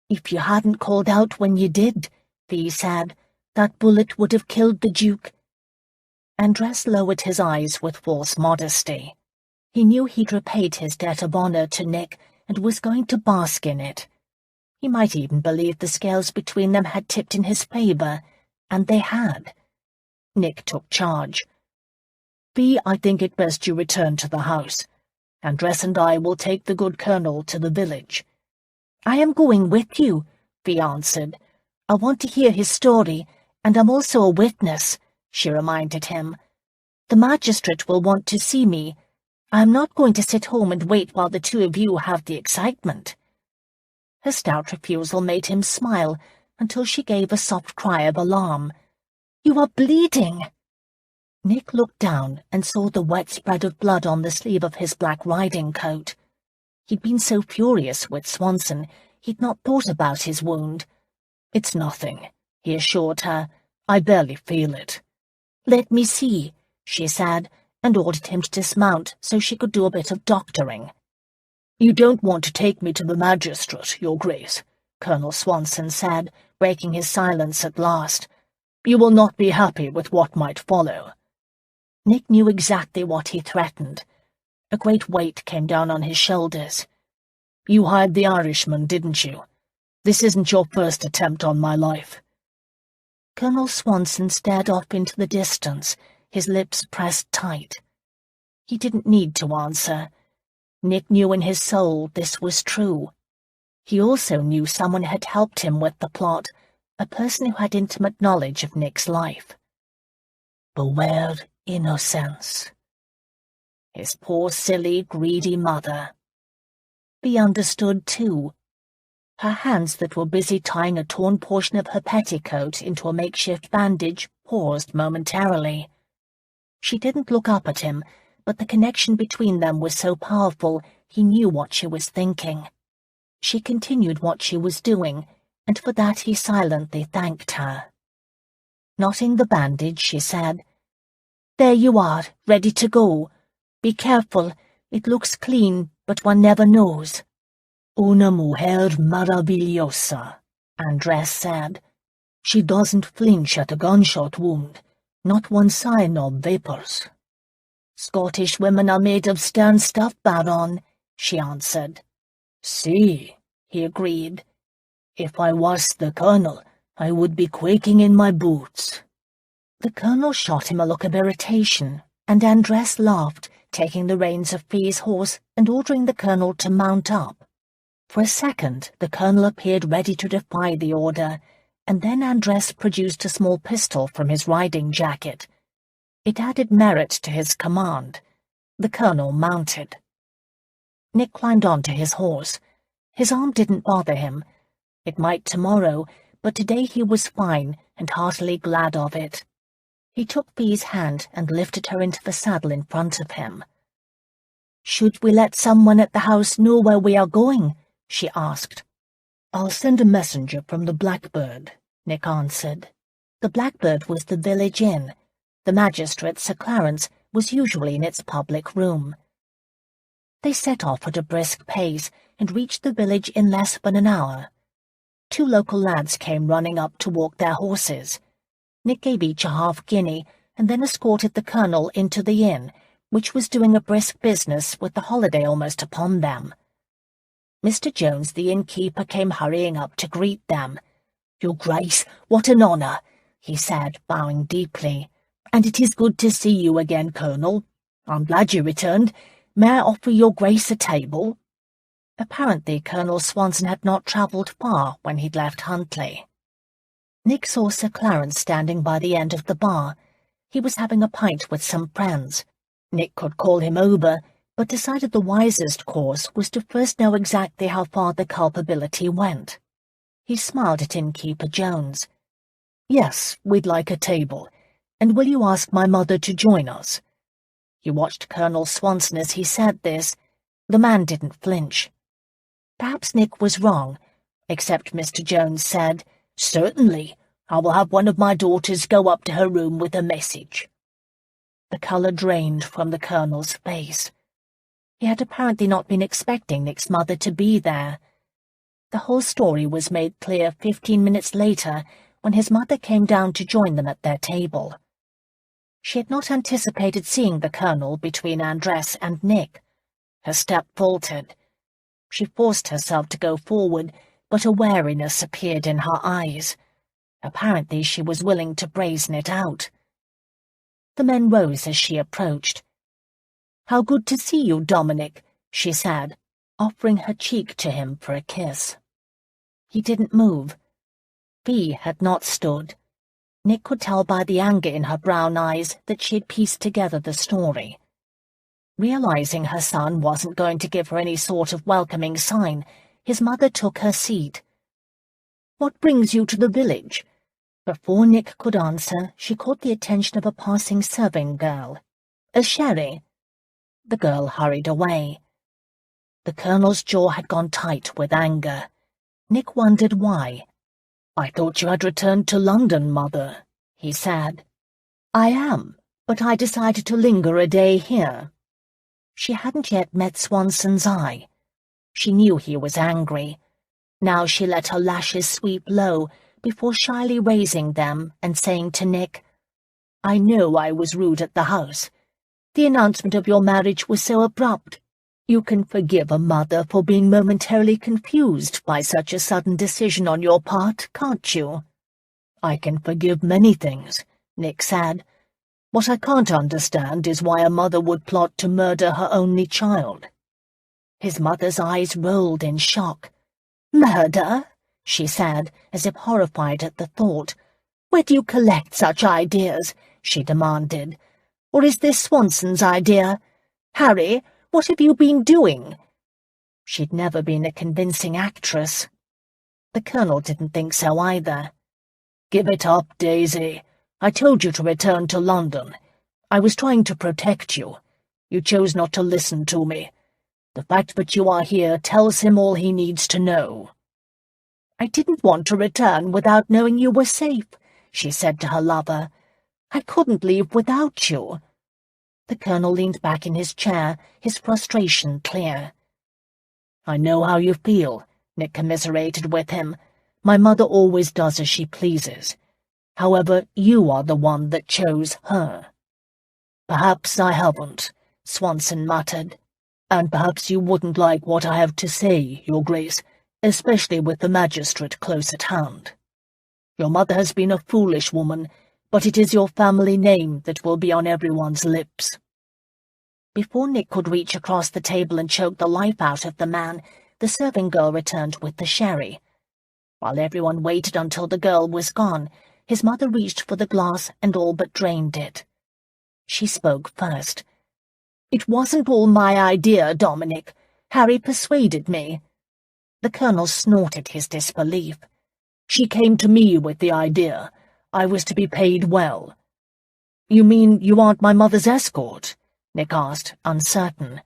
"If you hadn't called out when you did," Fee said, "that bullet would have killed the Duke." Andres lowered his eyes with false modesty. He knew he'd repaid his debt of honour to Nick and was going to bask in it. He might even believe the scales between them had tipped in his favour, and they had. Nick took charge. "Fee, I think it best you return to the house. Andres and I will take the good colonel to the village." "I am going with you," Fee answered. "I want to hear his story, and I'm also a witness," she reminded him. "The magistrate will want to see me. I am not going to sit home and wait while the two of you have the excitement." Her stout refusal made him smile until she gave a soft cry of alarm. "You are bleeding!" Nick looked down and saw the wet spread of blood on the sleeve of his black riding coat. He'd been so furious with Swanson, he'd not thought about his wound. "It's nothing," he assured her. "I barely feel it." "Let me see," she said, and ordered him to dismount so she could do a bit of doctoring. "You don't want to take me to the magistrate, Your Grace," Colonel Swanson said, breaking his silence at last. "You will not be happy with what might follow." Nick knew exactly what he threatened. A great weight came down on his shoulders. "You hired the Irishman, didn't you? This isn't your first attempt on my life." Colonel Swanson stared off into the distance, his lips pressed tight. He didn't need to answer. Nick knew in his soul this was true. He also knew someone had helped him with the plot, a person who had intimate knowledge of Nick's life. Beware Innocence. His poor, silly, greedy mother. Bea understood too. Her hands that were busy tying a torn portion of her petticoat into a makeshift bandage paused momentarily. She didn't look up at him, but the connection between them was so powerful he knew what she was thinking. She continued what she was doing, and for that he silently thanked her. Knotting the bandage, she said, "There you are, ready to go. Be careful, it looks clean, but one never knows." "Una mujer maravillosa," Andrés said. "She doesn't flinch at a gunshot wound, not one sign of vapors." "Scottish women are made of stern stuff, Baron," she answered. "See," he agreed. "If I was the colonel, I would be quaking in my boots." The colonel shot him a look of irritation, and Andrés laughed, taking the reins of Bea's horse and ordering the colonel to mount up. For a second, the colonel appeared ready to defy the order, and then Andrés produced a small pistol from his riding jacket. It added merit to his command. The colonel mounted. Nick climbed onto his horse. His arm didn't bother him. It might tomorrow, but today he was fine and heartily glad of it. He took Bea's hand and lifted her into the saddle in front of him. "Should we let someone at the house know where we are going?" she asked. "I'll send a messenger from the Blackbird," Nick answered. The Blackbird was the village inn. The magistrate, Sir Clarence, was usually in its public room. They set off at a brisk pace and reached the village in less than an hour. 2 local lads came running up to walk their horses. Nick gave each a half-guinea and then escorted the colonel into the inn, which was doing a brisk business with the holiday almost upon them. Mr. Jones, the innkeeper, came hurrying up to greet them. "Your Grace, what an honour," he said, bowing deeply. "And it is good to see you again, Colonel. I'm glad you returned. May I offer your Grace a table?" Apparently Colonel Swanson had not travelled far when he'd left Huntley. Nick saw Sir Clarence standing by the end of the bar. He was having a pint with some friends. Nick could call him over, but decided the wisest course was to first know exactly how far the culpability went. He smiled at Innkeeper Jones. "Yes, we'd like a table. And will you ask my mother to join us?" He watched Colonel Swanson as he said this. The man didn't flinch. Perhaps Nick was wrong, except Mr. Jones said, "Certainly. I will have one of my daughters go up to her room with a message." The colour drained from the colonel's face. He had apparently not been expecting Nick's mother to be there. The whole story was made clear 15 minutes later when his mother came down to join them at their table. She had not anticipated seeing the colonel between Andrés and Nick. Her step faltered. She forced herself to go forward, but a wariness appeared in her eyes. Apparently she was willing to brazen it out. The men rose as she approached. "How good to see you, Dominic," she said, offering her cheek to him for a kiss. He didn't move. Bea had not stood. Nick could tell by the anger in her brown eyes that she had pieced together the story. Realizing her son wasn't going to give her any sort of welcoming sign, his mother took her seat. "What brings you to the village?" Before Nick could answer, she caught the attention of a passing serving girl. "A sherry." The girl hurried away. The colonel's jaw had gone tight with anger. Nick wondered why. "I thought you had returned to London, Mother," he said. "I am, but I decided to linger a day here." She hadn't yet met Swanson's eye. She knew he was angry. Now she let her lashes sweep low before shyly raising them and saying to Nick, "I know I was rude at the house. The announcement of your marriage was so abrupt. You can forgive a mother for being momentarily confused by such a sudden decision on your part, can't you?" "I can forgive many things," Nick said. "What I can't understand is why a mother would plot to murder her only child." His mother's eyes rolled in shock. "Murder?" she said, as if horrified at the thought. "Where do you collect such ideas?" she demanded. "Or is this Swanson's idea? Harry, what have you been doing?" She'd never been a convincing actress. The Colonel didn't think so either. "Give it up, Daisy. I told you to return to London. I was trying to protect you. You chose not to listen to me. The fact that you are here tells him all he needs to know." "I didn't want to return without knowing you were safe," she said to her lover. "I couldn't leave without you." The Colonel leaned back in his chair, his frustration clear. "I know how you feel," Nick commiserated with him. "My mother always does as she pleases. However, you are the one that chose her." "Perhaps I haven't," Swanson muttered. "And perhaps you wouldn't like what I have to say, Your Grace, especially with the magistrate close at hand. Your mother has been a foolish woman, but it is your family name that will be on everyone's lips." Before Nick could reach across the table and choke the life out of the man, the serving girl returned with the sherry. While everyone waited until the girl was gone, his mother reached for the glass and all but drained it. She spoke first. "It wasn't all my idea, Dominic. Harry persuaded me." The Colonel snorted his disbelief. "She came to me with the idea. I was to be paid well." "You mean you aren't my mother's escort?" Nick asked, uncertain.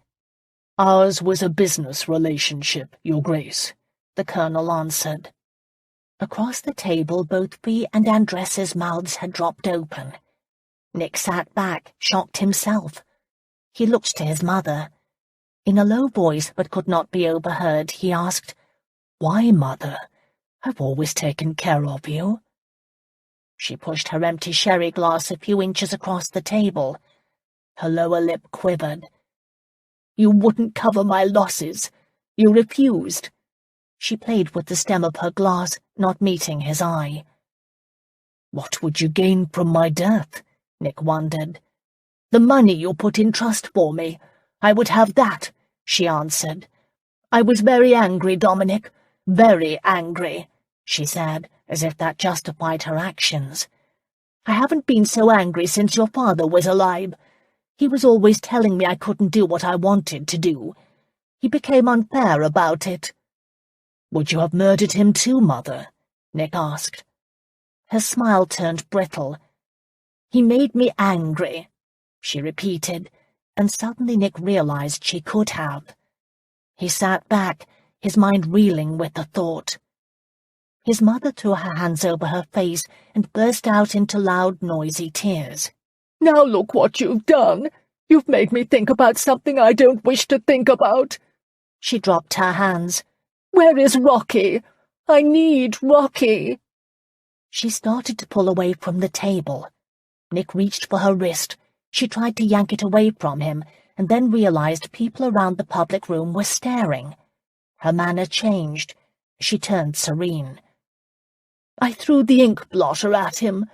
"Ours was a business relationship, Your Grace," the Colonel answered. Across the table, both Fee and Andress's mouths had dropped open. Nick sat back, shocked himself. He looked to his mother. In a low voice but could not be overheard, he asked, "Why, Mother? I've always taken care of you." She pushed her empty sherry glass a few inches across the table. Her lower lip quivered. "You wouldn't cover my losses. You refused." She played with the stem of her glass, not meeting his eye. "What would you gain from my death?" Nick wondered. "The money you put in trust for me. I would have that," she answered. "I was very angry, Dominic. Very angry," she said, as if that justified her actions. "I haven't been so angry since your father was alive. He was always telling me I couldn't do what I wanted to do. He became unfair about it." "Would you have murdered him too, Mother?" Nick asked. Her smile turned brittle. "He made me angry," she repeated, and suddenly Nick realized she could have. He sat back, his mind reeling with the thought. His mother threw her hands over her face and burst out into loud, noisy tears. "Now look what you've done! You've made me think about something I don't wish to think about." She dropped her hands. "Where is Rocky? I need Rocky." She started to pull away from the table. Nick reached for her wrist. She tried to yank it away from him, and then realized people around the public room were staring. Her manner changed. She turned serene. "I threw the ink blotter at him.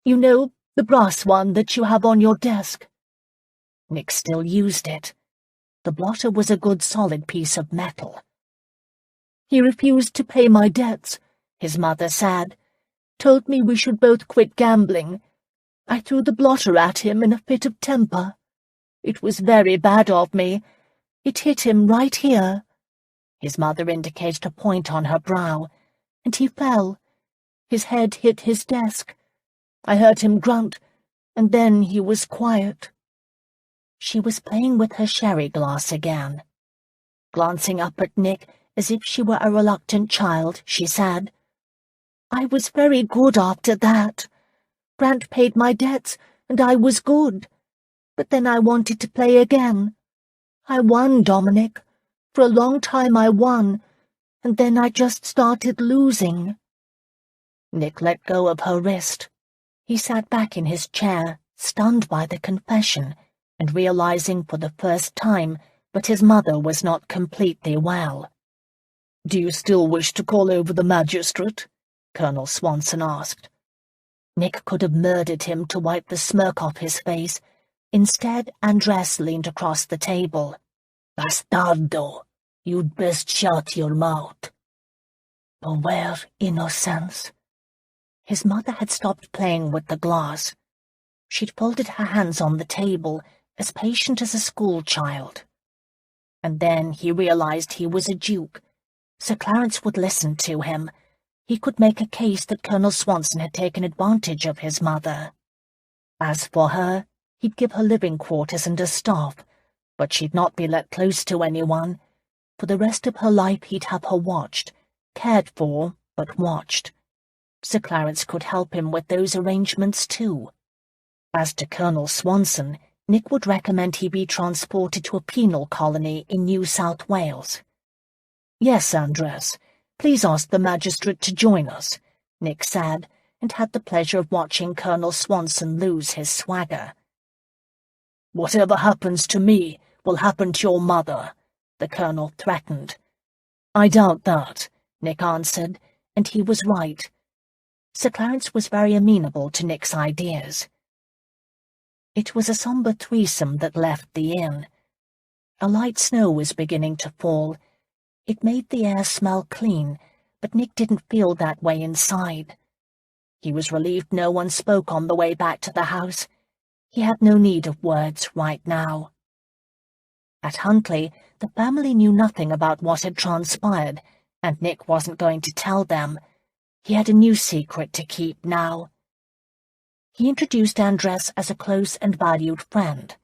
You know, the brass one that you have on your desk." Nick still used it. The blotter was a good solid piece of metal. "He refused to pay my debts," his mother said. "Told me we should both quit gambling. I threw the blotter at him in a fit of temper. It was very bad of me. It hit him right here." His mother indicated a point on her brow. "And he fell. His head hit his desk. I heard him grunt, and then he was quiet." She was playing with her sherry glass again. Glancing up at Nick, as if she were a reluctant child, she said, "I was very good after that. Grant paid my debts, and I was good. But then I wanted to play again. I won, Dominic. For a long time I won, and then I just started losing." Nick let go of her wrist. He sat back in his chair, stunned by the confession, and realizing for the first time that his mother was not completely well. "Do you still wish to call over the magistrate?" Colonel Swanson asked. Nick could have murdered him to wipe the smirk off his face. Instead, Andress leaned across the table. "Bastardo, you'd best shut your mouth." "Beware, Innocence." His mother had stopped playing with the glass. She'd folded her hands on the table, as patient as a schoolchild. And then he realized he was a duke. Sir Clarence would listen to him. He could make a case that Colonel Swanson had taken advantage of his mother. As for her, he'd give her living quarters and a staff, but she'd not be let close to anyone. For the rest of her life he'd have her watched, cared for, but watched. Sir Clarence could help him with those arrangements too. As to Colonel Swanson, Nick would recommend he be transported to a penal colony in New South Wales. "Yes, Andres, please ask the magistrate to join us," Nick said, and had the pleasure of watching Colonel Swanson lose his swagger. "Whatever happens to me will happen to your mother," the colonel threatened. "I doubt that," Nick answered, and he was right. Sir Clarence was very amenable to Nick's ideas. It was a sombre threesome that left the inn. A light snow was beginning to fall. It made the air smell clean, but Nick didn't feel that way inside. He was relieved no one spoke on the way back to the house. He had no need of words right now. At Huntley, the family knew nothing about what had transpired, and Nick wasn't going to tell them. He had a new secret to keep now. He introduced Andres as a close and valued friend.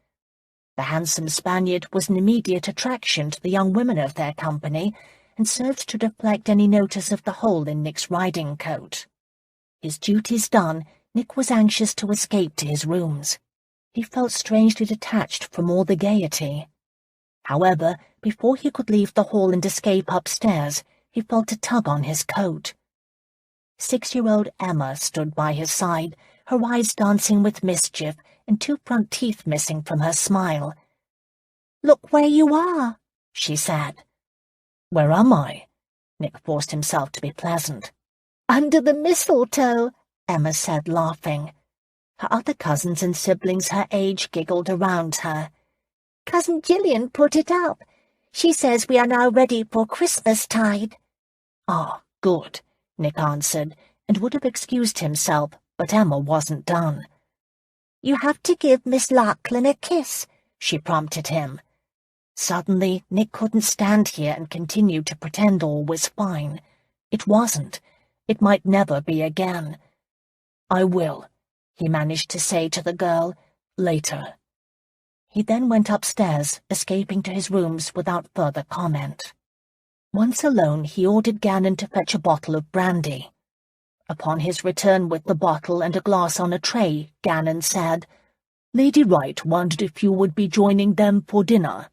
The handsome Spaniard was an immediate attraction to the young women of their company, and served to deflect any notice of the hole in Nick's riding coat. His duties done, Nick was anxious to escape to his rooms. He felt strangely detached from all the gaiety. However, before he could leave the hall and escape upstairs, he felt a tug on his coat. 6-year-old Emma stood by his side, her eyes dancing with mischief and 2 front teeth missing from her smile. "Look where you are," she said. "Where am I?" Nick forced himself to be pleasant. "Under the mistletoe," Emma said, laughing. Her other cousins and siblings her age giggled around her. "Cousin Gillian put it up. She says we are now ready for Christmastide." "Ah, good," Nick answered, and would have excused himself, but Emma wasn't done. "You have to give Miss Lachlan a kiss," she prompted him. Suddenly, Nick couldn't stand here and continue to pretend all was fine. It wasn't. It might never be again. "I will," he managed to say to the girl, "later." He then went upstairs, escaping to his rooms without further comment. Once alone, he ordered Gannon to fetch a bottle of brandy. Upon his return with the bottle and a glass on a tray, Gannon said, "Lady Wright wondered if you would be joining them for dinner."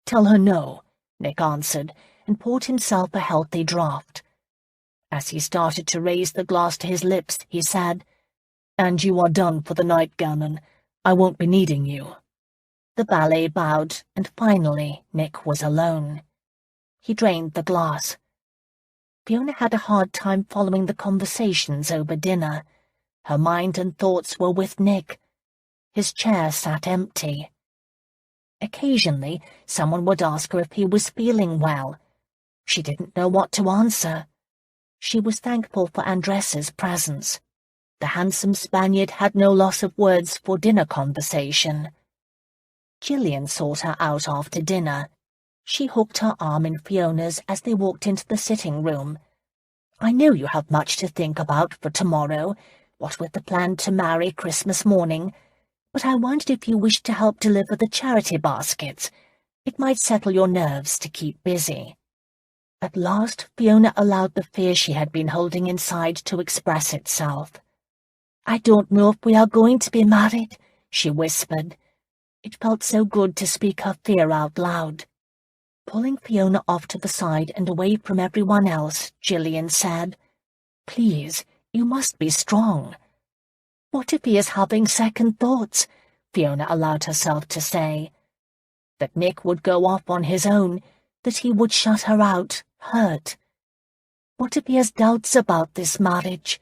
"Tell her no," Nick answered, and poured himself a healthy draught. As he started to raise the glass to his lips, he said, "And you are done for the night, Gannon. I won't be needing you." The valet bowed, and finally Nick was alone. He drained the glass. Fiona had a hard time following the conversations over dinner. Her mind and thoughts were with Nick. His chair sat empty. Occasionally, someone would ask her if he was feeling well. She didn't know what to answer. She was thankful for Andres's presence. The handsome Spaniard had no loss of words for dinner conversation. Gillian sought her out after dinner. She hooked her arm in Fiona's as they walked into the sitting room. "I know you have much to think about for tomorrow, what with the plan to marry Christmas morning, but I wondered if you wished to help deliver the charity baskets. It might settle your nerves to keep busy." At last, Fiona allowed the fear she had been holding inside to express itself. "I don't know if we are going to be married," she whispered. It felt so good to speak her fear out loud. Pulling Fiona off to the side and away from everyone else, Gillian said, "Please, you must be strong." "What if he is having second thoughts?" Fiona allowed herself to say. That Nick would go off on his own, that he would shut her out, hurt. What if he has doubts about this marriage?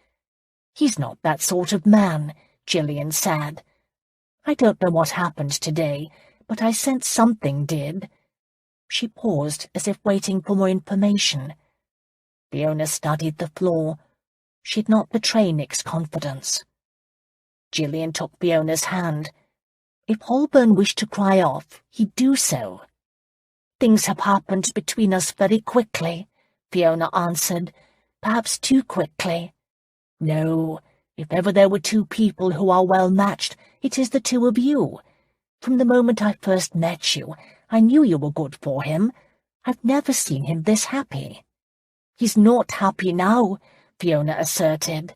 "He's not that sort of man," Gillian said. "I don't know what happened today, but I sense something did." She paused, as if waiting for more information. Fiona studied the floor. She'd not betray Nick's confidence. Gillian took Fiona's hand. If Holburn wished to cry off, he'd do so. "Things have happened between us very quickly," Fiona answered, "perhaps too quickly." "No, if ever there were two people who are well matched, it is the two of you. From the moment I first met you, I knew you were good for him. I've never seen him this happy." "He's not happy now," Fiona asserted.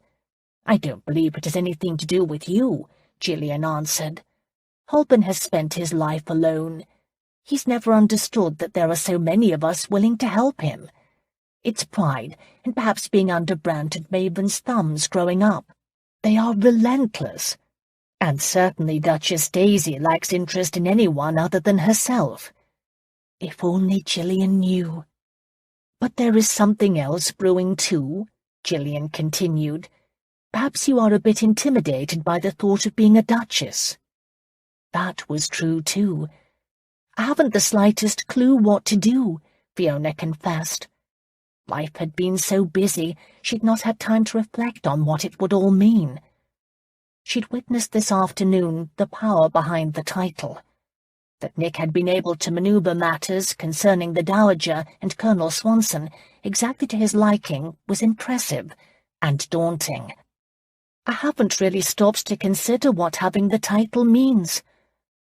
"I don't believe it has anything to do with you," Gillian answered. "Holburn has spent his life alone. He's never understood that there are so many of us willing to help him. It's pride, and perhaps being under Brant Maven's thumbs growing up. They are relentless. And certainly Duchess Daisy lacks interest in anyone other than herself. If only Gillian knew. But there is something else brewing too," Gillian continued. "Perhaps you are a bit intimidated by the thought of being a duchess." That was true too. "I haven't the slightest clue what to do," Fiona confessed. Life had been so busy, she'd not had time to reflect on what it would all mean. She'd witnessed this afternoon the power behind the title. That Nick had been able to maneuver matters concerning the Dowager and Colonel Swanson exactly to his liking was impressive and daunting. "I haven't really stopped to consider what having the title means.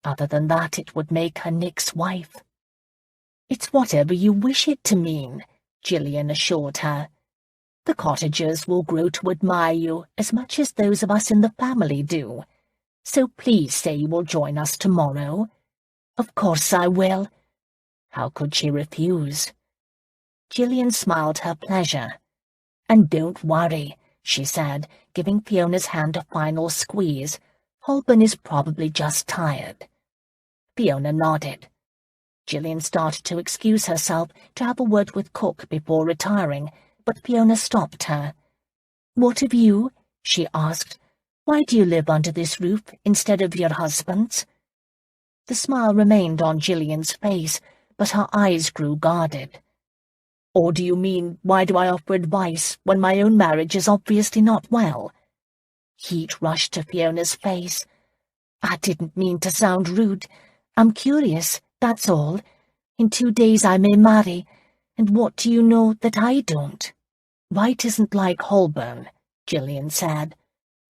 Other than that, it would make her Nick's wife." "It's whatever you wish it to mean," Gillian assured her. "The cottagers will grow to admire you as much as those of us in the family do. So please say you will join us tomorrow." "Of course I will." How could she refuse? Gillian smiled her pleasure. "And don't worry," she said, giving Fiona's hand a final squeeze. "Holburn is probably just tired." Fiona nodded. Gillian started to excuse herself to have a word with Cook before retiring, but Fiona stopped her. "What of you?" she asked. "Why do you live under this roof instead of your husband's?" The smile remained on Gillian's face, but her eyes grew guarded. "Or do you mean, why do I offer advice when my own marriage is obviously not well?" Heat rushed to Fiona's face. "I didn't mean to sound rude. I'm curious, that's all. In 2 days I may marry, and what do you know that I don't?" "Right isn't like Holburn," Gillian said,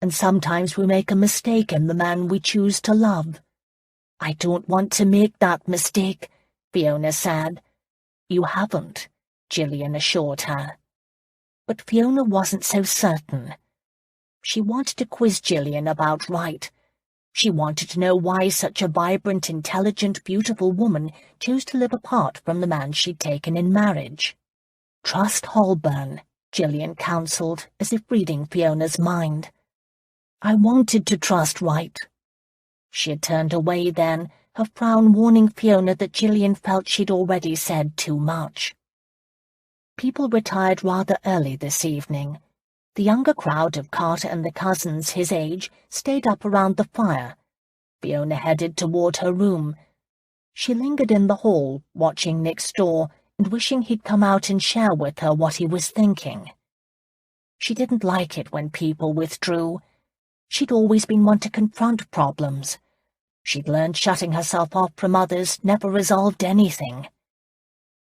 "and sometimes we make a mistake in the man we choose to love." "I don't want to make that mistake," Fiona said. "You haven't," Gillian assured her. But Fiona wasn't so certain. She wanted to quiz Gillian about Wright. She wanted to know why such a vibrant, intelligent, beautiful woman chose to live apart from the man she'd taken in marriage. "Trust Holburn," Gillian counselled, as if reading Fiona's mind. "I wanted to trust Wright." She had turned away then, her frown warning Fiona that Gillian felt she'd already said too much. People retired rather early this evening. The younger crowd of Carter and the cousins his age stayed up around the fire. Fiona headed toward her room. She lingered in the hall, watching Nick's door and wishing he'd come out and share with her what he was thinking. She didn't like it when people withdrew. She'd always been one to confront problems. She'd learned shutting herself off from others never resolved anything.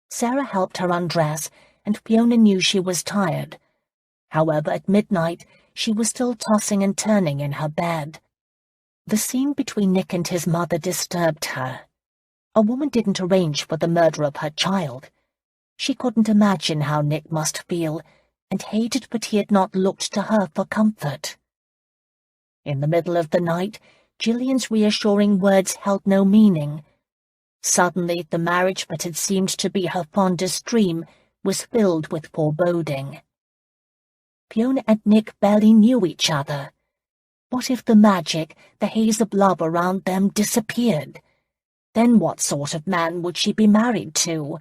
Sarah helped her undress, and Fiona knew she was tired. However, at midnight, she was still tossing and turning in her bed. The scene between Nick and his mother disturbed her. A woman didn't arrange for the murder of her child. She couldn't imagine how Nick must feel, and hated that he had not looked to her for comfort. In the middle of the night, Gillian's reassuring words held no meaning. Suddenly, the marriage that had seemed to be her fondest dream was filled with foreboding. Fiona and Nick barely knew each other. What if the magic, the haze of love around them disappeared? Then what sort of man would she be married to?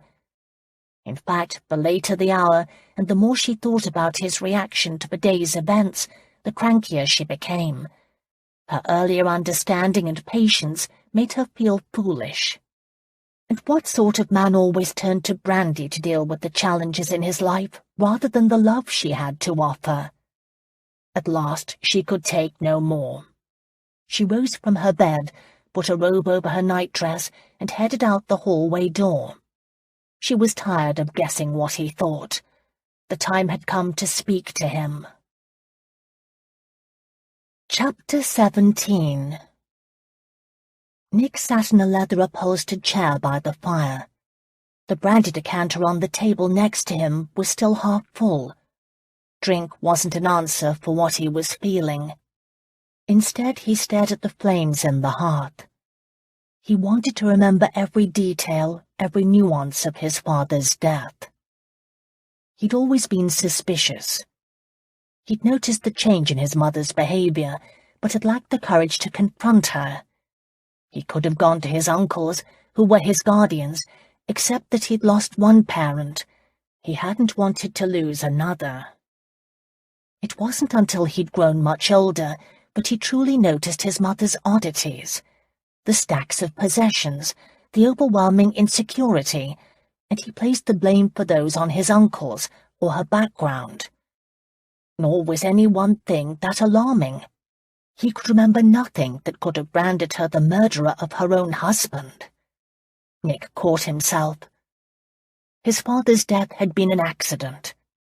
In fact, the later the hour, and the more she thought about his reaction to the day's events, the crankier she became. Her earlier understanding and patience made her feel foolish. And what sort of man always turned to brandy to deal with the challenges in his life, rather than the love she had to offer? At last she could take no more. She rose from her bed, put a robe over her nightdress, and headed out the hallway door. She was tired of guessing what he thought. The time had come to speak to him. Chapter 17. Nick sat in a leather-upholstered chair by the fire. The brandy decanter on the table next to him was still half full. Drink wasn't an answer for what he was feeling. Instead, he stared at the flames in the hearth. He wanted to remember every detail, every nuance of his father's death. He'd always been suspicious. He'd noticed the change in his mother's behavior, but had lacked the courage to confront her. He could have gone to his uncles, who were his guardians, except that he'd lost one parent. He hadn't wanted to lose another. It wasn't until he'd grown much older that he truly noticed his mother's oddities, the stacks of possessions, the overwhelming insecurity, and he placed the blame for those on his uncles or her background. Nor was any one thing that alarming. He could remember nothing that could have branded her the murderer of her own husband. Nick caught himself. His father's death had been an accident.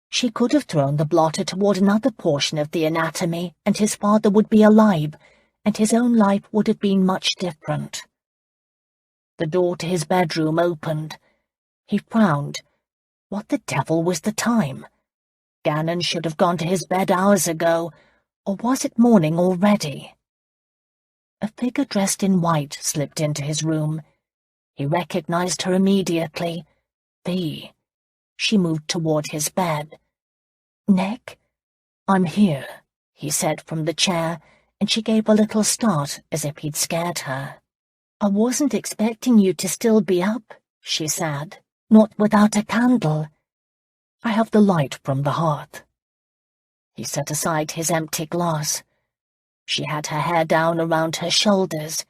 She could have thrown the blotter toward another portion of the anatomy, and his father would be alive, and his own life would have been much different. The door to his bedroom opened. He frowned. What the devil was the time? Gannon should have gone to his bed hours ago, or was it morning already? A figure dressed in white slipped into his room. He recognized her immediately. Bea. She moved toward his bed. "Nick?" "I'm here," he said from the chair, and she gave a little start as if he'd scared her. "I wasn't expecting you to still be up," she said. "Not without a candle." "I have the light from the hearth." He set aside his empty glass. She had her hair down around her shoulders.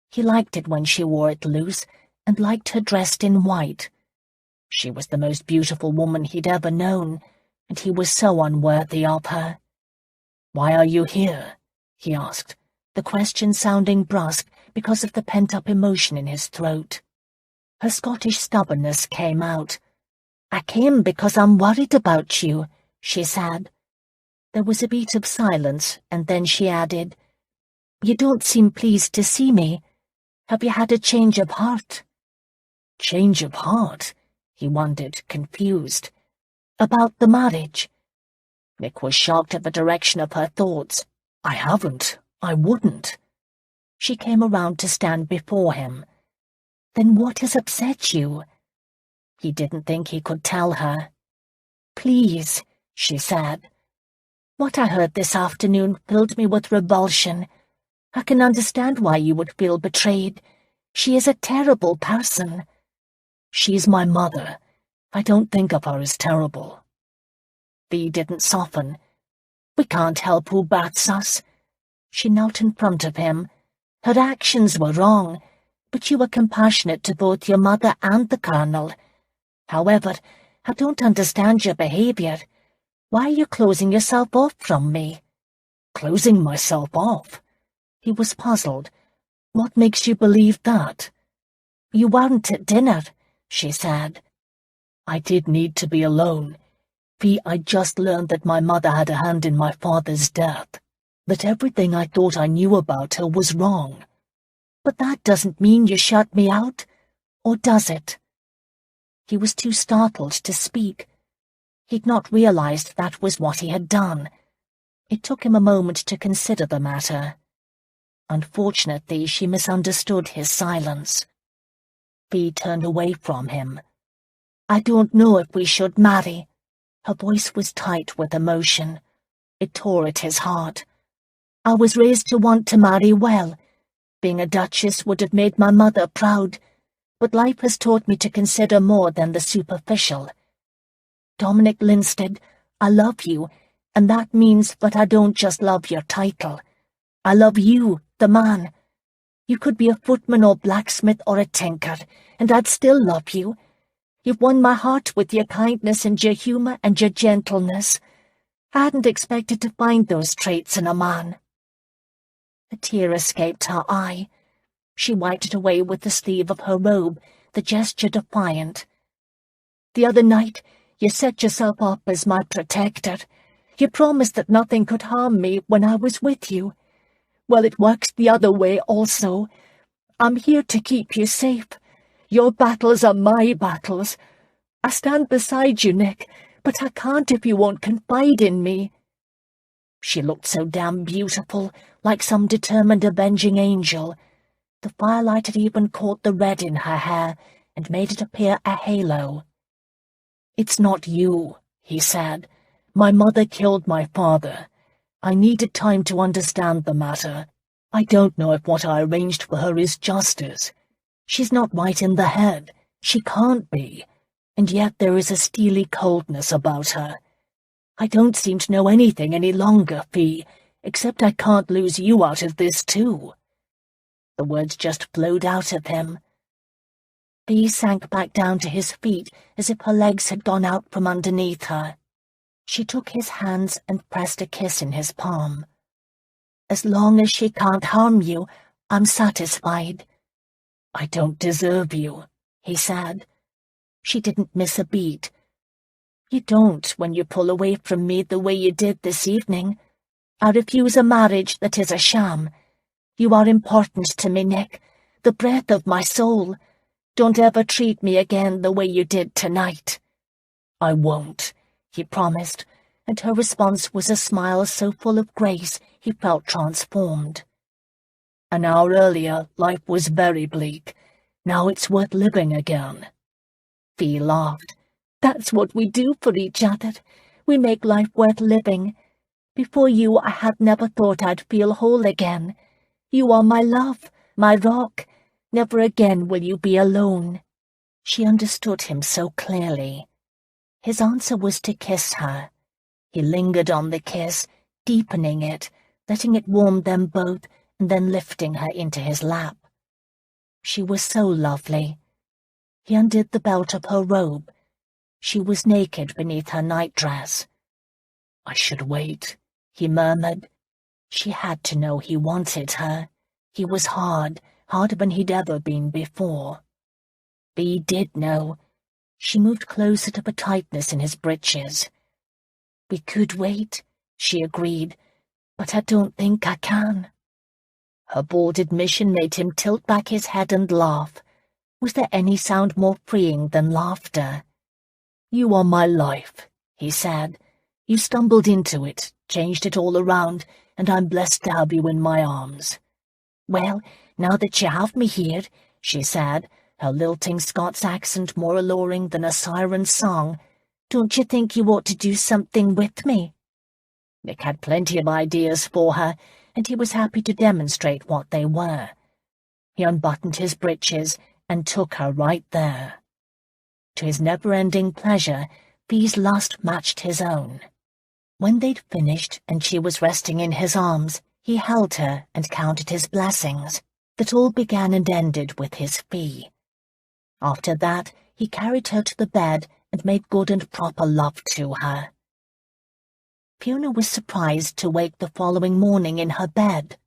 He liked it when she wore it loose, and liked her dressed in white. She was the most beautiful woman he'd ever known, and he was so unworthy of her. "Why are you here?" he asked, the question sounding brusque because of the pent-up emotion in his throat. Her Scottish stubbornness came out. "I came because I'm worried about you," she said. There was a beat of silence, and then she added, "You don't seem pleased to see me. Have you had a change of heart?" "Change of heart?" he wondered, confused. "About the marriage?" Nick was shocked at the direction of her thoughts. "I haven't. I wouldn't." She came around to stand before him. "Then what has upset you?" He didn't think he could tell her. "Please," she said. "What I heard this afternoon filled me with revulsion. I can understand why you would feel betrayed. She is a terrible person." "She's my mother. I don't think of her as terrible." Bea didn't soften. "We can't help who bats us." She knelt in front of him. "Her actions were wrong, but you were compassionate to both your mother and the Colonel. However, I don't understand your behavior. Why are you closing yourself off from me?" "Closing myself off?" He was puzzled. "What makes you believe that?" "You weren't at dinner," she said. "I did need to be alone. Bea, I just learned that my mother had a hand in my father's death, that everything I thought I knew about her was wrong." "But that doesn't mean you shut me out, or does it?" He was too startled to speak. He'd not realized that was what he had done. It took him a moment to consider the matter. Unfortunately, she misunderstood his silence. Bea turned away from him. "I don't know if we should marry." Her voice was tight with emotion. It tore at his heart. "I was raised to want to marry well. Being a duchess would have made my mother proud, but life has taught me to consider more than the superficial. Dominic Linstead, I love you, and that means that I don't just love your title. I love you, the man. You could be a footman or blacksmith or a tinker, and I'd still love you. You've won my heart with your kindness and your humour and your gentleness. I hadn't expected to find those traits in a man." A tear escaped her eye. She wiped it away with the sleeve of her robe, the gesture defiant. The other night, you set yourself up as my protector. You promised that nothing could harm me when I was with you. Well, it works the other way also. I'm here to keep you safe. Your battles are my battles. I stand beside you, Nick, but I can't if you won't confide in me." She looked so damn beautiful, like some determined avenging angel. The firelight had even caught the red in her hair and made it appear a halo. "It's not you," he said. "My mother killed my father. I needed time to understand the matter. I don't know if what I arranged for her is justice. She's not right in the head. She can't be. And yet there is a steely coldness about her. I don't seem to know anything any longer, Fee, except I can't lose you out of this too." The words just flowed out of him. Fee sank back down to his feet as if her legs had gone out from underneath her. She took his hands and pressed a kiss in his palm. "As long as she can't harm you, I'm satisfied." "I don't deserve you," he said. She didn't miss a beat. "You don't when you pull away from me the way you did this evening. I refuse a marriage that is a sham. You are important to me, Nick, the breath of my soul. Don't ever treat me again the way you did tonight." "I won't," he promised, and her response was a smile so full of grace he felt transformed. "An hour earlier, life was very bleak. Now it's worth living again." Fee laughed. "That's what we do for each other. We make life worth living. Before you, I had never thought I'd feel whole again. You are my love, my rock. Never again will you be alone." She understood him so clearly. His answer was to kiss her. He lingered on the kiss, deepening it, letting it warm them both, and then lifting her into his lap. She was so lovely. He undid the belt of her robe. She was naked beneath her nightdress. "I should wait," he murmured. She had to know he wanted her. He was harder than he'd ever been before. Bea did know. She moved closer to the tightness in his breeches. "We could wait," she agreed, "but I don't think I can." Her bald admission made him tilt back his head and laugh. Was there any sound more freeing than laughter? "You are my life," he said. "You stumbled into it, changed it all around, and I'm blessed to have you in my arms." "Well, now that you have me here," she said, her lilting Scots accent more alluring than a siren's song, "don't you think you ought to do something with me?" Nick had plenty of ideas for her, and he was happy to demonstrate what they were. He unbuttoned his breeches and took her right there. To his never-ending pleasure, Fee's lust matched his own. When they'd finished and she was resting in his arms, he held her and counted his blessings, that all began and ended with his Fee. After that, he carried her to the bed and made good and proper love to her. Fiona was surprised to wake the following morning in her bed.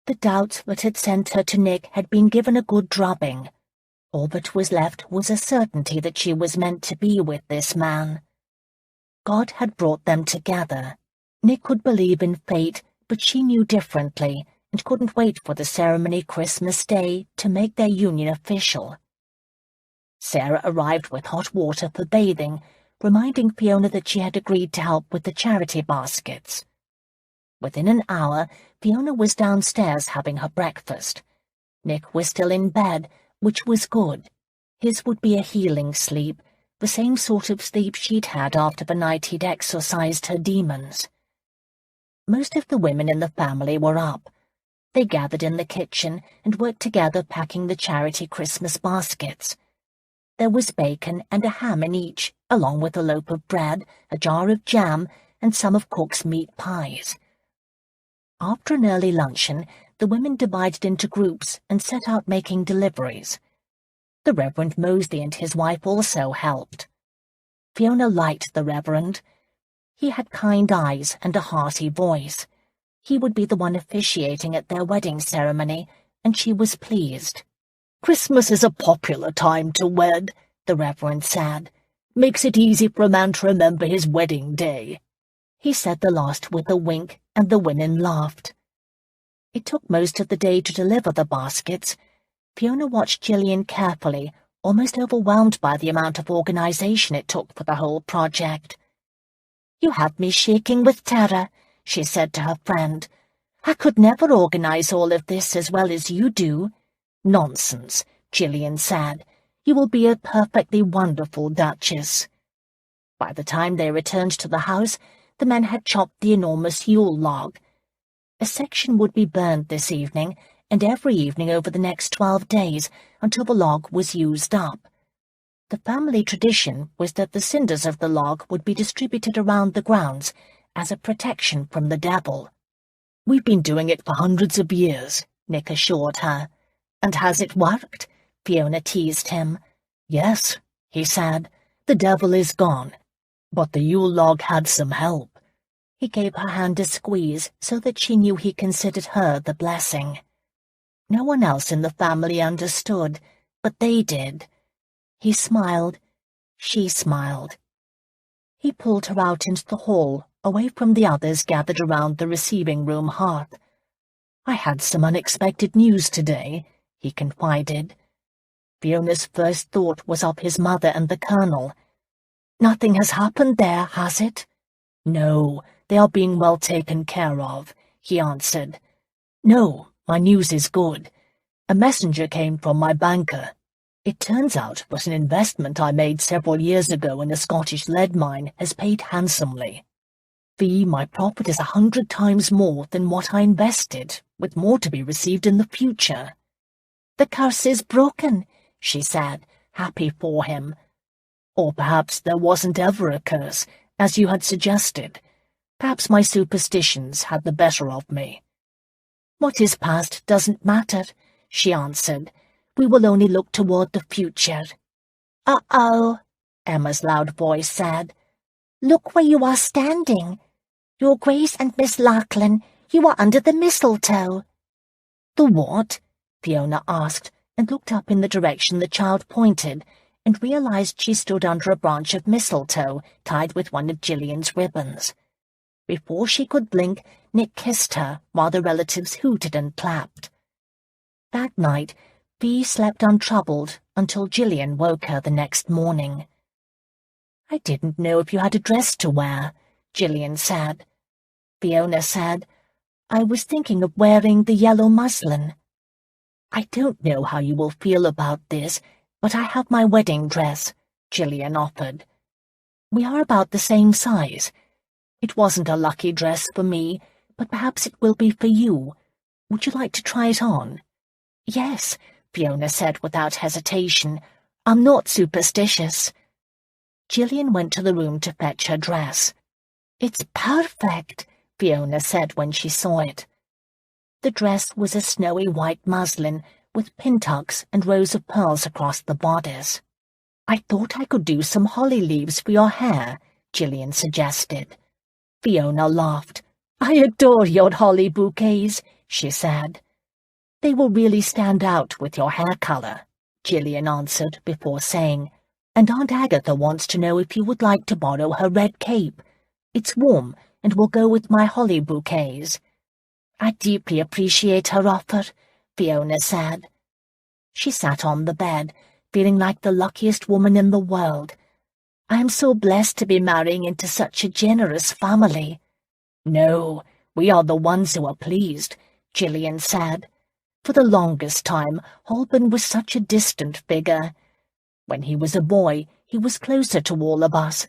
The doubt that had sent her to Nick had been given a good drubbing. All that was left was a certainty that she was meant to be with this man. God had brought them together. Nick could believe in fate, but she knew differently and couldn't wait for the ceremony Christmas Day to make their union official. Sarah arrived with hot water for bathing, reminding Fiona that she had agreed to help with the charity baskets. Within an hour, Fiona was downstairs having her breakfast. Nick was still in bed, which was good. His would be a healing sleep, the same sort of sleep she'd had after the night he'd exorcised her demons. Most of the women in the family were up. They gathered in the kitchen and worked together packing the charity Christmas baskets. There was bacon and a ham in each, along with a loaf of bread, a jar of jam, and some of Cook's meat pies. After an early luncheon, the women divided into groups and set out making deliveries. The Reverend Moseley and his wife also helped. Fiona liked the Reverend. He had kind eyes and a hearty voice. He would be the one officiating at their wedding ceremony, and she was pleased. "Christmas is a popular time to wed," the Reverend said. Makes it easy for a man to remember his wedding day." He said the last with a wink, and the women laughed. It took most of the day to deliver the baskets. Fiona watched Gillian carefully, almost overwhelmed by the amount of organization it took for the whole project. "You have me shaking with terror," she said to her friend. "I could never organize all of this as well as you do." "Nonsense," Gillian said. "You will be a perfectly wonderful Duchess." By the time they returned to the house, the men had chopped the enormous Yule log. A section would be burned this evening, and every evening over the next 12 days, until the log was used up. The family tradition was that the cinders of the log would be distributed around the grounds as a protection from the devil. "We've been doing it for hundreds of years," Nick assured her. "And has it worked?" Fiona teased him. "Yes," he said. "The devil is gone. But the Yule log had some help." He gave her hand a squeeze so that she knew he considered her the blessing. No one else in the family understood, but they did. He smiled. She smiled. He pulled her out into the hall, away from the others gathered around the receiving room hearth. "I had some unexpected news today," he confided. Fiona's first thought was of his mother and the Colonel. "Nothing has happened there, has it?" "No, they are being well taken care of," he answered. "No, my news is good. A messenger came from my banker. It turns out that an investment I made several years ago in a Scottish lead mine has paid handsomely. My profit is 100 times more than what I invested, with more to be received in the future." "The curse is broken," she said, happy for him. "Or perhaps there wasn't ever a curse, as you had suggested. Perhaps my superstitions had the better of me." "What is past doesn't matter," she answered. "We will only look toward the future." "Uh-oh," Emma's loud voice said. "Look where you are standing. Your Grace and Miss Lachlan, you are under the mistletoe." "The what?" Fiona asked, and looked up in the direction the child pointed, and realized she stood under a branch of mistletoe tied with one of Gillian's ribbons. Before she could blink, Nick kissed her while the relatives hooted and clapped. That night, Fee slept untroubled until Gillian woke her the next morning. "I didn't know if you had a dress to wear," Gillian said. Fiona said, "I was thinking of wearing the yellow muslin." "I don't know how you will feel about this, but I have my wedding dress," Gillian offered. "We are about the same size. It wasn't a lucky dress for me, but perhaps it will be for you. Would you like to try it on?" "Yes," Fiona said without hesitation. "I'm not superstitious." Gillian went to the room to fetch her dress. "It's perfect," Fiona said when she saw it. The dress was a snowy white muslin with pintucks and rows of pearls across the bodice. "I thought I could do some holly leaves for your hair," Gillian suggested. Fiona laughed. "I adore your holly bouquets," she said. "They will really stand out with your hair colour," Gillian answered before saying, "And Aunt Agatha wants to know if you would like to borrow her red cape. It's warm and will go with my holly bouquets." "I deeply appreciate her offer," Fiona said. She sat on the bed, feeling like the luckiest woman in the world. "I am so blessed to be marrying into such a generous family." "No, we are the ones who are pleased," Gillian said. "For the longest time, Holburn was such a distant figure. When he was a boy, he was closer to all of us.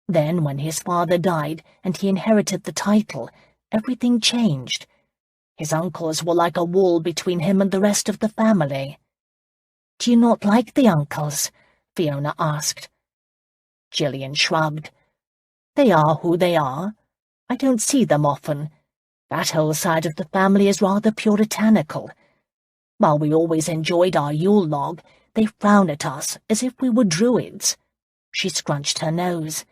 Then, when his father died and he inherited the title, everything changed. His uncles were like a wall between him and the rest of the family." "Do you not like the uncles?" Fiona asked. Gillian shrugged. "They are who they are. I don't see them often. That whole side of the family is rather puritanical. While we always enjoyed our Yule log, they frown at us as if we were druids." She scrunched her nose.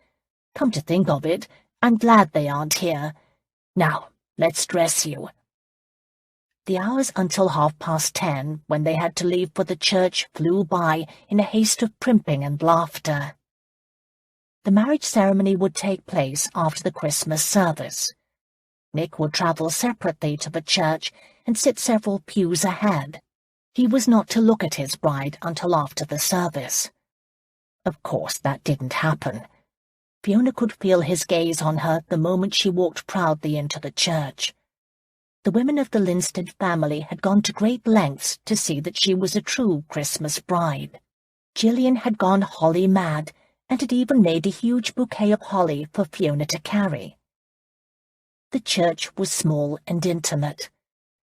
"Come to think of it, I'm glad they aren't here. Now, let's dress you." The hours until 10:30, when they had to leave for the church, flew by in a haste of primping and laughter. The marriage ceremony would take place after the Christmas service. Nick would travel separately to the church and sit several pews ahead. He was not to look at his bride until after the service. Of course, that didn't happen. Fiona could feel his gaze on her the moment she walked proudly into the church. The women of the Linstead family had gone to great lengths to see that she was a true Christmas bride. Gillian had gone holly mad and had even made a huge bouquet of holly for Fiona to carry. The church was small and intimate.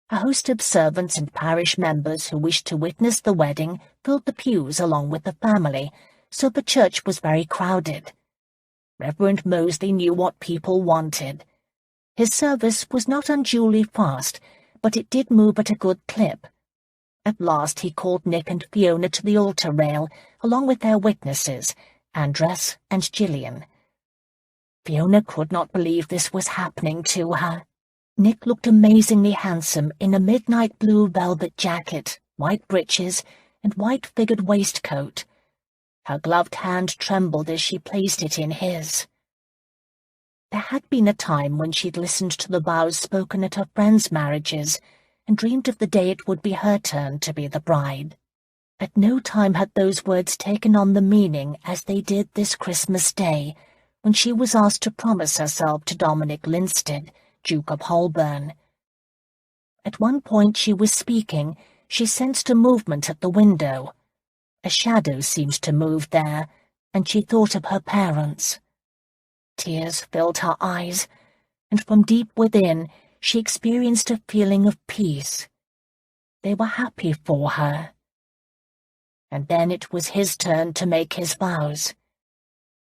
A host of servants and parish members who wished to witness the wedding filled the pews along with the family, so the church was very crowded. Reverend Moseley knew what people wanted. His service was not unduly fast, but it did move at a good clip. At last he called Nick and Fiona to the altar rail, along with their witnesses, Andress and Gillian. Fiona could not believe this was happening to her. Nick looked amazingly handsome in a midnight blue velvet jacket, white breeches, and white-figured waistcoat. Her gloved hand trembled as she placed it in his. There had been a time when she'd listened to the vows spoken at her friends' marriages and dreamed of the day it would be her turn to be the bride. At no time had those words taken on the meaning as they did this Christmas Day, when she was asked to promise herself to Dominic Linstead, Duke of Holburn. At one point she was speaking, she sensed a movement at the window. A shadow seemed to move there, and she thought of her parents. Tears filled her eyes, and from deep within she experienced a feeling of peace. They were happy for her. And then it was his turn to make his vows.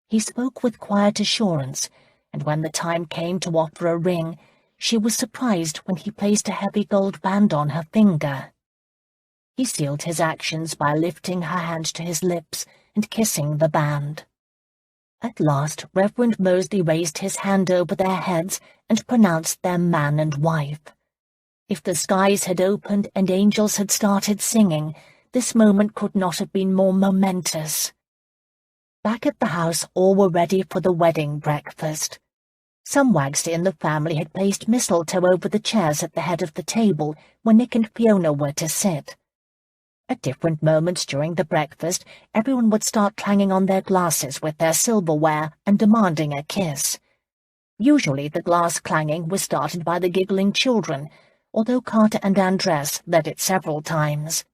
He spoke with quiet assurance, and when the time came to offer a ring, she was surprised when he placed a heavy gold band on her finger. He sealed his actions by lifting her hand to his lips and kissing the band. At last, Reverend Moseley raised his hand over their heads and pronounced them man and wife. If the skies had opened and angels had started singing, this moment could not have been more momentous. Back at the house, all were ready for the wedding breakfast. Some wags in the family had placed mistletoe over the chairs at the head of the table where Nick and Fiona were to sit. At different moments during the breakfast, everyone would start clanging on their glasses with their silverware and demanding a kiss. Usually the glass clanging was started by the giggling children, although Carter and Andress led it several times.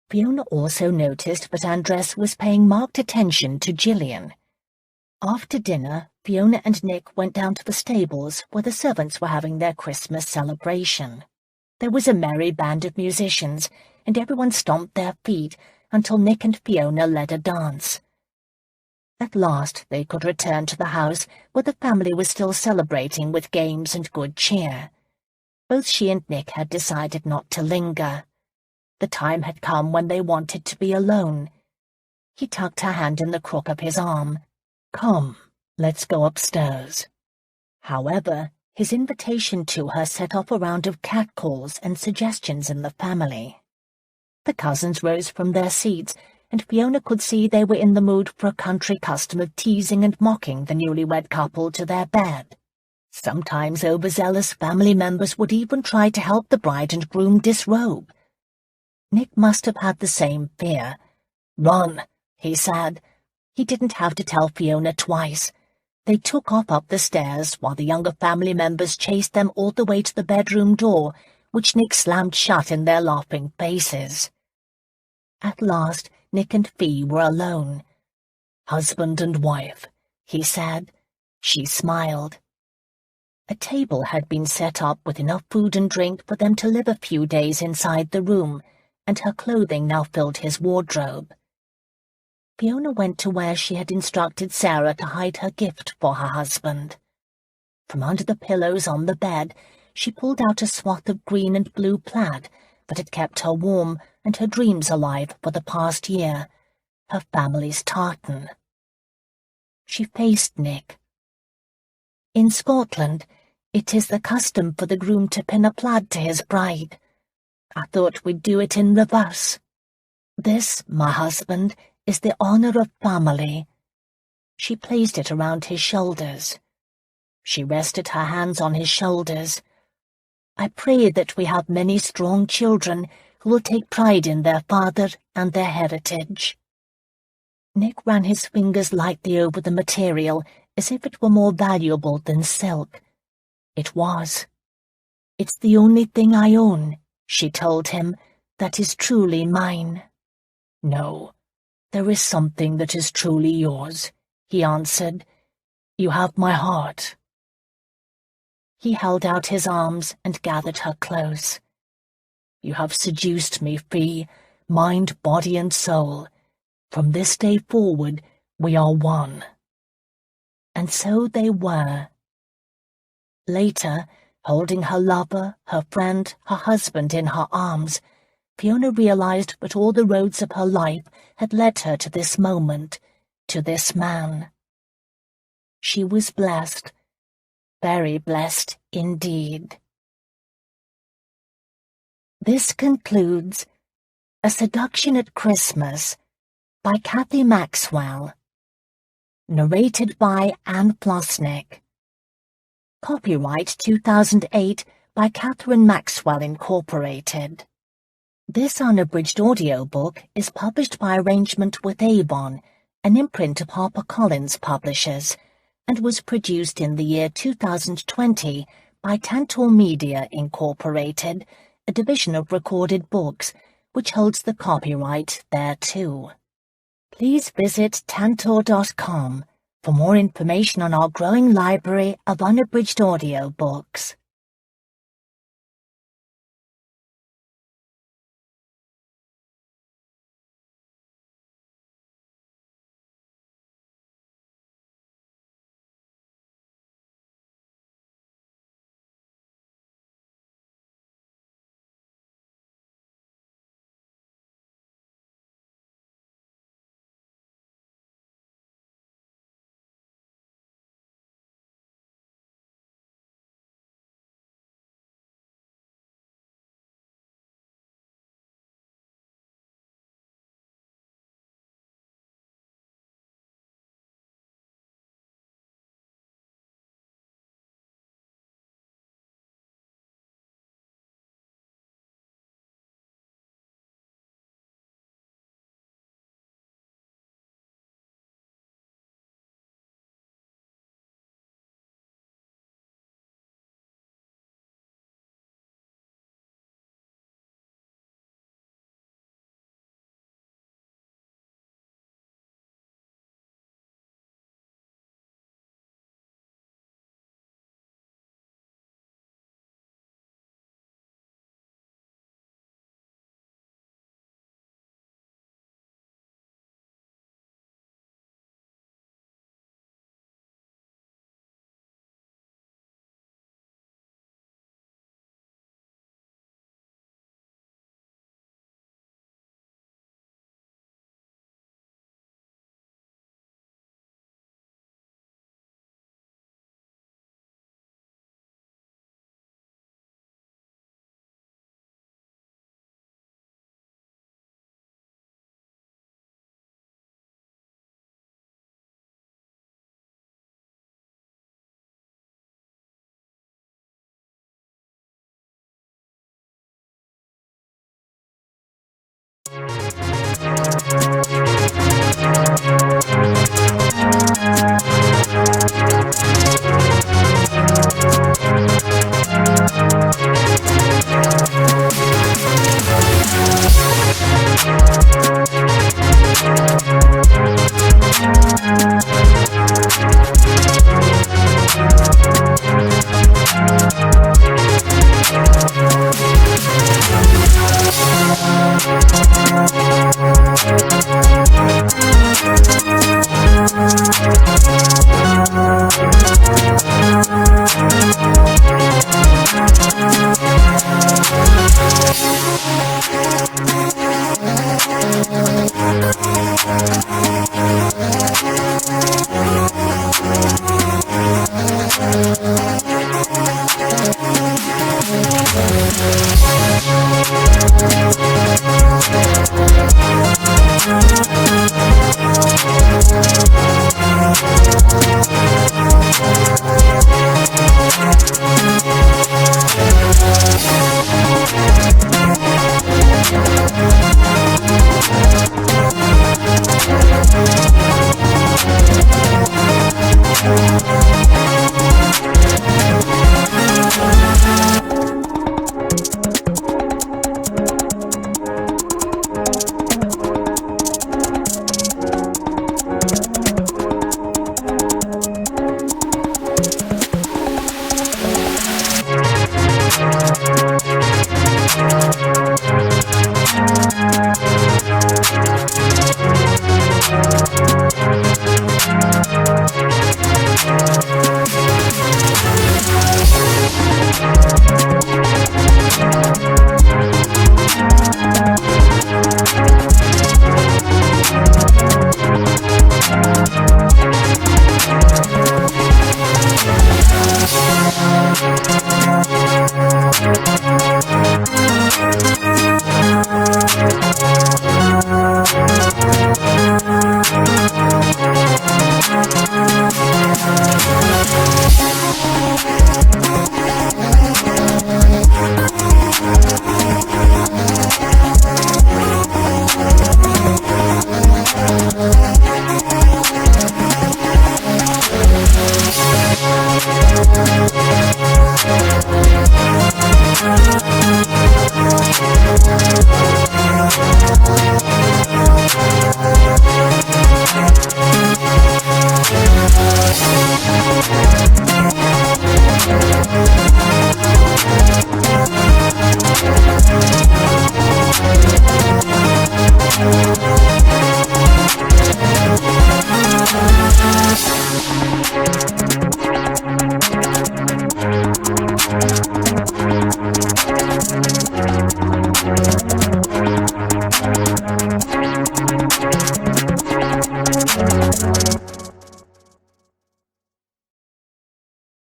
Fiona also noticed that Andress was paying marked attention to Gillian. After dinner, Fiona and Nick went down to the stables where the servants were having their Christmas celebration. There was a merry band of musicians, and everyone stomped their feet until Nick and Fiona led a dance. At last they could return to the house where the family was still celebrating with games and good cheer. Both she and Nick had decided not to linger. The time had come when they wanted to be alone. He tucked her hand in the crook of his arm. "Come, let's go upstairs." However, his invitation to her set off a round of catcalls and suggestions in the family. The cousins rose from their seats, and Fiona could see they were in the mood for a country custom of teasing and mocking the newlywed couple to their bed. Sometimes overzealous family members would even try to help the bride and groom disrobe. Nick must have had the same fear. "Run," he said. He didn't have to tell Fiona twice. They took off up the stairs while the younger family members chased them all the way to the bedroom door, which Nick slammed shut in their laughing faces. At last, Nick and Fee were alone. "Husband and wife," he said. She smiled. A table had been set up with enough food and drink for them to live a few days inside the room, and her clothing now filled his wardrobe. Fiona went to where she had instructed Sarah to hide her gift for her husband. From under the pillows on the bed, she pulled out a swath of green and blue plaid that had kept her warm and her dreams alive for the past year, her family's tartan. She faced Nick. "In Scotland, it is the custom for the groom to pin a plaid to his bride. I thought we'd do it in reverse. This, my husband, is the honour of family. She placed it around his shoulders. She rested her hands on his shoulders. I pray that we have many strong children who will take pride in their father and their heritage. Nick ran his fingers lightly over the material as if it were more valuable than silk. It was. It's the only thing I own, she told him, that is truly mine. No, there is something that is truly yours, he answered. You have my heart. He held out his arms and gathered her close. You have seduced me, Fee, mind, body, and soul. From this day forward, we are one. And so they were. Later, holding her lover, her friend, her husband in her arms, Fiona realized that all the roads of her life had led her to this moment, to this man. She was blessed, very blessed indeed. This concludes A Seduction at Christmas by Cathy Maxwell. Narrated by Anne Plosnick. Copyright 2008 by Cathy Maxwell Incorporated. This unabridged audiobook is published by arrangement with Avon, an imprint of HarperCollins Publishers, and was produced in the year 2020 by Tantor Media Incorporated, a division of Recorded Books, which holds the copyright thereto. Please visit tantor.com for more information on our growing library of unabridged audiobooks.